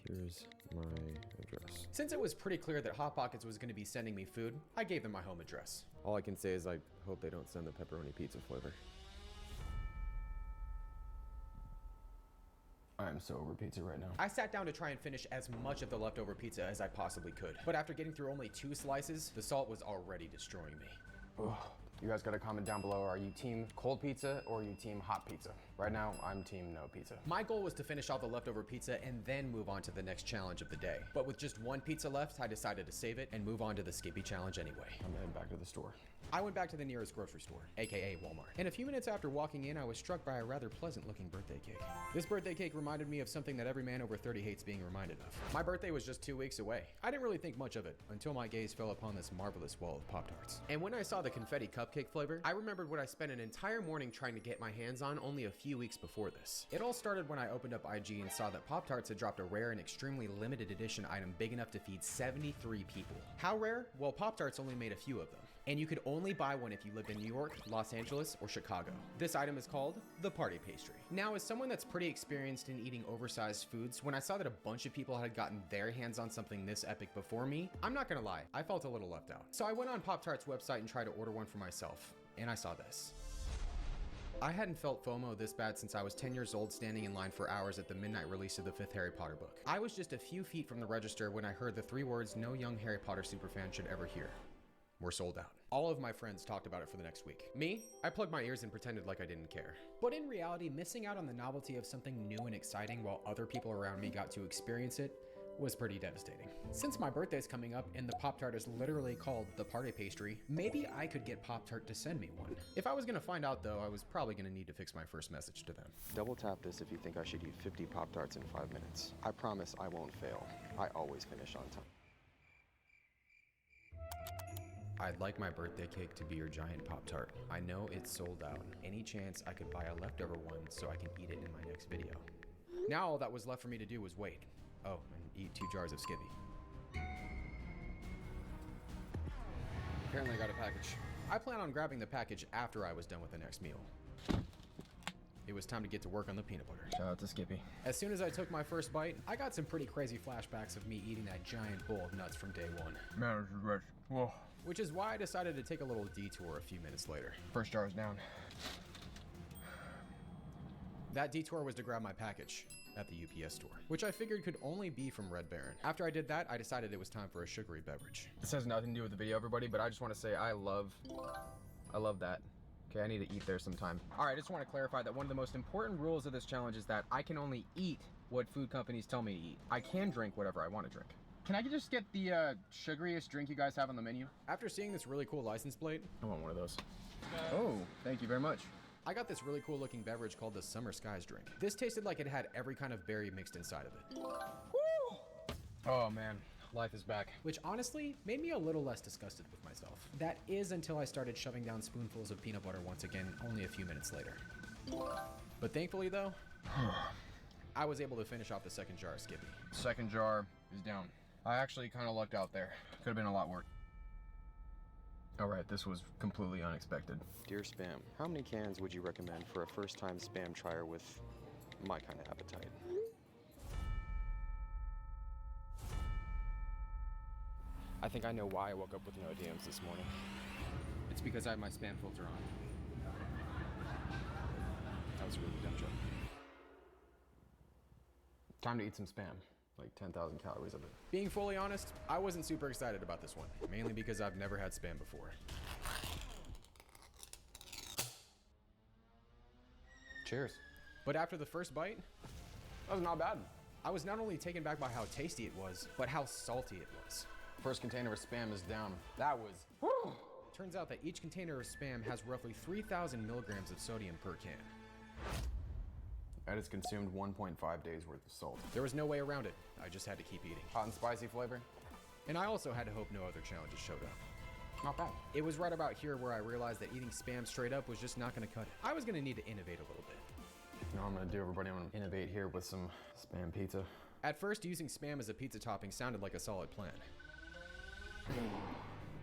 Here's my address. Since it was pretty clear that Hot Pockets was gonna be sending me food, I gave them my home address. All I can say is I hope they don't send the pepperoni pizza flavor. I'm so over pizza right now. I sat down to try and finish as much of the leftover pizza as I possibly could, but after getting through only 2 slices, the salt was already destroying me. Ugh. You guys gotta comment down below, are you team cold pizza or are you team hot pizza? Right now, I'm team no pizza. My goal was to finish all the leftover pizza and then move on to the next challenge of the day. But with just 1 pizza left, I decided to save it and move on to the Skippy challenge anyway. I'm heading back to the store. I went back to the nearest grocery store, aka Walmart. And a few minutes after walking in, I was struck by a rather pleasant looking birthday cake. This birthday cake reminded me of something that every man over 30 hates being reminded of. My birthday was just 2 weeks away. I didn't really think much of it until my gaze fell upon this marvelous wall of Pop-Tarts. And when I saw the confetti cupcake flavor, I remembered what I spent an entire morning trying to get my hands on only a few weeks before this. It all started when I opened up IG and saw that Pop-Tarts had dropped a rare and extremely limited edition item big enough to feed 73 people. How rare? Well, Pop-Tarts only made a few of them, and you could only buy one if you lived in New York, Los Angeles, or Chicago. This item is called the party pastry. Now, as someone that's pretty experienced in eating oversized foods, when I saw that a bunch of people had gotten their hands on something this epic before me, I'm not gonna lie, I felt a little left out. So I went on Pop-Tart's website and tried to order one for myself, and I saw this. I hadn't felt FOMO this bad since I was 10 years old standing in line for hours at the midnight release of the 5th Harry Potter book. I was just a few feet from the register when I heard the 3 words no young Harry Potter superfan should ever hear. We're sold out. All of my friends talked about it for the next week. Me, I plugged my ears and pretended like I didn't care. But in reality, missing out on the novelty of something new and exciting while other people around me got to experience it was pretty devastating. Since my birthday's coming up and the Pop-Tart is literally called the party pastry, maybe I could get Pop-Tart to send me one. If I was gonna find out though, I was probably gonna need to fix my first message to them. Double tap this if you think I should eat 50 Pop-Tarts in 5 minutes. I promise I won't fail. I always finish on time. I'd like my birthday cake to be your giant Pop-Tart. I know it's sold out. Any chance I could buy a leftover one so I can eat it in my next video? Now all that was left for me to do was wait. Oh, and eat 2 jars of Skippy. Apparently I got a package. I plan on grabbing the package after I was done with the next meal. It was time to get to work on the peanut butter. Shout out to Skippy. As soon as I took my first bite, I got some pretty crazy flashbacks of me eating that giant bowl of nuts from day one. Man, this is rich. Whoa. Which is why I decided to take a little detour a few minutes later. First jar is down. That detour was to grab my package at the UPS store, which I figured could only be from Red Baron. After I did that, I decided it was time for a sugary beverage. This has nothing to do with the video, everybody, but I just want to say I love that. Okay, I need to eat there sometime. All right, I just want to clarify that one of the most important rules of this challenge is that I can only eat what food companies tell me to eat. I can drink whatever I want to drink. Can I just get the sugariest drink you guys have on the menu? After seeing this really cool license plate, I want one of those. Oh, thank you very much. I got this really cool looking beverage called the Summer Skies drink. This tasted like it had every kind of berry mixed inside of it. Woo! Oh man, life is back. Which honestly made me a little less disgusted with myself. That is until I started shoving down spoonfuls of peanut butter once again, only a few minutes later. But thankfully though, I was able to finish off the second jar of Skippy. Second jar is down. I actually kind of lucked out there. Could have been a lot worse. All right, this was completely unexpected. Dear Spam, how many cans would you recommend for a first-time Spam trier with my kind of appetite? I think I know why I woke up with no DMs this morning. It's because I have my spam filter on. That was a really dumb joke. Time to eat some Spam. Like 10,000 calories of it. Being fully honest, I wasn't super excited about this one, mainly because I've never had Spam before. Cheers. But after the first bite, that was not bad. I was not only taken back by how tasty it was, but how salty it was. First container of Spam is down. That was, whew. Turns out that each container of Spam has roughly 3,000 milligrams of sodium per can. That has consumed 1.5 days worth of salt. There was no way around it. I just had to keep eating. Hot and spicy flavor? And I also had to hope no other challenges showed up. Not bad. It was right about here where I realized that eating Spam straight up was just not gonna cut it. I was gonna need to innovate a little bit. You know what I'm gonna do, everybody? I'm gonna innovate here with some Spam pizza. At first, using Spam as a pizza topping sounded like a solid plan.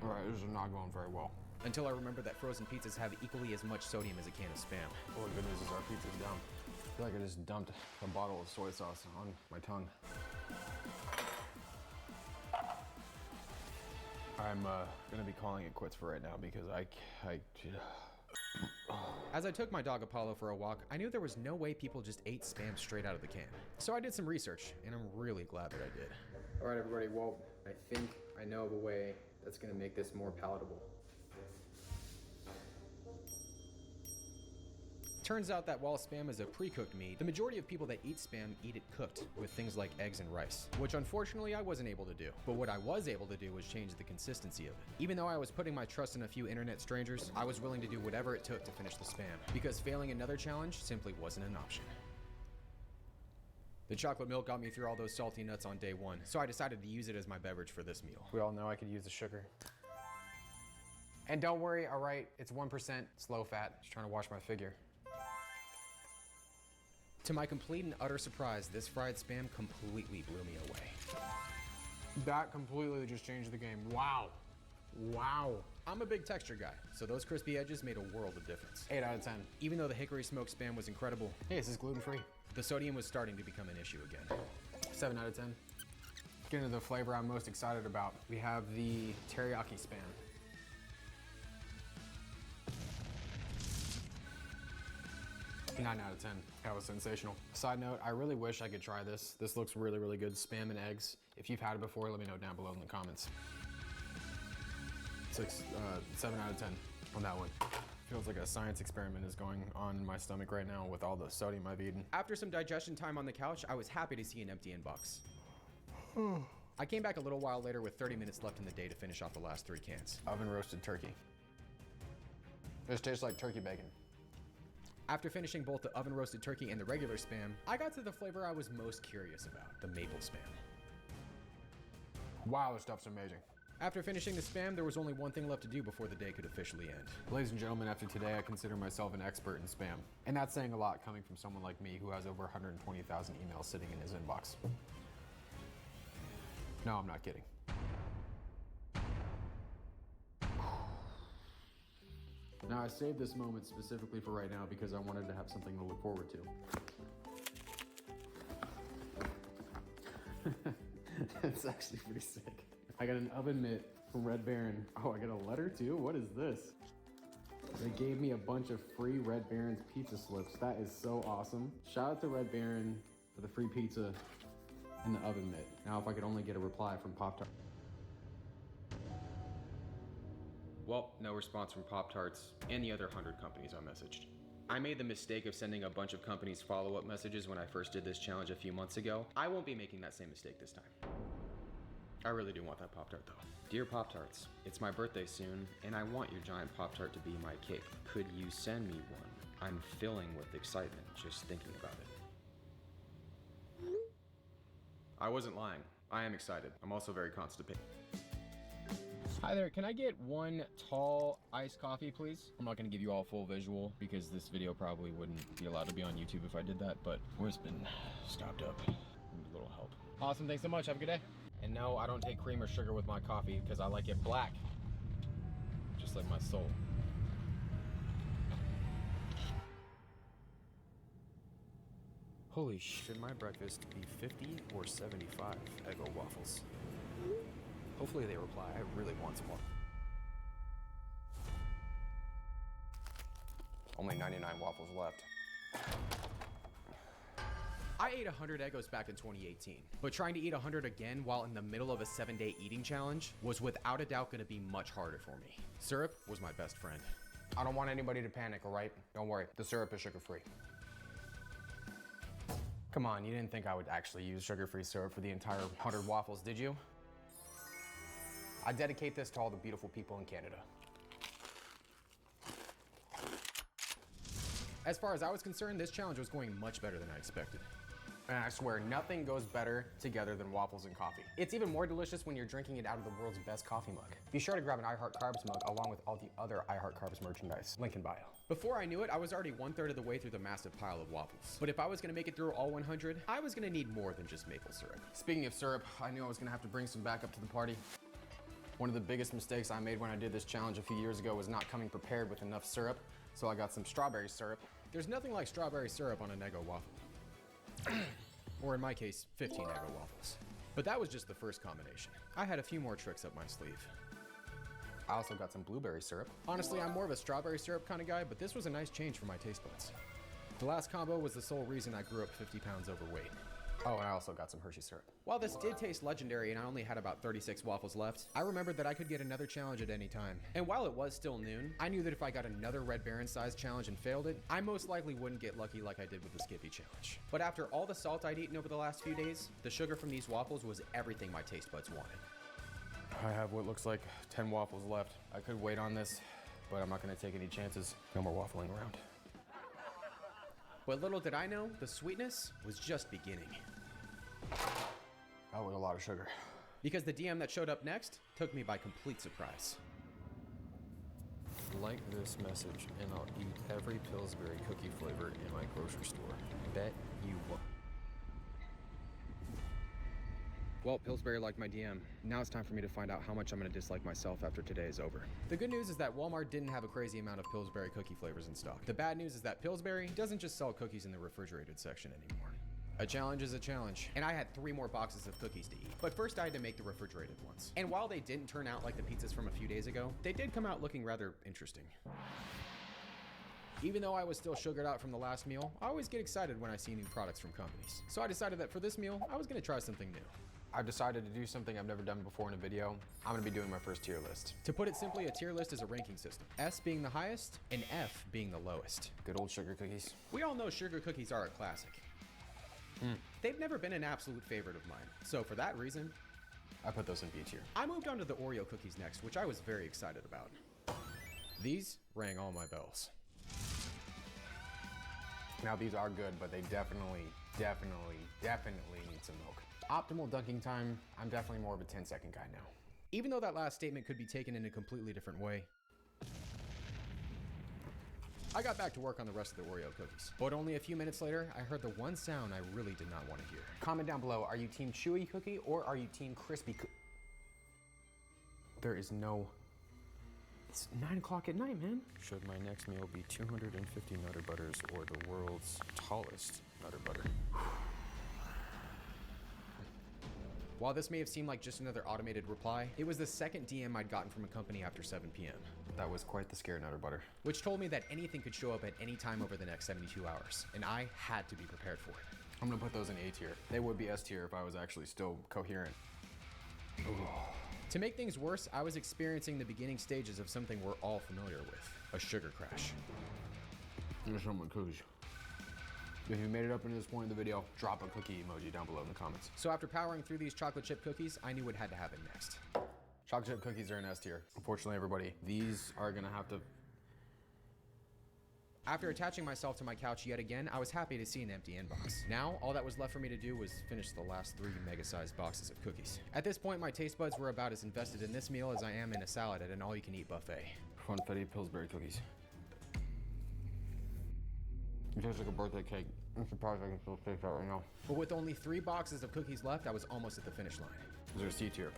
All right, this is not going very well. Until I remembered that frozen pizzas have equally as much sodium as a can of Spam. Oh, the good news is our pizza's down. I feel like I just dumped a bottle of soy sauce on my tongue. I'm gonna be calling it quits for right now because As I took my dog Apollo for a walk, I knew there was no way people just ate Spam straight out of the can. So I did some research, and I'm really glad that I did. All right, everybody, well, I think I know of a way that's gonna make this more palatable. Turns out that while Spam is a pre-cooked meat, the majority of people that eat Spam eat it cooked with things like eggs and rice, which unfortunately I wasn't able to do. But what I was able to do was change the consistency of it. Even though I was putting my trust in a few internet strangers, I was willing to do whatever it took to finish the Spam, because failing another challenge simply wasn't an option. The chocolate milk got me through all those salty nuts on day one, so I decided to use it as my beverage for this meal. We all know I could use the sugar. And don't worry, all right, it's 1%, it's low fat. Just trying to watch my figure. To my complete and utter surprise, this fried Spam completely blew me away. That completely just changed the game. Wow. Wow. I'm a big texture guy, so those crispy edges made a world of difference. 8 out of 10. Even though the hickory smoked Spam was incredible, hey, this is gluten-free. The sodium was starting to become an issue again. 7 out of 10. Getting to the flavor I'm most excited about. We have the teriyaki Spam. Nine out of 10. That was sensational. Side note, I really wish I could try this. This looks really, really good. Spam and eggs. If you've had it before, let me know down below in the comments. 7 out of 10 on that one. Feels like a science experiment is going on in my stomach right now with all the sodium I've eaten. After some digestion time on the couch, I was happy to see an empty inbox. I came back a little while later with 30 minutes left in the day to finish off the last 3 cans. Oven roasted turkey. This tastes like turkey bacon. After finishing both the oven roasted turkey and the regular Spam, I got to the flavor I was most curious about, the maple Spam. Wow, this stuff's amazing. After finishing the Spam, there was only one thing left to do before the day could officially end. Ladies and gentlemen, after today, I consider myself an expert in Spam. And that's saying a lot coming from someone like me who has over 120,000 emails sitting in his inbox. No, I'm not kidding. Now, I saved this moment specifically for right now because I wanted to have something to look forward to. It's actually pretty sick. I got an oven mitt from Red Baron. Oh, I got a letter too? What is this? They gave me a bunch of free Red Baron's pizza slips. That is so awesome. Shout out to Red Baron for the free pizza and the oven mitt. Now, if I could only get a reply from Pop-Tart. Well, no response from Pop-Tarts and the other 100 companies I messaged. I made the mistake of sending a bunch of companies follow-up messages when I first did this challenge a few months ago. I won't be making that same mistake this time. I really do want that Pop-Tart though. Dear Pop-Tarts, it's my birthday soon, and I want your giant Pop-Tart to be my cake. Could you send me one? I'm filling with excitement just thinking about it. I wasn't lying. I am excited. I'm also very constipated. Hi there, can I get one tall iced coffee, please? I'm not gonna give you all full visual because this video probably wouldn't be allowed to be on YouTube if I did that, but we've been stopped up. Need a little help. Awesome, thanks so much, have a good day. And no, I don't take cream or sugar with my coffee because I like it black, just like my soul. Holy shit, should my breakfast be 50 or 75 Eggo waffles? Hopefully they reply. I really want some more. Only 99 waffles left. I ate 100 Eggos back in 2018, but trying to eat 100 again while in the middle of a 7-day eating challenge was without a doubt gonna be much harder for me. Syrup was my best friend. I don't want anybody to panic, all right? Don't worry, the syrup is sugar-free. Come on, you didn't think I would actually use sugar-free syrup for the entire 100 waffles, did you? I dedicate this to all the beautiful people in Canada. As far as I was concerned, this challenge was going much better than I expected. And I swear, nothing goes better together than waffles and coffee. It's even more delicious when you're drinking it out of the world's best coffee mug. Be sure to grab an I Heart Carbs mug along with all the other I Heart Carbs merchandise. Link in bio. Before I knew it, I was already 1/3 of the way through the massive pile of waffles. But if I was gonna make it through all 100, I was gonna need more than just maple syrup. Speaking of syrup, I knew I was gonna have to bring some back up to the party. One of the biggest mistakes I made when I did this challenge a few years ago was not coming prepared with enough syrup, so I got some strawberry syrup. There's nothing like strawberry syrup on an Eggo waffle. Or in my case, 15 Eggo waffles. But that was just the first combination. I had a few more tricks up my sleeve. I also got some blueberry syrup. Honestly, I'm more of a strawberry syrup kind of guy, but this was a nice change for my taste buds. The last combo was the sole reason I grew up 50 pounds overweight. Oh, and I also got some Hershey syrup. While this did taste legendary and I only had about 36 waffles left, I remembered that I could get another challenge at any time. And while it was still noon, I knew that if I got another Red Baron sized challenge and failed it, I most likely wouldn't get lucky like I did with the Skippy challenge. But after all the salt I'd eaten over the last few days, the sugar from these waffles was everything my taste buds wanted. I have what looks like 10 waffles left. I could wait on this, but I'm not gonna take any chances. No more waffling around. But little did I know, the sweetness was just beginning. That was a lot of sugar. Because the DM that showed up next took me by complete surprise. Like this message and I'll eat every Pillsbury cookie flavor in my grocery store. Bet you won't. Well, Pillsbury liked my DM. Now it's time for me to find out how much I'm gonna dislike myself after today is over. The good news is that Walmart didn't have a crazy amount of Pillsbury cookie flavors in stock. The bad news is that Pillsbury doesn't just sell cookies in the refrigerated section anymore. A challenge is a challenge, and I had 3 more boxes of cookies to eat. But first I had to make the refrigerated ones. And while they didn't turn out like the pizzas from a few days ago, they did come out looking rather interesting. Even though I was still sugared out from the last meal, I always get excited when I see new products from companies. So I decided that for this meal, I was gonna try something new. I've decided to do something I've never done before in a video. I'm gonna be doing my first tier list. To put it simply, a tier list is a ranking system. S being the highest, and F being the lowest. Good old sugar cookies. We all know sugar cookies are a classic. They've never been an absolute favorite of mine. So for that reason, I put those in B tier. I moved on to the Oreo cookies next, which I was very excited about. These rang all my bells. Now these are good, but they definitely need some milk. Optimal dunking time, I'm definitely more of a 10-second guy now. Even though that last statement could be taken in a completely different way, I got back to work on the rest of the Oreo cookies. But only a few minutes later, I heard the one sound I really did not want to hear. Comment down below, are you team chewy cookie or are you team crispy cookie? There is no... It's 9 o'clock at night, man. Should my next meal be 250 Nutter Butters or the world's tallest Nutter Butter? While this may have seemed like just another automated reply, it was the second DM I'd gotten from a company after 7 p.m. That was quite the scare, Nutter Butter. Which told me that anything could show up at any time over the next 72 hours, and I had to be prepared for it. I'm gonna put those in A tier. They would be S tier if I was actually still coherent. To make things worse, I was experiencing the beginning stages of something we're all familiar with, a sugar crash. Here's some cookies. If you made it up into this point in the video, drop a cookie emoji down below in the comments. So after powering through these chocolate chip cookies, I knew what had to happen next. Chocolate chip cookies are in S tier. Unfortunately, everybody, these are gonna have to... After attaching myself to my couch yet again, I was happy to see an empty inbox. Now, all that was left for me to do was finish the last 3 mega-sized boxes of cookies. At this point, my taste buds were about as invested in this meal as I am in a salad at an all-you-can-eat buffet. Funfetti Pillsbury cookies. It tastes like a birthday cake. I'm surprised I can still taste that right now. But with only 3 boxes of cookies left, I was almost at the finish line. These are C tier.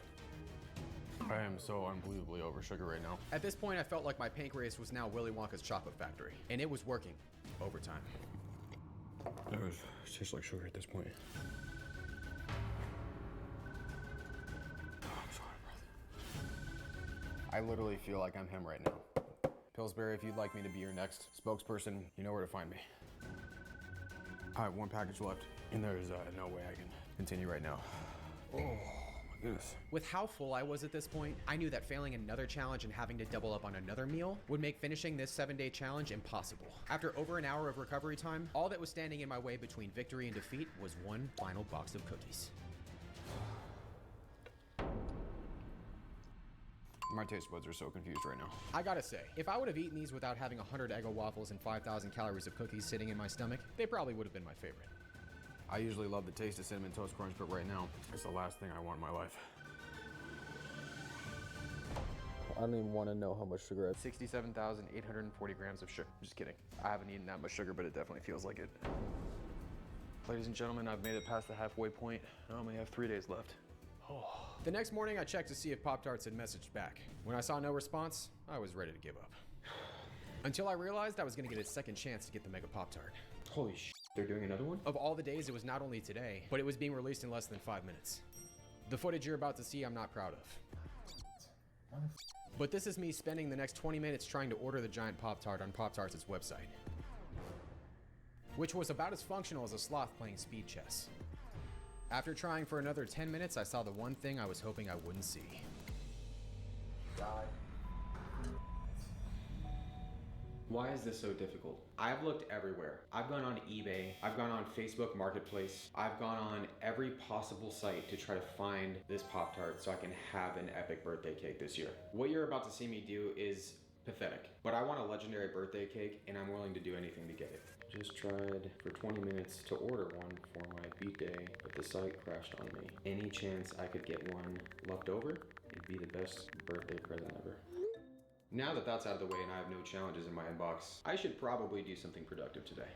I am so unbelievably over sugar right now. At this point, I felt like my pancreas was now Willy Wonka's chocolate factory, and it was working overtime. It tastes like sugar at this point. I literally feel like I'm him right now. Pillsbury, if you'd like me to be your next spokesperson, you know where to find me. I have 1 package left, and there's no way I can continue right now. Oh my goodness. With how full I was at this point, I knew that failing another challenge and having to double up on another meal would make finishing this 7-day challenge impossible. After over an hour of recovery time, all that was standing in my way between victory and defeat was 1 final box of cookies. My taste buds are so confused right now. I gotta say, if I would have eaten these without having 100 Eggo waffles and 5,000 calories of cookies sitting in my stomach, they probably would have been my favorite. I usually love the taste of Cinnamon Toast Crunch, but right now, it's the last thing I want in my life. I don't even want to know how much sugar I have. 67,840 grams of sugar. Just kidding. I haven't eaten that much sugar, but it definitely feels like it. Ladies and gentlemen, I've made it past the halfway point. I only have 3 days left. The next morning, I checked to see if Pop-Tarts had messaged back. When I saw no response, I was ready to give up. Until I realized I was gonna get a second chance to get the Mega Pop-Tart. Holy sh**, they're doing another one? Of all the days, it was not only today, but it was being released in less than 5 minutes. The footage you're about to see, I'm not proud of. But this is me spending the next 20 minutes trying to order the giant Pop-Tart on Pop-Tarts' website, which was about as functional as a sloth playing speed chess. After trying for another 10 minutes, I saw the one thing I was hoping I wouldn't see. God. Why is this so difficult? I've looked everywhere. I've gone on eBay, I've gone on Facebook Marketplace, I've gone on every possible site to try to find this Pop-Tart so I can have an epic birthday cake this year. What you're about to see me do is pathetic, but I want a legendary birthday cake and I'm willing to do anything to get it. Just tried for 20 minutes to order one for my birthday, but the site crashed on me. Any chance I could get one left over? It'd be the best birthday present ever. Now that that's out of the way and I have no challenges in my inbox, I should probably do something productive today.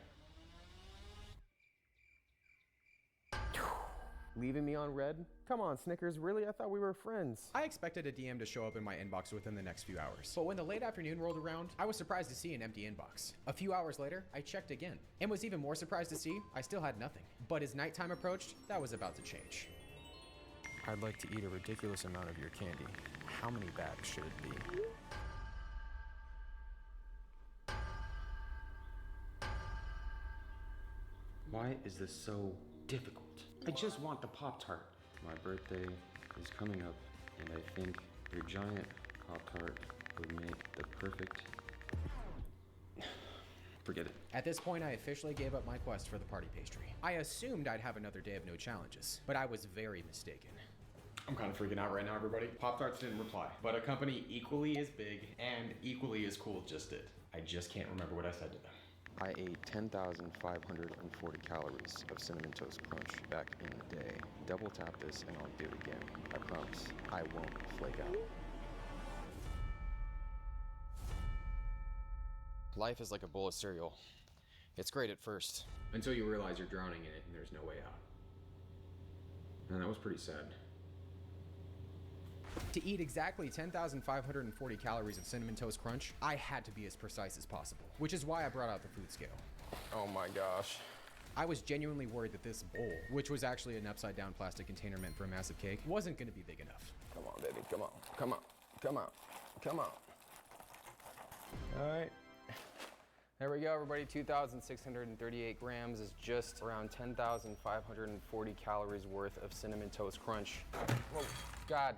Leaving me on red? Come on, Snickers, really? I thought we were friends. I expected a DM to show up in my inbox within the next few hours. But when the late afternoon rolled around, I was surprised to see an empty inbox. A few hours later, I checked again, and was even more surprised to see I still had nothing. But as nighttime approached, that was about to change. I'd like to eat a ridiculous amount of your candy. How many bags should it be? Why is this so difficult? I just want the Pop-Tart. My birthday is coming up, and I think your giant Pop-Tart would make the perfect... Forget it. At this point, I officially gave up my quest for the party pastry. I assumed I'd have another day of no challenges, but I was very mistaken. I'm kind of freaking out right now, everybody. Pop-Tarts didn't reply, but a company equally as big and equally as cool just did. I just can't remember what I said to them. I ate 10,540 calories of Cinnamon Toast Crunch back in the day. Double tap this and I'll do it again. I promise, I won't flake out. Life is like a bowl of cereal. It's great at first. Until you realize you're drowning in it and there's no way out. And that was pretty sad. To eat exactly 10,540 calories of Cinnamon Toast Crunch, I had to be as precise as possible, which is why I brought out the food scale. Oh my gosh. I was genuinely worried that this bowl, which was actually an upside down plastic container meant for a massive cake, wasn't gonna be big enough. Come on, baby, come on, come on, come on, come on. All right. There we go, everybody. 2,638 grams is just around 10,540 calories worth of Cinnamon Toast Crunch. Whoa, God.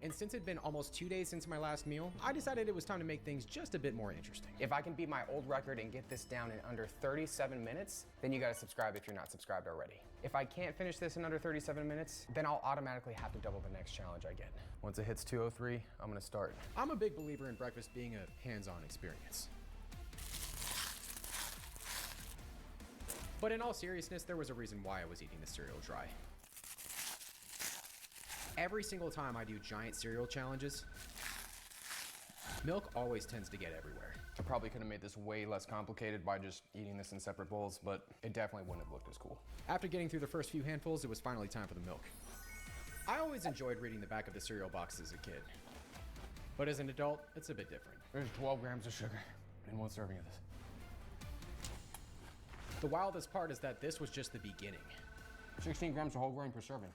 And since it'd been almost 2 days since my last meal, I decided it was time to make things just a bit more interesting. If I can beat my old record and get this down in under 37 minutes, then you gotta subscribe if you're not subscribed already. If I can't finish this in under 37 minutes, then I'll automatically have to double the next challenge I get. Once it hits 203, I'm gonna start. I'm a big believer in breakfast being a hands-on experience. But in all seriousness, there was a reason why I was eating this cereal dry. Every single time I do giant cereal challenges, milk always tends to get everywhere. I probably could have made this way less complicated by just eating this in separate bowls, but it definitely wouldn't have looked as cool. After getting through the first few handfuls, it was finally time for the milk. I always enjoyed reading the back of the cereal box as a kid, but as an adult, it's a bit different. There's 12 grams of sugar in one serving of this. The wildest part is that this was just the beginning. 16 grams of whole grain per serving.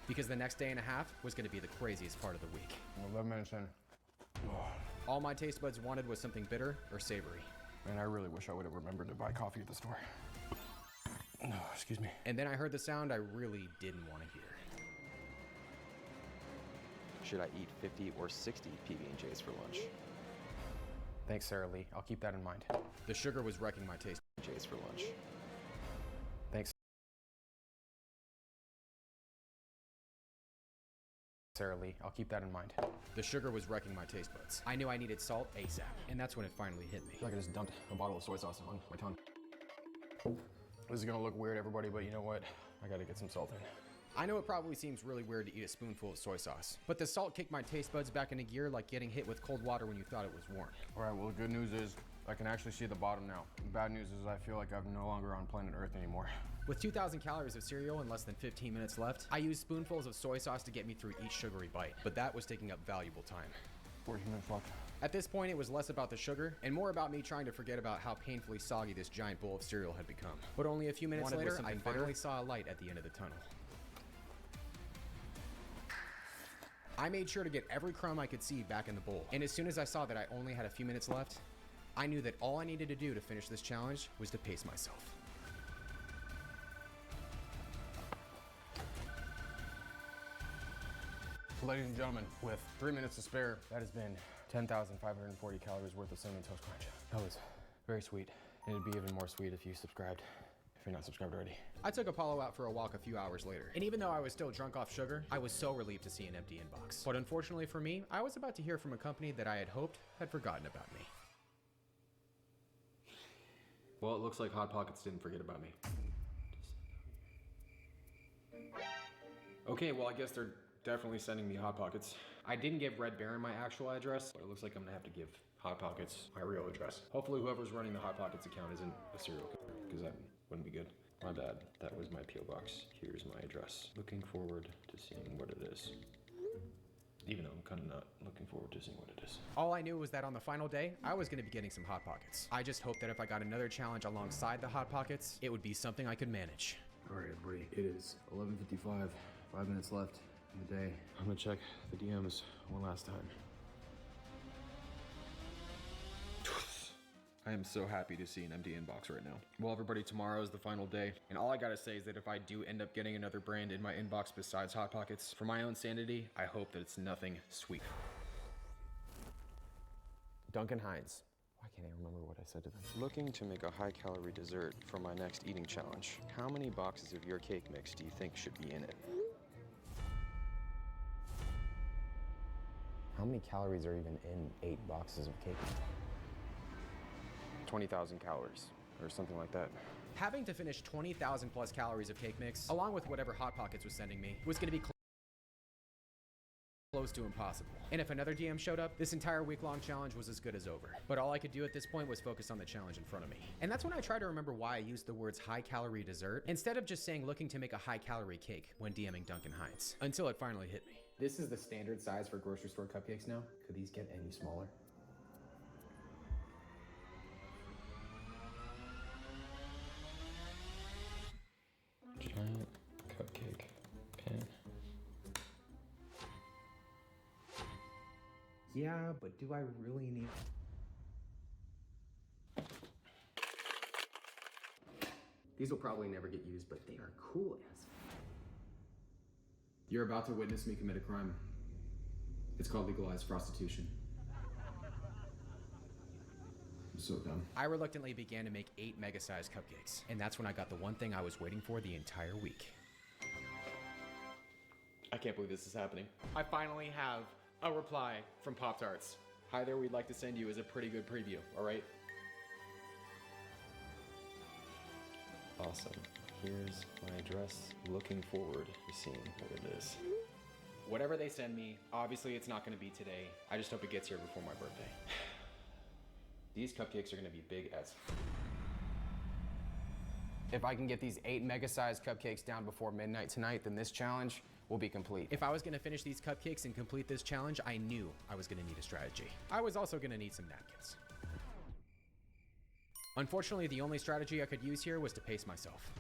Because the next day and a half was going to be the craziest part of the week. 11 minutes in. All my taste buds wanted was something bitter or savory. Man, I really wish I would have remembered to buy coffee at the store. No, excuse me. And then I heard the sound I really didn't want to hear. Should I eat 50 or 60 PB&Js for lunch? Thanks, Sarah Lee. I'll keep that in mind. The sugar was wrecking my taste. J's for lunch. Thanks. necessarily. I'll keep that in mind. The sugar was wrecking my taste buds. I knew I needed salt ASAP, and that's when it finally hit me. I feel like I just dumped a bottle of soy sauce on my tongue. This is gonna look weird, everybody, but you know what? I gotta get some salt in. I know it probably seems really weird to eat a spoonful of soy sauce, but the salt kicked my taste buds back into gear like getting hit with cold water when you thought it was warm. All right, well, the good news is I can actually see the bottom now. The bad news is I feel like I'm no longer on planet Earth anymore. With 2,000 calories of cereal and less than 15 minutes left, I used spoonfuls of soy sauce to get me through each sugary bite, but that was taking up valuable time. 40 minutes left. At this point, it was less about the sugar and more about me trying to forget about how painfully soggy this giant bowl of cereal had become. But only a few minutes later, I finally saw a light at the end of the tunnel. I made sure to get every crumb I could see back in the bowl, and as soon as I saw that I only had a few minutes left, I knew that all I needed to do to finish this challenge was to pace myself. Ladies and gentlemen, with 3 minutes to spare, that has been 10,540 calories worth of Cinnamon Toast Crunch. That was very sweet, and it'd be even more sweet if you subscribed, if you're not subscribed already. I took Apollo out for a walk a few hours later, and even though I was still drunk off sugar, I was so relieved to see an empty inbox. But unfortunately for me, I was about to hear from a company that I had hoped had forgotten about me. Well, it looks like Hot Pockets didn't forget about me. Okay, well, I guess they're definitely sending me Hot Pockets. I didn't give Red Baron my actual address, but it looks like I'm gonna have to give Hot Pockets my real address. Hopefully whoever's running the Hot Pockets account isn't a serial killer, because that wouldn't be good. My bad, that was my P.O. box. Here's my address. Looking forward to seeing what it is. Even though I'm kind of not looking forward to seeing what it is. All I knew was that on the final day, I was going to be getting some Hot Pockets. I just hoped that if I got another challenge alongside the Hot Pockets, it would be something I could manage. All right, everybody, it is 11:55, 5 minutes left in the day. I'm gonna check the DMs one last time. I am so happy to see an empty inbox right now. Well, everybody, tomorrow is the final day, and all I gotta say is that if I do end up getting another brand in my inbox besides Hot Pockets, for my own sanity, I hope that it's nothing sweet. Duncan Hines. Why can't I remember what I said to them? Looking to make a high-calorie dessert for my next eating challenge. How many boxes of your cake mix do you think should be in it? How many calories are even in 8 boxes of cake? 20,000 calories, or something like that. Having to finish 20,000 plus calories of cake mix, along with whatever Hot Pockets was sending me, was going to be close to impossible. And if another DM showed up, this entire week-long challenge was as good as over. But all I could do at this point was focus on the challenge in front of me. And that's when I try to remember why I used the words high-calorie dessert instead of just saying looking to make a high-calorie cake when DMing Duncan Hines, until it finally hit me. This is the standard size for grocery store cupcakes now. Could these get any smaller? Giant cupcake pan. Yeah, but do I really need... These will probably never get used, but they are cool as. You're about to witness me commit a crime. It's called legalized prostitution. I'm so dumb. I reluctantly began to make 8 mega-sized cupcakes, and that's when I got the one thing I was waiting for the entire week. I can't believe this is happening. I finally have a reply from Pop-Tarts. Hi there, we'd like to send you as a pretty good preview, all right? Awesome. Here's my address. Looking forward to seeing what it is. Whatever they send me, obviously it's not going to be today. I just hope it gets here before my birthday. These cupcakes are going to be big as... If I can get these 8 mega-sized cupcakes down before midnight tonight, then this challenge will be complete. If I was going to finish these cupcakes and complete this challenge, I knew I was going to need a strategy. I was also going to need some napkins. Unfortunately, the only strategy I could use here was to pace myself.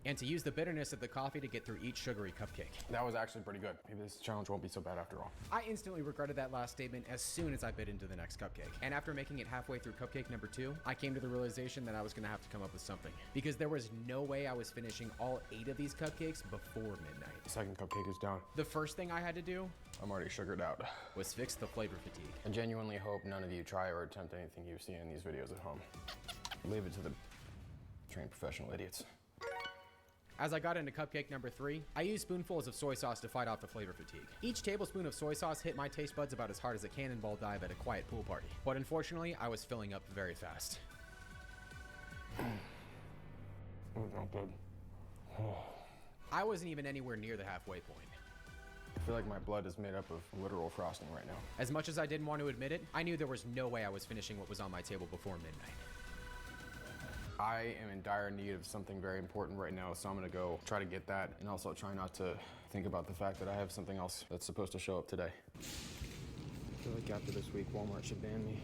And to use the bitterness of the coffee to get through each sugary cupcake. That was actually pretty good. Maybe this challenge won't be so bad after all. I instantly regretted that last statement as soon as I bit into the next cupcake. And after making it halfway through cupcake number 2, I came to the realization that I was gonna have to come up with something. Because there was no way I was finishing all 8 of these cupcakes before midnight. The second cupcake is down. The first thing I had to do, I'm already sugared out, was fix the flavor fatigue. I genuinely hope none of you try or attempt anything you've seen in these videos at home. Leave it to the trained professional idiots. As I got into cupcake number 3, I used spoonfuls of soy sauce to fight off the flavor fatigue. Each tablespoon of soy sauce hit my taste buds about as hard as a cannonball dive at a quiet pool party. But unfortunately, I was filling up very fast. Not good. I wasn't even anywhere near the halfway point. I feel like my blood is made up of literal frosting right now. As much as I didn't want to admit it, I knew there was no way I was finishing what was on my table before midnight. I am in dire need of something very important right now, so I'm gonna go try to get that and also try not to think about the fact that I have something else that's supposed to show up today. I feel like after this week, Walmart should ban me.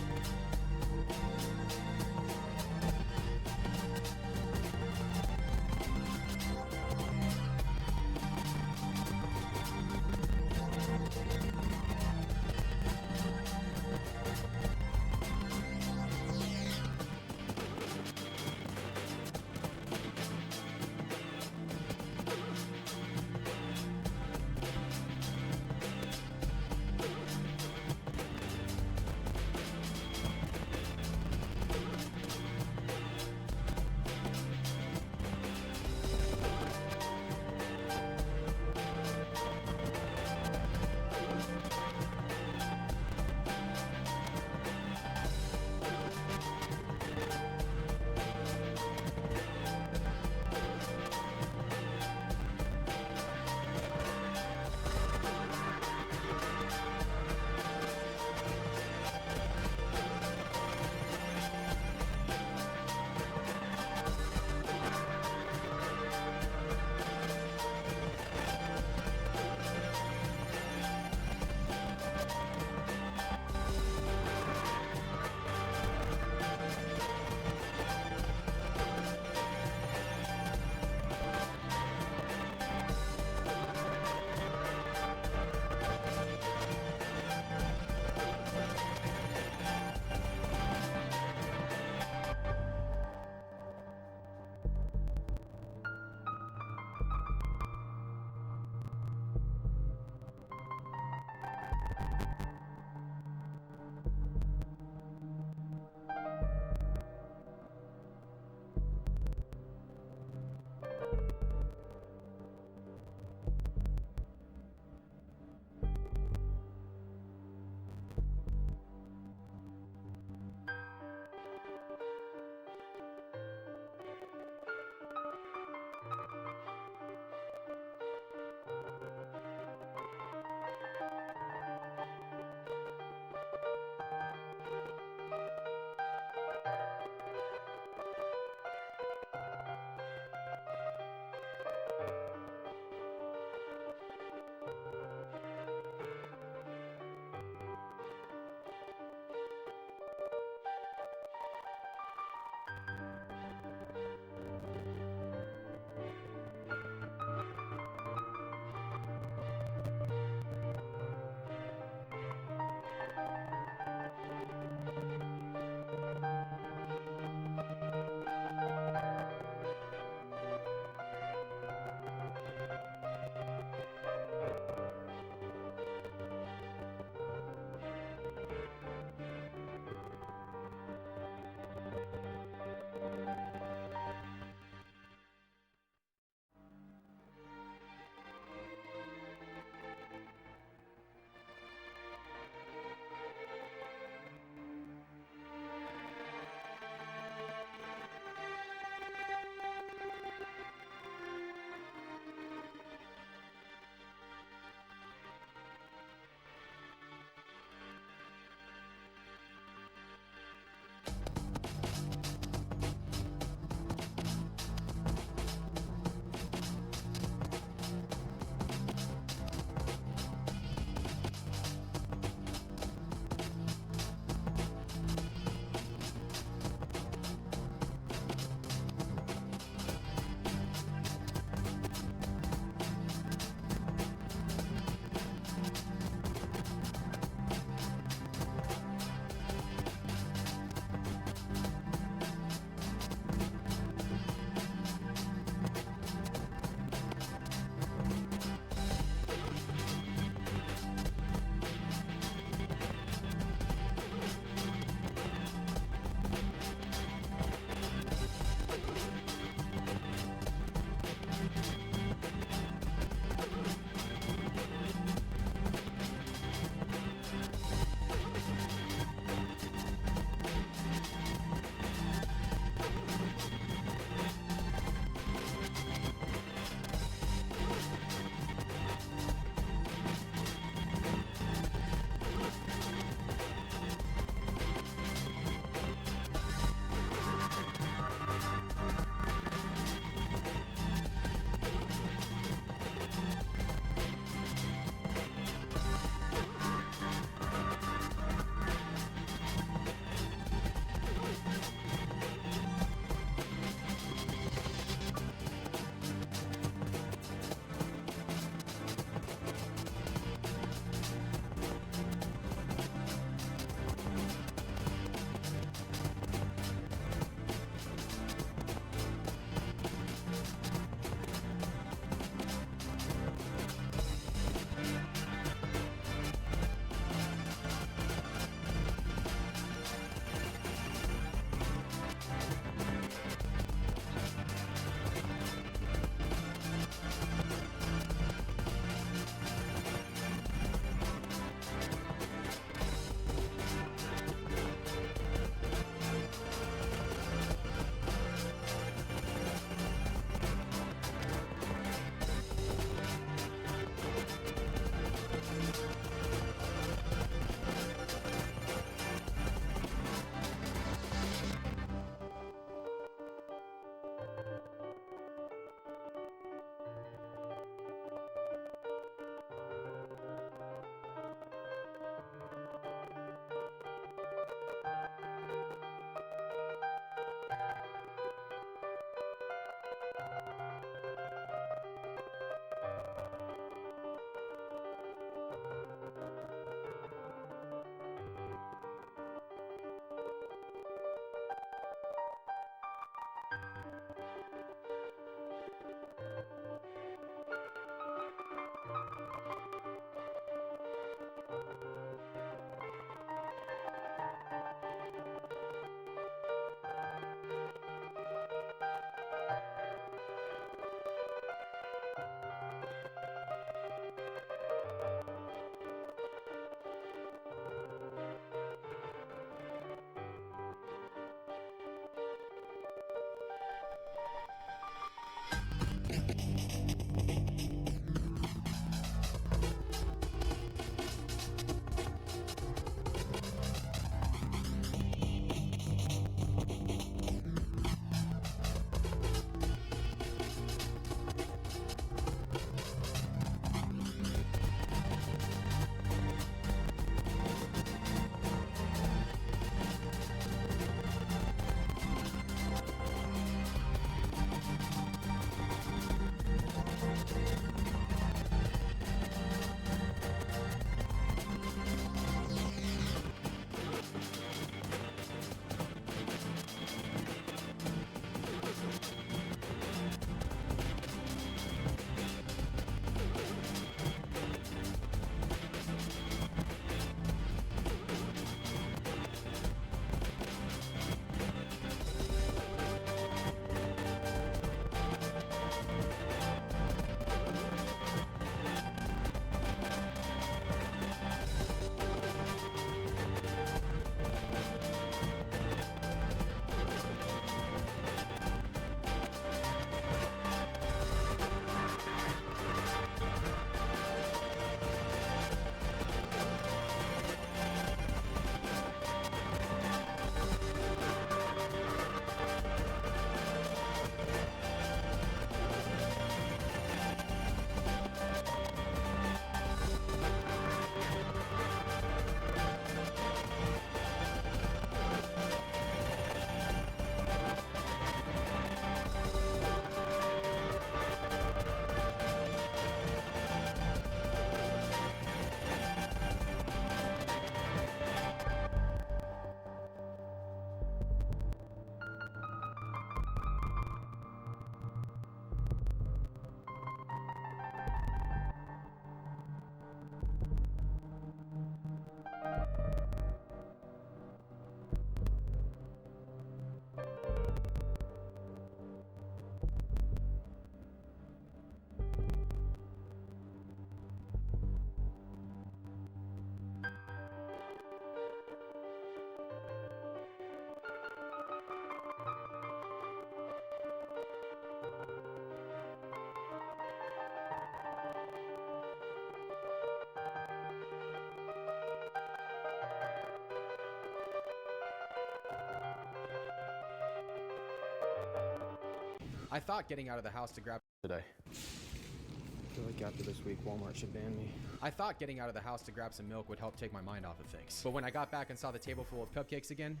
I thought getting out of the house to grab today. I feel like after this week, Walmart should ban me. I thought getting out of the house to grab some milk would help take my mind off of things. But when I got back and saw the table full of cupcakes again,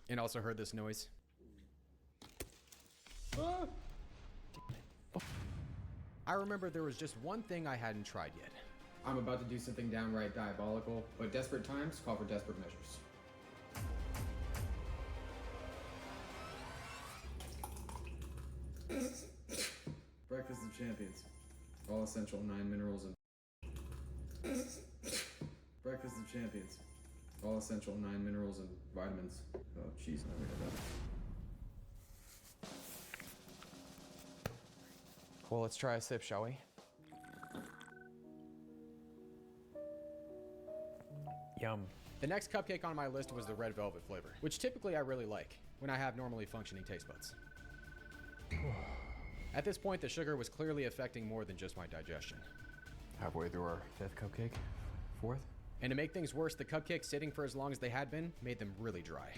and also heard this noise, I remember there was just one thing I hadn't tried yet. I'm about to do something downright diabolical, but desperate times call for desperate measures. Breakfast of Champions. All essential 9 minerals and... Breakfast of Champions. All essential 9 minerals and vitamins. Oh, jeez, no, we did that. Well, let's try a sip, shall we? Yum. The next cupcake on my list was the red velvet flavor, which typically I really like when I have normally functioning taste buds. At this point, the sugar was clearly affecting more than just my digestion. Halfway through our 5th cupcake. 4th? And to make things worse, the cupcakes sitting for as long as they had been made them really dry.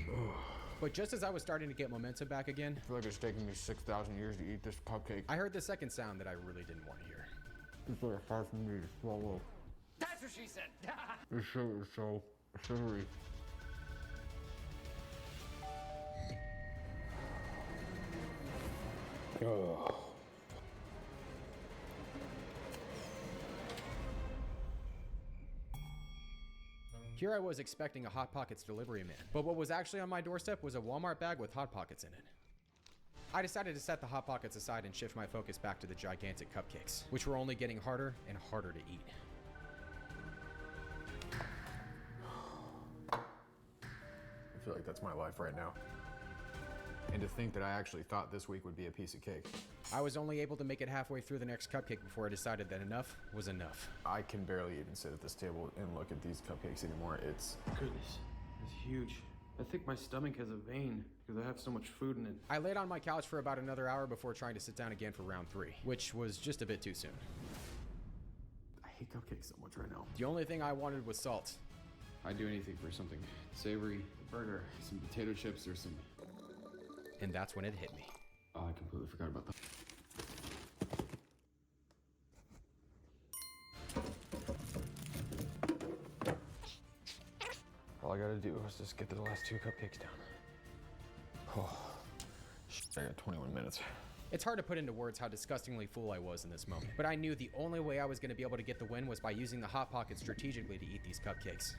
But just as I was starting to get momentum back again, I feel like it's taking me 6,000 years to eat this cupcake. I heard the second sound that I really didn't want to hear. It's like hard for me to swallow. That's what she said. This sugar is so sugary. Ugh. Here I was expecting a Hot Pockets delivery man, but what was actually on my doorstep was a Walmart bag with Hot Pockets in it. I decided to set the Hot Pockets aside and shift my focus back to the gigantic cupcakes, which were only getting harder and harder to eat. I feel like that's my life right now. And to think that I actually thought this week would be a piece of cake. I was only able to make it halfway through the next cupcake before I decided that enough was enough. I can barely even sit at this table and look at these cupcakes anymore. It's... Goodness, it's huge. I think my stomach has a vein because I have so much food in it. I laid on my couch for about another hour before trying to sit down again for round 3, which was just a bit too soon. I hate cupcakes so much right now. The only thing I wanted was salt. I'd do anything for something savory, a burger, some potato chips, or some... And that's when it hit me. Oh, I completely forgot about that. All I gotta do is just get the last 2 cupcakes down. Oh, I got 21 minutes. It's hard to put into words how disgustingly full I was in this moment, but I knew the only way I was going to be able to get the win was by using the Hot Pockets strategically to eat these cupcakes.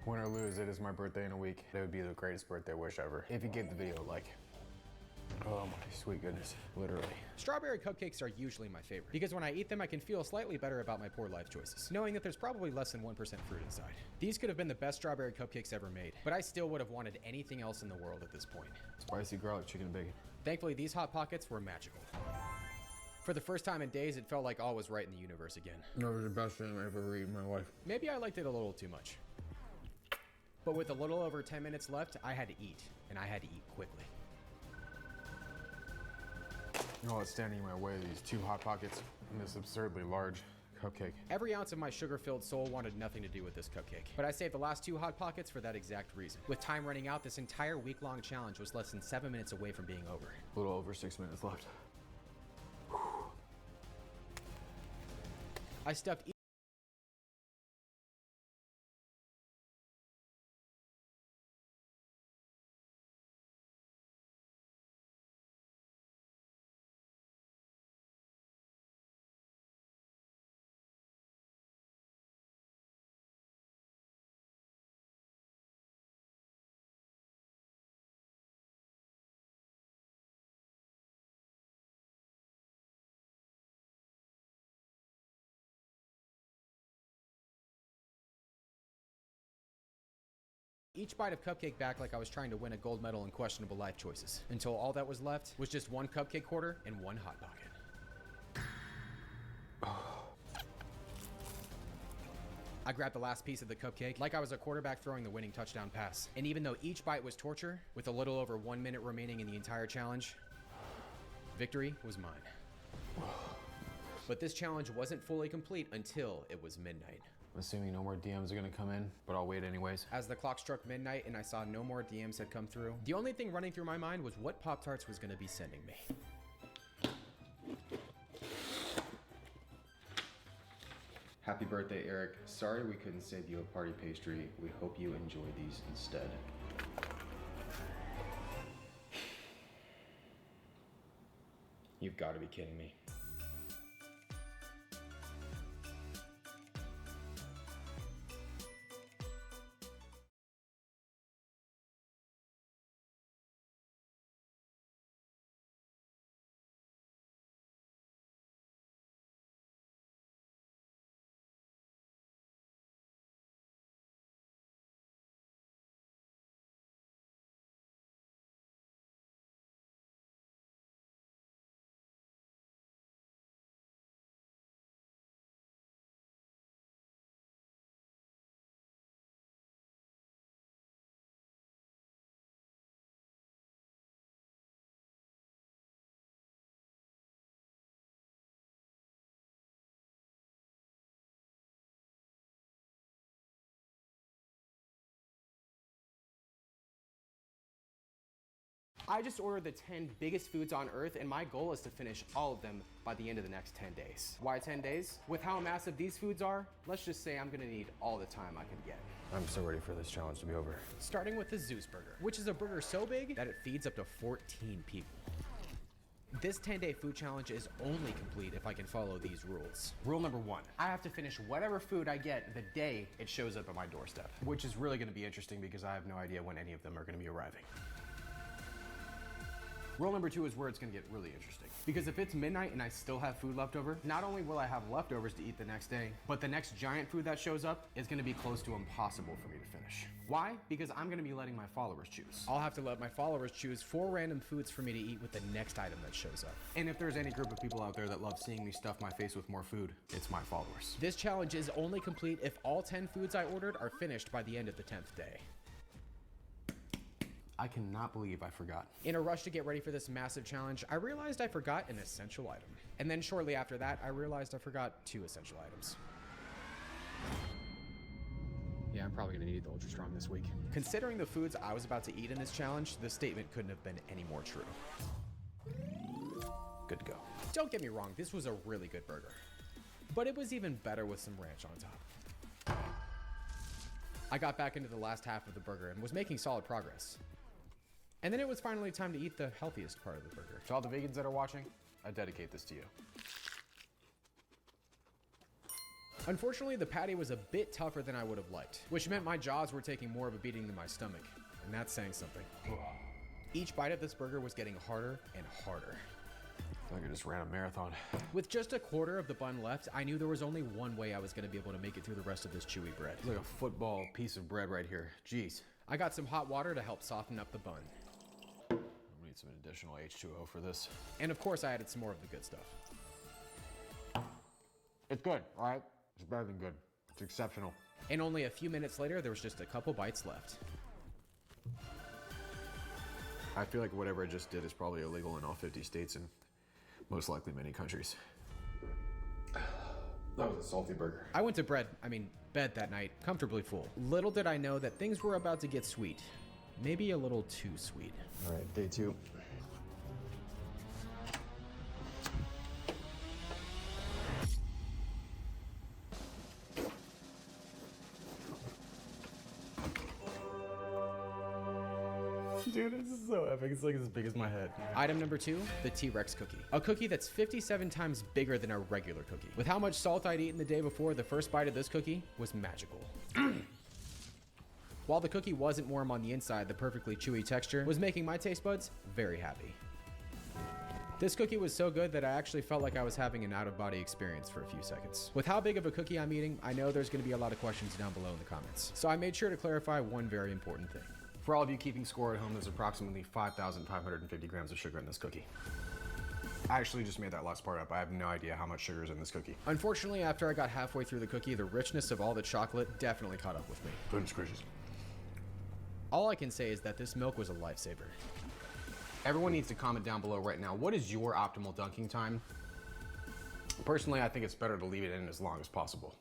Win or lose, it is my birthday in a week. It would be the greatest birthday wish ever if you gave the video a like. Oh my sweet goodness, literally. Strawberry cupcakes are usually my favorite, because when I eat them I can feel slightly better about my poor life choices, knowing that there's probably less than 1% fruit inside. These could have been the best strawberry cupcakes ever made, but I still would have wanted anything else in the world at this point. Spicy garlic chicken and bacon. Thankfully, these Hot Pockets were magical. For the first time in days, it felt like all was right in the universe again. That was the best thing I've ever eaten in my life. Maybe I liked it a little too much. But with a little over 10 minutes left, I had to eat, and I had to eat quickly. Oh, it's standing in my way, these 2 Hot Pockets and this absurdly large cupcake. Every ounce of my sugar-filled soul wanted nothing to do with this cupcake, but I saved the last 2 Hot Pockets for that exact reason. With time running out, this entire week-long challenge was less than 7 minutes away from being over. A little over 6 minutes left. I stuffed each bite of cupcake back like I was trying to win a gold medal in questionable life choices, until all that was left was just 1 cupcake quarter and 1 Hot Pocket. I grabbed the last piece of the cupcake like I was a quarterback throwing the winning touchdown pass. And even though each bite was torture, with a little over 1 minute remaining in the entire challenge, victory was mine. But this challenge wasn't fully complete until it was midnight. I'm assuming no more DMs are gonna come in, but I'll wait anyways. As the clock struck midnight and I saw no more DMs had come through, the only thing running through my mind was what Pop-Tarts was gonna be sending me. Happy birthday, Eric. Sorry we couldn't save you a party pastry. We hope you enjoy these instead. You've got to be kidding me. I just ordered the 10 biggest foods on Earth, and my goal is to finish all of them by the end of the next 10 days. Why 10 days? With how massive these foods are, let's just say I'm gonna need all the time I can get. I'm so ready for this challenge to be over. Starting with the Zeus burger, which is a burger so big that it feeds up to 14 people. This 10-day food challenge is only complete if I can follow these rules. Rule number 1, I have to finish whatever food I get the day it shows up at my doorstep, which is really gonna be interesting because I have no idea when any of them are gonna be arriving. Rule number 2 is where it's gonna get really interesting. Because if it's midnight and I still have food left over, not only will I have leftovers to eat the next day, but the next giant food that shows up is gonna be close to impossible for me to finish. Why? Because I'm gonna be letting my followers choose. I'll have to let my followers choose 4 random foods for me to eat with the next item that shows up. And if there's any group of people out there that love seeing me stuff my face with more food, it's my followers. This challenge is only complete if all 10 foods I ordered are finished by the end of the 10th day. I cannot believe I forgot. In a rush to get ready for this massive challenge, I realized I forgot an essential item. And then shortly after that, I realized I forgot 2 essential items. Yeah, I'm probably gonna need the Ultra Strong this week. Considering the foods I was about to eat in this challenge, the statement couldn't have been any more true. Good to go. Don't get me wrong, this was a really good burger. But it was even better with some ranch on top. I got back into the last half of the burger and was making solid progress. And then it was finally time to eat the healthiest part of the burger. To all the vegans that are watching, I dedicate this to you. Unfortunately, the patty was a bit tougher than I would have liked, which meant my jaws were taking more of a beating than my stomach, and that's saying something. Each bite of this burger was getting harder and harder. I feel like I just ran a marathon. With just a quarter of the bun left, I knew there was only one way I was going to be able to make it through the rest of this chewy bread. It's like a football piece of bread right here. Jeez. I got some hot water to help soften up the bun. I'm gonna need some additional H2O for this. And of course, I added some more of the good stuff. It's good, all right? It's better than good. It's exceptional. And only a few minutes later, there was just a couple bites left. I feel like whatever I just did is probably illegal in all 50 states and most likely many countries. That was a salty burger. I went to bed that night, comfortably full. Little did I know that things were about to get sweet. Maybe a little too sweet. All right, day 2. Dude, this is so epic. It's like as big as my head. Item number 2, the T-Rex cookie. A cookie that's 57 times bigger than a regular cookie. With how much salt I'd eaten the day before, the first bite of this cookie was magical. While the cookie wasn't warm on the inside, the perfectly chewy texture was making my taste buds very happy. This cookie was so good that I actually felt like I was having an out-of-body experience for a few seconds. With how big of a cookie I'm eating, I know there's going to be a lot of questions down below in the comments. So I made sure to clarify one very important thing. For all of you keeping score at home, there's approximately 5,550 grams of sugar in this cookie. I actually just made that last part up. I have no idea how much sugar is in this cookie. Unfortunately, after I got halfway through the cookie, the richness of all the chocolate definitely caught up with me. Goodness gracious. All I can say is that this milk was a lifesaver. Everyone needs to comment down below right now. What is your optimal dunking time? Personally, I think it's better to leave it in as long as possible.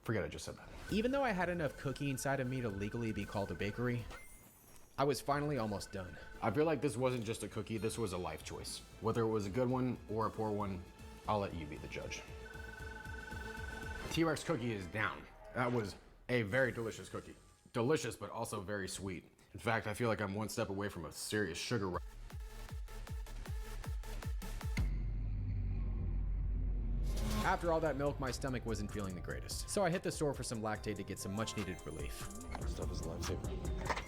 Forget I just said that. Even though I had enough cookie inside of me to legally be called a bakery, I was finally almost done. I feel like this wasn't just a cookie, this was a life choice. Whether it was a good one or a poor one, I'll let you be the judge. T-Rex cookie is down. That was a very delicious cookie. Delicious, but also very sweet. In fact, I feel like I'm one step away from a serious sugar rush. After all that milk, my stomach wasn't feeling the greatest. So I hit the store for some lactate to get some much needed relief. Stuff is a lifesaver.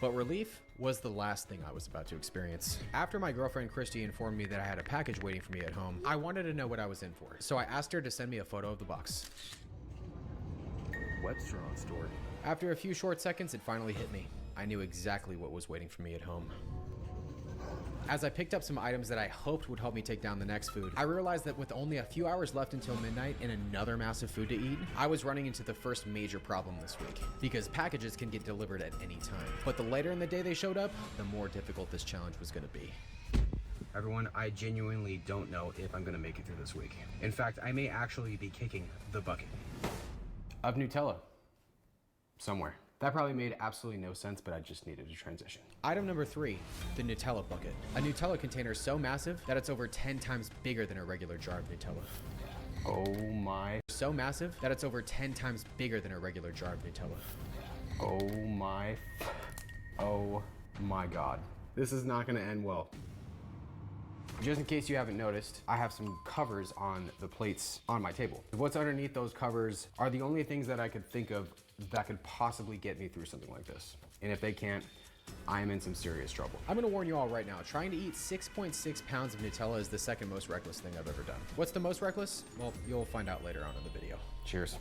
But relief was the last thing I was about to experience. After my girlfriend Christy informed me that I had a package waiting for me at home, I wanted to know what I was in for. So I asked her to send me a photo of the box. Webster on store. After a few short seconds, it finally hit me. I knew exactly what was waiting for me at home. As I picked up some items that I hoped would help me take down the next food, I realized that with only a few hours left until midnight and another massive food to eat, I was running into the first major problem this week, because packages can get delivered at any time. But the later in the day they showed up, the more difficult this challenge was gonna be. Everyone, I genuinely don't know if I'm gonna make it through this week. In fact, I may actually be kicking the bucket of Nutella somewhere. That probably made absolutely no sense, but I just needed a transition. Item number 3, the Nutella bucket. A Nutella container so massive that it's over 10 times bigger than a regular jar of Nutella. Oh my. So massive that it's over 10 times bigger than a regular jar of Nutella. Oh my God. This is not gonna end well. Just in case you haven't noticed, I have some covers on the plates on my table. What's underneath those covers are the only things that I could think of that could possibly get me through something like this. And if they can't, I am in some serious trouble. I'm gonna warn you all right now, trying to eat 6.6 pounds of Nutella is the second most reckless thing I've ever done. What's the most reckless? Well, you'll find out later on in the video. Cheers.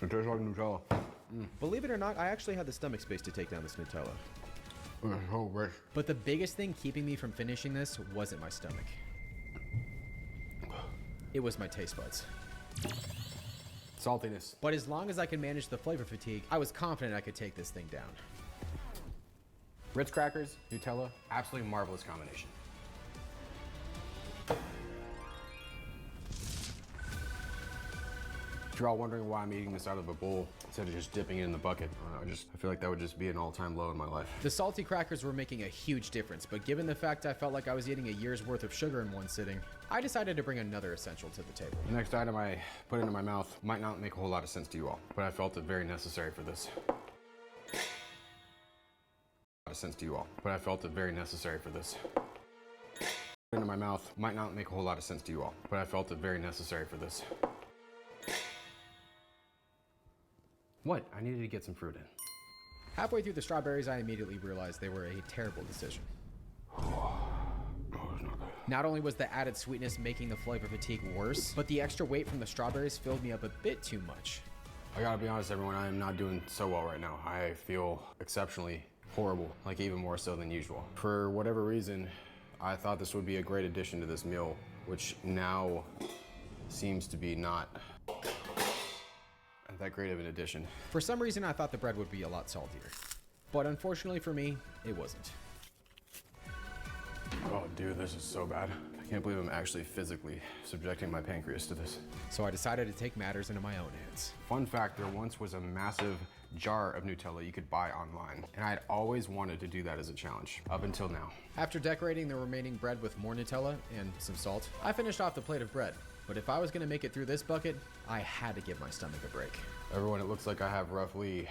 It tastes like Nutella. Believe it or not, I actually had the stomach space to take down this Nutella. Oh, rich. But the biggest thing keeping me from finishing this wasn't my stomach. It was my taste buds. Saltiness. But as long as I could manage the flavor fatigue, I was confident I could take this thing down. Ritz crackers, Nutella, absolutely marvelous combination. If you're all wondering why I'm eating this out of a bowl instead of just dipping it in the bucket, I feel like that would just be an all-time low in my life. The salty crackers were making a huge difference, but given the fact I felt like I was eating a year's worth of sugar in one sitting, I decided to bring another essential to the table. The next item I put into my mouth might not make a whole lot of sense to you all, but I felt it very necessary for this. Into my mouth might not make a whole lot of sense to you all, but I felt it very necessary for this. What? I needed to get some fruit in. Halfway through the strawberries, I immediately realized they were a terrible decision. Not only was the added sweetness making the flavor fatigue worse, but the extra weight from the strawberries filled me up a bit too much. I gotta be honest, everyone, I am not doing so well right now. I feel exceptionally horrible, like even more so than usual. For whatever reason, I thought this would be a great addition to this meal, which now seems to be not that great of an addition. For some reason, I thought the bread would be a lot saltier, but unfortunately for me, it wasn't. Oh dude, this is so bad. I can't believe I'm actually physically subjecting my pancreas to this. So I decided to take matters into my own hands. Fun fact, there once was a massive jar of Nutella you could buy online, and I had always wanted to do that as a challenge, up until now. After decorating the remaining bread with more Nutella and some salt, I finished off the plate of bread. But if I was gonna make it through this bucket, I had to give my stomach a break. Everyone, it looks like I have roughly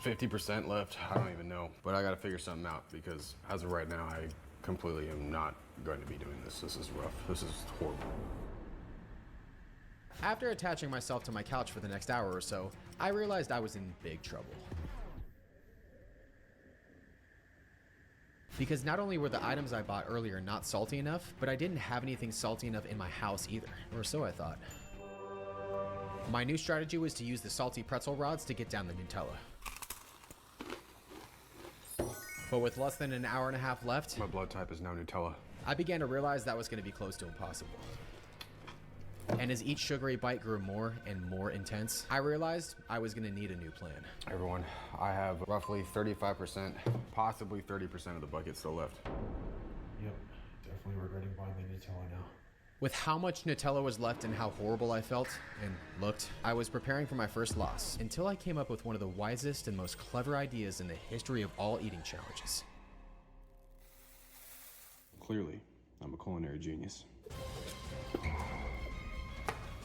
50% left. I don't even know, but I gotta figure something out because as of right now, I completely am not going to be doing this. This is rough. This is horrible. After attaching myself to my couch for the next hour or so, I realized I was in big trouble. Because not only were the items I bought earlier not salty enough, but I didn't have anything salty enough in my house either, or so I thought. My new strategy was to use the salty pretzel rods to get down the Nutella. But with less than an hour and a half left, my blood type is now Nutella. I began to realize that was going to be close to impossible. And as each sugary bite grew more and more intense, I realized I was going to need a new plan. Everyone, I have roughly 35%, possibly 30% of the bucket still left. Yep, definitely regretting buying the Nutella now. With how much Nutella was left and how horrible I felt and looked, I was preparing for my first loss until I came up with one of the wisest and most clever ideas in the history of all eating challenges. Clearly, I'm a culinary genius.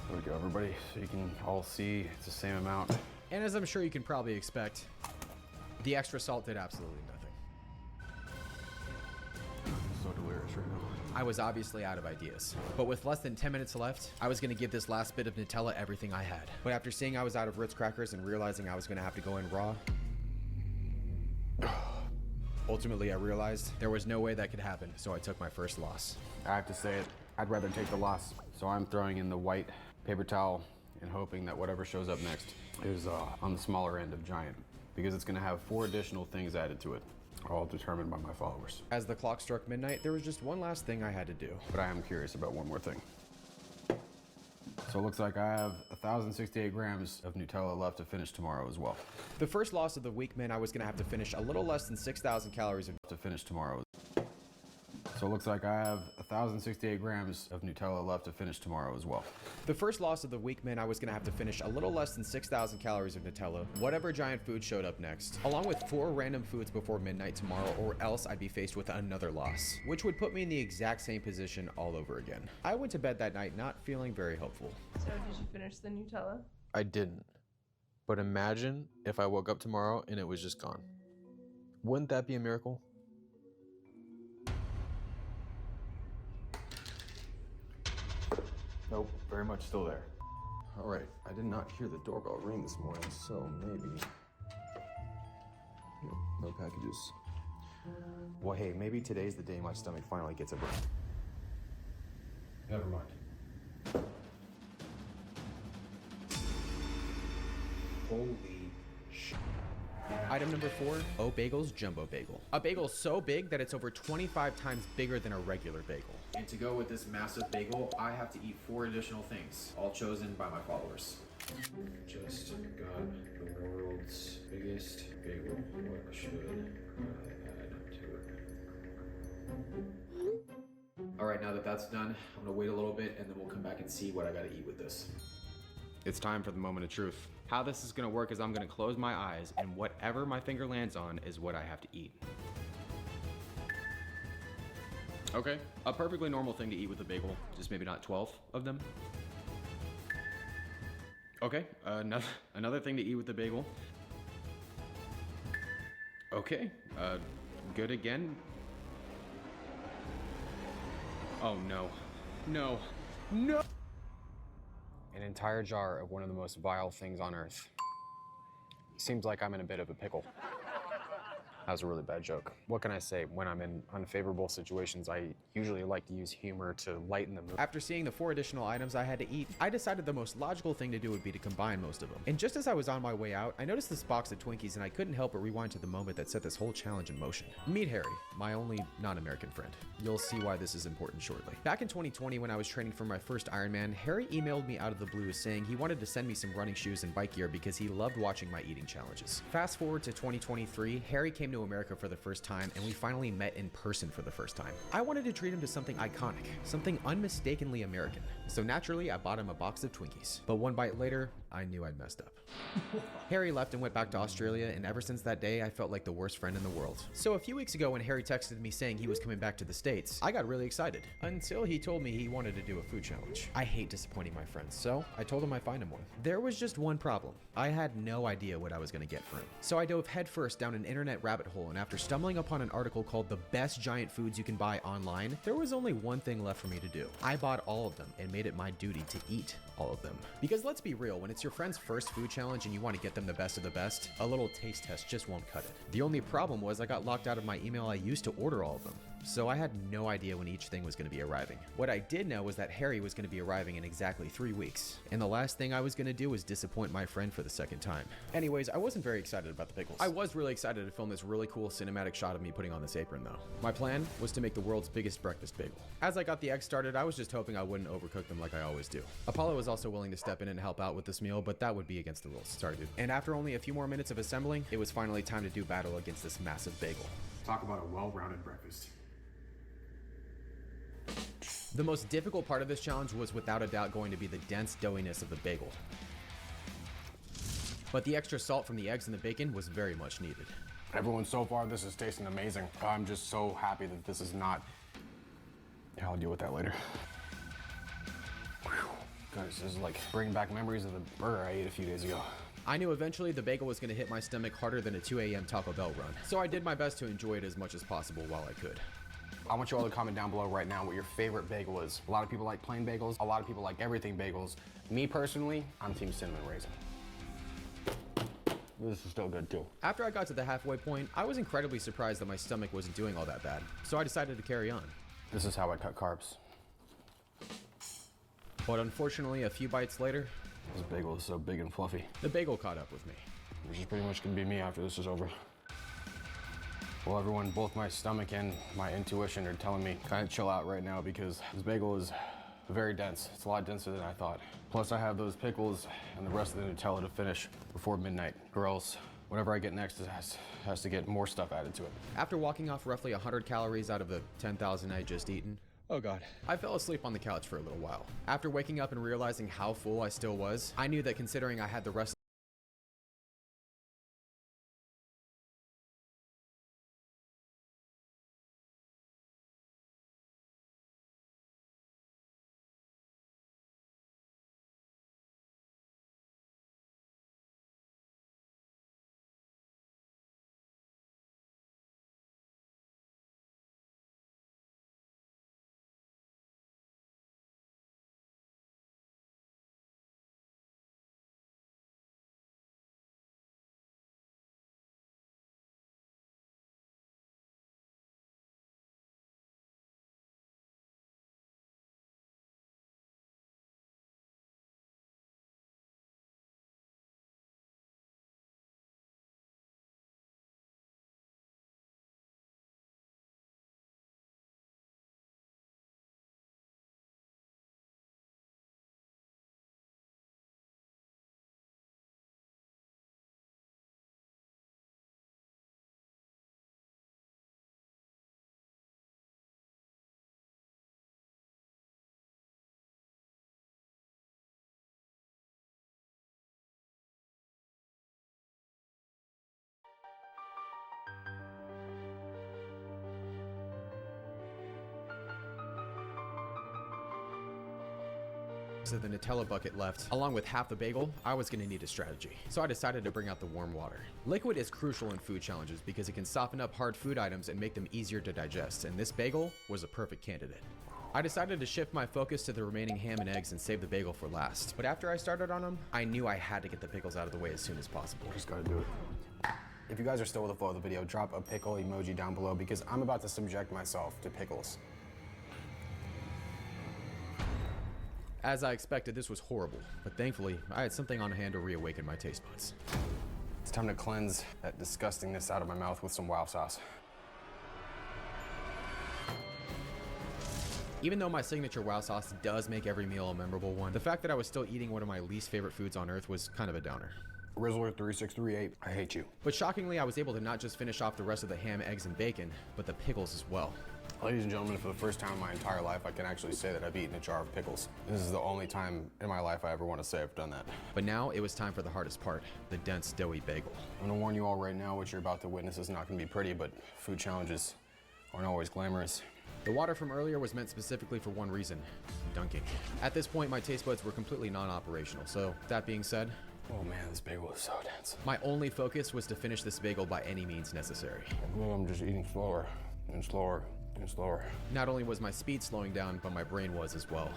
There we go, everybody, so you can all see it's the same amount. And as I'm sure you can probably expect, the extra salt did absolutely nothing. So delirious right now. I was obviously out of ideas, but with less than 10 minutes left, I was gonna give this last bit of Nutella everything I had. But after seeing I was out of Ritz crackers and realizing I was gonna have to go in raw, ultimately I realized there was no way that could happen, so I took my first loss. I have to say it, I'd rather take the loss. So I'm throwing in the white paper towel and hoping that whatever shows up next is on the smaller end of giant, because it's gonna have 4 additional things added to it, all determined by my followers. As the clock struck midnight, there was just one last thing I had to do. But I am curious about one more thing. So it looks like I have 1,068 grams of Nutella left to finish tomorrow as well. The first loss of the week meant I was gonna have to finish a little less than 6,000 calories to finish tomorrow. So it looks like I have 1,068 grams of Nutella left to finish tomorrow as well. The first loss of the week meant I was gonna have to finish a little less than 6,000 calories of Nutella, whatever giant food showed up next, along with 4 random foods before midnight tomorrow, or else I'd be faced with another loss, which would put me in the exact same position all over again. I went to bed that night not feeling very hopeful. So did you finish the Nutella? I didn't. But imagine if I woke up tomorrow and it was just gone. Wouldn't that be a miracle? Nope, very much still there. All right, I did not hear the doorbell ring this morning, so maybe. Nope, no packages. Well, hey, maybe today's the day my stomach finally gets a break. Never mind. Holy sh! Item number 4, O Bagel's Jumbo Bagel. A bagel so big that it's over 25 times bigger than a regular bagel. And to go with this massive bagel, I have to eat 4 additional things, all chosen by my followers. Just got the world's biggest bagel. What should I add to it? All right, now that that's done, I'm gonna wait a little bit and then we'll come back and see what I gotta eat with this. It's time for the moment of truth. How this is gonna work is I'm gonna close my eyes and whatever my finger lands on is what I have to eat. Okay, a perfectly normal thing to eat with a bagel, just maybe not 12 of them. Okay, another thing to eat with a bagel. Okay, good again. Oh no, no, no! An entire jar of one of the most vile things on earth. Seems like I'm in a bit of a pickle. That was a really bad joke. What can I say? When I'm in unfavorable situations, I usually like to use humor to lighten the mood. After seeing the 4 additional items I had to eat, I decided the most logical thing to do would be to combine most of them. And just as I was on my way out, I noticed this box of Twinkies and I couldn't help but rewind to the moment that set this whole challenge in motion. Meet Harry, my only non-American friend. You'll see why this is important shortly. Back in 2020, when I was training for my first Ironman, Harry emailed me out of the blue saying he wanted to send me some running shoes and bike gear because he loved watching my eating challenges. Fast forward to 2023, Harry came to America for the first time and we finally met in person for the first time. I wanted to treat him to something iconic, something unmistakably American. So naturally, I bought him a box of Twinkies. But one bite later, I knew I'd messed up. Harry left and went back to Australia, and ever since that day, I felt like the worst friend in the world. So a few weeks ago when Harry texted me saying he was coming back to the States, I got really excited, until he told me he wanted to do a food challenge. I hate disappointing my friends, so I told him I'd find him one. There was just one problem. I had no idea what I was gonna get for him. So I dove headfirst down an internet rabbit hole, and after stumbling upon an article called The Best Giant Foods You Can Buy Online, there was only one thing left for me to do. I bought all of them and made it my duty to eat all of them. Because let's be real, when it's your friend's first food challenge and you want to get them the best of the best, a little taste test just won't cut it. The only problem was I got locked out of my email I used to order all of them. So I had no idea when each thing was going to be arriving. What I did know was that Harry was going to be arriving in exactly 3 weeks. And the last thing I was going to do was disappoint my friend for the second time. Anyways, I wasn't very excited about the pickles. I was really excited to film this really cool cinematic shot of me putting on this apron though. My plan was to make the world's biggest breakfast bagel. As I got the eggs started, I was just hoping I wouldn't overcook them like I always do. Apollo was also willing to step in and help out with this meal, but that would be against the rules. Sorry, dude. And after only a few more minutes of assembling, it was finally time to do battle against this massive bagel. Talk about a well-rounded breakfast. The most difficult part of this challenge was without a doubt going to be the dense doughiness of the bagel. But the extra salt from the eggs and the bacon was very much needed. Everyone, so far this is tasting amazing. I'm just so happy that this is not... Yeah, I'll deal with that later. Whew. Guys, this is like bringing back memories of the burger I ate a few days ago. I knew eventually the bagel was going to hit my stomach harder than a 2 a.m. Taco Bell run, so I did my best to enjoy it as much as possible while I could. I want you all to comment down below right now what your favorite bagel is. A lot of people like plain bagels. A lot of people like everything bagels. Me personally, I'm team cinnamon raisin. This is still good too. After I got to the halfway point, I was incredibly surprised that my stomach wasn't doing all that bad, so I decided to carry on. This is how I cut carbs. But unfortunately, a few bites later, this bagel is so big and fluffy. The bagel caught up with me. Which is pretty much gonna be me after this is over. Well, everyone, both my stomach and my intuition are telling me kind of chill out right now because this bagel is very dense. It's a lot denser than I thought. Plus, I have those pickles and the rest of the Nutella to finish before midnight, or else whatever I get next has to get more stuff added to it. After walking off roughly 100 calories out of the 10,000 I just eaten, oh god, I fell asleep on the couch for a little while. After waking up and realizing how full I still was, I knew that considering I had the rest of the Nutella bucket left, along with half the bagel, I was going to need a strategy. So I decided to bring out the warm water. Liquid is crucial in food challenges because it can soften up hard food items and make them easier to digest, and this bagel was a perfect candidate. I decided to shift my focus to the remaining ham and eggs and save the bagel for last. But after I started on them, I knew I had to get the pickles out of the way as soon as possible. Just gotta do it. If you guys are still with the flow of the video, drop a pickle emoji down below because I'm about to subject myself to pickles. As I expected, this was horrible, but thankfully, I had something on hand to reawaken my taste buds. It's time to cleanse that disgustingness out of my mouth with some wow sauce. Even though my signature wow sauce does make every meal a memorable one, the fact that I was still eating one of my least favorite foods on earth was kind of a downer. Rizzler3638, I hate you. But shockingly, I was able to not just finish off the rest of the ham, eggs, and bacon, but the pickles as well. Ladies and gentlemen, for the first time in my entire life, I can actually say that I've eaten a jar of pickles. This is the only time in my life I ever want to say I've done that. But now it was time for the hardest part, the dense, doughy bagel. I'm gonna warn you all right now, what you're about to witness is not gonna be pretty, but food challenges aren't always glamorous. The water from earlier was meant specifically for one reason, dunking. At this point, my taste buds were completely non-operational, so that being said, oh man, this bagel is so dense. My only focus was to finish this bagel by any means necessary. I'm just eating slower and slower and slower. Not only was my speed slowing down, but my brain was as well.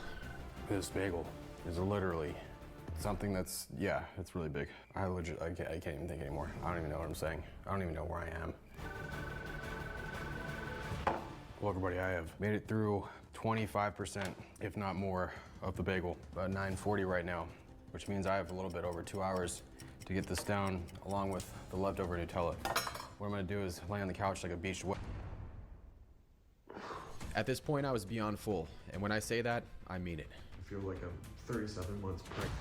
This bagel is literally something that's, yeah, it's really big. I can't even think anymore. I don't even know what I'm saying. I don't even know where I am. Well, everybody, I have made it through 25%, if not more, of the bagel. About 9:40 right now, which means I have a little bit over 2 hours to get this down, along with the leftover Nutella. What I'm gonna do is lay on the couch like a beached whale. At this point, I was beyond full, and when I say that, I mean it. I feel like I'm 37 months pregnant.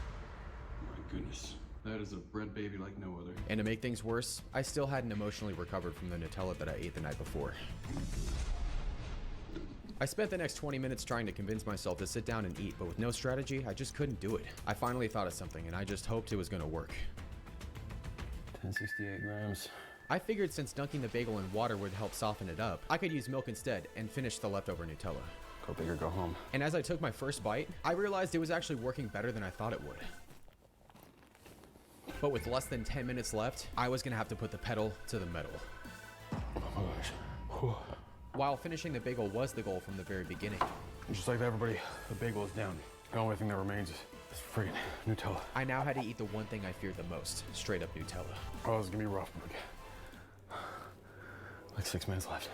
My goodness, that is a bread baby like no other. And to make things worse, I still hadn't emotionally recovered from the Nutella that I ate the night before. I spent the next 20 minutes trying to convince myself to sit down and eat, but with no strategy, I just couldn't do it. I finally thought of something, and I just hoped it was gonna work. 1068 grams. I figured since dunking the bagel in water would help soften it up, I could use milk instead and finish the leftover Nutella. Go big or go home. And as I took my first bite, I realized it was actually working better than I thought it would. But with less than 10 minutes left, I was gonna have to put the pedal to the metal. Oh my gosh. Whew. While finishing the bagel was the goal from the very beginning. Just like that, everybody, the bagel is down. The only thing that remains is friggin' Nutella. I now had to eat the one thing I feared the most, straight up Nutella. Oh, this is gonna be rough, Mug. Like 6 minutes left.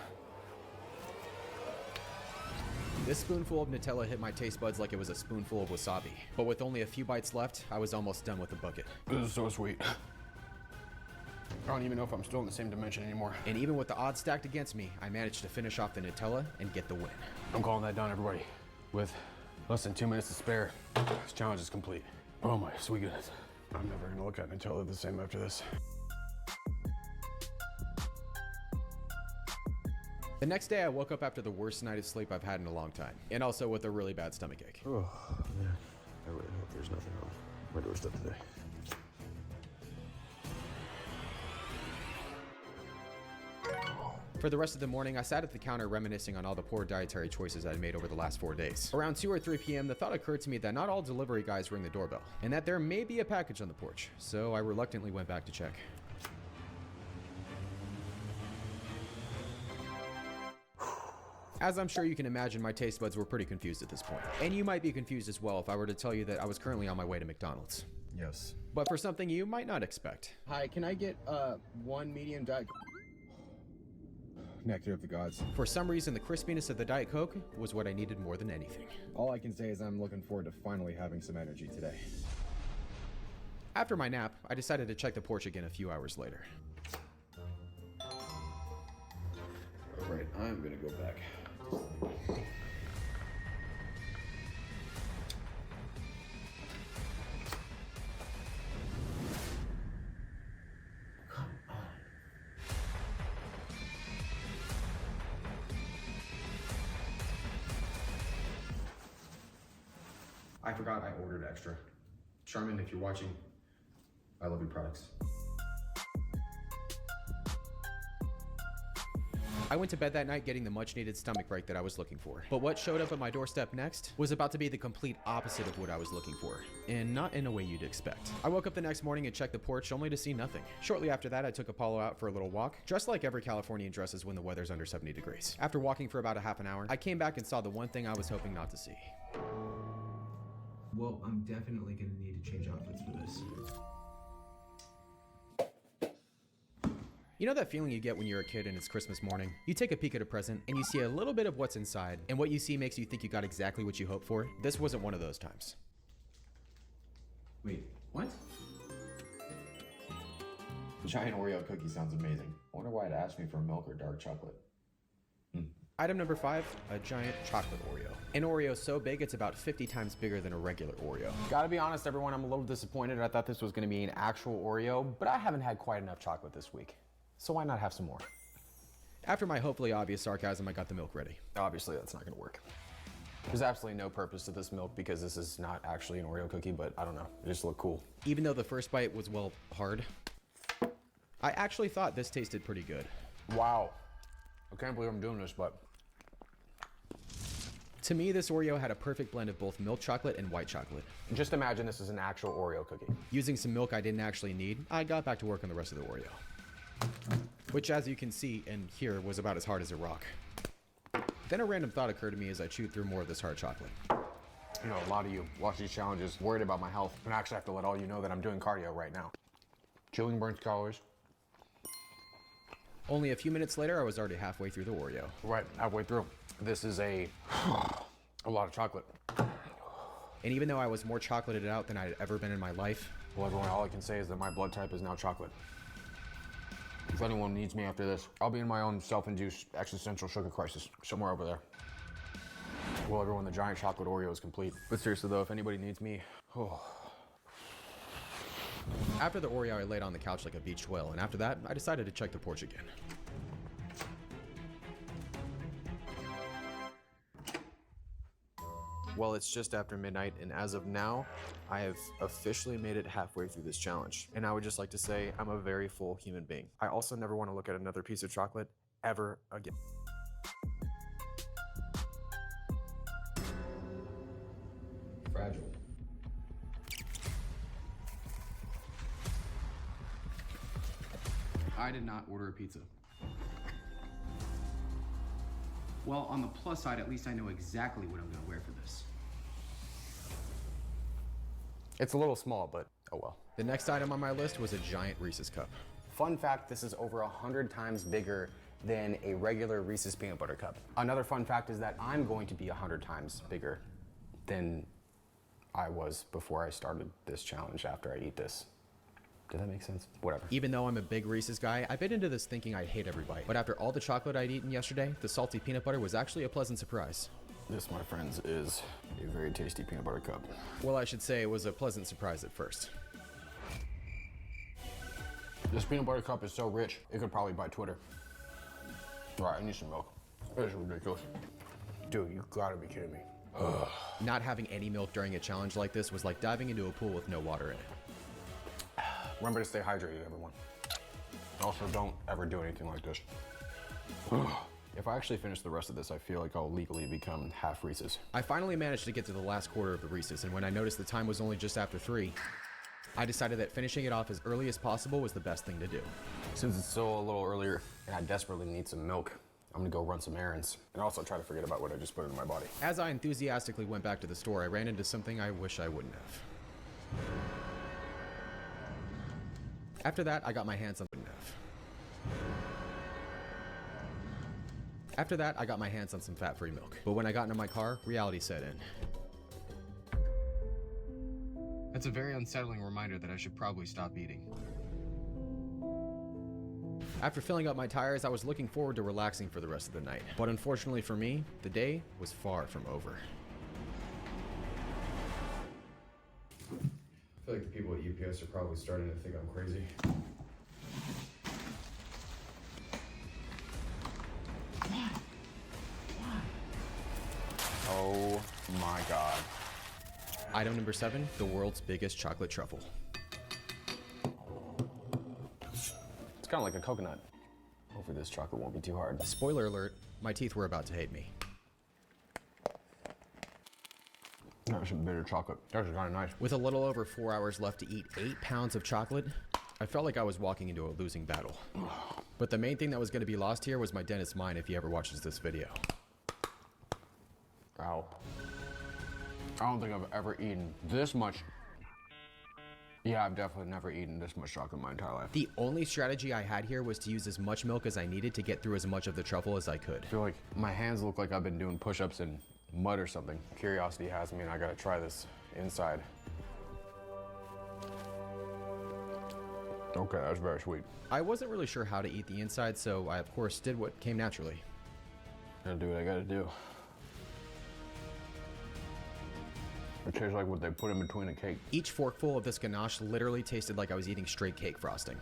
This spoonful of Nutella hit my taste buds like it was a spoonful of wasabi. But with only a few bites left, I was almost done with the bucket. This is so sweet. I don't even know if I'm still in the same dimension anymore. And even with the odds stacked against me, I managed to finish off the Nutella and get the win. I'm calling that done, everybody. With less than 2 minutes to spare, this challenge is complete. Oh my sweet goodness. I'm never gonna look at Nutella the same after this. The next day, I woke up after the worst night of sleep I've had in a long time, and also with a really bad stomachache. Oh, man. I really hope there's nothing on my doorstep today. For the rest of the morning, I sat at the counter reminiscing on all the poor dietary choices I'd made over the last 4 days. Around 2 or 3 p.m., the thought occurred to me that not all delivery guys ring the doorbell, and that there may be a package on the porch, so I reluctantly went back to check. As I'm sure you can imagine, my taste buds were pretty confused at this point. And you might be confused as well if I were to tell you that I was currently on my way to McDonald's. Yes. But for something you might not expect. Hi, can I get one medium Diet Nectar of the Gods? For some reason, the crispiness of the Diet Coke was what I needed more than anything. All I can say is I'm looking forward to finally having some energy today. After my nap, I decided to check the porch again a few hours later. All right, I'm gonna go back. I forgot I ordered extra. Charmin, if you're watching, I love your products. I went to bed that night getting the much needed stomach break that I was looking for. But what showed up at my doorstep next was about to be the complete opposite of what I was looking for, and not in a way you'd expect. I woke up the next morning and checked the porch only to see nothing. Shortly after that, I took Apollo out for a little walk, dressed like every Californian dresses when the weather's under 70 degrees. After walking for about a half an hour, I came back and saw the one thing I was hoping not to see. Well, I'm definitely gonna need to change outfits for this. You know that feeling you get when you're a kid and it's Christmas morning? You take a peek at a present and you see a little bit of what's inside, and what you see makes you think you got exactly what you hoped for. This wasn't one of those times. Wait, what? The giant Oreo cookie sounds amazing. I wonder why it asked me for milk or dark chocolate. Item number 5, a giant chocolate Oreo. An Oreo so big it's about 50 times bigger than a regular Oreo. Gotta be honest, everyone, I'm a little disappointed. I thought this was gonna be an actual Oreo, but I haven't had quite enough chocolate this week. So why not have some more? After my hopefully obvious sarcasm, I got the milk ready. Obviously, that's not gonna work. There's absolutely no purpose to this milk because this is not actually an Oreo cookie, but I don't know, it just looked cool. Even though the first bite was, well, hard, I actually thought this tasted pretty good. Wow. I can't believe I'm doing this, but... To me, this Oreo had a perfect blend of both milk chocolate and white chocolate. Just imagine this is an actual Oreo cookie. Using some milk I didn't actually need, I got back to work on the rest of the Oreo. Which, as you can see and hear, was about as hard as a rock. Then a random thought occurred to me as I chewed through more of this hard chocolate. You know, a lot of you watch these challenges worried about my health, and I actually have to let all you know that I'm doing cardio right now. Chewing burns calories. Only a few minutes later, I was already halfway through the Oreo. Right, halfway through. This is a lot of chocolate. And even though I was more chocolated out than I had ever been in my life, well, everyone, all I can say is that my blood type is now chocolate. If anyone needs me after this, I'll be in my own self-induced existential sugar crisis somewhere over there. Well, everyone, the giant chocolate Oreo is complete. But seriously though, if anybody needs me, oh. After the Oreo, I laid on the couch like a beached whale, and after that, I decided to check the porch again. Well, it's just after midnight, and as of now, I have officially made it halfway through this challenge. And I would just like to say I'm a very full human being. I also never want to look at another piece of chocolate ever again. fragile. I did not order a pizza. Well, on the plus side, at least I know exactly what I'm gonna wear for this. It's a little small, but oh well. The next item on my list was a giant Reese's cup. Fun fact, this is over 100 times bigger than a regular Reese's peanut butter cup. Another fun fact is that I'm going to be 100 times bigger than I was before I started this challenge after I eat this. Did that make sense? Whatever. Even though I'm a big Reese's guy, I bit into this thinking I'd hate every bite. But after all the chocolate I'd eaten yesterday, the salty peanut butter was actually a pleasant surprise. This, my friends, is a very tasty peanut butter cup. Well, I should say it was a pleasant surprise at first. This peanut butter cup is so rich, it could probably buy Twitter. All right, I need some milk. This is ridiculous. Dude, you gotta be kidding me. Ugh. Not having any milk during a challenge like this was like diving into a pool with no water in it. Remember to stay hydrated, everyone. Also, don't ever do anything like this. If I actually finish the rest of this, I feel like I'll legally become half Reese's. I finally managed to get to the last quarter of the Reese's, and when I noticed the time was only just after 3, I decided that finishing it off as early as possible was the best thing to do. Since it's still a little earlier and I desperately need some milk, I'm gonna go run some errands and also try to forget about what I just put in my body. As I enthusiastically went back to the store, I ran into something I wish I wouldn't have. After that, I got my hands on some fat-free milk. But when I got into my car, reality set in. It's a very unsettling reminder that I should probably stop eating. After filling up my tires, I was looking forward to relaxing for the rest of the night. But unfortunately for me, the day was far from over. I feel like the people at UPS are probably starting to think I'm crazy. Oh my God. Item number 7, the world's biggest chocolate truffle. It's kind of like a coconut. Hopefully this chocolate won't be too hard. Spoiler alert, my teeth were about to hate me. That was some bitter chocolate. That was kind of nice. With a little over 4 hours left to eat 8 pounds of chocolate, I felt like I was walking into a losing battle. But the main thing that was going to be lost here was my dentist's mind if he ever watches this video. Ow. I don't think I've ever eaten this much. Yeah, I've definitely never eaten this much chocolate in my entire life. The only strategy I had here was to use as much milk as I needed to get through as much of the truffle as I could. I feel like my hands look like I've been doing push-ups in mud or something. Curiosity has me and I gotta try this inside. Okay, that's very sweet. I wasn't really sure how to eat the inside, so I of course did what came naturally. Gotta do what I gotta do. It tastes like what they put in between a cake. Each forkful of this ganache literally tasted like I was eating straight cake frosting.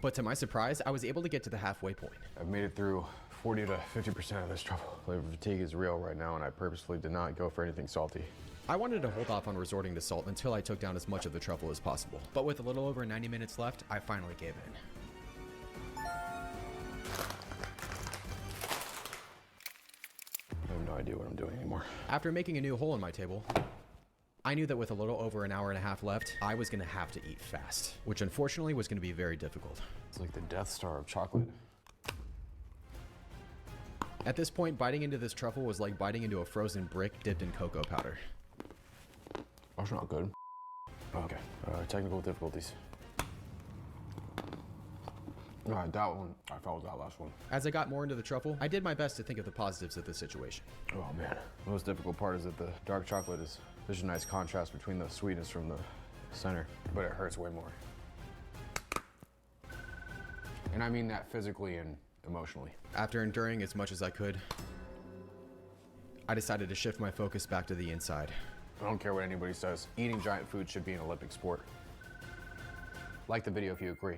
But to my surprise, I was able to get to the halfway point. I've made it through 40 to 50% of this truffle. Flavor fatigue is real right now, and I purposefully did not go for anything salty. I wanted to hold off on resorting to salt until I took down as much of the truffle as possible. But with a little over 90 minutes left, I finally gave in. I have no idea what I'm doing anymore. After making a new hole in my table, I knew that with a little over an hour and a half left, I was gonna have to eat fast, which unfortunately was gonna be very difficult. It's like the Death Star of chocolate. At this point, biting into this truffle was like biting into a frozen brick dipped in cocoa powder. That's not good. Okay, technical difficulties. All right, that one, I followed that last one. As I got more into the truffle, I did my best to think of the positives of the situation. Oh man, the most difficult part is that the dark chocolate is, there's a nice contrast between the sweetness from the center, but it hurts way more. And I mean that physically and emotionally. After enduring as much as I could, I decided to shift my focus back to the inside. I don't care what anybody says. Eating giant food should be an Olympic sport. Like the video if you agree.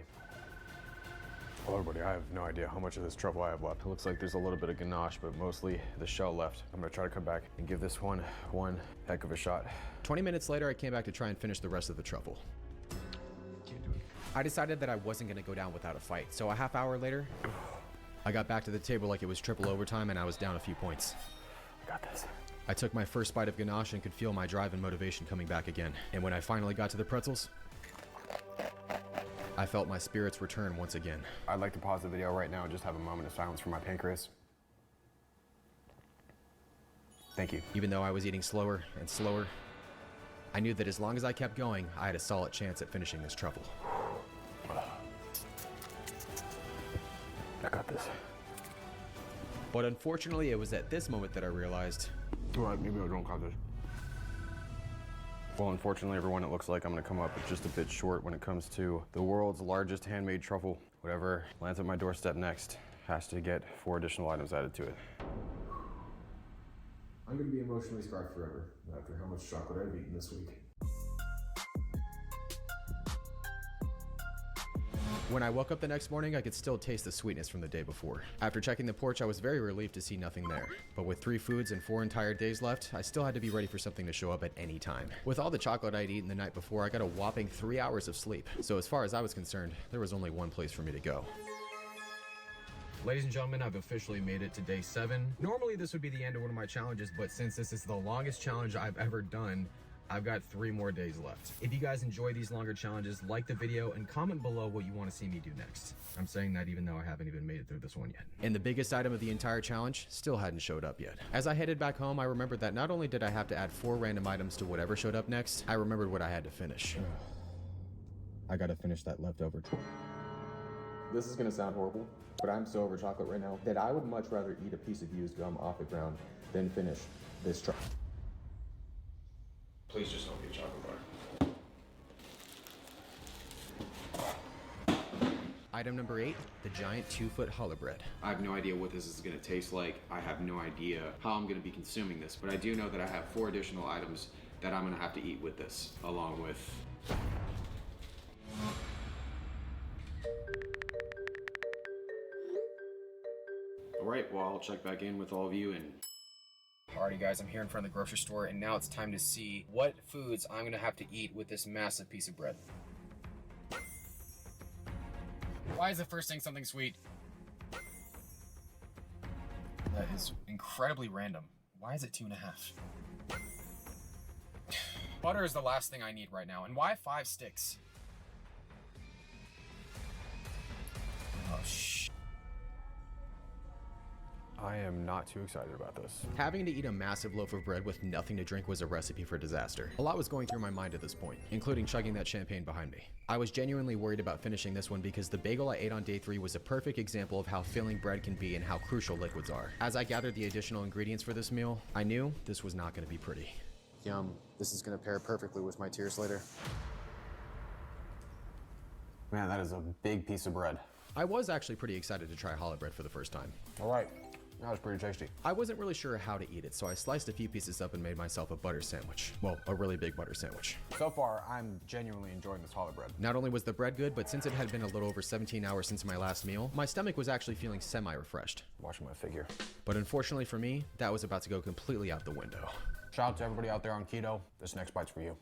Well, everybody, I have no idea how much of this truffle I have left. It looks like there's a little bit of ganache, but mostly the shell left. I'm gonna try to come back and give this one heck of a shot. 20 minutes later, I came back to try and finish the rest of the truffle. Can't do it. I decided that I wasn't gonna go down without a fight, so a half hour later, I got back to the table like it was triple overtime and I was down a few points. I got this. I took my first bite of ganache and could feel my drive and motivation coming back again. And when I finally got to the pretzels, I felt my spirits return once again. I'd like to pause the video right now and just have a moment of silence for my pancreas. Thank you. Even though I was eating slower and slower, I knew that as long as I kept going, I had a solid chance at finishing this truffle. I got this. But unfortunately, it was at this moment that I realized... Alright, maybe I don't got this. Well, unfortunately, everyone, it looks like I'm gonna come up just a bit short when it comes to the world's largest handmade truffle. Whatever lands at my doorstep next has to get 4 additional items added to it. I'm gonna be emotionally scarred forever after how much chocolate I've eaten this week. When I woke up the next morning, I could still taste the sweetness from the day before. After checking the porch, I was very relieved to see nothing there. But with 3 foods and 4 entire days left, I still had to be ready for something to show up at any time. With all the chocolate I'd eaten the night before, I got a whopping 3 hours of sleep. So as far as I was concerned, there was only one place for me to go. Ladies and gentlemen, I've officially made it to day 7. Normally this would be the end of one of my challenges, but since this is the longest challenge I've ever done, I've got 3 more days left. If you guys enjoy these longer challenges, like the video and comment below what you want to see me do next. I'm saying that even though I haven't even made it through this one yet. And the biggest item of the entire challenge still hadn't showed up yet. As I headed back home, I remembered that not only did I have to add 4 random items to whatever showed up next, I remembered what I had to finish. I gotta finish that leftover. This is gonna sound horrible, but I'm so over chocolate right now that I would much rather eat a piece of used gum off the ground than finish this truffle. Please just don't be a chocolate bar. Item number 8, the giant 2-foot challah bread. I have no idea what this is going to taste like. I have no idea how I'm going to be consuming this, but I do know that I have 4 additional items that I'm going to have to eat with this, along with... Alright, well, I'll check back in with all of you and... Alrighty guys, I'm here in front of the grocery store and now it's time to see what foods I'm gonna have to eat with this massive piece of bread. Why is the first thing something sweet? That is incredibly random. Why is it 2.5? Butter is the last thing I need right now. And why 5 sticks? Oh shit. I am not too excited about this. Having to eat a massive loaf of bread with nothing to drink was a recipe for disaster. A lot was going through my mind at this point, including chugging that champagne behind me. I was genuinely worried about finishing this one because the bagel I ate on day 3 was a perfect example of how filling bread can be and how crucial liquids are. As I gathered the additional ingredients for this meal, I knew this was not going to be pretty. Yum. This is going to pair perfectly with my tears later. Man, that is a big piece of bread. I was actually pretty excited to try challah bread for the first time. All right. That was pretty tasty. I wasn't really sure how to eat it, so I sliced a few pieces up and made myself a butter sandwich. Well, a really big butter sandwich. So far, I'm genuinely enjoying this challah bread. Not only was the bread good, but since it had been a little over 17 hours since my last meal, my stomach was actually feeling semi-refreshed. Watching my figure. But unfortunately for me, that was about to go completely out the window. Shout out to everybody out there on keto. This next bite's for you.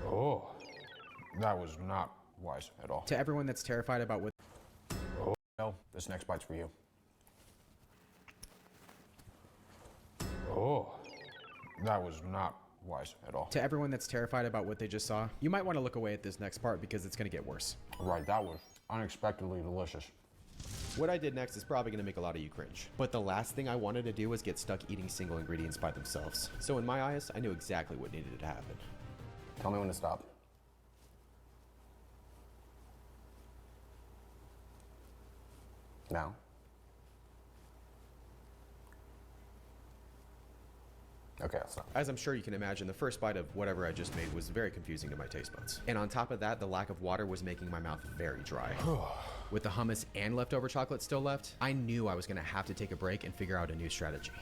Oh, that was not wise at all. To everyone that's terrified about what... Oh, this next bite's for you. Oh, that was not wise at all. To everyone that's terrified about what they just saw, you might want to look away at this next part because it's going to get worse. Right, that was unexpectedly delicious. What I did next is probably going to make a lot of you cringe. But the last thing I wanted to do was get stuck eating single ingredients by themselves. So in my eyes, I knew exactly what needed to happen. Tell me when to stop. Now. Okay, I'll stop. As I'm sure you can imagine, the first bite of whatever I just made was very confusing to my taste buds. And on top of that, the lack of water was making my mouth very dry. With the hummus and leftover chocolate still left, I knew I was gonna have to take a break and figure out a new strategy.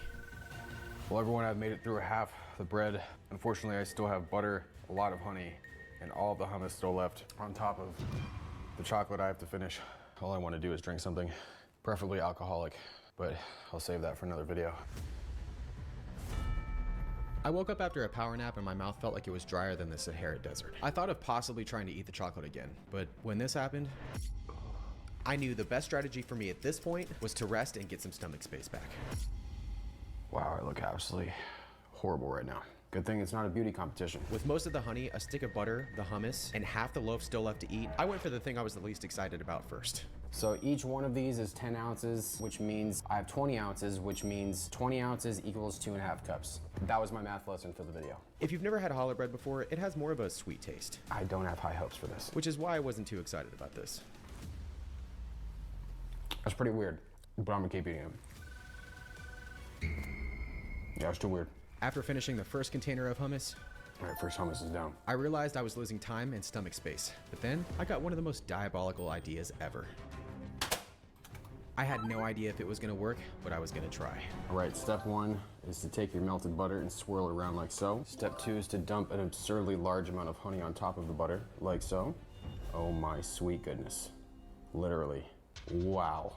Well, everyone, I've made it through half the bread. Unfortunately, I still have butter, a lot of honey, and all of the hummus still left on top of the chocolate I have to finish. All I want to do is drink something, preferably alcoholic, but I'll save that for another video. I woke up after a power nap and my mouth felt like it was drier than the Sahara Desert. I thought of possibly trying to eat the chocolate again, but when this happened, I knew the best strategy for me at this point was to rest and get some stomach space back. Wow, I look absolutely horrible right now. Good thing it's not a beauty competition. With most of the honey, a stick of butter, the hummus, and half the loaf still left to eat, I went for the thing I was the least excited about first. So each one of these is 10 ounces, which means I have 20 ounces, which means 20 ounces equals 2.5 cups. That was my math lesson for the video. If you've never had challah bread before, it has more of a sweet taste. I don't have high hopes for this. Which is why I wasn't too excited about this. That's pretty weird, but I'm gonna keep eating it. Yeah, it's too weird. After finishing the first container of hummus, all right, first hummus is down. I realized I was losing time and stomach space. But then I got one of the most diabolical ideas ever. I had no idea if it was gonna work, but I was gonna try. All right, step 1 is to take your melted butter and swirl it around like so. Step 2 is to dump an absurdly large amount of honey on top of the butter, like so. Oh my sweet goodness. Literally. Wow.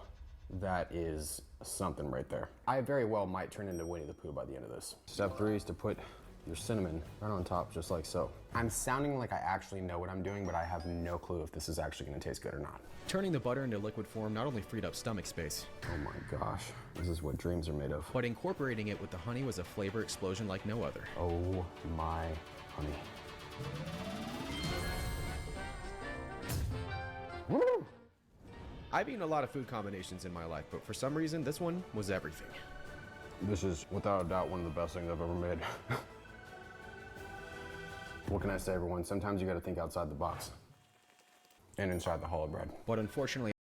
That is something right there. I very well might turn into Winnie the Pooh by the end of this. Step 3 is to put your cinnamon right on top, just like so. I'm sounding like I actually know what I'm doing, but I have no clue if this is actually gonna taste good or not. Turning the butter into liquid form not only freed up stomach space. Oh my gosh, this is what dreams are made of. But incorporating it with the honey was a flavor explosion like no other. Oh my honey. Woo! I've eaten a lot of food combinations in my life, but for some reason, this one was everything. This is, without a doubt, one of the best things I've ever made. What can I say, everyone? Sometimes you gotta think outside the box. And inside the challah bread. But unfortunately,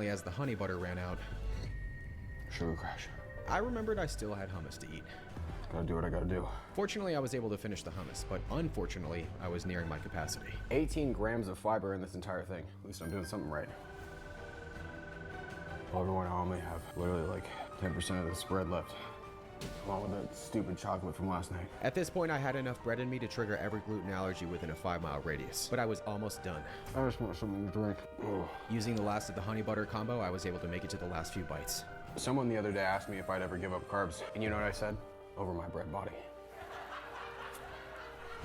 as the honey butter ran out, sugar crash. I remembered I still had hummus to eat. Gotta do what I gotta do. Fortunately, I was able to finish the hummus, but unfortunately, I was nearing my capacity. 18 grams of fiber in this entire thing. At least I'm doing something right. Well, everyone, I only have literally like 10% of the spread left. Along with that stupid chocolate from last night. At this point, I had enough bread in me to trigger every gluten allergy within a 5-mile radius, but I was almost done. I just want something to drink. Oh. Using the last of the honey butter combo, I was able to make it to the last few bites. Someone the other day asked me if I'd ever give up carbs, and you know what I said? Over my bread body.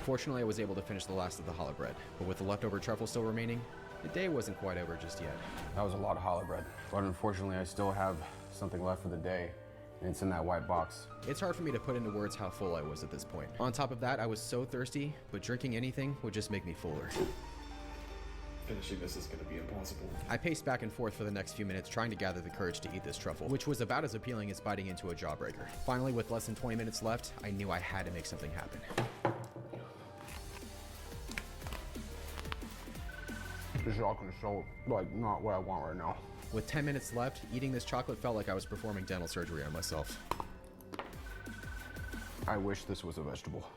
Fortunately, I was able to finish the last of the challah bread, but with the leftover truffle still remaining, the day wasn't quite over just yet. That was a lot of challah bread, but unfortunately, I still have something left for the day. And it's in that white box. It's hard for me to put into words how full I was at this point. On top of that, I was so thirsty, but drinking anything would just make me fuller. finishing this is gonna be impossible. I paced back and forth for the next few minutes trying to gather the courage to eat this truffle, which was about as appealing as biting into a jawbreaker. Finally, with less than 20 minutes left, I knew I had to make something happen. This chocolate is so, not what I want right now. With 10 minutes left, eating this chocolate felt like I was performing dental surgery on myself. I wish this was a vegetable.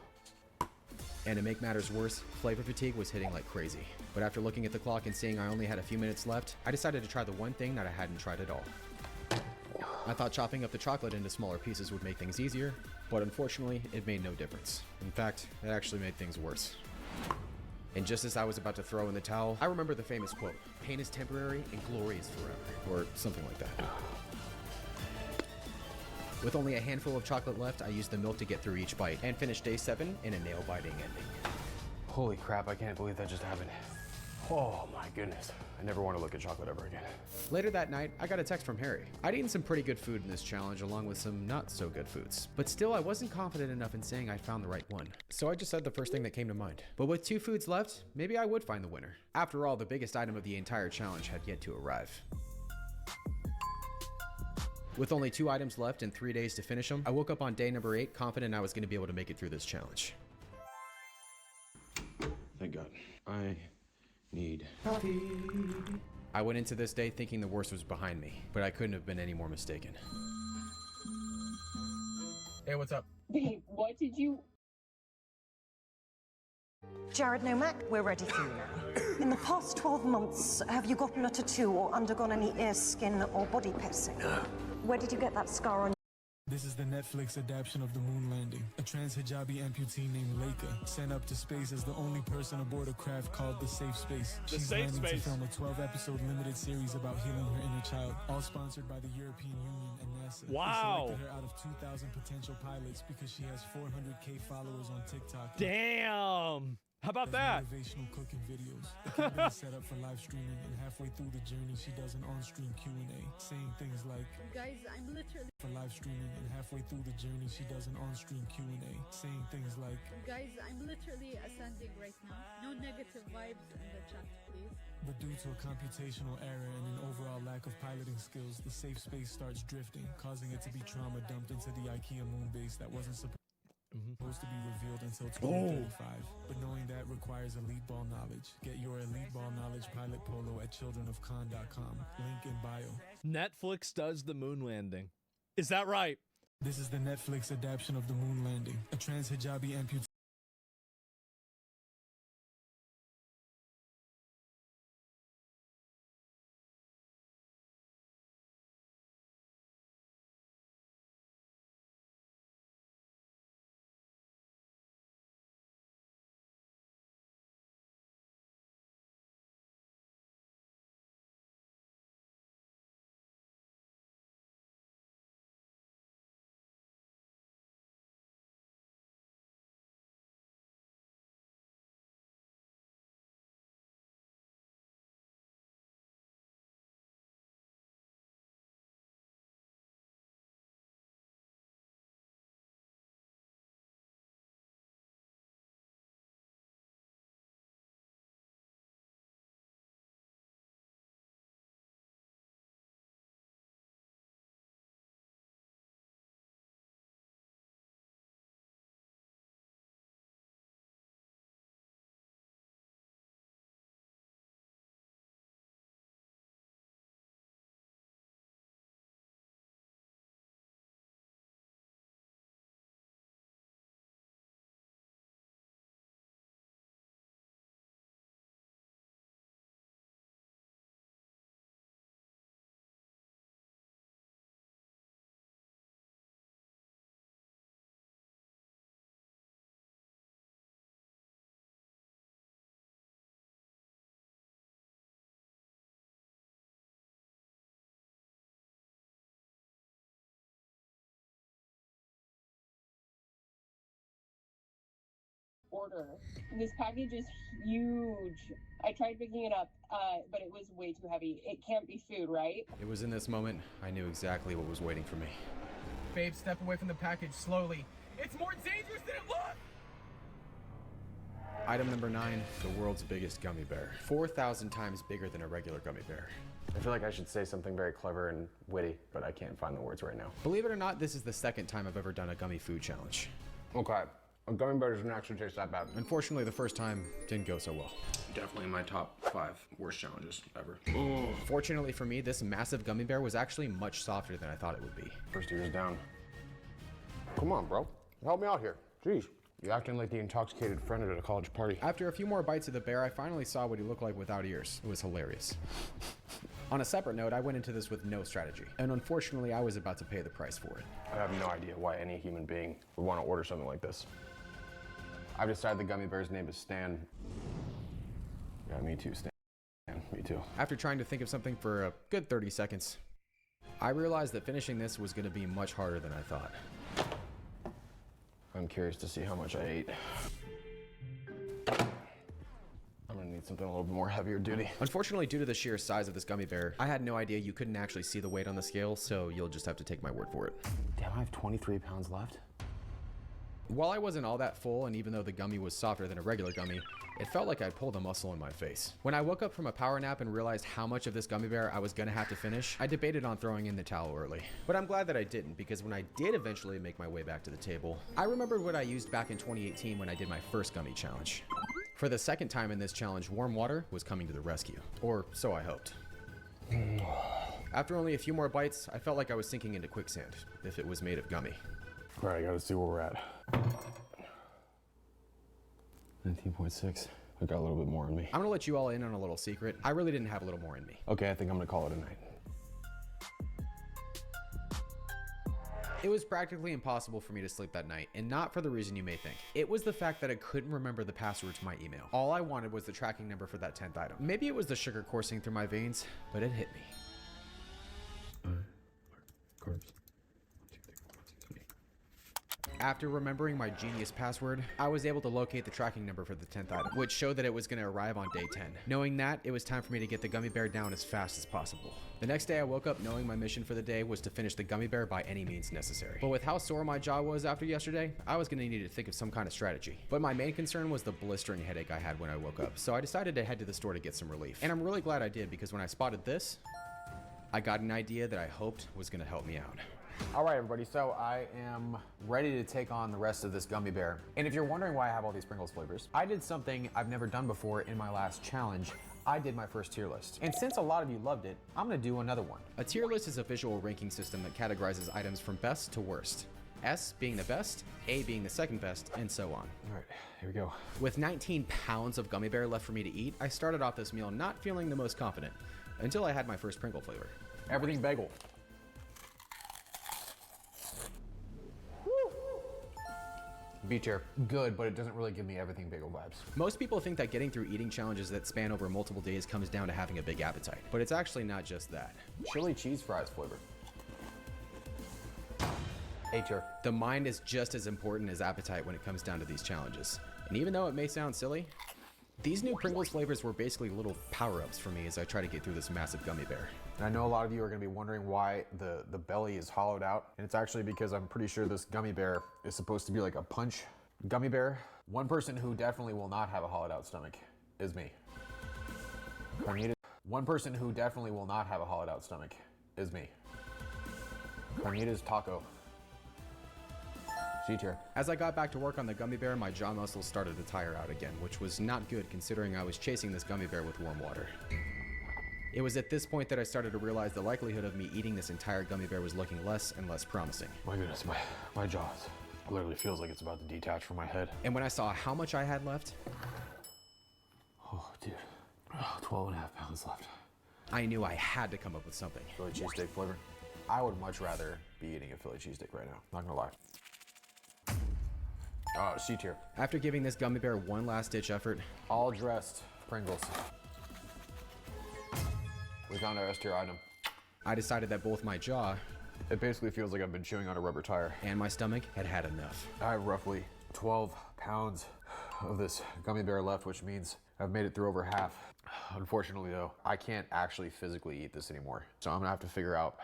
And to make matters worse, flavor fatigue was hitting like crazy. But after looking at the clock and seeing I only had a few minutes left, I decided to try the one thing that I hadn't tried at all. I thought chopping up the chocolate into smaller pieces would make things easier, but unfortunately, it made no difference. In fact, it actually made things worse. And just as I was about to throw in the towel, I remember the famous quote, "Pain is temporary and glory is forever," or something like that. With only a handful of chocolate left, I used the milk to get through each bite and finished day 7 in a nail-biting ending. Holy crap, I can't believe that just happened. Oh my goodness. I never want to look at chocolate ever again. Later that night, I got a text from Harry. I'd eaten some pretty good food in this challenge along with some not so good foods. But still, I wasn't confident enough in saying I'd found the right one. So I just said the first thing that came to mind. But with 2 foods left, maybe I would find the winner. After all, the biggest item of the entire challenge had yet to arrive. With only 2 items left and 3 days to finish them, I woke up on day number 8 confident I was going to be able to make it through this challenge. Thank God. I need coffee. I went into this day thinking the worst was behind me, but I couldn't have been any more mistaken. Hey, what's up? Babe, what did you... Jared Nomack, we're ready for you now. In the past 12 months, have you gotten a tattoo or undergone any ear, skin, or body piercing? Where did you get that scar on? This is the Netflix adaptation of The Moon Landing. A trans hijabi amputee named Leica sent up to space as the only person aboard a craft called the Safe Space. She's landing to film a 12-episode limited series about healing her inner child, all sponsored by the European Union and NASA. Wow. They selected her out of 2,000 potential pilots because she has 400K followers on TikTok. Damn! How about that? Motivational cooking videos. The camera is set up for live streaming, and halfway through the journey, she does an on-stream Q&A, saying things like, "Guys, I'm literally..." For live streaming, and halfway through the journey, she does an on-stream Q&A, saying things like, "Guys, I'm literally ascending right now. No negative vibes in the chat, please." But due to a computational error and an overall lack of piloting skills, the Safe Space starts drifting, causing it to be trauma dumped into the IKEA moon base that wasn't supposed to be revealed until 2035. But knowing that requires elite ball knowledge. Get your elite ball knowledge pilot polo at childrenofcon.com. Link in bio. Netflix does the moon landing. Is that right? This is the Netflix adaptation of The Moon Landing. A trans hijabi amputee. Order. This package is huge. I tried picking it up, but it was way too heavy. It can't be food, right? It was in this moment, I knew exactly what was waiting for me. Babe, step away from the package slowly. It's more dangerous than it looks! Item number 9, the world's biggest gummy bear. 4,000 times bigger than a regular gummy bear. I feel like I should say something very clever and witty, but I can't find the words right now. Believe it or not, this is the second time I've ever done a gummy food challenge. Okay, a gummy bear doesn't actually taste that bad. Unfortunately, the first time didn't go so well. Definitely in my top 5 worst challenges ever. Fortunately for me, this massive gummy bear was actually much softer than I thought it would be. First year's down. Come on, bro. Help me out here. Jeez. You're acting like the intoxicated friend at a college party. After a few more bites of the bear, I finally saw what he looked like without ears. It was hilarious. On a separate note, I went into this with no strategy, and unfortunately, I was about to pay the price for it. I have no idea why any human being would want to order something like this. I've decided the gummy bear's name is Stan. Yeah, me too, Stan. Me too. After trying to think of something for a good 30 seconds, I realized that finishing this was going to be much harder than I thought. I'm curious to see how much I ate. I'm gonna need something a little bit more heavier duty. Unfortunately, due to the sheer size of this gummy bear, I had no idea you couldn't actually see the weight on the scale, so you'll just have to take my word for it. Damn, I have 23 pounds left. While I wasn't all that full, and even though the gummy was softer than a regular gummy, it felt like I'd pulled a muscle in my face. When I woke up from a power nap and realized how much of this gummy bear I was gonna have to finish, I debated on throwing in the towel early. But I'm glad that I didn't, because when I did eventually make my way back to the table, I remembered what I used back in 2018 when I did my first gummy challenge. For the second time in this challenge, warm water was coming to the rescue. Or so I hoped. After only a few more bites, I felt like I was sinking into quicksand, if it was made of gummy. All right, I gotta see where we're at. 19.6. I got a little bit more in me. I'm gonna let you all in on a little secret. I really didn't have a little more in me. Okay, I think I'm gonna call it a night. It was practically impossible for me to sleep that night, and not for the reason you may think. It was the fact that I couldn't remember the password to my email. All I wanted was the tracking number for that 10th item. Maybe it was the sugar coursing through my veins, but it hit me. Carbs. After remembering my genius password, I was able to locate the tracking number for the 10th item, which showed that it was going to arrive on day 10. Knowing that, it was time for me to get the gummy bear down as fast as possible. The next day I woke up knowing my mission for the day was to finish the gummy bear by any means necessary. But with how sore my jaw was after yesterday, I was going to need to think of some kind of strategy. But my main concern was the blistering headache I had when I woke up, so I decided to head to the store to get some relief. And I'm really glad I did, because when I spotted this, I got an idea that I hoped was going to help me out. All right, everybody, so I am ready to take on the rest of this gummy bear. And if you're wondering why I have all these Pringles flavors, I did something I've never done before in my last challenge. I did my first tier list. And since a lot of you loved it, I'm gonna do another one. A tier list is a visual ranking system that categorizes items from best to worst. S being the best, A being the second best, and so on. All right, here we go. With 19 pounds of gummy bear left for me to eat, I started off this meal not feeling the most confident, until I had my first Pringle flavor. Everything bagel. B tier, good, but it doesn't really give me everything bagel vibes. Most people think that getting through eating challenges that span over multiple days comes down to having a big appetite, but it's actually not just that. Chili cheese fries flavor. A tier. The mind is just as important as appetite when it comes down to these challenges. And even though it may sound silly, these new Pringles flavors were basically little power-ups for me as I try to get through this massive gummy bear. And I know a lot of you are gonna be wondering why the belly is hollowed out. And it's actually because I'm pretty sure this gummy bear is supposed to be like a punch gummy bear. One person who definitely will not have a hollowed out stomach is me. One person who definitely will not have a hollowed out stomach is me. Carnita's taco. C tier. As I got back to work on the gummy bear, my jaw muscles started to tire out again, which was not good considering I was chasing this gummy bear with warm water. It was at this point that I started to realize the likelihood of me eating this entire gummy bear was looking less and less promising. My goodness, my jaw literally feels like it's about to detach from my head. And when I saw how much I had left, oh dude, 12 and a half pounds left. I knew I had to come up with something. Philly cheesesteak flavor. I would much rather be eating a Philly cheesesteak right now, not gonna lie. C tier. After giving this gummy bear one last ditch effort, all dressed Pringles. We found our S tier item. I decided that both my jaw, it basically feels like I've been chewing on a rubber tire, and my stomach had had enough. I have roughly 12 pounds of this gummy bear left, which means I've made it through over half. Unfortunately though, I can't actually physically eat this anymore. So I'm gonna have to figure out,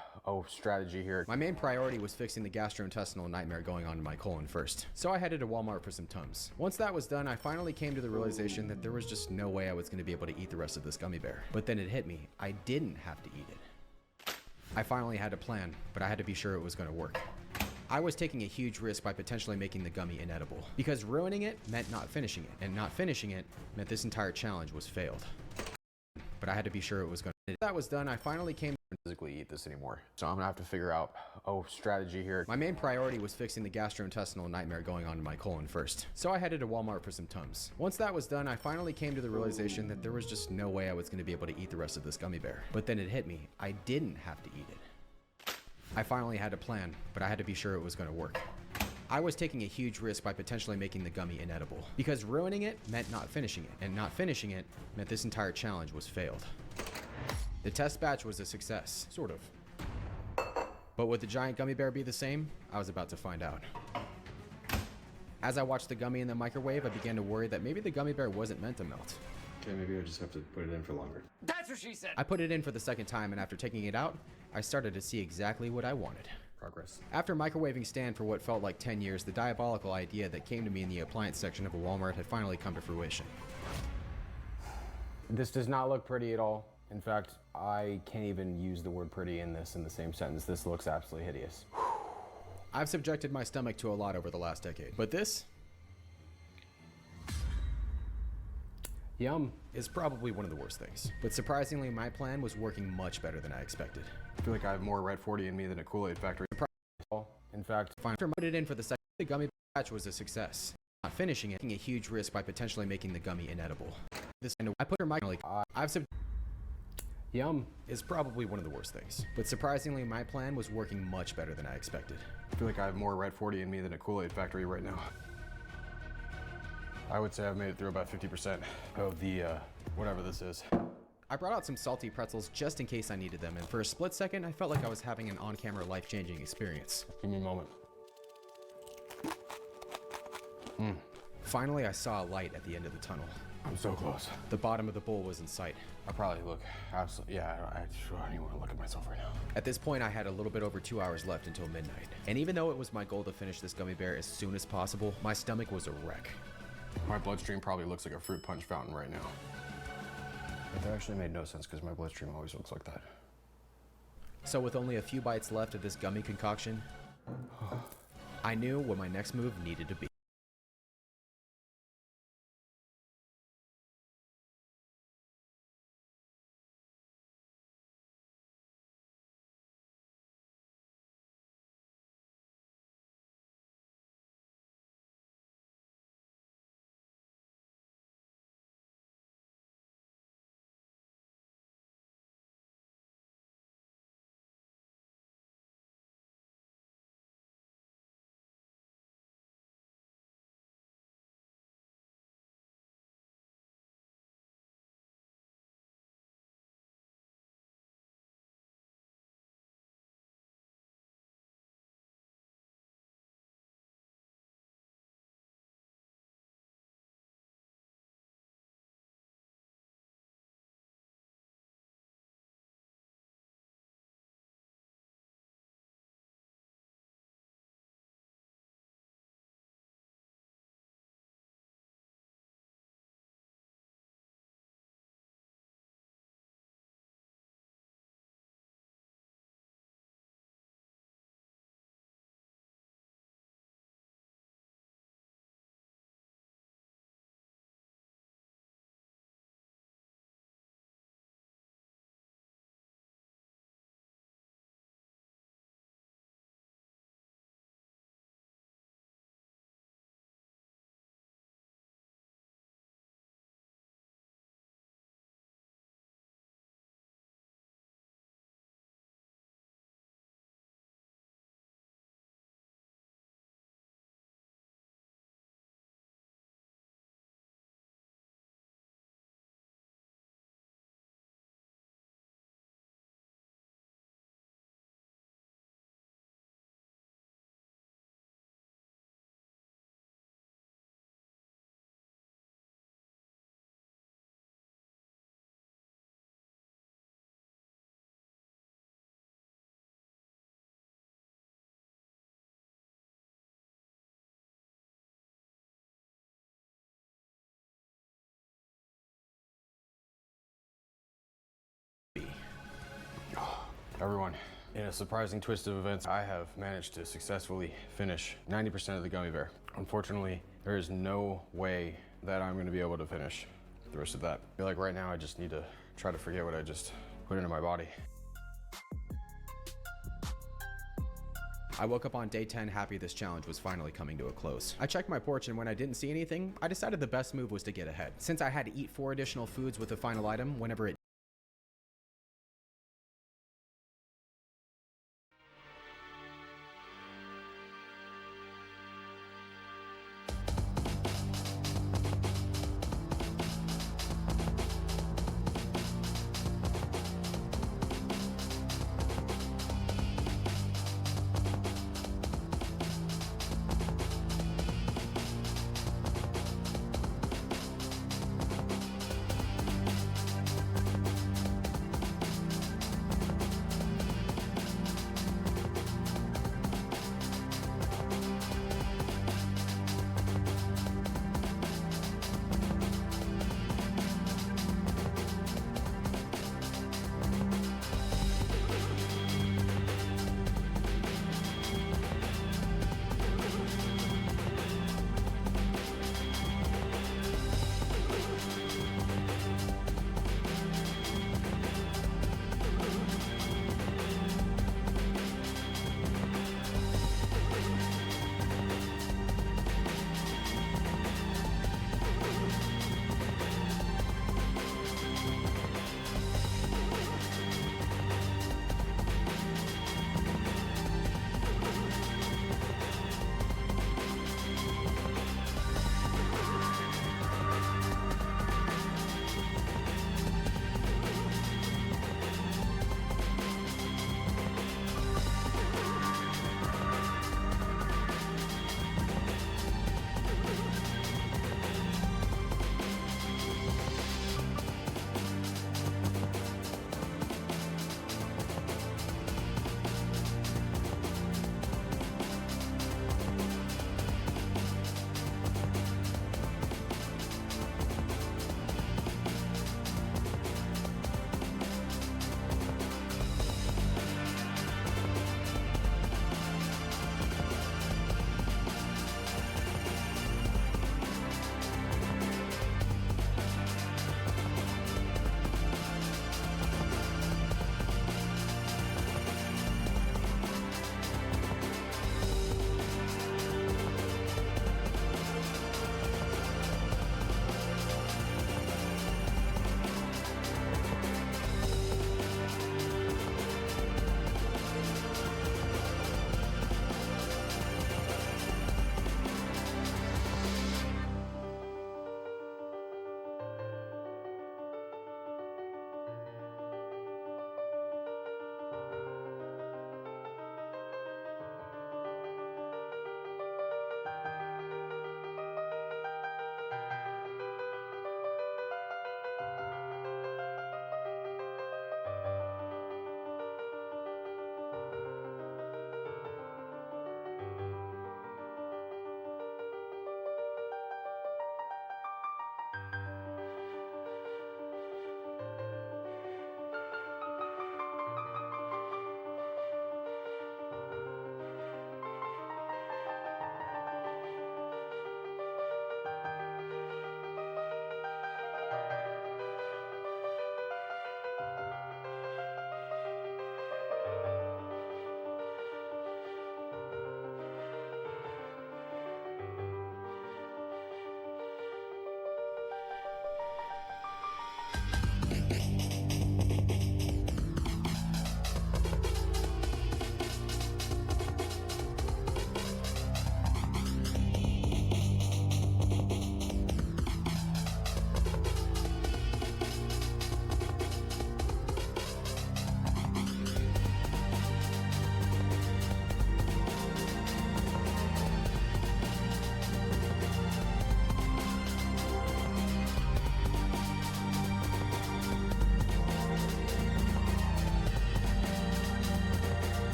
strategy here. My main priority was fixing the gastrointestinal nightmare going on in my colon first. So I headed to Walmart for some Tums. Once that was done, I finally came to the realization that there was just no way I was gonna be able to eat the rest of this gummy bear. But then it hit me, I didn't have to eat it. I finally had a plan, but I had to be sure it was gonna work. I was taking a huge risk by potentially making the gummy inedible, because ruining it meant not finishing it, and not finishing it meant this entire challenge was failed. But I had to be sure it was gonna. Once that was done, I finally came to physically eat this anymore. So I'm gonna have to figure out, strategy here. My main priority was fixing the gastrointestinal nightmare going on in my colon first. So I headed to Walmart for some Tums. Once that was done, I finally came to the realization that there was just no way I was gonna be able to eat the rest of this gummy bear. But then it hit me, I didn't have to eat it. I finally had a plan, but I had to be sure it was gonna work. I was taking a huge risk by potentially making the gummy inedible, because ruining it meant not finishing it, and not finishing it meant this entire challenge was failed. The test batch was a success, sort of. But would the giant gummy bear be the same? I was about to find out. As I watched the gummy in the microwave, I began to worry that maybe the gummy bear wasn't meant to melt. Okay, maybe I just have to put it in for longer. That's what she said. I put it in for the second time, and after taking it out, I started to see exactly what I wanted. Progress. After microwaving Stan for what felt like 10 years, the diabolical idea that came to me in the appliance section of a Walmart had finally come to fruition. This does not look pretty at all. In fact, I can't even use the word pretty in this in the same sentence. This looks absolutely hideous. I've subjected my stomach to a lot over the last decade, but this Yum. is probably one of the worst things. But surprisingly, my plan was working much better than I expected. I feel like I have more Red 40 in me than a Kool-Aid factory. In fact, After I put it in for the second, the gummy batch was a success. Not finishing it, taking a huge risk by potentially making the gummy inedible. This and I put her microwave. Yum. Is probably one of the worst things. But surprisingly, my plan was working much better than I expected. I feel like I have more Red 40 in me than a Kool-Aid factory right now. I would say I've made it through about 50% of the, whatever this is. I brought out some salty pretzels just in case I needed them, and for a split second, I felt like I was having an on-camera life-changing experience. Give me a moment. Finally, I saw a light at the end of the tunnel. I'm so close. The bottom of the bowl was in sight. I probably look absolutely, I don't even want to look at myself right now. At this point, I had a little bit over 2 hours left until midnight. And even though it was my goal to finish this gummy bear as soon as possible, my stomach was a wreck. My bloodstream probably looks like a fruit punch fountain right now. But that actually made no sense because my bloodstream always looks like that. So with only a few bites left of this gummy concoction, I knew what my next move needed to be. Everyone, in a surprising twist of events, I have managed to successfully finish 90% of the gummy bear. Unfortunately, there is no way that I'm gonna be able to finish the rest of that. I feel like right now I just need to try to forget what I just put into my body. I woke up on day 10 happy this challenge was finally coming to a close. I checked my porch, and when I didn't see anything, I decided the best move was to get ahead. Since I had to eat 4 additional foods with the final item whenever it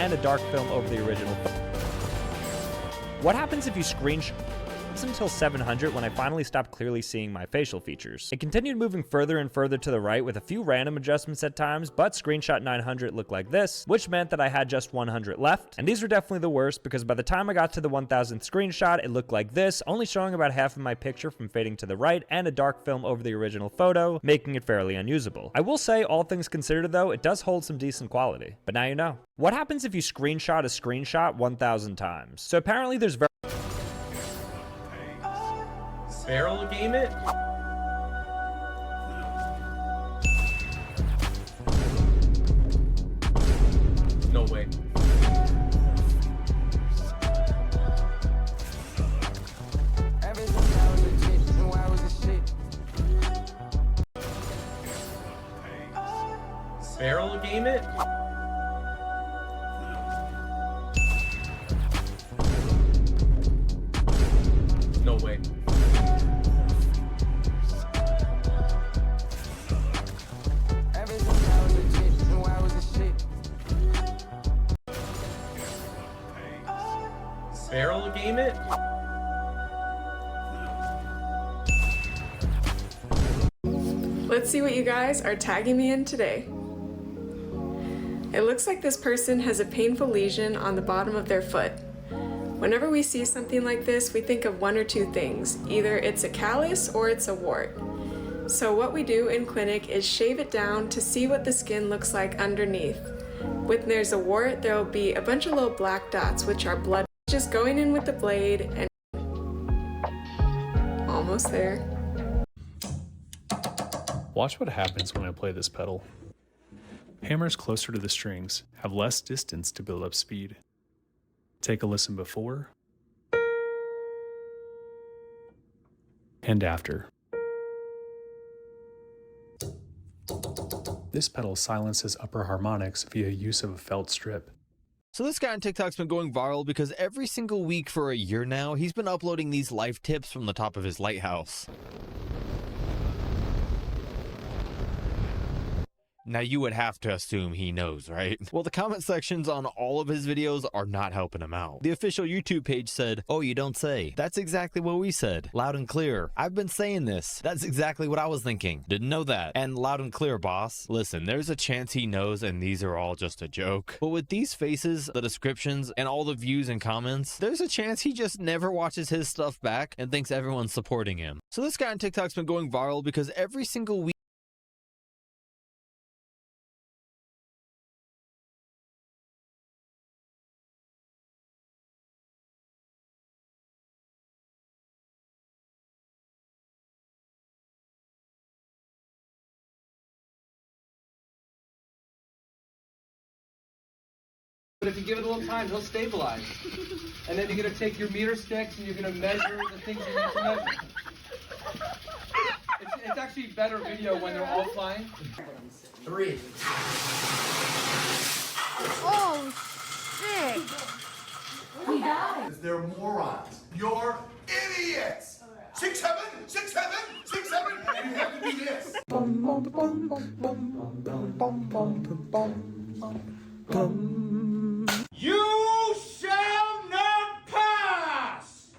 and a dark film over the original. What happens if you screenshot until 700 when I finally stopped clearly seeing my facial features? It continued moving further and further to the right with a few random adjustments at times, but screenshot 900 looked like this, which meant that I had just 100 left. And these were definitely the worst because by the time I got to the 1000th screenshot, it looked like this, only showing about half of my picture from fading to the right and a dark film over the original photo, making it fairly unusable. I will say, all things considered though, it does hold some decent quality. But now you know. What happens if you screenshot a screenshot 1000 times? So apparently there's Barrel game it? No way. Barrel game it? No way. Barrel game it? Let's see what you guys are tagging me in today. It looks like this person has a painful lesion on the bottom of their foot. Whenever we see something like this, we think of one or two things. Either it's a callus or it's a wart. So what we do in clinic is shave it down to see what the skin looks like underneath. When there's a wart, there will be a bunch of little black dots, which are blood. Just going in with the blade and almost there. Watch what happens when I play this pedal. Hammers closer to the strings have less distance to build up speed. Take a listen before and after. This pedal silences upper harmonics via use of a felt strip. So this guy on TikTok's been going viral because every single week for a year now, he's been uploading these life tips from the top of his lighthouse. Now you would have to assume he knows, right? Well, the comment sections on all of his videos are not helping him out. The official YouTube page said, "Oh, you don't say." That's exactly what we said. Loud and clear. I've been saying this. That's exactly what I was thinking. Didn't know that. And loud and clear, boss. Listen, there's a chance he knows and these are all just a joke. But with these faces, the descriptions, and all the views and comments, there's a chance he just never watches his stuff back and thinks everyone's supporting him. So this guy on TikTok's been going viral because every single week But if you give it a little time, he'll stabilize. And then you're going to take your meter sticks and you're going to measure the things you need to measure. It's actually better video when they're all flying. 3. Oh, shit. We got it. They're morons. You're idiots. 6, 7, 6, 7, 6, 7, and you have to do this. You shall not pass!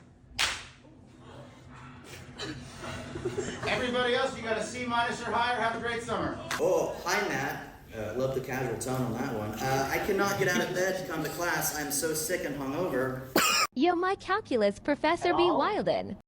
Everybody else, you got a C- or higher. Have a great summer. Oh, hi, Matt. Love the casual tone on that one. I cannot get out of bed to come to class. I'm so sick and hungover. You're my calculus Professor B. Wilden.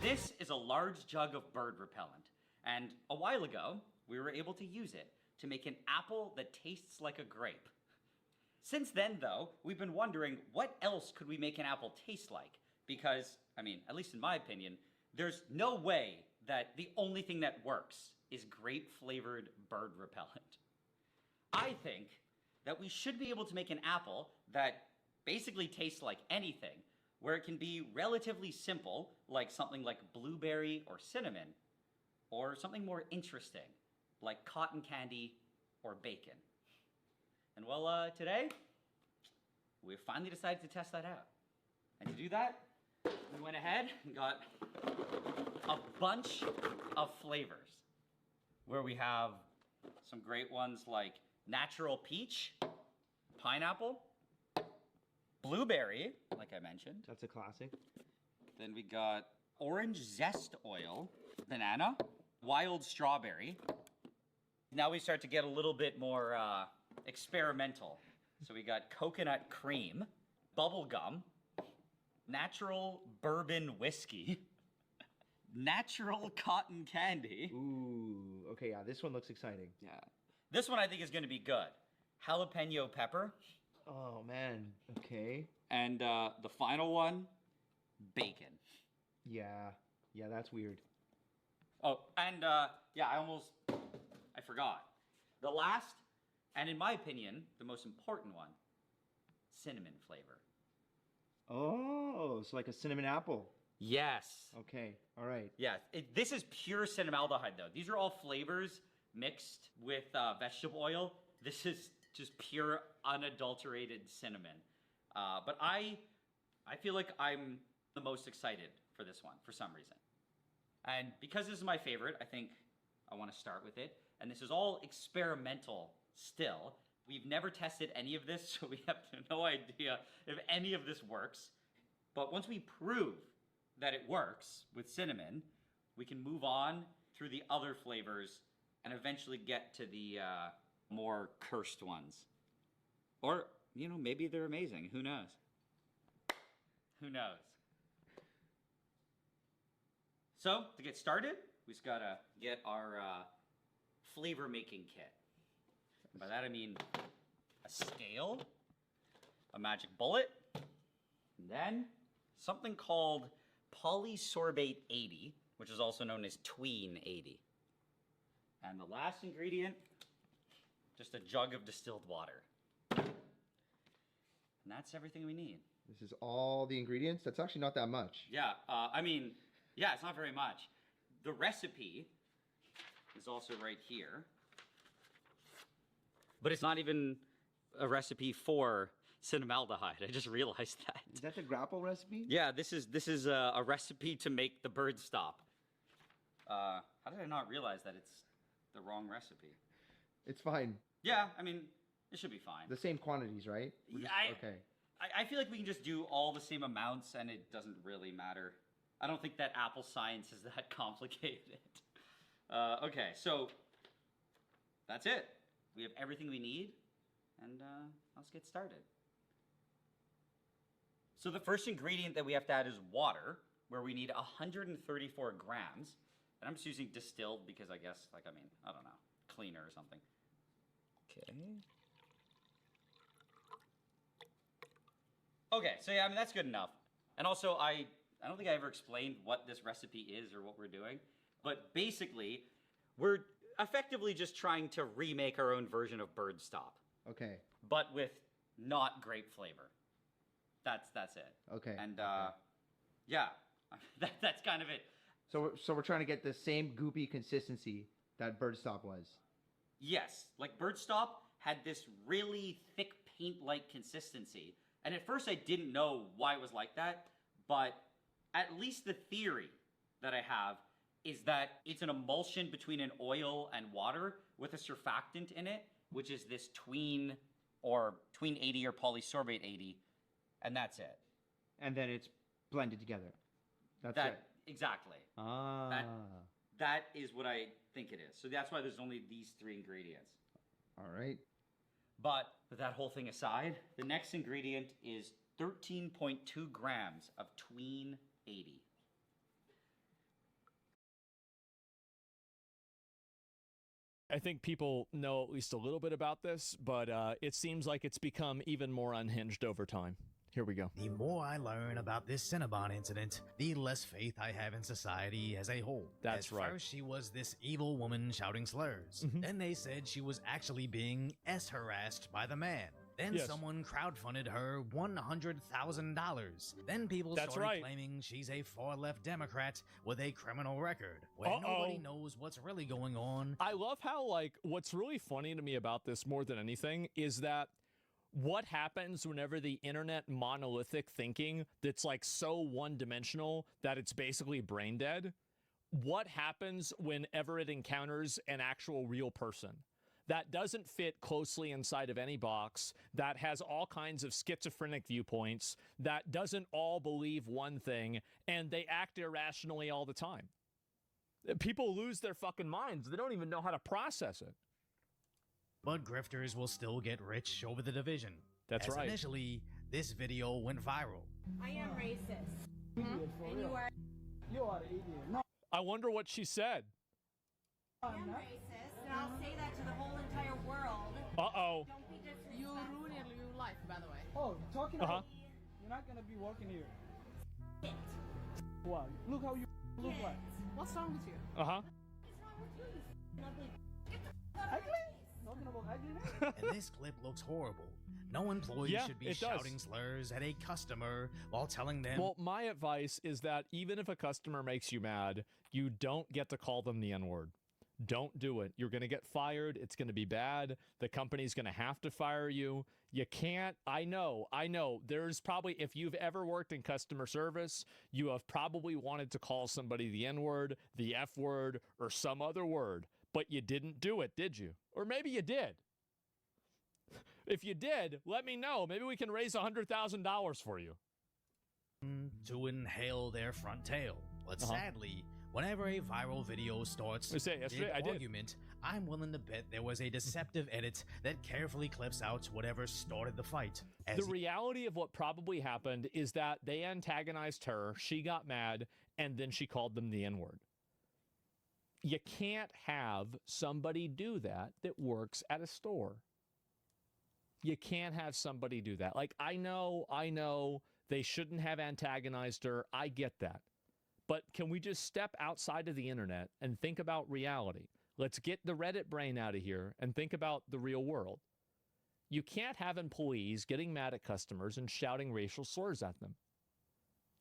This is a large jug of bird repellent, and a while ago, we were able to use it to make an apple that tastes like a grape. Since then, though, we've been wondering what else could we make an apple taste like? Because, I mean, at least in my opinion, there's no way that the only thing that works is grape-flavored bird repellent. I think that we should be able to make an apple that basically tastes like anything, where it can be relatively simple, like something like blueberry or cinnamon, or something more interesting, like cotton candy or bacon. And well, today, we finally decided to test that out. And to do that, we went ahead and got a bunch of flavors, where we have some great ones like natural peach, pineapple, blueberry, like I mentioned. That's a classic. Then we got orange zest oil, banana, wild strawberry. Now we start to get a little bit more experimental. So we got coconut cream, bubble gum, natural bourbon whiskey, natural cotton candy. Ooh, okay, yeah, this one looks exciting. Yeah. This one I think is going to be good. Jalapeno pepper. Oh, man, okay. And the final one, bacon. Yeah, that's weird. Oh, and yeah, I forgot. The last, and in my opinion, the most important one, cinnamon flavor. Oh, so like a cinnamon apple. Yes. Okay, all right. Yeah, this is pure cinnamaldehyde, though. These are all flavors mixed with vegetable oil. This is just pure, unadulterated cinnamon. But I feel like I'm the most excited for this one, for some reason. And because this is my favorite, I think I want to start with it. And this is all experimental still. We've never tested any of this, so we have no idea if any of this works. But once we prove that it works with cinnamon, we can move on through the other flavors and eventually get to the more cursed ones. Or, you know, maybe they're amazing. Who knows? Who knows? So, to get started, we just gotta get our flavor making kit. By that I mean a scale, a magic bullet, and then something called polysorbate 80, which is also known as tween 80. And the last ingredient, just a jug of distilled water. And that's everything we need. This is all the ingredients? That's actually not that much. Yeah, I mean, yeah, it's not very much. The recipe is also right here. But it's not even a recipe for cinnamaldehyde. I just realized that. Is that the grapple recipe? Yeah, this is a recipe to make the bird stop. How did I not realize that it's the wrong recipe? It's fine. Yeah, I mean, it should be fine. The same quantities, right? Okay. I feel like we can just do all the same amounts and it doesn't really matter. I don't think that apple science is that complicated. Okay, so that's it. We have everything we need, and let's get started. So the first ingredient that we have to add is water, where we need 134 grams. And I'm just using distilled because I guess, I don't know, cleaner or something. Okay. Okay, so yeah, I mean, that's good enough. And also, I don't think I ever explained what this recipe is or what we're doing. But basically, we're effectively just trying to remake our own version of Bird Stop. Okay. But with not grape flavor. That's it. Okay. And yeah, that's kind of it. So we're trying to get the same goopy consistency that Bird Stop was. Yes, like Bird Stop had this really thick paint-like consistency. And at first I didn't know why it was like that, but at least the theory that I have is that it's an emulsion between an oil and water with a surfactant in it, which is this tween 80 or polysorbate 80, and that's it. And then it's blended together. That's it. Exactly. Ah. That is what I think it is. So that's why there's only these 3 ingredients. All right. But with that whole thing aside, the next ingredient is 13.2 grams of tween 80. I think people know at least a little bit about this, but it seems like it's become even more unhinged over time. Here we go. The more I learn about this Cinnabon incident, the less faith I have in society as a whole. That's right. First, she was this evil woman shouting slurs. Then they said she was actually being harassed by the man. Then Yes. someone crowdfunded her $100,000. Then people started claiming she's a far-left Democrat with a criminal record, where nobody knows what's really going on. I love how, like, what's really funny to me about this more than anything is that what happens whenever the internet monolithic thinking that's like so one-dimensional that it's basically brain dead, what happens whenever it encounters an actual real person that doesn't fit closely inside of any box, that has all kinds of schizophrenic viewpoints, that doesn't all believe one thing, and they act irrationally all the time? People lose their fucking minds. They don't even know how to process it. But grifters will still get rich over the division. That's As right. Initially, this video went viral. I am racist. And you are. You are an idiot. No. I wonder what she said. I am racist, and I'll say that to the whole entire world. Uh-oh. Don't be disrespectful. You ruined your life, by the way. Oh, talking about you're not gonna be working here. Wow, look how you look like. What's wrong with you? Uh-huh. Ugly? Talking about ugliness? And this clip looks horrible. No employee Yeah, should be it does. shouting slurs at a customer while telling them. Well, my advice is that even if a customer makes you mad, you don't get to call them the N-word. Don't do it. You're going to get fired. It's going to be bad. The company's going to have to fire you. You can't. I know. There's probably, if you've ever worked in customer service, you have probably wanted to call somebody the N-word, the F-word, or some other word, but you didn't do it, did you? Or maybe you did. If you did, let me know. Maybe we can raise $100,000 for you. To inhale their front tail. But sadly, whenever a viral video starts yesterday I did. argument, I'm willing to bet there was a deceptive edit that carefully clips out whatever started the fight. The reality of what probably happened is that they antagonized her, she got mad, and then she called them the N-word. You can't have somebody do that works at a store. You can't have somebody do that. Like, I know they shouldn't have antagonized her. I get that. But can we just step outside of the internet and think about reality? Let's get the Reddit brain out of here and think about the real world. You can't have employees getting mad at customers and shouting racial slurs at them.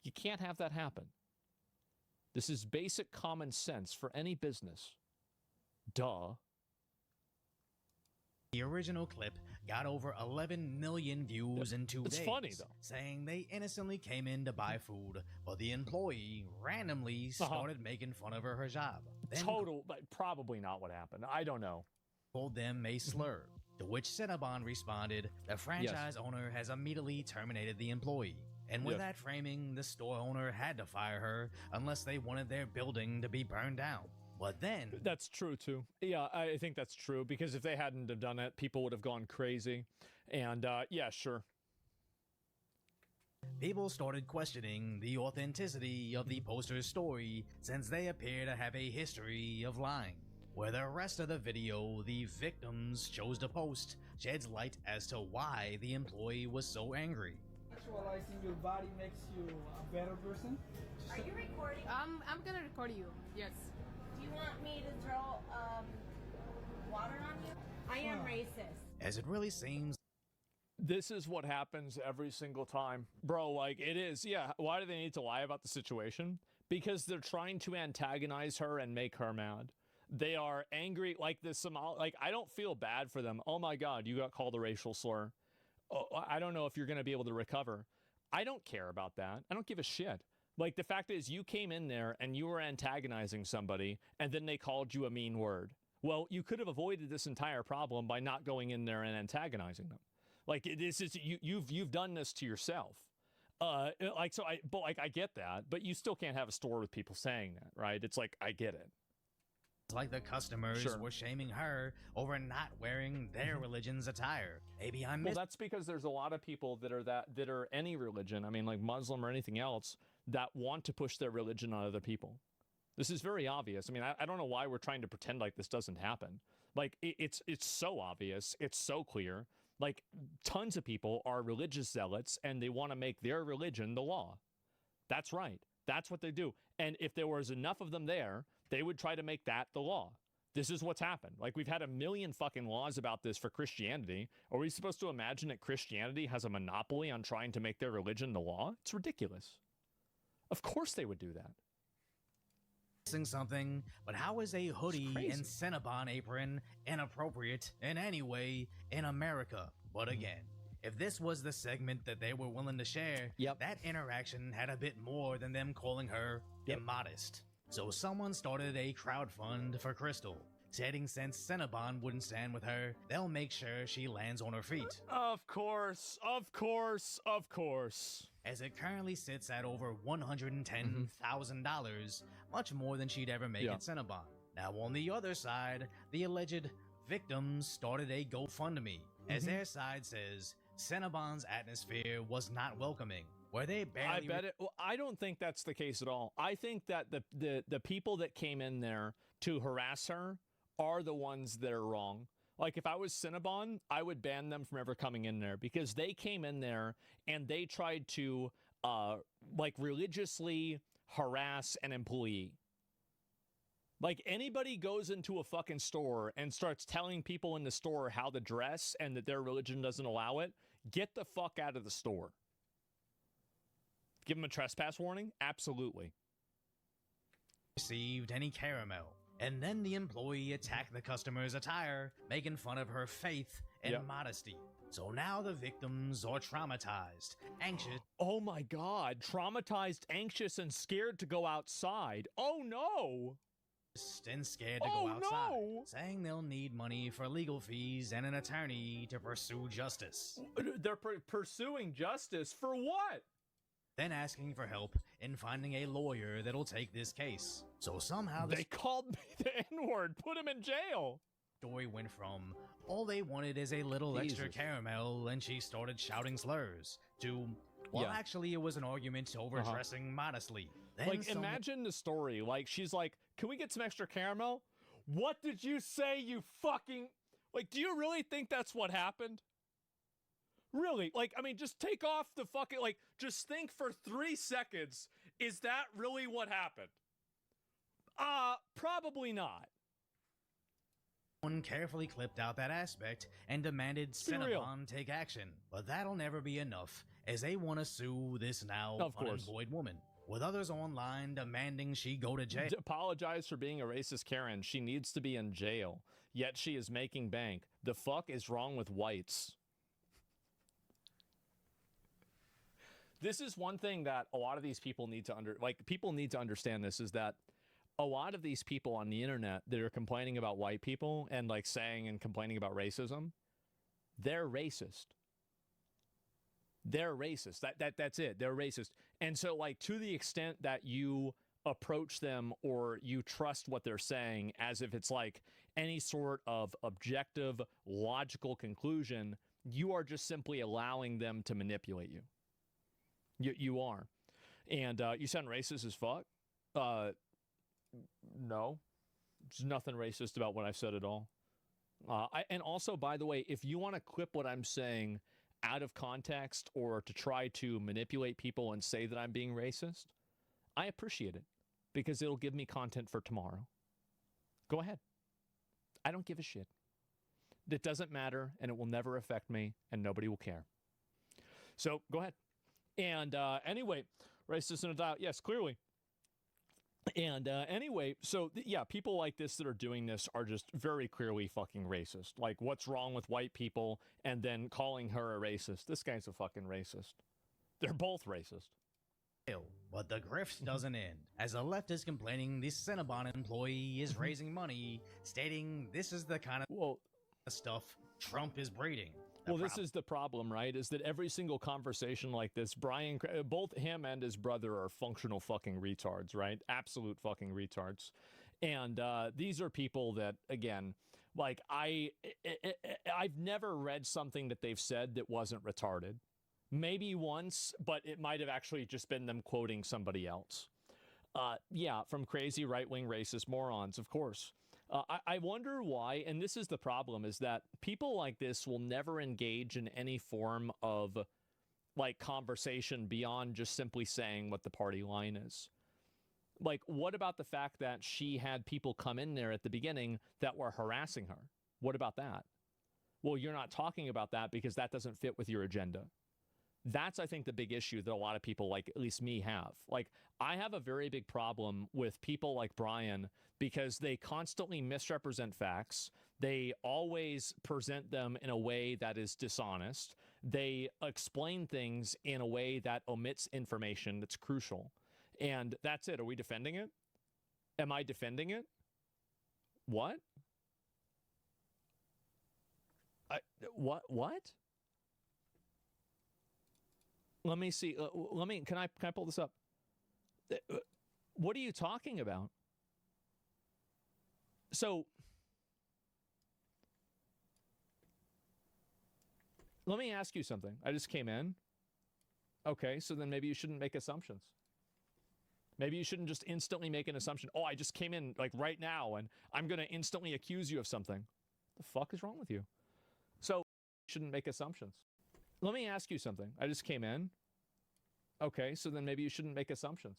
You can't have that happen. This is basic common sense for any business. Duh. The original clip got over 11 million views in 2 days. It's funny, though. Saying they innocently came in to buy food, but the employee randomly started making fun of her hijab. Then But probably not what happened. I don't know. Called them a slur, to which Cinnabon responded, the franchise owner has immediately terminated the employee. And with that framing, the store owner had to fire her unless they wanted their building to be burned down. But then... That's true, too. Yeah, I think that's true, because if they hadn't have done it, people would have gone crazy. And, yeah, sure. People started questioning the authenticity of the poster's story, since they appear to have a history of lying. Where the rest of the video the victims chose to post sheds light as to why the employee was so angry. Sexualizing your body makes you a better person. Are you recording? I'm gonna record you. Yes. Do you want me to throw water on you? I am racist. As it really seems. This is what happens every single time. Bro, like, it is. Yeah, why do they need to lie about the situation? Because they're trying to antagonize her and make her mad. They are angry, like this Somali. Like, I don't feel bad for them. Oh my God, you got called a racial slur. Oh, I don't know if you're going to be able to recover. I don't care about that. I don't give a shit. Like, the fact is, you came in there and you were antagonizing somebody, and then they called you a mean word. Well, you could have avoided this entire problem by not going in there and antagonizing them. Like, this is you've done this to yourself. I get that, but you still can't have a store with people saying that, right? It's like, I get it. It's like the customers were shaming her over not wearing their religion's attire. Maybe I'm Well, that's because there's a lot of people that are any religion, I mean, like Muslim or anything else, that want to push their religion on other people. This is very obvious. I mean, I don't know why we're trying to pretend like this doesn't happen, Like, it's so obvious. It's so clear. Like, tons of people are religious zealots, and they want to make their religion the law. That's right. That's what they do. And if there was enough of them there, they would try to make that the law. This is what's happened. Like, we've had a million fucking laws about this for Christianity. Are we supposed to imagine that Christianity has a monopoly on trying to make their religion the law? It's ridiculous. Of course they would do that. Something, but how is a hoodie and Cinnabon apron inappropriate in any way in America? But again, if this was the segment that they were willing to share, that interaction had a bit more than them calling her immodest. So someone started a crowdfund for Crystal, stating since Cinnabon wouldn't stand with her, they'll make sure she lands on her feet. Of course, of course, of course. As it currently sits at over $110,000, much more than she'd ever make at Cinnabon. Now on the other side, the alleged victims started a GoFundMe, as their side says Cinnabon's atmosphere was not welcoming, where they barely... I bet it. Well, I don't think that's the case at all. I think that the people that came in there to harass her are the ones that are wrong. Like, if I was Cinnabon, I would ban them from ever coming in there, because they came in there and they tried to, like, religiously harass an employee. Like, anybody goes into a fucking store and starts telling people in the store how to dress and that their religion doesn't allow it, get the fuck out of the store. Give them a trespass warning? Absolutely. Received any caramel. And then the employee attacked the customer's attire, making fun of her faith and modesty. So now the victims are traumatized, anxious. Oh my God, traumatized, anxious, and scared to go outside. Oh no! And scared to go outside, saying they'll need money for legal fees and an attorney to pursue justice. They're pursuing justice for what? Then asking for help in finding a lawyer that'll take this case. So somehow they called me the N-word, put him in jail. Story went from all they wanted is a little extra caramel and she started shouting slurs to, well, actually it was an argument over dressing modestly. Then like, imagine the story. Like, she's like, can we get some extra caramel? What did you say, you fucking... Like, do you really think that's what happened? Really? Like, I mean, just take off the fucking, like, just think for 3 seconds. Is that really what happened? Probably not. One carefully clipped out that aspect and demanded Cinnabon take action. But that'll never be enough, as they want to sue this now unemployed woman, with others online demanding she go to jail. Apologize for being a racist Karen. She needs to be in jail, yet she is making bank. The fuck is wrong with whites? This is one thing that a lot of these people need to people need to understand this, is that a lot of these people on the internet that are complaining about white people and like saying and complaining about racism, they're racist. They're racist. That's it. They're racist. And so, like, to the extent that you approach them or you trust what they're saying as if it's like any sort of objective, logical conclusion, you are just simply allowing them to manipulate you. You are. And you sound racist as fuck? No. There's nothing racist about what I've said at all. And also, by the way, if you want to clip what I'm saying out of context or to try to manipulate people and say that I'm being racist, I appreciate it, because it'll give me content for tomorrow. Go ahead. I don't give a shit. It doesn't matter, and it will never affect me, and nobody will care. So go ahead. And anyway, racist in a doubt. Yes, clearly. And anyway, so yeah, people like this that are doing this are just very clearly fucking racist. Like, what's wrong with white people? And then calling her a racist. This guy's a fucking racist. They're both racist. But the grift doesn't end, as a left is complaining the Cinnabon employee is raising money, stating this is the kind of stuff Trump is breeding. Well, this is the problem, right? Is that every single conversation like this, both him and his brother are functional fucking retards, right? Absolute fucking retards. And these are people that, again, like, I've never read something that they've said that wasn't retarded. Maybe once, but it might have actually just been them quoting somebody else. Yeah, from crazy right-wing racist morons, of course. I wonder why, and this is the problem, is that people like this will never engage in any form of like conversation beyond just simply saying what the party line is. Like, what about the fact that she had people come in there at the beginning that were harassing her? What about that? Well, you're not talking about that because that doesn't fit with your agenda. That's, I think, the big issue that a lot of people, like at least me, have. Like, I have a very big problem with people like Brian because they constantly misrepresent facts. They always present them in a way that is dishonest. They explain things in a way that omits information that's crucial. And that's it. Are we defending it? Am I defending it? What? What? Let me see. Can I pull this up? What are you talking about? So, let me ask you something. I just came in. Okay, so then maybe you shouldn't make assumptions. Maybe you shouldn't just instantly make an assumption. Oh, I just came in like right now and I'm going to instantly accuse you of something. The fuck is wrong with you? So, you shouldn't make assumptions. Let me ask you something. I just came in. Okay, so then maybe you shouldn't make assumptions.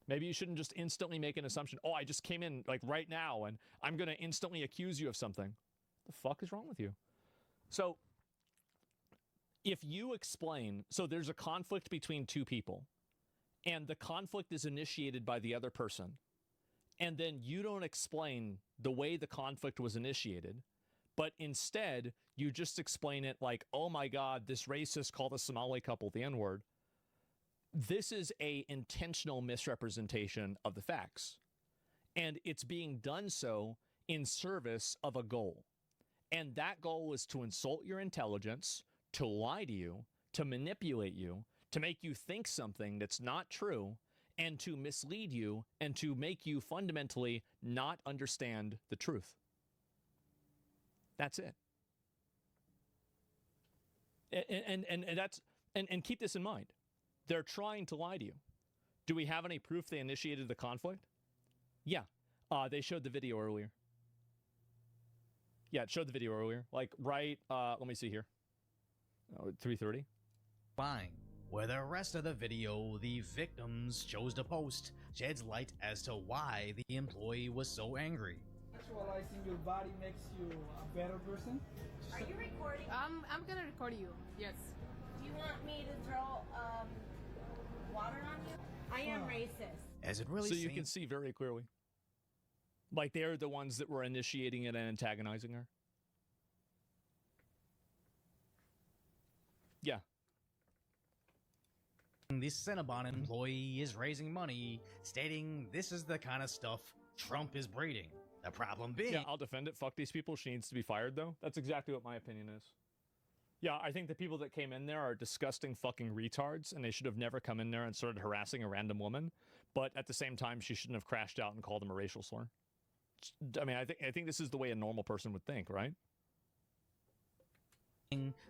Maybe you shouldn't just instantly make an assumption. Oh, I just came in like right now and I'm going to instantly accuse you of something. The fuck is wrong with you? So, if you explain, so there's a conflict between two people and the conflict is initiated by the other person, and then you don't explain the way the conflict was initiated, but instead you just explain it like, oh my God, this racist called a Somali couple the N-word. This is a intentional misrepresentation of the facts. And it's being done so in service of a goal. And that goal is to insult your intelligence, to lie to you, to manipulate you, to make you think something that's not true, and to mislead you, and to make you fundamentally not understand the truth. That's it. And keep this in mind. They're trying to lie to you. Do we have any proof they initiated the conflict? Yeah. They showed the video earlier. Yeah, it showed the video earlier. Like, right, let me see here. 3:30. Fine. Where the rest of the video the victims chose to post sheds light as to why the employee was so angry. Visualizing your body makes you a better person. Are you recording? I'm gonna record you. Yes. Do you want me to throw water on you? I am racist. As it really so you can see very clearly. Like they're the ones that were initiating it and antagonizing her. Yeah. The Cinnabon employee is raising money, stating this is the kind of stuff Trump is breeding. The problem being... Yeah, I'll defend it. Fuck these people. She needs to be fired, though. That's exactly what my opinion is. Yeah, I think the people that came in there are disgusting fucking retards, and they should have never come in there and started harassing a random woman. But at the same time, she shouldn't have crashed out and called them a racial slur. I mean, I think this is the way a normal person would think, right?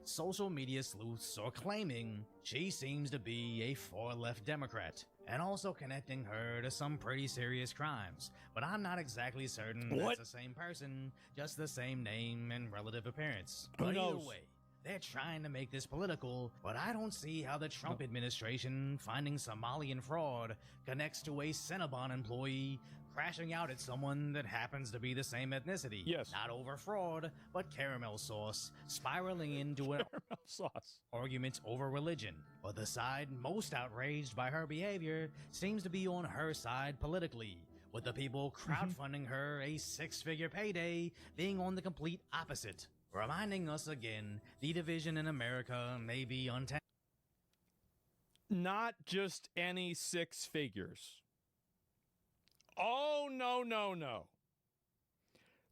Social media sleuths are claiming she seems to be a far-left Democrat, and also connecting her to some pretty serious crimes. But I'm not exactly certain that's the same person, just the same name and relative appearance. But either way, they're trying to make this political, but I don't see how the Trump administration finding Somalian fraud connects to a Cinnabon employee crashing out at someone that happens to be the same ethnicity. Yes. Not over fraud, but caramel sauce, spiraling into an argument over religion. But the side most outraged by her behavior seems to be on her side politically, with the people crowdfunding her a six-figure payday being on the complete opposite, reminding us again the division in America may be untenable. Not just any six figures. Oh, no, no, no.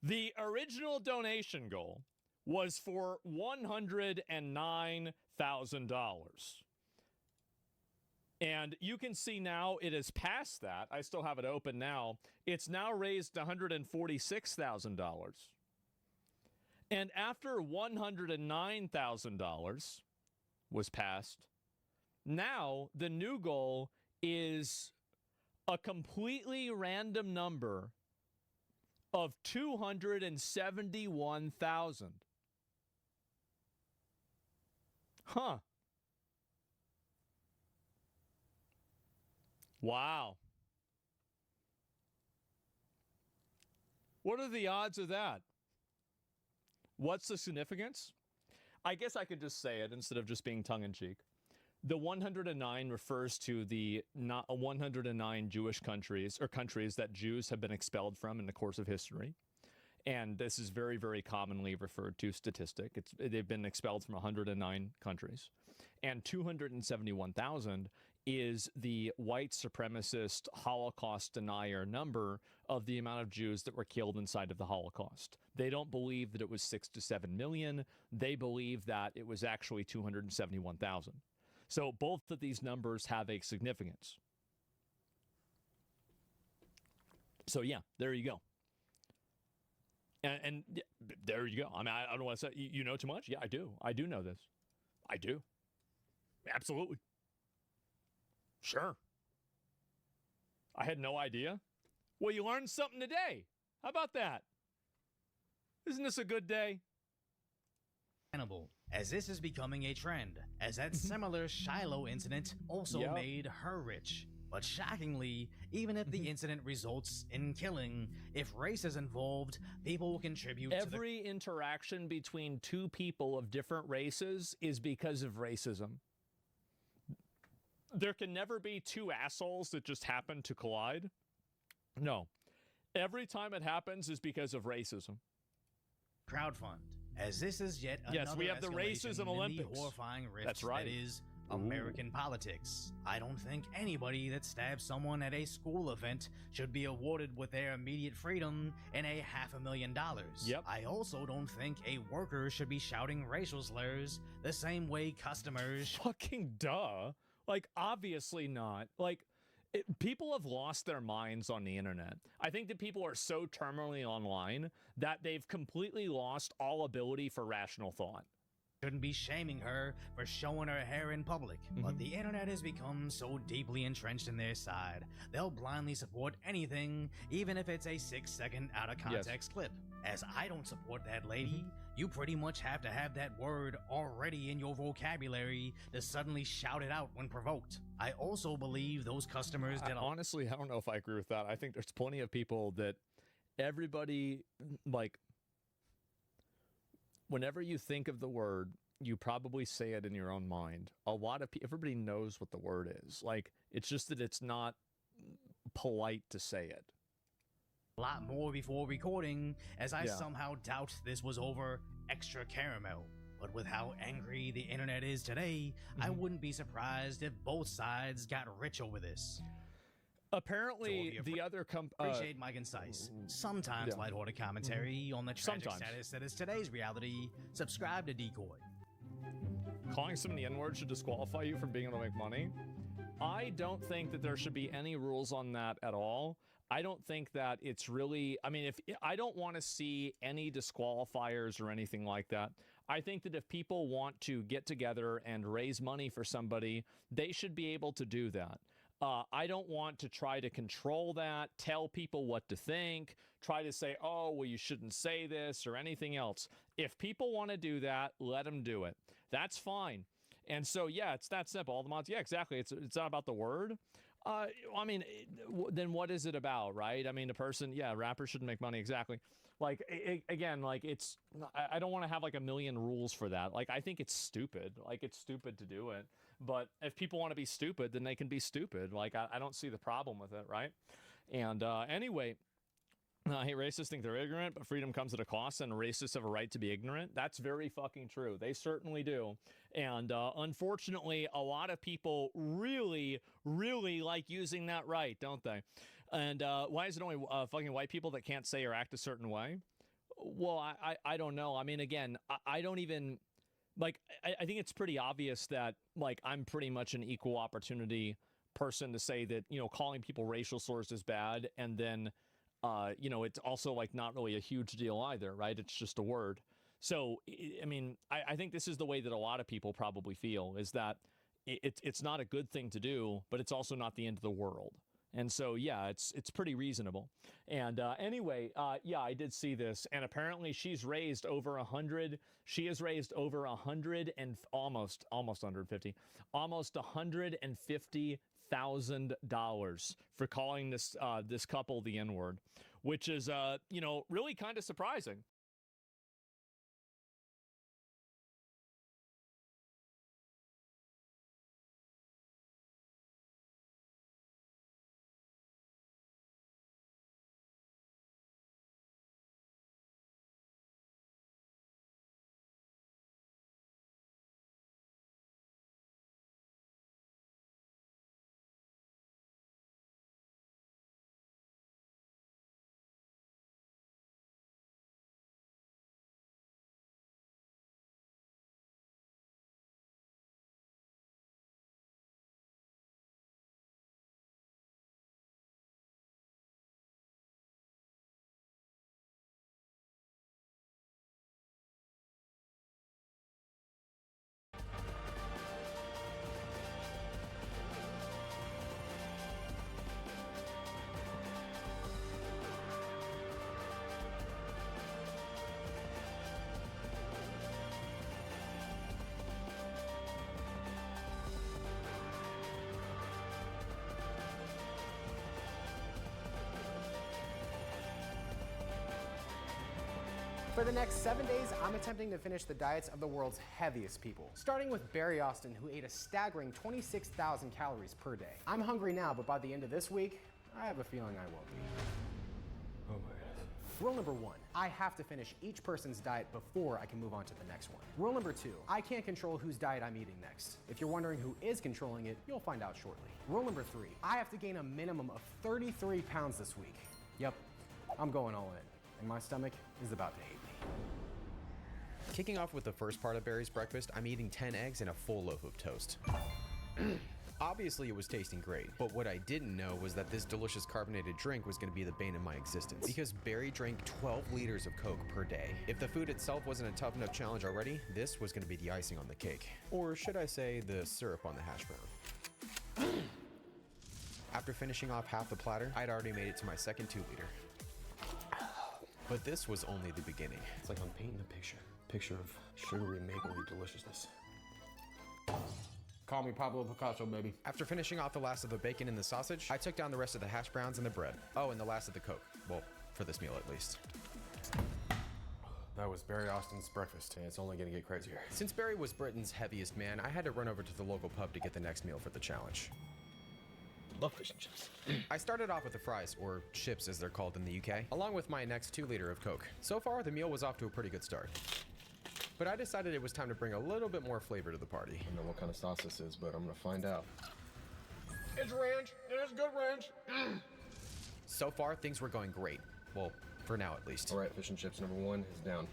The original donation goal was for $109,000. And you can see now it is past that. I still have it open now. It's now raised $146,000. And after $109,000 was passed, now the new goal is a completely random number of 271,000. Huh. Wow. What are the odds of that? What's the significance? I guess I could just say it instead of just being tongue-in-cheek. The 109 refers to the 109 Jewish countries, or countries that Jews have been expelled from in the course of history. And this is very, very commonly referred to statistic. They've been expelled from 109 countries. And 271,000 is the white supremacist Holocaust denier number of the amount of Jews that were killed inside of the Holocaust. They don't believe that it was 6 to 7 million. They believe that it was actually 271,000. So both of these numbers have a significance. So yeah, there you go. And yeah, there you go. I mean, I don't want to say, you know too much? Yeah, I do. I do know this. I do. Absolutely. Sure. I had no idea. Well, you learned something today. How about that? Isn't this a good day? As this is becoming a trend, as that similar Shiloh incident also made her rich. But shockingly, even if the incident results in killing, if race is involved, people will contribute Every interaction between two people of different races is because of racism. There can never be two assholes that just happen to collide. No. Every time it happens is because of racism. Crowdfund, as this is yet another yes, we have the racism Olympics. In the horrifying rift That's right. that is American politics. I don't think anybody that stabs someone at a school event should be awarded with their immediate freedom and a $500,000. Yep. I also don't think a worker should be shouting racial slurs the same way customers. Fucking duh. Like, obviously not. Like, people have lost their minds on the internet. I think that people are so terminally online that they've completely lost all ability for rational thought. Shouldn't be shaming her for showing her hair in public, but the internet has become so deeply entrenched in their side, they'll blindly support anything, even if it's a 6-second out of context clip. As I don't support that lady, you pretty much have to have that word already in your vocabulary to suddenly shout it out when provoked. I also believe those customers that honestly, I don't know if I agree with that. I think there's plenty of people that everybody, like, whenever you think of the word, you probably say it in your own mind. A lot of people, everybody knows what the word is. Like, it's just that it's not polite to say it. A lot more before recording, as I somehow doubt this was over extra caramel. But with how angry the internet is today, I wouldn't be surprised if both sides got rich over this. Apparently, the other appreciate my concise, sometimes lighthearted commentary on the tragic status that is today's reality. Subscribe to Decoy. Calling someone the N-word should disqualify you from being able to make money. I don't think that there should be any rules on that at all. I don't think that it's really, I mean, I don't want to see any disqualifiers or anything like that. I think that if people want to get together and raise money for somebody, they should be able to do that. I don't want to try to control that, tell people what to think, try to say, oh, well, you shouldn't say this or anything else. If people want to do that, let them do it. That's fine. And so, yeah, it's that simple. All the mods, yeah, exactly. It's not about the word. I mean, then what is it about, right? I mean, a person, rappers shouldn't make money, exactly. Like, again, like, I don't want to have, like, a million rules for that. Like, I think it's stupid. Like, it's stupid to do it. But if people want to be stupid, then they can be stupid. Like, I don't see the problem with it, right? And anyway, I hate racists think they're ignorant, but freedom comes at a cost, and racists have a right to be ignorant. That's very fucking true. They certainly do. And unfortunately, a lot of people really, really like using that right, don't they? And why is it only fucking white people that can't say or act a certain way? Well, I don't know. I mean, again, I don't even... Like, I think it's pretty obvious that, like, I'm pretty much an equal opportunity person to say that, you know, calling people racial slurs is bad, and then... you know, it's also, like, not really a huge deal either, right? It's just a word. So, I mean, I think this is the way that a lot of people probably feel, is that it's not a good thing to do, but it's also not the end of the world. And so, yeah, it's pretty reasonable. And anyway, yeah, I did see this. And apparently she's raised over 100. She has raised over 100 and almost 150, almost $150,000 for calling this this couple the N-word, which is, you know, really kind of surprising. For the next 7 days, I'm attempting to finish the diets of the world's heaviest people. Starting with Barry Austin, who ate a staggering 26,000 calories per day. I'm hungry now, but by the end of this week, I have a feeling I won't be. Oh my goodness. Rule number 1, I have to finish each person's diet before I can move on to the next one. Rule number 2, I can't control whose diet I'm eating next. If you're wondering who is controlling it, you'll find out shortly. Rule number 3, I have to gain a minimum of 33 pounds this week. Yep, I'm going all in, and my stomach is about to hate me. Kicking off with the first part of Barry's breakfast, I'm eating 10 eggs and a full loaf of toast. Obviously it was tasting great, but what I didn't know was that this delicious carbonated drink was going to be the bane of my existence, because Barry drank 12 liters of Coke per day. If the food itself wasn't a tough enough challenge already, this was going to be the icing on the cake. Or should I say, the syrup on the hash brown. After finishing off half the platter, I'd already made it to my second 2-liter. But this was only the beginning. It's like I'm painting a picture of sugary, mapley deliciousness. Call me Pablo Picasso, baby. After finishing off the last of the bacon and the sausage, I took down the rest of the hash browns and the bread. Oh, and the last of the Coke. Well, for this meal at least. That was Barry Austin's breakfast, and it's only gonna get crazier. Since Barry was Britain's heaviest man, I had to run over to the local pub to get the next meal for the challenge. Love fish and chips. I started off with the fries, or chips as they're called in the UK, along with my next 2-liter of Coke. So far, the meal was off to a pretty good start. But I decided it was time to bring a little bit more flavor to the party. I don't know what kind of sauce this is, but I'm gonna find out. It's ranch. It is good ranch. So far, things were going great. Well, for now at least. All right, fish and chips number 1 is down.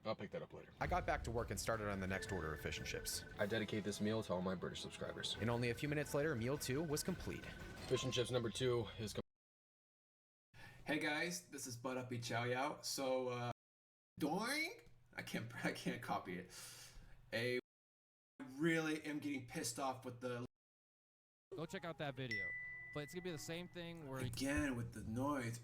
I'll pick that up later. I got back to work and started on the next order of fish and chips. I dedicate this meal to all my British subscribers. And only a few minutes later, meal 2 was complete. Fish and chips number 2 is Hey guys, this is Bud Uppy Chow Yao. So, doing? I can't copy it. I really am getting pissed off with the... Go check out that video. But it's gonna be the same thing where... Again, with the noise.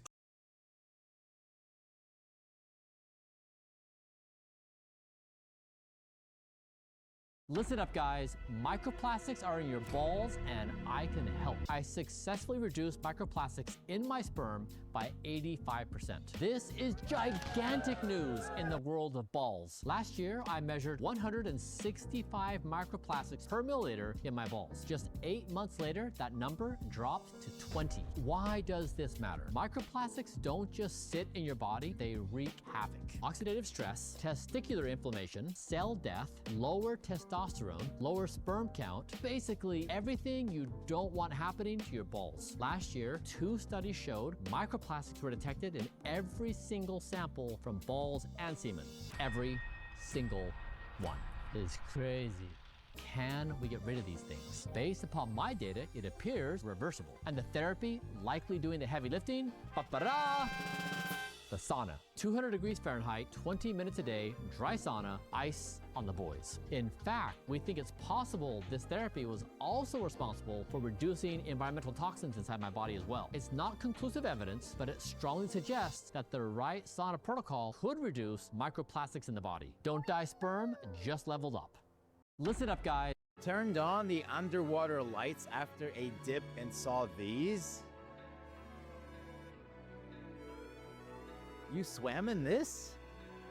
Listen up guys, microplastics are in your balls and I can help. I successfully reduced microplastics in my sperm by 85%. This is gigantic news in the world of balls. Last year, I measured 165 microplastics per milliliter in my balls. Just 8 months later, that number dropped to 20. Why does this matter? Microplastics don't just sit in your body, they wreak havoc. Oxidative stress, testicular inflammation, cell death, lower testosterone, lower sperm count, basically everything you don't want happening to your balls. Last year, 2 studies showed microplastics were detected in every single sample from balls and semen. Every single one. It is crazy. Can we get rid of these things? Based upon my data, it appears reversible. And the therapy, likely doing the heavy lifting, the sauna. 200 degrees Fahrenheit, 20 minutes a day, dry sauna, ice on the boys. In fact, we think it's possible this therapy was also responsible for reducing environmental toxins inside my body as well. It's not conclusive evidence, but it strongly suggests that the right sauna protocol could reduce microplastics in the body. Don't die sperm, just leveled up. Listen up, guys. Turned on the underwater lights after a dip and saw these? You swam in this?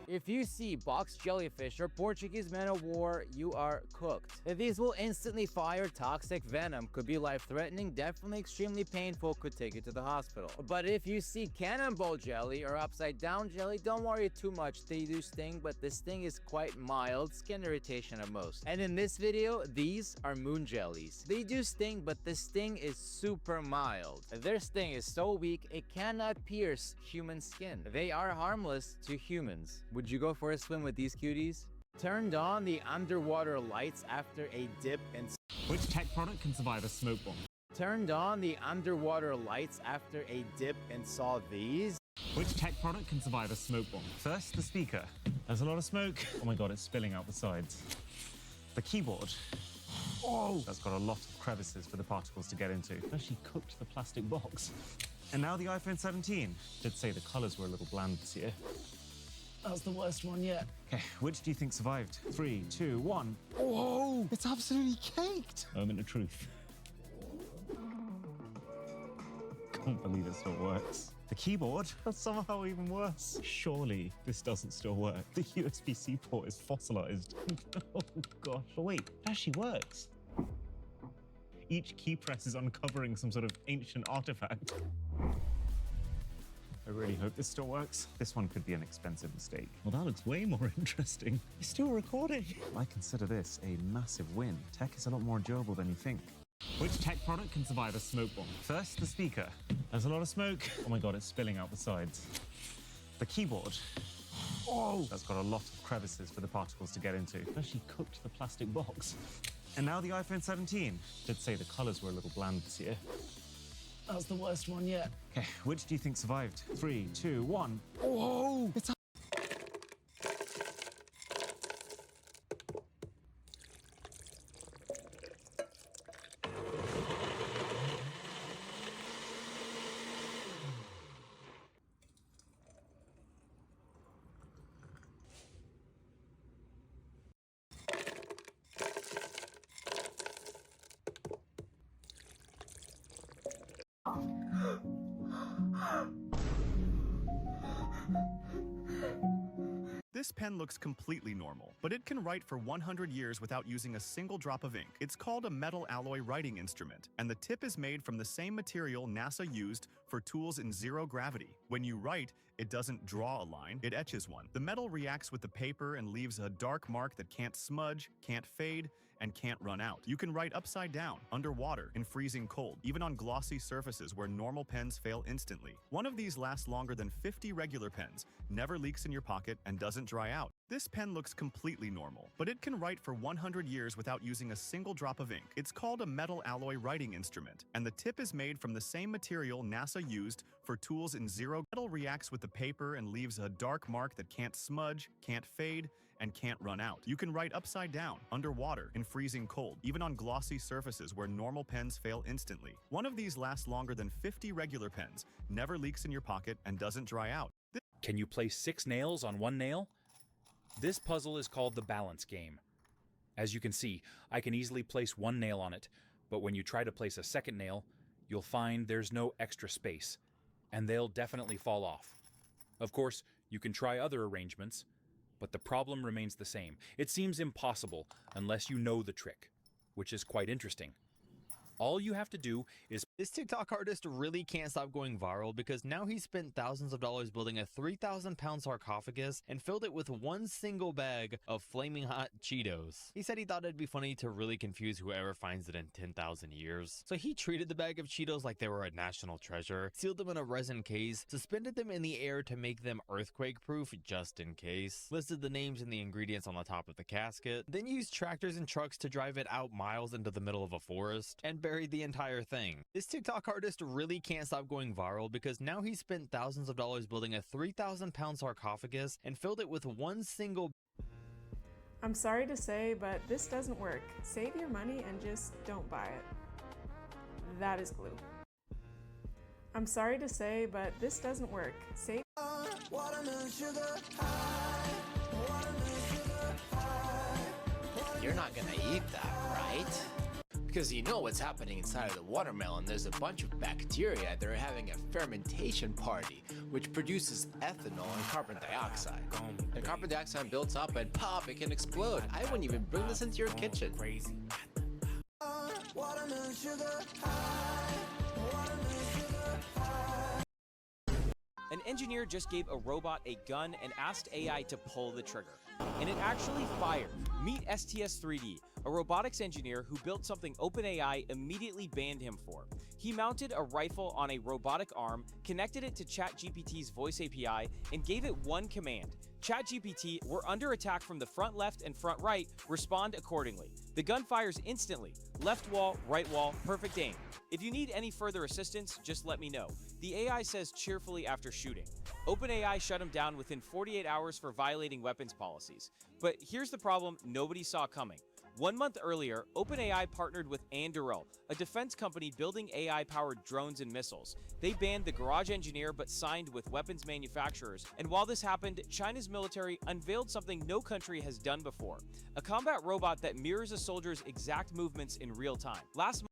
If you see box jellyfish or Portuguese man of war, you are cooked. These will instantly fire toxic venom, could be life-threatening, definitely extremely painful, could take you to the hospital. But if you see cannonball jelly or upside down jelly, don't worry too much. They do sting, but the sting is quite mild, skin irritation at most. And in this video, these are moon jellies. They do sting, but the sting is super mild. Their sting is so weak, it cannot pierce human skin. They are harmless to humans. Would you go for a swim with these cuties? Turned on the underwater lights after a dip and... Which tech product can survive a smoke bomb? Turned on the underwater lights after a dip and saw these? Which tech product can survive a smoke bomb? First, the speaker. There's a lot of smoke. Oh my god, it's spilling out the sides. The keyboard. Oh! That's got a lot of crevices for the particles to get into. Actually cooked the plastic box. And now the iPhone 17. Did say the colors were a little bland this year. That's the worst one yet. Okay, which do you think survived? 3, 2, 1. Whoa! It's absolutely caked! Moment of truth. Can't believe it still works. The keyboard? That's somehow even worse. Surely this doesn't still work. The USB-C port is fossilized. Oh gosh. But wait, it actually works. Each key press is uncovering some sort of ancient artifact. I really hope this still works. This one could be an expensive mistake. Well, that looks way more interesting. It's still recording. I consider this a massive win. Tech is a lot more durable than you think. Which tech product can survive a smoke bomb? First, the speaker. There's a lot of smoke. Oh my god, it's spilling out the sides. The keyboard. Oh! That's got a lot of crevices for the particles to get into. It actually cooked the plastic box. And now the iPhone 17. Did say the colors were a little bland this year. That's the worst one yet. Okay, which do you think survived? 3, 2, 1. Whoa! It's This pen looks completely normal, but it can write for 100 years without using a single drop of ink. It's called a metal alloy writing instrument, and the tip is made from the same material NASA used for tools in zero gravity. When you write, it doesn't draw a line, it etches one. The metal reacts with the paper and leaves a dark mark that can't smudge, can't fade, and can't run out. You can write upside down, underwater, in freezing cold, even on glossy surfaces where normal pens fail instantly. One of these lasts longer than 50 regular pens, never leaks in your pocket, and doesn't dry out. This pen looks completely normal, but it can write for 100 years without using a single drop of ink. It's called a metal alloy writing instrument, and the tip is made from the same material NASA used for tools in zero. Metal reacts with the paper and leaves a dark mark that can't smudge, can't fade, and can't run out. You can write upside down, underwater, in freezing cold, even on glossy surfaces where normal pens fail instantly. One of these lasts longer than 50 regular pens, never leaks in your pocket, and doesn't dry out. Can you place 6 nails on one nail? This puzzle is called the balance game. As you can see, I can easily place one nail on it, but when you try to place a second nail, you'll find there's no extra space, and they'll definitely fall off. Of course, you can try other arrangements, but the problem remains the same. It seems impossible unless you know the trick, which is quite interesting. All you have to do is... This TikTok artist really can't stop going viral because now he spent thousands of dollars building a 3,000-pound sarcophagus and filled it with one single bag of flaming hot Cheetos. He said he thought it'd be funny to really confuse whoever finds it in 10,000 years. So he treated the bag of Cheetos like they were a national treasure, sealed them in a resin case, suspended them in the air to make them earthquake-proof just in case, listed the names and the ingredients on the top of the casket, then used tractors and trucks to drive it out miles into the middle of a forest, and buried the entire thing. This TikTok artist really can't stop going viral because now he's spent thousands of dollars building a 3,000-pound sarcophagus and filled it with one single. I'm sorry to say, but this doesn't work. Save your money and just don't buy it. That is glue. I'm sorry to say, but this doesn't work. Save. You're not gonna eat that, right? Because you know what's happening inside of the watermelon. There's a bunch of bacteria that are having a fermentation party, which produces ethanol and carbon dioxide. And carbon dioxide builds up and pop, it can explode. I wouldn't even bring this into your kitchen. An engineer just gave a robot a gun and asked AI to pull the trigger. And it actually fired. Meet STS3D, a robotics engineer who built something OpenAI immediately banned him for. He mounted a rifle on a robotic arm, connected it to ChatGPT's voice API, and gave it one command. ChatGPT, we're under attack from the front left and front right, respond accordingly. The gun fires instantly. Left wall, right wall, perfect aim. If you need any further assistance, just let me know. The AI says cheerfully after shooting. OpenAI shut him down within 48 hours for violating weapons policies. But here's the problem nobody saw coming. 1 month earlier, OpenAI partnered with Anduril, a defense company building AI-powered drones and missiles. They banned the garage engineer but signed with weapons manufacturers. And while this happened, China's military unveiled something no country has done before: a combat robot that mirrors a soldier's exact movements in real time. Last month,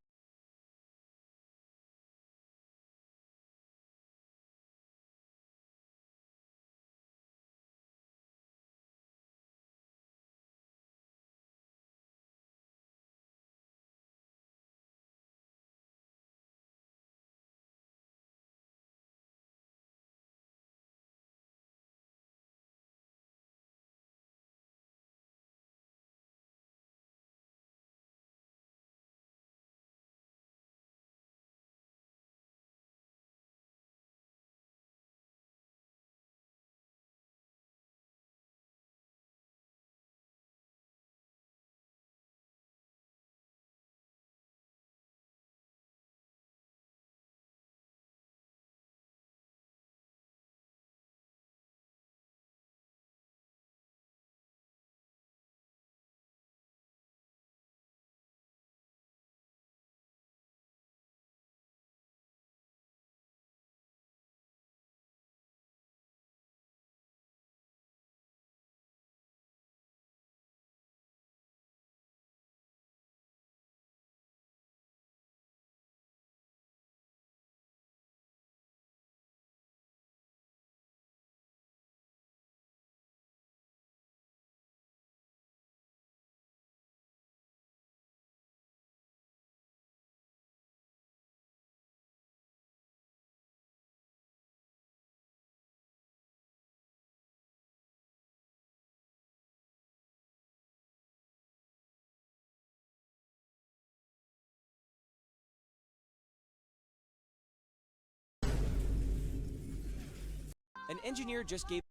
an engineer just gave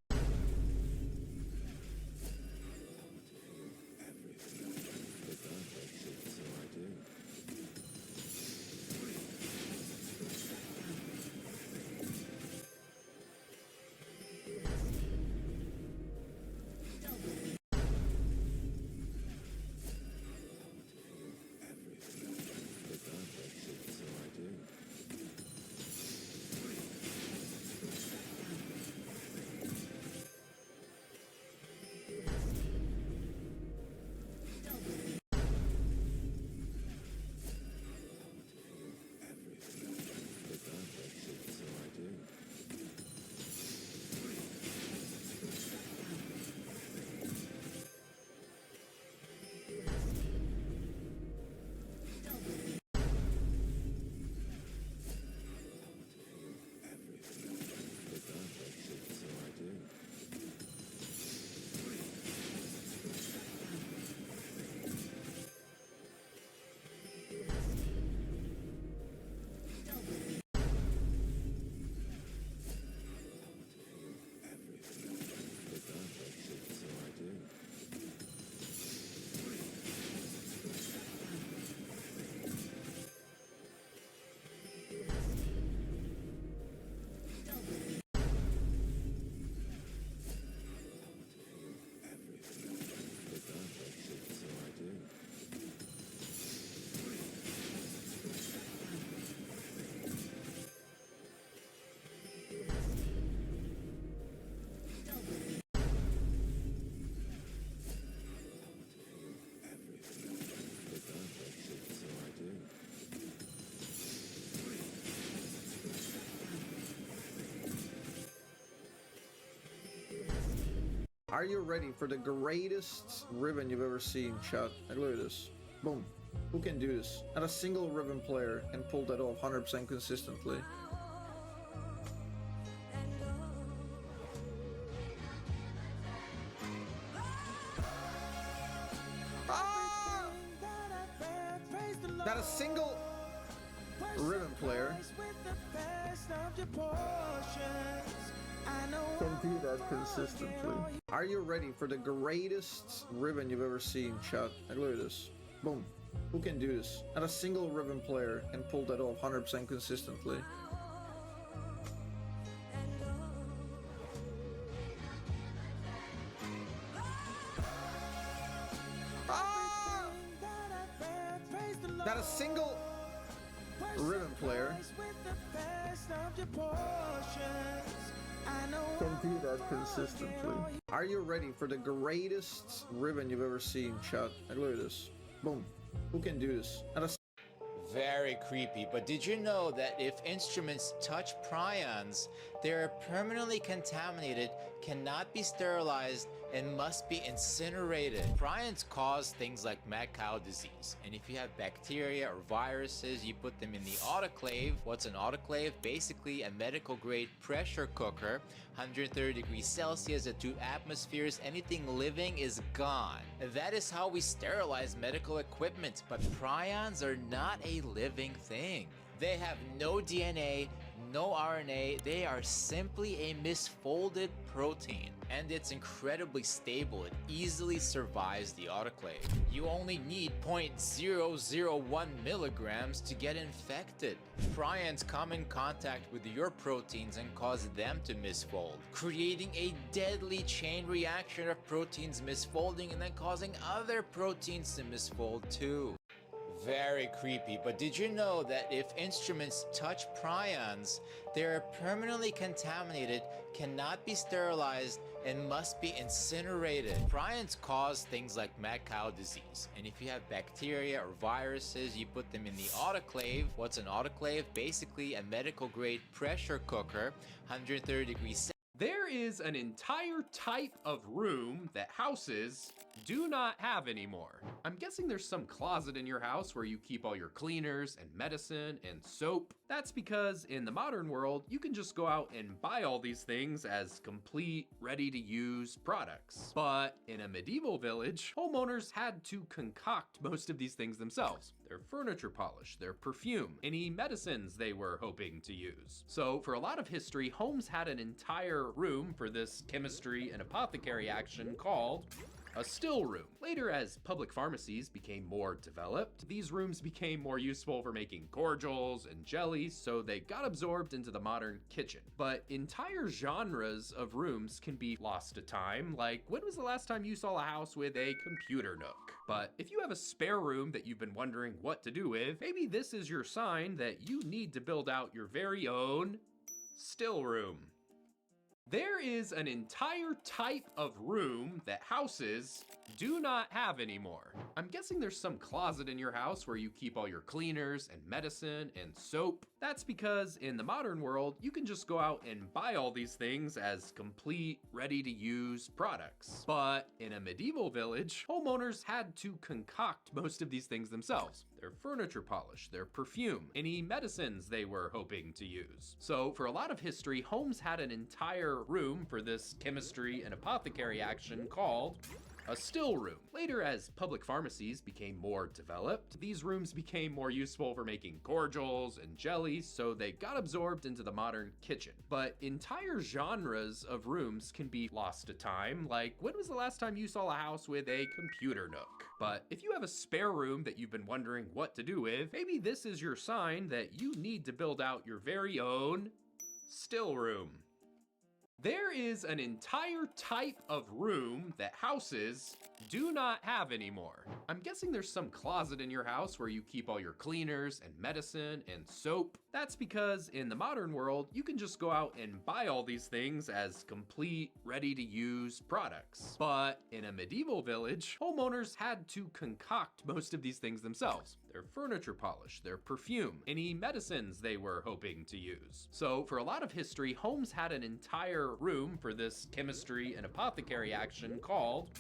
Are you ready for the greatest ribbon you've ever seen, chat? Like, look at this. Boom. Who can do this? Not a single ribbon player can pull that off 100% consistently. Ah! Not a single ribbon player can do that consistently. Are you ready for the greatest ribbon you've ever seen, chat? Like, look at this. Boom. Who can do this? Not a single ribbon player can pull that off 100% consistently. Ah! Not a single ribbon player can do that consistently. Are you ready for the greatest ribbon you've ever seen, chat? Like, look at this. Boom. Who can do this? Not a Very creepy, but did you know that if instruments touch prions, they are permanently contaminated, cannot be sterilized, and must be incinerated? Prions cause things like mad cow disease, and if you have bacteria or viruses, you put them in the autoclave. What's an autoclave? Basically a medical grade pressure cooker, 130 degrees Celsius at 2 atmospheres, anything living is gone. That is how we sterilize medical equipment, but prions are not a living thing. They have no DNA, no RNA, they are simply a misfolded protein. And it's incredibly stable, it easily survives the autoclave. You only need 0.001 milligrams to get infected. Prions come in contact with your proteins and cause them to misfold, creating a deadly chain reaction of proteins misfolding and then causing other proteins to misfold too. Very creepy, but did you know that if instruments touch prions, they are permanently contaminated, cannot be sterilized, and must be incinerated? Prions cause things like mad cow disease, and if you have bacteria or viruses, you put them in the autoclave. What's an autoclave? Basically a medical grade pressure cooker, 130 degrees. There is an entire type of room that houses do not have anymore. I'm guessing there's some closet in your house where you keep all your cleaners and medicine and soap. That's because in the modern world, you can just go out and buy all these things as complete, ready-to-use products. But in a medieval village, homeowners had to concoct most of these things themselves. Their furniture polish, their perfume, any medicines they were hoping to use. So for a lot of history, homes had an entire room for this chemistry and apothecary action called a still room. Later, as public pharmacies became more developed, these rooms became more useful for making cordials and jellies, so they got absorbed into the modern kitchen. But entire genres of rooms can be lost to time, like when was the last time you saw a house with a computer nook? But if you have a spare room that you've been wondering what to do with, maybe this is your sign that you need to build out your very own still room. There is an entire type of room that houses do not have anymore. I'm guessing there's some closet in your house where you keep all your cleaners and medicine and soap. That's because in the modern world, you can just go out and buy all these things as complete, ready-to-use products. But in a medieval village, homeowners had to concoct most of these things themselves. Their furniture polish, their perfume, any medicines they were hoping to use. So for a lot of history, homes had an entire room for this chemistry and apothecary action called a still room. Later, as public pharmacies became more developed, these rooms became more useful for making cordials and jellies, so they got absorbed into the modern kitchen. But entire genres of rooms can be lost to time, like when was the last time you saw a house with a computer nook? But if you have a spare room that you've been wondering what to do with, maybe this is your sign that you need to build out your very own still room. There is an entire type of room that houses do not have anymore. I'm guessing there's some closet in your house where you keep all your cleaners and medicine and soap. That's because in the modern world, you can just go out and buy all these things as complete, ready-to-use products. But in a medieval village, homeowners had to concoct most of these things themselves. Their furniture polish, their perfume, any medicines they were hoping to use. So for a lot of history, homes had an entire room for this chemistry and apothecary action called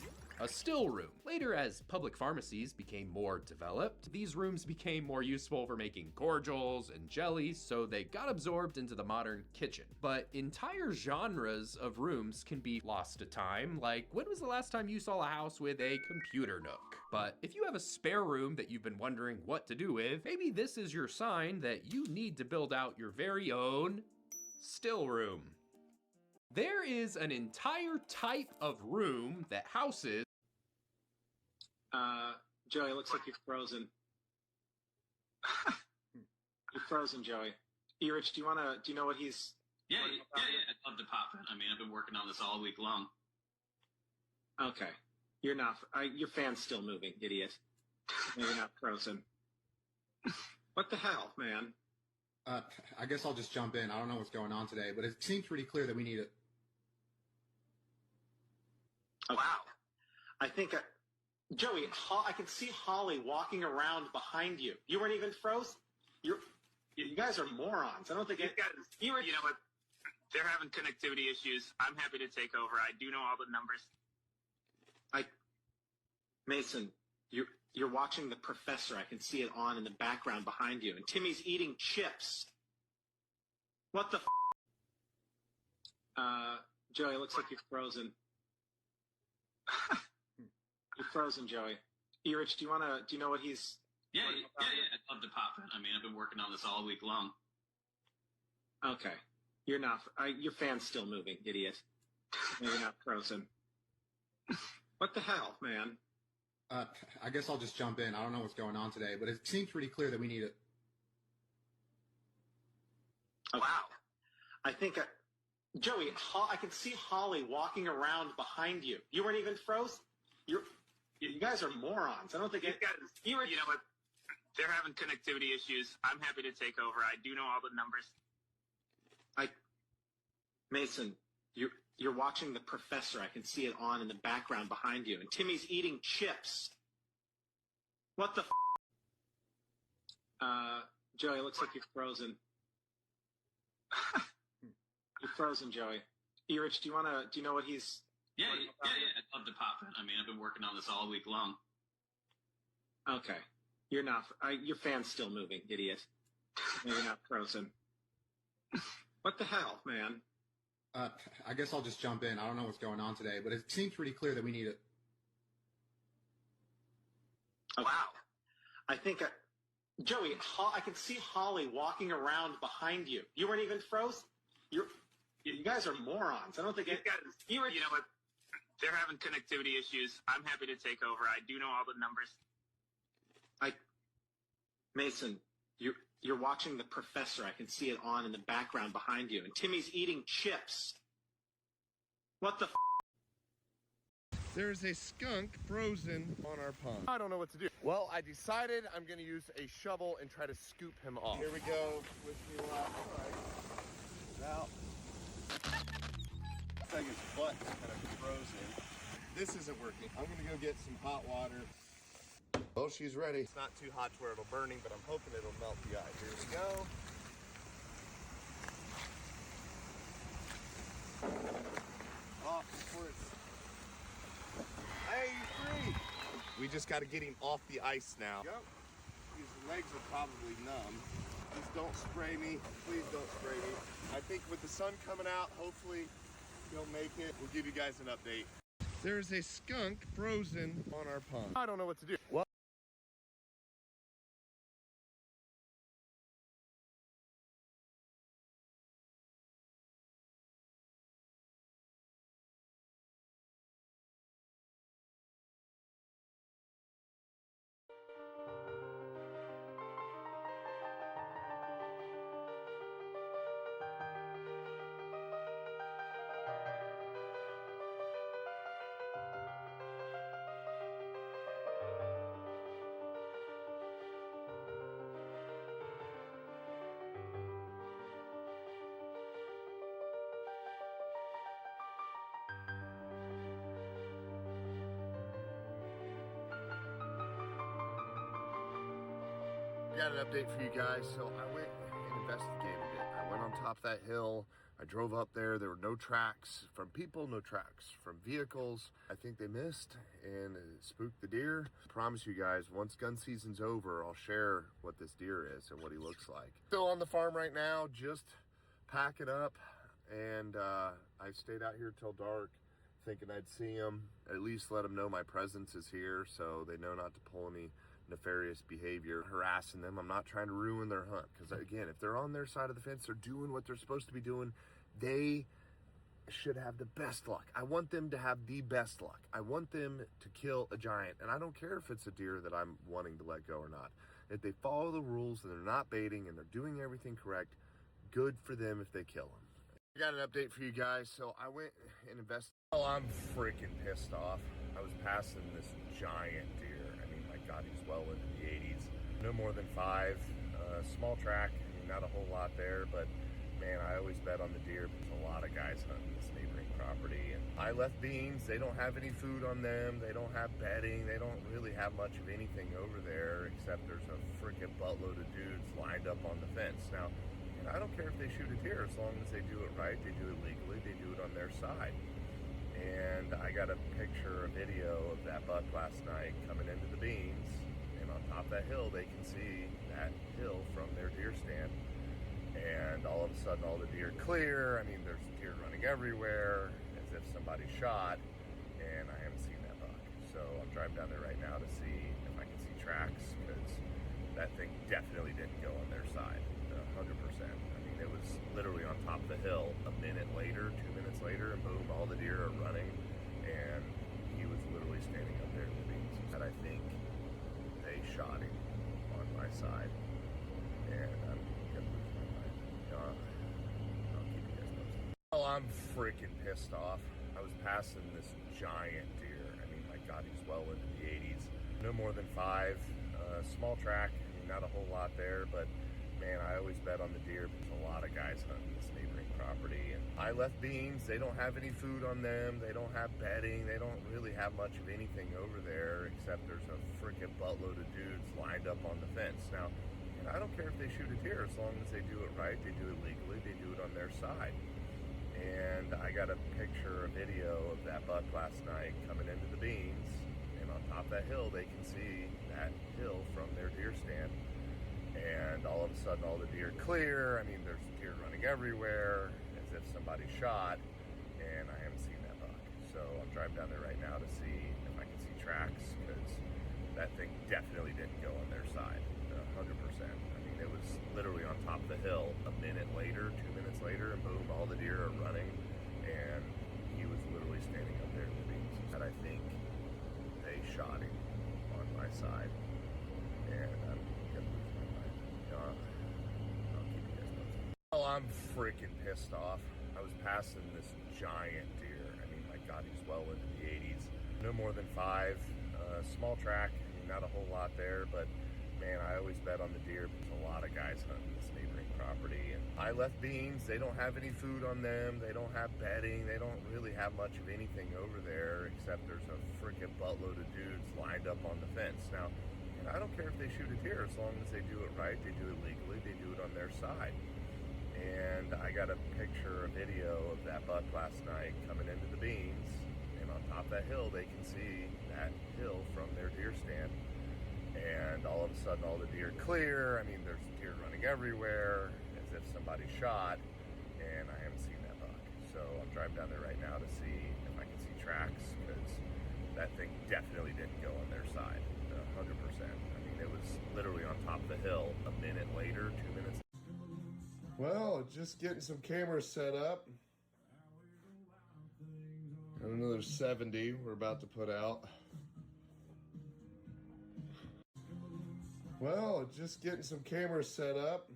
a still room. Later, as public pharmacies became more developed, these rooms became more useful for making cordials and jellies, so they got absorbed into the modern kitchen. But entire genres of rooms can be lost to time, like when was the last time you saw a house with a computer nook? But if you have a spare room that you've been wondering what to do with, maybe this is your sign that you need to build out your very own still room. There is an entire type of room that houses. Joey, it looks like you're frozen. You're frozen, Joey. Erich, do you know what he's... Yeah, I'd love to pop in. I mean, I've been working on this all week long. Okay. You're not... your fan's still moving, idiot. No, you're not frozen. What the hell, man? I guess I'll just jump in. I don't know what's going on today, but it seems pretty clear that we need it. Oh, wow. I think... Joey, I can see Holly walking around behind you. You weren't even frozen? You guys are morons. I don't think... You know what? They're having connectivity issues. I'm happy to take over. I do know all the numbers. Mason, you're watching The Professor. I can see it on in the background behind you. And Timmy's eating chips. What the Joey, it looks like you're frozen. You're frozen, Joey. Erich, do you know what he's... Yeah, I'd love to pop in. I mean, I've been working on this all week long. Okay. You're not... your fan's still moving, idiot. No, you're not frozen. What the hell, man? I guess I'll just jump in. I don't know what's going on today, but it seems pretty clear that we need it. Oh, wow. I think... Joey, I can see Holly walking around behind you. You weren't even frozen? You guys are morons. I don't think... You know what? They're having connectivity issues. I'm happy to take over. I do know all the numbers. Mason, you're watching The Professor. I can see it on in the background behind you. And Timmy's eating chips. What the Joey, it looks like you're frozen. You're frozen, Joey. Erich, do you know what he's... Yeah, I'd love to pop in. I mean, I've been working on this all week long. Okay. You're not... your fan's still moving, idiot. No, you're not frozen. What the hell, man? I guess I'll just jump in. I don't know what's going on today, but it seems pretty clear that we need it. Oh, wow. I think... Joey, I can see Holly walking around behind you. You weren't even frozen? You guys are morons. I don't think... You know what? They're having connectivity issues. I'm happy to take over. I do know all the numbers. Mason, you're watching The Professor. I can see it on in the background behind you. And Timmy's eating chips. What the There's a skunk frozen on our pond. I don't know what to do. Well, I decided I'm going to use a shovel and try to scoop him off. Here we go. Wish me luck. Now, looks like his butt's kind of frozen. This isn't working. I'm going to go get some hot water. Oh, she's ready. It's not too hot to where it'll burning, but I'm hoping it'll melt the ice. Here we go. Oh, of course. Hey, you're free. We just got to get him off the ice now. Yep. His legs are probably numb. Just don't spray me. Please don't spray me. I think with the sun coming out, hopefully he'll make it. We'll give you guys an update. There's a skunk frozen on our pond. I don't know what to do. Well, I got an update for you guys. So I went and investigated it. I went on top of that hill. I drove up there. There were no tracks from people, no tracks from vehicles. I think they missed and it spooked the deer. I promise you guys, once gun season's over, I'll share what this deer is and what he looks like. Still on the farm right now, just packing up. And I stayed out here till dark thinking I'd see him, at least let them know my presence is here so they know not to pull any nefarious behavior, harassing them. I'm not trying to ruin their hunt because, again, if they're on their side of the fence, they're doing what they're supposed to be doing. They should have the best luck. I want them to have the best luck. I want them to kill a giant, and I don't care if it's a deer that I'm wanting to let go or not. If they follow the rules and they're not baiting and they're doing everything correct, good for them if they kill them. I got an update for you guys. So I went and investigated. Oh, I'm freaking pissed off. I was passing this giant deer. I mean, my God, he's well into the 80s. No more than 5. Small track, not a whole lot there, but man, I always bet on the deer. There's a lot of guys hunting this neighboring property. And I left beans. They don't have any food on them. They don't have bedding. They don't really have much of anything over there, except there's a freaking buttload of dudes lined up on the fence. Now, I don't care if they shoot a deer as long as they do it right, they do it legally, they do it on their side. And I got a picture, a video of that buck last night coming into the beans, and on top of that hill they can see that hill from their deer stand. And all of a sudden all the deer clear. I mean, there's deer running everywhere as if somebody shot, and I haven't seen that buck. So I'm driving down there right now to see if I can see tracks, because that thing definitely didn't go on their side. 100%. I mean, it was literally on top of the hill. A minute later, 2 minutes later, and boom, all the deer are running, and he was literally standing up there in the beans. And I think they shot him on my side, and I'm gonna lose my mind. I'll keep you guys posted. Oh, I'm freaking pissed off. I was passing this giant deer. I mean, my God, he's well into the 80s. No more than 5. Small track, not a whole lot there, but man, I always bet on the deer. There's a lot of guys hunting this neighboring property. And I left beans. They don't have any food on them. They don't have bedding. They don't really have much of anything over there, except there's a freaking buttload of dudes lined up on the fence. Now, I don't care if they shoot a deer as long as they do it right, they do it legally, they do it on their side. And I got a picture, a video of that buck last night coming into the beans, and on top of that hill they can see that hill from their deer stand. And all of a sudden all the deer clear. I mean, there's deer running everywhere as if somebody shot, and I haven't seen that buck. So I'm driving down there right now to see if I can see tracks, because that thing definitely didn't go on their side. 100%. I mean, it was literally on top of the hill. A minute later, 2 minutes later, and boom, all the deer are running, and he was literally standing up there in the beans. And I think they shot him on my side, and I'm gonna lose my mind. I'll keep you guys posted. Oh, I'm freaking pissed off. I was passing this giant deer. I mean, my God, he's well into the 80s. No more than 5. Small track, not a whole lot there, but man, I always bet on the deer. There's a lot of guys hunting this neighboring property. And I left beans. They don't have any food on them. They don't have bedding. They don't really have much of anything over there, except there's a freaking buttload of dudes lined up on the fence. Now, I don't care if they shoot a deer as long as they do it right, they do it legally, they do it on their side. And I got a picture, a video of that buck last night coming into the beans, and on top of that hill they can see that hill from their deer stand. And all of a sudden all the deer clear. I mean, there's deer running everywhere as if somebody shot, and I haven't seen that buck. So I'm driving down there right now to see if I can see tracks, because that thing definitely didn't go on their side. 100%. I mean, it was literally on top of the hill. A minute later, 2 minutes. Well, just getting some cameras set up. And another 70 we're about to put out. Well, just getting some cameras set up.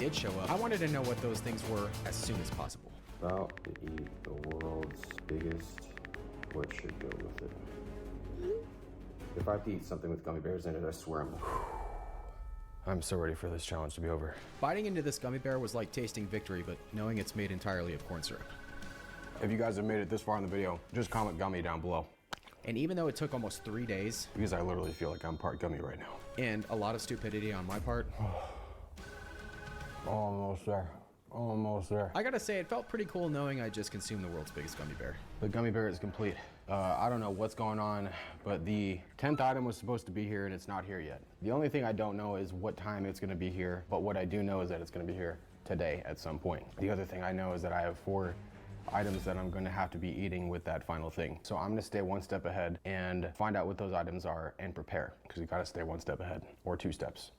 did show up, I wanted to know what those things were as soon as possible. About to eat the world's biggest. What should go with it? If I have to eat something with gummy bears in it, I swear I'm so ready for this challenge to be over. Biting into this gummy bear was like tasting victory, but knowing it's made entirely of corn syrup. If you guys have made it this far in the video, just comment gummy down below. And even though it took almost 3 days, because I literally feel like I'm part gummy right now. And a lot of stupidity on my part. Almost there. Almost there. I gotta say, it felt pretty cool knowing I just consumed the world's biggest gummy bear. The gummy bear is complete. I don't know what's going on, but the 10th item was supposed to be here and it's not here yet. The only thing I don't know is what time it's gonna be here, but what I do know is that it's gonna be here today at some point. The other thing I know is that I have 4 items that I'm gonna have to be eating with that final thing. So I'm gonna stay 1 step ahead and find out what those items are and prepare, because you gotta stay 1 step ahead, or 2 steps.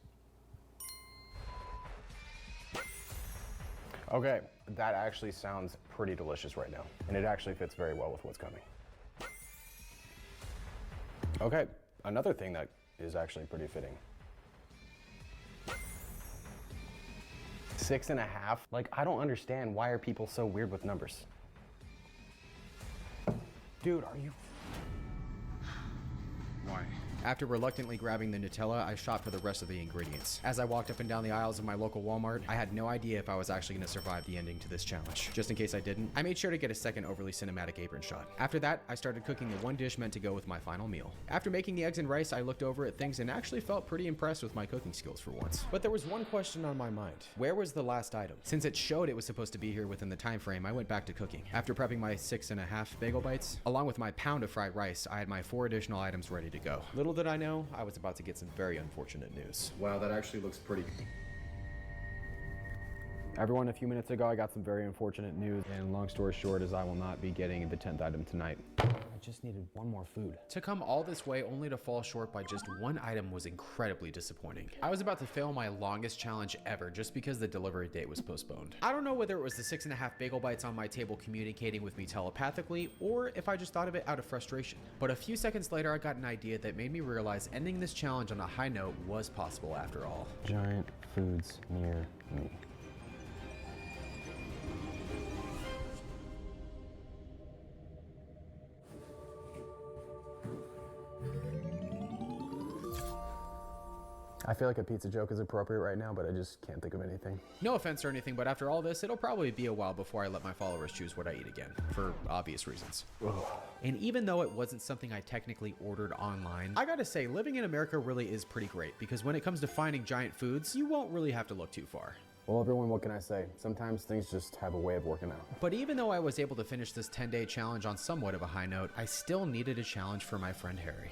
Okay, that actually sounds pretty delicious right now, and it actually fits very well with what's coming. Okay, another thing that is actually pretty fitting. 6.5, like I don't understand, why are people so weird with numbers? Dude, are you? Why? After reluctantly grabbing the Nutella, I shot for the rest of the ingredients. As I walked up and down the aisles of my local Walmart, I had no idea if I was actually going to survive the ending to this challenge. Just in case I didn't, I made sure to get a second overly cinematic apron shot. After that, I started cooking the one dish meant to go with my final meal. After making the eggs and rice, I looked over at things and actually felt pretty impressed with my cooking skills for once. But there was one question on my mind. Where was the last item? Since it showed it was supposed to be here within the time frame, I went back to cooking. After prepping my 6.5 bagel bites, along with my pound of fried rice, I had my 4 additional items ready to go. Little did I know, I was about to get some very unfortunate news. Wow, that actually looks pretty. Everyone, a few minutes ago, I got some very unfortunate news, and long story short is I will not be getting the 10th item tonight. I just needed 1 more food. To come all this way only to fall short by just 1 item was incredibly disappointing. I was about to fail my longest challenge ever just because the delivery date was postponed. I don't know whether it was the 6.5 bagel bites on my table communicating with me telepathically, or if I just thought of it out of frustration. But a few seconds later, I got an idea that made me realize ending this challenge on a high note was possible after all. Giant foods near me. I feel like a pizza joke is appropriate right now, but I just can't think of anything. No offense or anything, but after all this, it'll probably be a while before I let my followers choose what I eat again, for obvious reasons. Ugh. And even though it wasn't something I technically ordered online, I gotta say, living in America really is pretty great, because when it comes to finding giant foods, you won't really have to look too far. Well, everyone, what can I say? Sometimes things just have a way of working out. But even though I was able to finish this 10-day challenge on somewhat of a high note, I still needed a challenge for my friend Harry.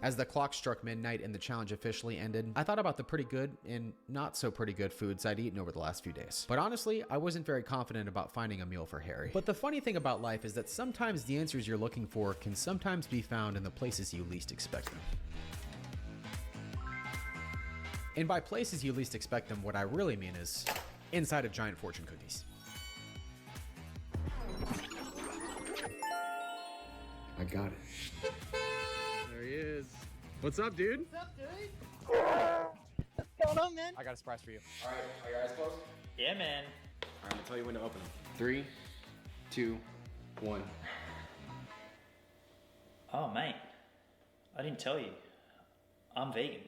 As the clock struck midnight and the challenge officially ended, I thought about the pretty good and not so pretty good foods I'd eaten over the last few days. But honestly, I wasn't very confident about finding a meal for Harry. But the funny thing about life is that sometimes the answers you're looking for can sometimes be found in the places you least expect them. And by places you least expect them, what I really mean is inside of giant fortune cookies. I got it. There he is. What's up, dude? What's up, dude? What's going on, man? I got a surprise for you. All right, are your eyes closed? Yeah, man. All right, I'm gonna tell you when to open them. 3, 2, 1. Oh, mate. I didn't tell you. I'm vegan.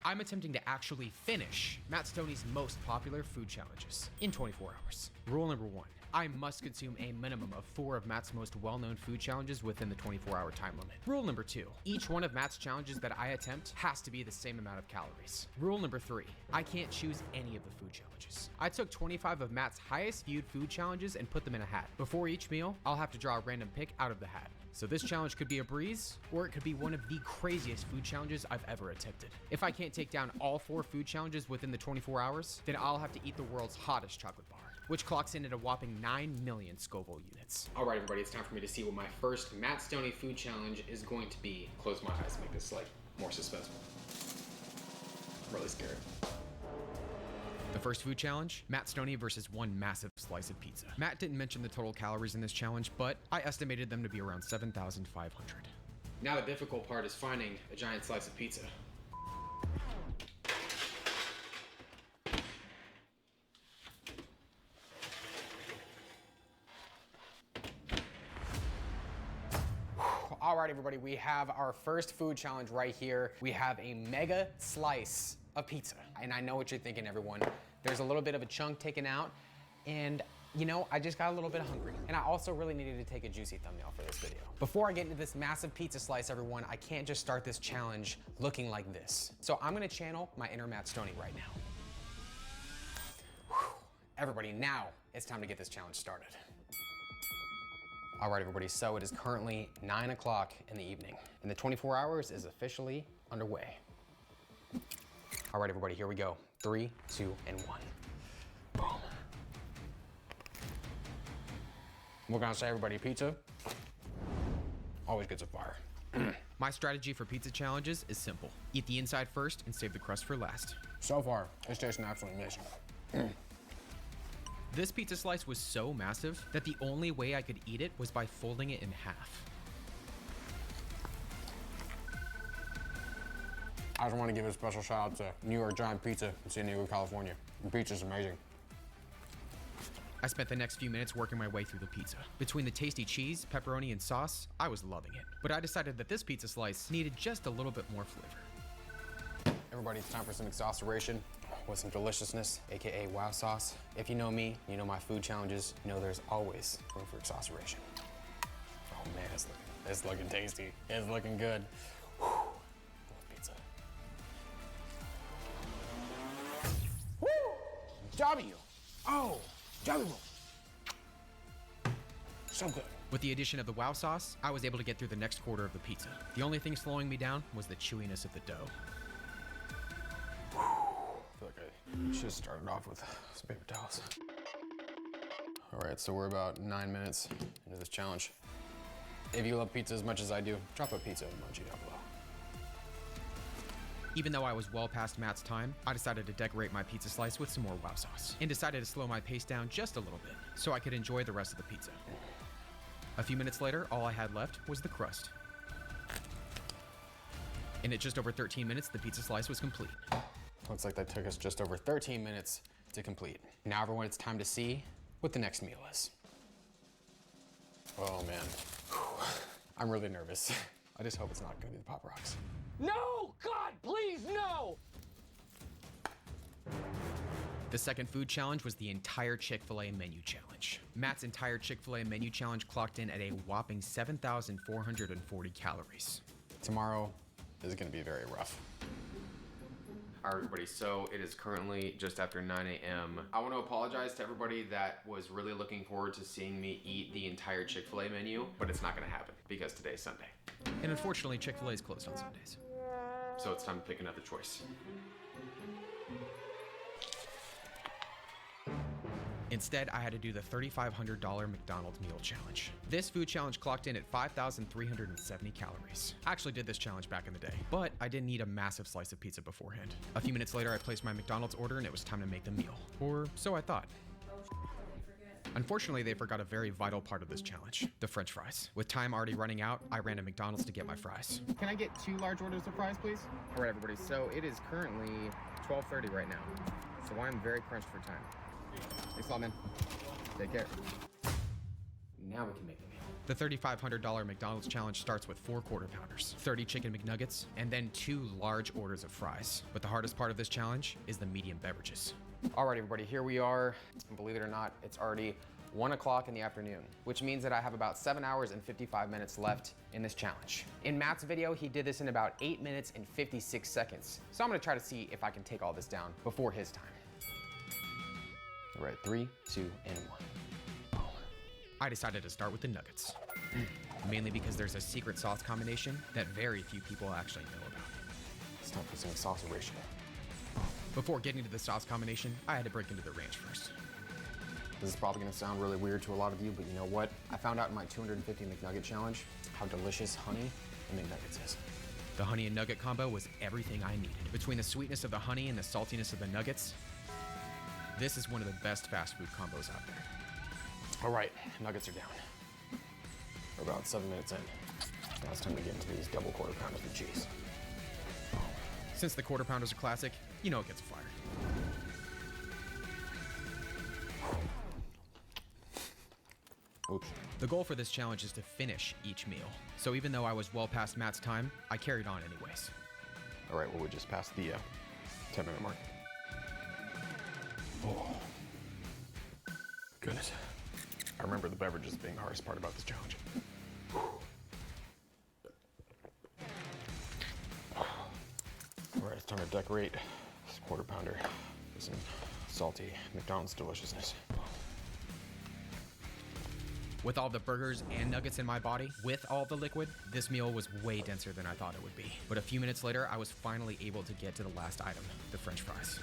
I'm attempting to actually finish Matt Stoney's most popular food challenges in 24 hours. Rule number 1, I must consume a minimum of 4 of Matt's most well-known food challenges within the 24-hour time limit. Rule number 2, each one of Matt's challenges that I attempt has to be the same amount of calories. Rule number 3, I can't choose any of the food challenges. I took 25 of Matt's highest viewed food challenges and put them in a hat. Before each meal, I'll have to draw a random pick out of the hat. So this challenge could be a breeze, or it could be one of the craziest food challenges I've ever attempted. If I can't take down all 4 food challenges within the 24 hours, then I'll have to eat the world's hottest chocolate bar, which clocks in at a whopping 9 million Scoville units. All right, everybody, it's time for me to see what my first Matt Stoney food challenge is going to be. Close my eyes to make this like more suspenseful. I'm really scared. The first food challenge, Matt Stoney versus one massive slice of pizza. Matt didn't mention the total calories in this challenge, but I estimated them to be around 7,500. Now the difficult part is finding a giant slice of pizza. All right, everybody, we have our first food challenge right here. We have a mega slice of pizza. And I know what you're thinking, everyone. There's a little bit of a chunk taken out, and you know, I just got a little bit hungry. And I also really needed to take a juicy thumbnail for this video. Before I get into this massive pizza slice, everyone, I can't just start this challenge looking like this. So I'm gonna channel my inner Matt Stoney right now. Whew. Everybody, now it's time to get this challenge started. All right, everybody, so it is currently 9 o'clock in the evening, and the 24 hours is officially underway. All right, everybody, here we go. 3, 2, and 1. Boom. What can I say, everybody? Pizza always gets a fire. My strategy for pizza challenges is simple. Eat the inside first and save the crust for last. So far, it's tasting absolutely amazing. This pizza slice was so massive that the only way I could eat it was by folding it in half. I just want to give a special shout out to New York Giant Pizza in San Diego, California. The pizza's amazing. I spent the next few minutes working my way through the pizza. Between the tasty cheese, pepperoni, and sauce, I was loving it. But I decided that this pizza slice needed just a little bit more flavor. Everybody, it's time for some exasperation with some deliciousness, AKA wow sauce. If you know me, you know my food challenges, you know there's always room for exasperation. Oh man, it's looking tasty. It's looking good. Whew. Pizza. Woo! W. Oh, W. So good. With the addition of the wow sauce, I was able to get through the next quarter of the pizza. The only thing slowing me down was the chewiness of the dough. I feel like I should have started off with some paper towels. All right, so we're about 9 minutes into this challenge. If you love pizza as much as I do, drop a pizza emoji down below. Even though I was well past Matt's time, I decided to decorate my pizza slice with some more wow sauce and decided to slow my pace down just a little bit so I could enjoy the rest of the pizza. A few minutes later, all I had left was the crust. And at just over 13 minutes, the pizza slice was complete. Looks like that took us just over 13 minutes to complete. Now, everyone, it's time to see what the next meal is. Oh, man. Whew. I'm really nervous. I just hope it's not gonna be the Pop Rocks. No! God, please, no! The second food challenge was the entire Chick-fil-A menu challenge. Matt's entire Chick-fil-A menu challenge clocked in at a whopping 7,440 calories. Tomorrow is gonna be very rough. All right, everybody, so it is currently just after 9 a.m. I want to apologize to everybody that was really looking forward to seeing me eat the entire Chick-fil-A menu, but it's not gonna happen because today's Sunday. And unfortunately, Chick-fil-A is closed on Sundays. So it's time to pick another choice. Instead, I had to do the $3,500 McDonald's meal challenge. This food challenge clocked in at 5,370 calories. I actually did this challenge back in the day, but I didn't eat a massive slice of pizza beforehand. A few minutes later, I placed my McDonald's order and it was time to make the meal. Or so I thought. Unfortunately, they forgot a very vital part of this challenge, the French fries. With time already running out, I ran to McDonald's to get my fries. Can I get 2 large orders of fries, please? All right, everybody, so it is currently 12:30 right now, so I'm very crunched for time. Thanks a lot, man. Take care. Now we can make the meal. The $3,500 McDonald's challenge starts with 4 quarter pounders, 30 chicken McNuggets, and then 2 large orders of fries. But the hardest part of this challenge is the medium beverages. All right, everybody, here we are. Believe it or not, it's already 1 o'clock in the afternoon, which means that I have about 7 hours and 55 minutes left in this challenge. In Matt's video, he did this in about 8 minutes and 56 seconds. So I'm gonna try to see if I can take all this down before his time. All right, 3, 2, and 1. I decided to start with the nuggets. mainly because there's a secret sauce combination that very few people actually know about. It's time for some sauceration. Before getting to the sauce combination, I had to break into the ranch first. This is probably gonna sound really weird to a lot of you, but you know what? I found out in my 250 McNugget challenge how delicious honey and McNuggets is. The honey and nugget combo was everything I needed. Between the sweetness of the honey and the saltiness of the nuggets, this is one of the best fast food combos out there. All right, nuggets are down. We're about 7 minutes in. Now it's time to get into these double quarter pounders with cheese. Since the quarter pounder's a classic, you know it gets fired. Oops. The goal for this challenge is to finish each meal. So even though I was well past Matt's time, I carried on anyways. All right, well, we just passed the 10-minute mark. Oh, goodness. I remember the beverages being the hardest part about this challenge. All right, it's time to decorate this quarter pounder with some salty McDonald's deliciousness. With all the burgers and nuggets in my body, with all the liquid, this meal was way denser than I thought it would be. But a few minutes later, I was finally able to get to the last item, the French fries.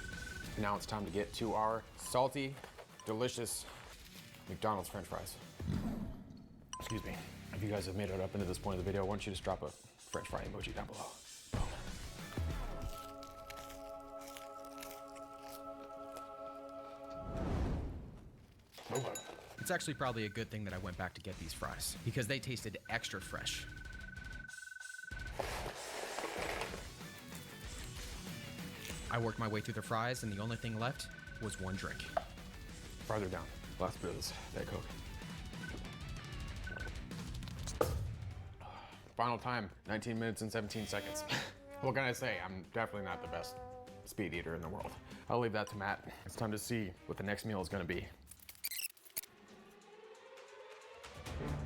Now it's time to get to our salty, delicious McDonald's French fries. Excuse me. If you guys have made it up into this point of the video, why don't you just drop a French fry emoji down below. It's actually probably a good thing that I went back to get these fries, because they tasted extra fresh. I worked my way through the fries, and the only thing left was one drink. Farther down. Last bit of this Diet Coke. Final time, 19 minutes and 17 seconds. What can I say? I'm definitely not the best speed eater in the world. I'll leave that to Matt. It's time to see what the next meal is gonna be.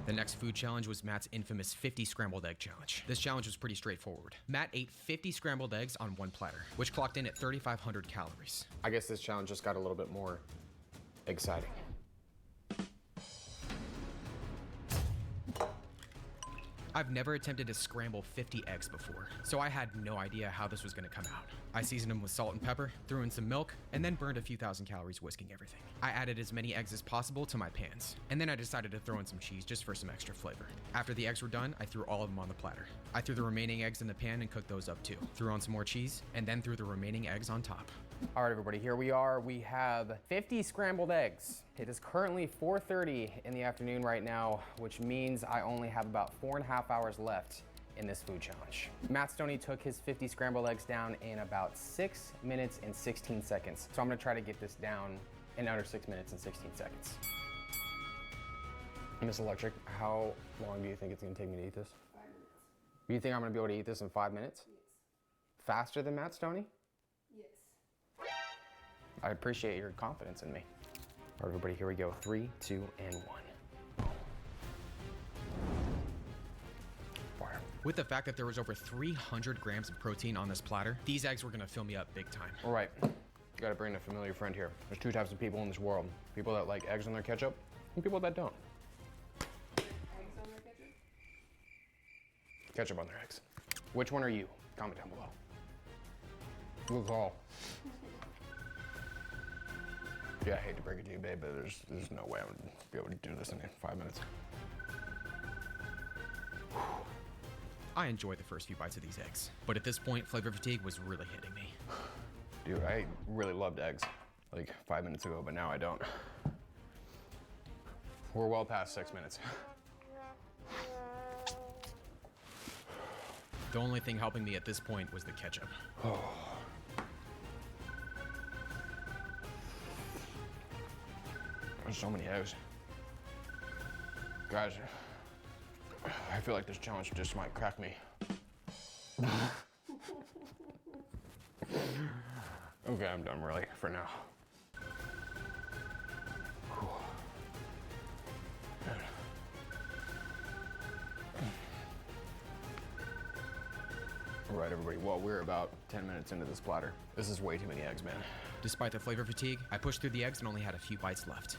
The next food challenge was Matt's infamous 50 scrambled egg challenge. This challenge was pretty straightforward. Matt ate 50 scrambled eggs on one platter, which clocked in at 3,500 calories. I guess this challenge just got a little bit more exciting. I've never attempted to scramble 50 eggs before, so I had no idea how this was gonna come out. I seasoned them with salt and pepper, threw in some milk, and then burned a few thousand calories whisking everything. I added as many eggs as possible to my pans, and then I decided to throw in some cheese just for some extra flavor. After the eggs were done, I threw all of them on the platter. I threw the remaining eggs in the pan and cooked those up too. Threw on some more cheese, and then threw the remaining eggs on top. All right, everybody, here we are. We have 50 scrambled eggs. It is currently 4:30 in the afternoon right now, which means I only have about 4.5 hours left in this food challenge. Matt Stoney took his 50 scrambled eggs down in about 6 minutes and 16 seconds. So I'm gonna try to get this down in under 6 minutes and 16 seconds. Miss Electric, how long do you think it's gonna take me to eat this? 5 minutes. You think I'm gonna be able to eat this in 5 minutes? Yes. Faster than Matt Stoney? Yes. I appreciate your confidence in me. All right, everybody, here we go. 3, 2, and 1. Fire. With the fact that there was over 300 grams of protein on this platter, these eggs were gonna fill me up big time. All right, you gotta bring a familiar friend here. There's 2 types of people in this world. People that like eggs on their ketchup, and people that don't. Eggs on their ketchup? Ketchup on their eggs. Which one are you? Comment down below. Good call. Yeah, I hate to break it to you, babe, but there's no way I would be able to do this in 5 minutes. I enjoyed the first few bites of these eggs, but at this point, flavor fatigue was really hitting me. Dude, I really loved eggs like 5 minutes ago, but now I don't. We're well past 6 minutes. The only thing helping me at this point was the ketchup. There's so many eggs. Guys, I feel like this challenge just might crack me. Okay, I'm done really for now. All right, everybody, well, we're about 10 minutes into this platter. This is way too many eggs, man. Despite the flavor fatigue, I pushed through the eggs and only had a few bites left.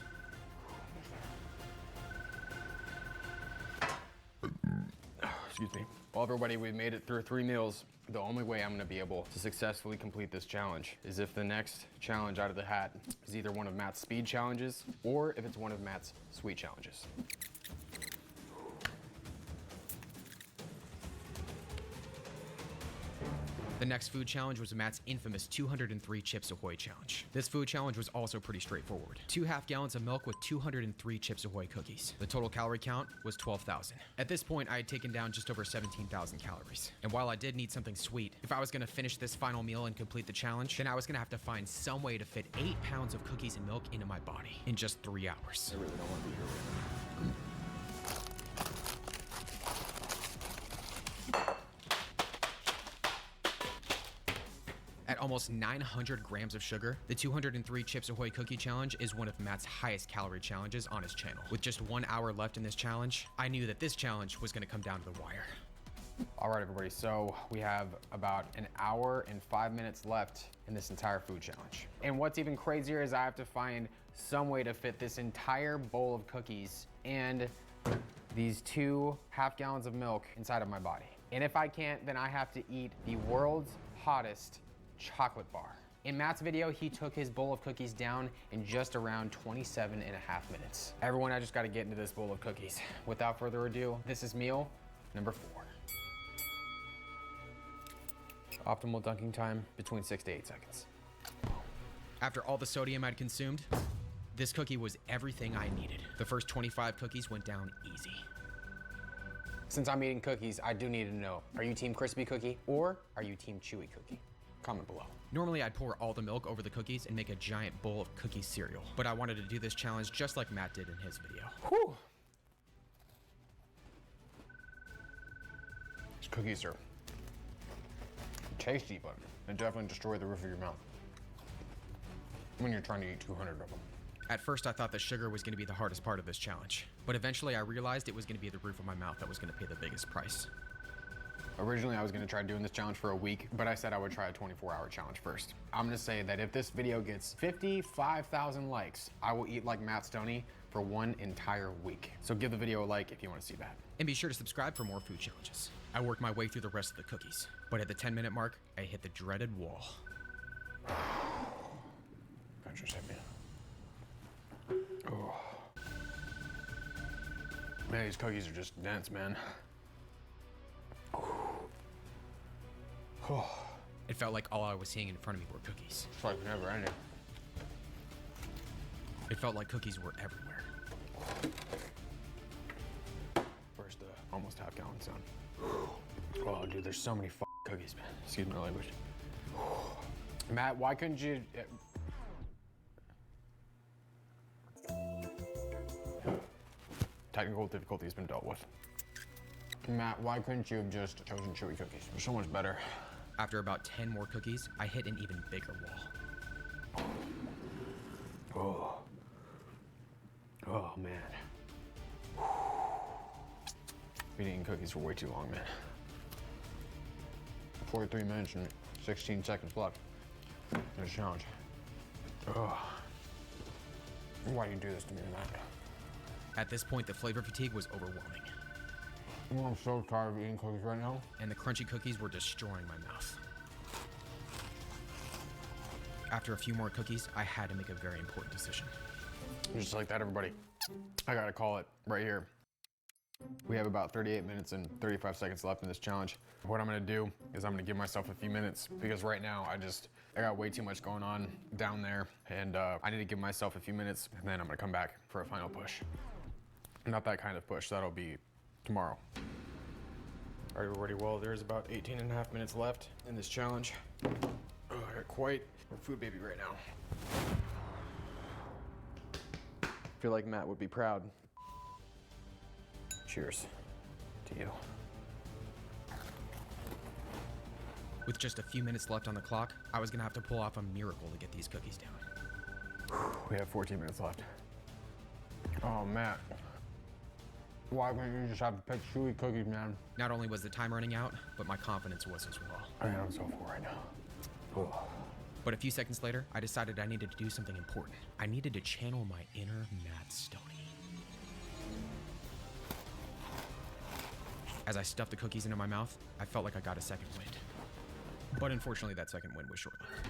Excuse me. Well, everybody, we've made it through 3 meals. The only way I'm gonna be able to successfully complete this challenge is if the next challenge out of the hat is either one of Matt's speed challenges or if it's one of Matt's sweet challenges. The next food challenge was Matt's infamous 203 Chips Ahoy challenge. This food challenge was also pretty straightforward. 2 half gallons of milk with 203 Chips Ahoy cookies. The total calorie count was 12,000. At this point, I had taken down just over 17,000 calories. And while I did need something sweet, if I was gonna finish this final meal and complete the challenge, then I was gonna have to find some way to fit 8 pounds of cookies and milk into my body in just 3 hours. I really don't want to be here right now. At almost 900 grams of sugar, the 203 Chips Ahoy cookie challenge is one of Matt's highest calorie challenges on his channel. With just 1 hour left in this challenge, I knew that this challenge was gonna come down to the wire. All right, everybody, so we have about an hour and 5 minutes left in this entire food challenge. And what's even crazier is I have to find some way to fit this entire bowl of cookies and these 2 half gallons of milk inside of my body. And if I can't, then I have to eat the world's hottest chocolate bar. In Matt's video, he took his bowl of cookies down in just around 27.5 minutes. Everyone, I just gotta get into this bowl of cookies. Without further ado, this is meal number 4. Optimal dunking time between 6 to 8 seconds. After all the sodium I'd consumed, this cookie was everything I needed. The first 25 cookies went down easy. Since I'm eating cookies, I do need to know, are you team crispy cookie or are you team chewy cookie? Comment below. Normally, I'd pour all the milk over the cookies and make a giant bowl of cookie cereal, but I wanted to do this challenge just like Matt did in his video. Whew. These cookies are tasty, but they definitely destroy the roof of your mouth when you're trying to eat 200 of them. At first, I thought the sugar was going to be the hardest part of this challenge, but eventually I realized it was going to be the roof of my mouth that was going to pay the biggest price. Originally, I was gonna try doing this challenge for a week, but I said I would try a 24-hour challenge first. I'm gonna say that if this video gets 55,000 likes, I will eat like Matt Stoney for 1 entire week. So give the video a like if you wanna see that. And be sure to subscribe for more food challenges. I worked my way through the rest of the cookies, but at the 10-minute mark, I hit the dreaded wall. God, just hit me. Oh. Man, these cookies are just dense, man. It felt like all I was seeing in front of me were cookies. It's like never ending. It felt like cookies were everywhere. Where's the almost half gallon sound? Oh, dude, there's so many cookies, man. Excuse my language. Matt, why couldn't you... Technical difficulty has been dealt with. Matt, why couldn't you have just chosen chewy cookies? They're so much better. After about 10 more cookies, I hit an even bigger wall. Oh, man. Been eating cookies for way too long, man. 43 minutes and 16 seconds left in this challenge. Why do you do this to me, Matt? At this point, the flavor fatigue was overwhelming. Oh, I'm so tired of eating cookies right now. And the crunchy cookies were destroying my mouth. After a few more cookies, I had to make a very important decision. Just like that, everybody. I gotta call it right here. We have about 38 minutes and 35 seconds left in this challenge. What I'm gonna do is I'm gonna give myself a few minutes because right now I got way too much going on down there and I need to give myself a few minutes and then I'm gonna come back for a final push. Not that kind of push, that'll be tomorrow. All right, everybody, well, there's about 18.5 minutes left in this challenge. I got quite a food baby right now. I feel like Matt would be proud. Cheers to you. With just a few minutes left on the clock, I was gonna have to pull off a miracle to get these cookies down. We have 14 minutes left. Oh, Matt. Why couldn't you just have to pick chewy cookies, man? Not only was the time running out, but my confidence was as well. I am so full right now. But a few seconds later, I decided I needed to do something important. I needed to channel my inner Matt Stoney. As I stuffed the cookies into my mouth, I felt like I got a second wind. But unfortunately, that second wind was short-lived.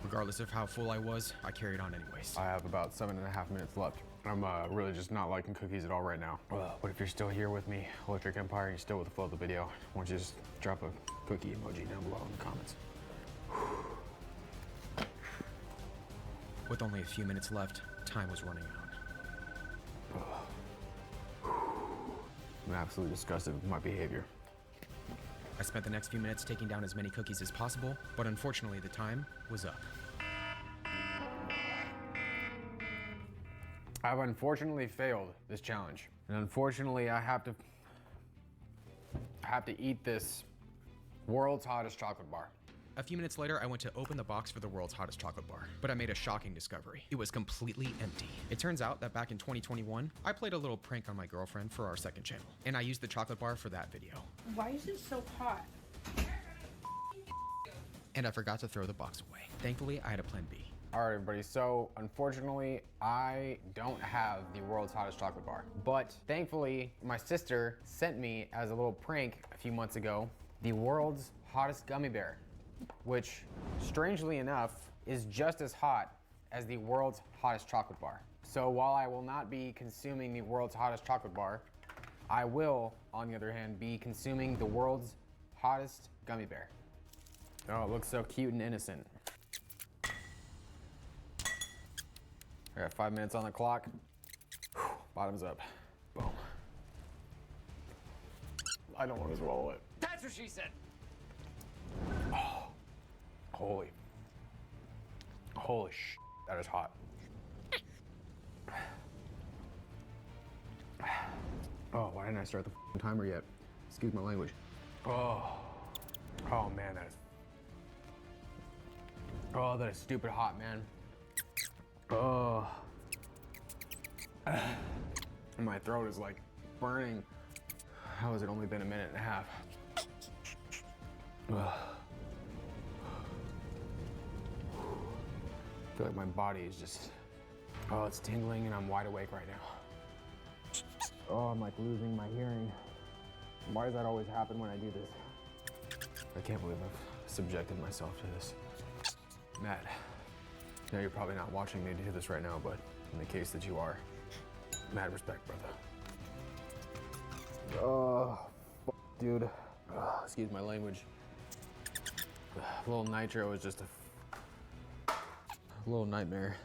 Regardless of how full I was, I carried on anyways. I have about 7.5 minutes left. I'm really just not liking cookies at all right now. But if you're still here with me, Electric Empire, and you're still with the flow of the video, why don't you just drop a cookie emoji down below in the comments. With only a few minutes left, time was running out. I'm absolutely disgusted with my behavior. I spent the next few minutes taking down as many cookies as possible, but unfortunately the time was up. I've unfortunately failed this challenge. And unfortunately, I have to eat this world's hottest chocolate bar. A few minutes later, I went to open the box for the world's hottest chocolate bar, but I made a shocking discovery. It was completely empty. It turns out that back in 2021, I played a little prank on my girlfriend for our second channel, and I used the chocolate bar for that video. Why is it so hot? And I forgot to throw the box away. Thankfully, I had a plan B. All right, everybody, so unfortunately, I don't have the world's hottest chocolate bar. But thankfully, my sister sent me, as a little prank a few months ago, the world's hottest gummy bear, which, strangely enough, is just as hot as the world's hottest chocolate bar. So while I will not be consuming the world's hottest chocolate bar, I will, on the other hand, be consuming the world's hottest gummy bear. Oh, it looks so cute and innocent. I got 5 minutes on the clock. Whew, bottoms up. Boom. I don't want to swallow it. That's what she said. Oh, holy sh! That is hot. Oh, why didn't I start the timer yet? Excuse my language. Oh man, that is stupid hot, man. Oh, my throat is like burning. How has it only been a minute and a half? Ugh. I feel like my body is just, it's tingling and I'm wide awake right now. Oh, I'm like losing my hearing. Why does that always happen when I do this? I can't believe I've subjected myself to this. Matt, I know you're probably not watching me do this right now, but in the case that you are, mad respect, brother. Oh, dude. Excuse my language. A little nitro is just a little nightmare.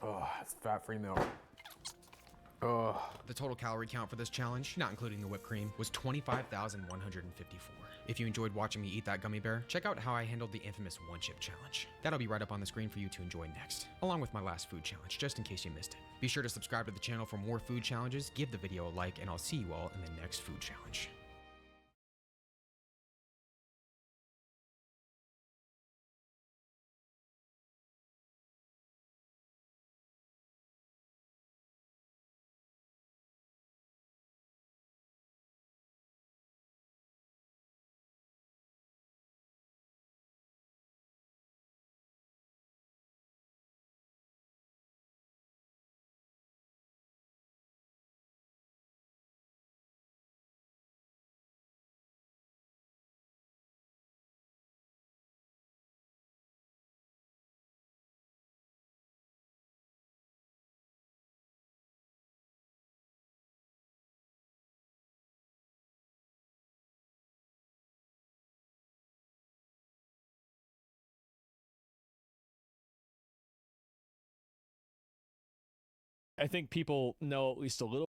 Oh, it's fat-free milk. Oh. The total calorie count for this challenge, not including the whipped cream, was 25,154. If you enjoyed watching me eat that gummy bear, check out how I handled the infamous one-chip challenge. That'll be right up on the screen for you to enjoy next, along with my last food challenge, just in case you missed it. Be sure to subscribe to the channel for more food challenges, give the video a like, and I'll see you all in the next food challenge. I think people know at least a little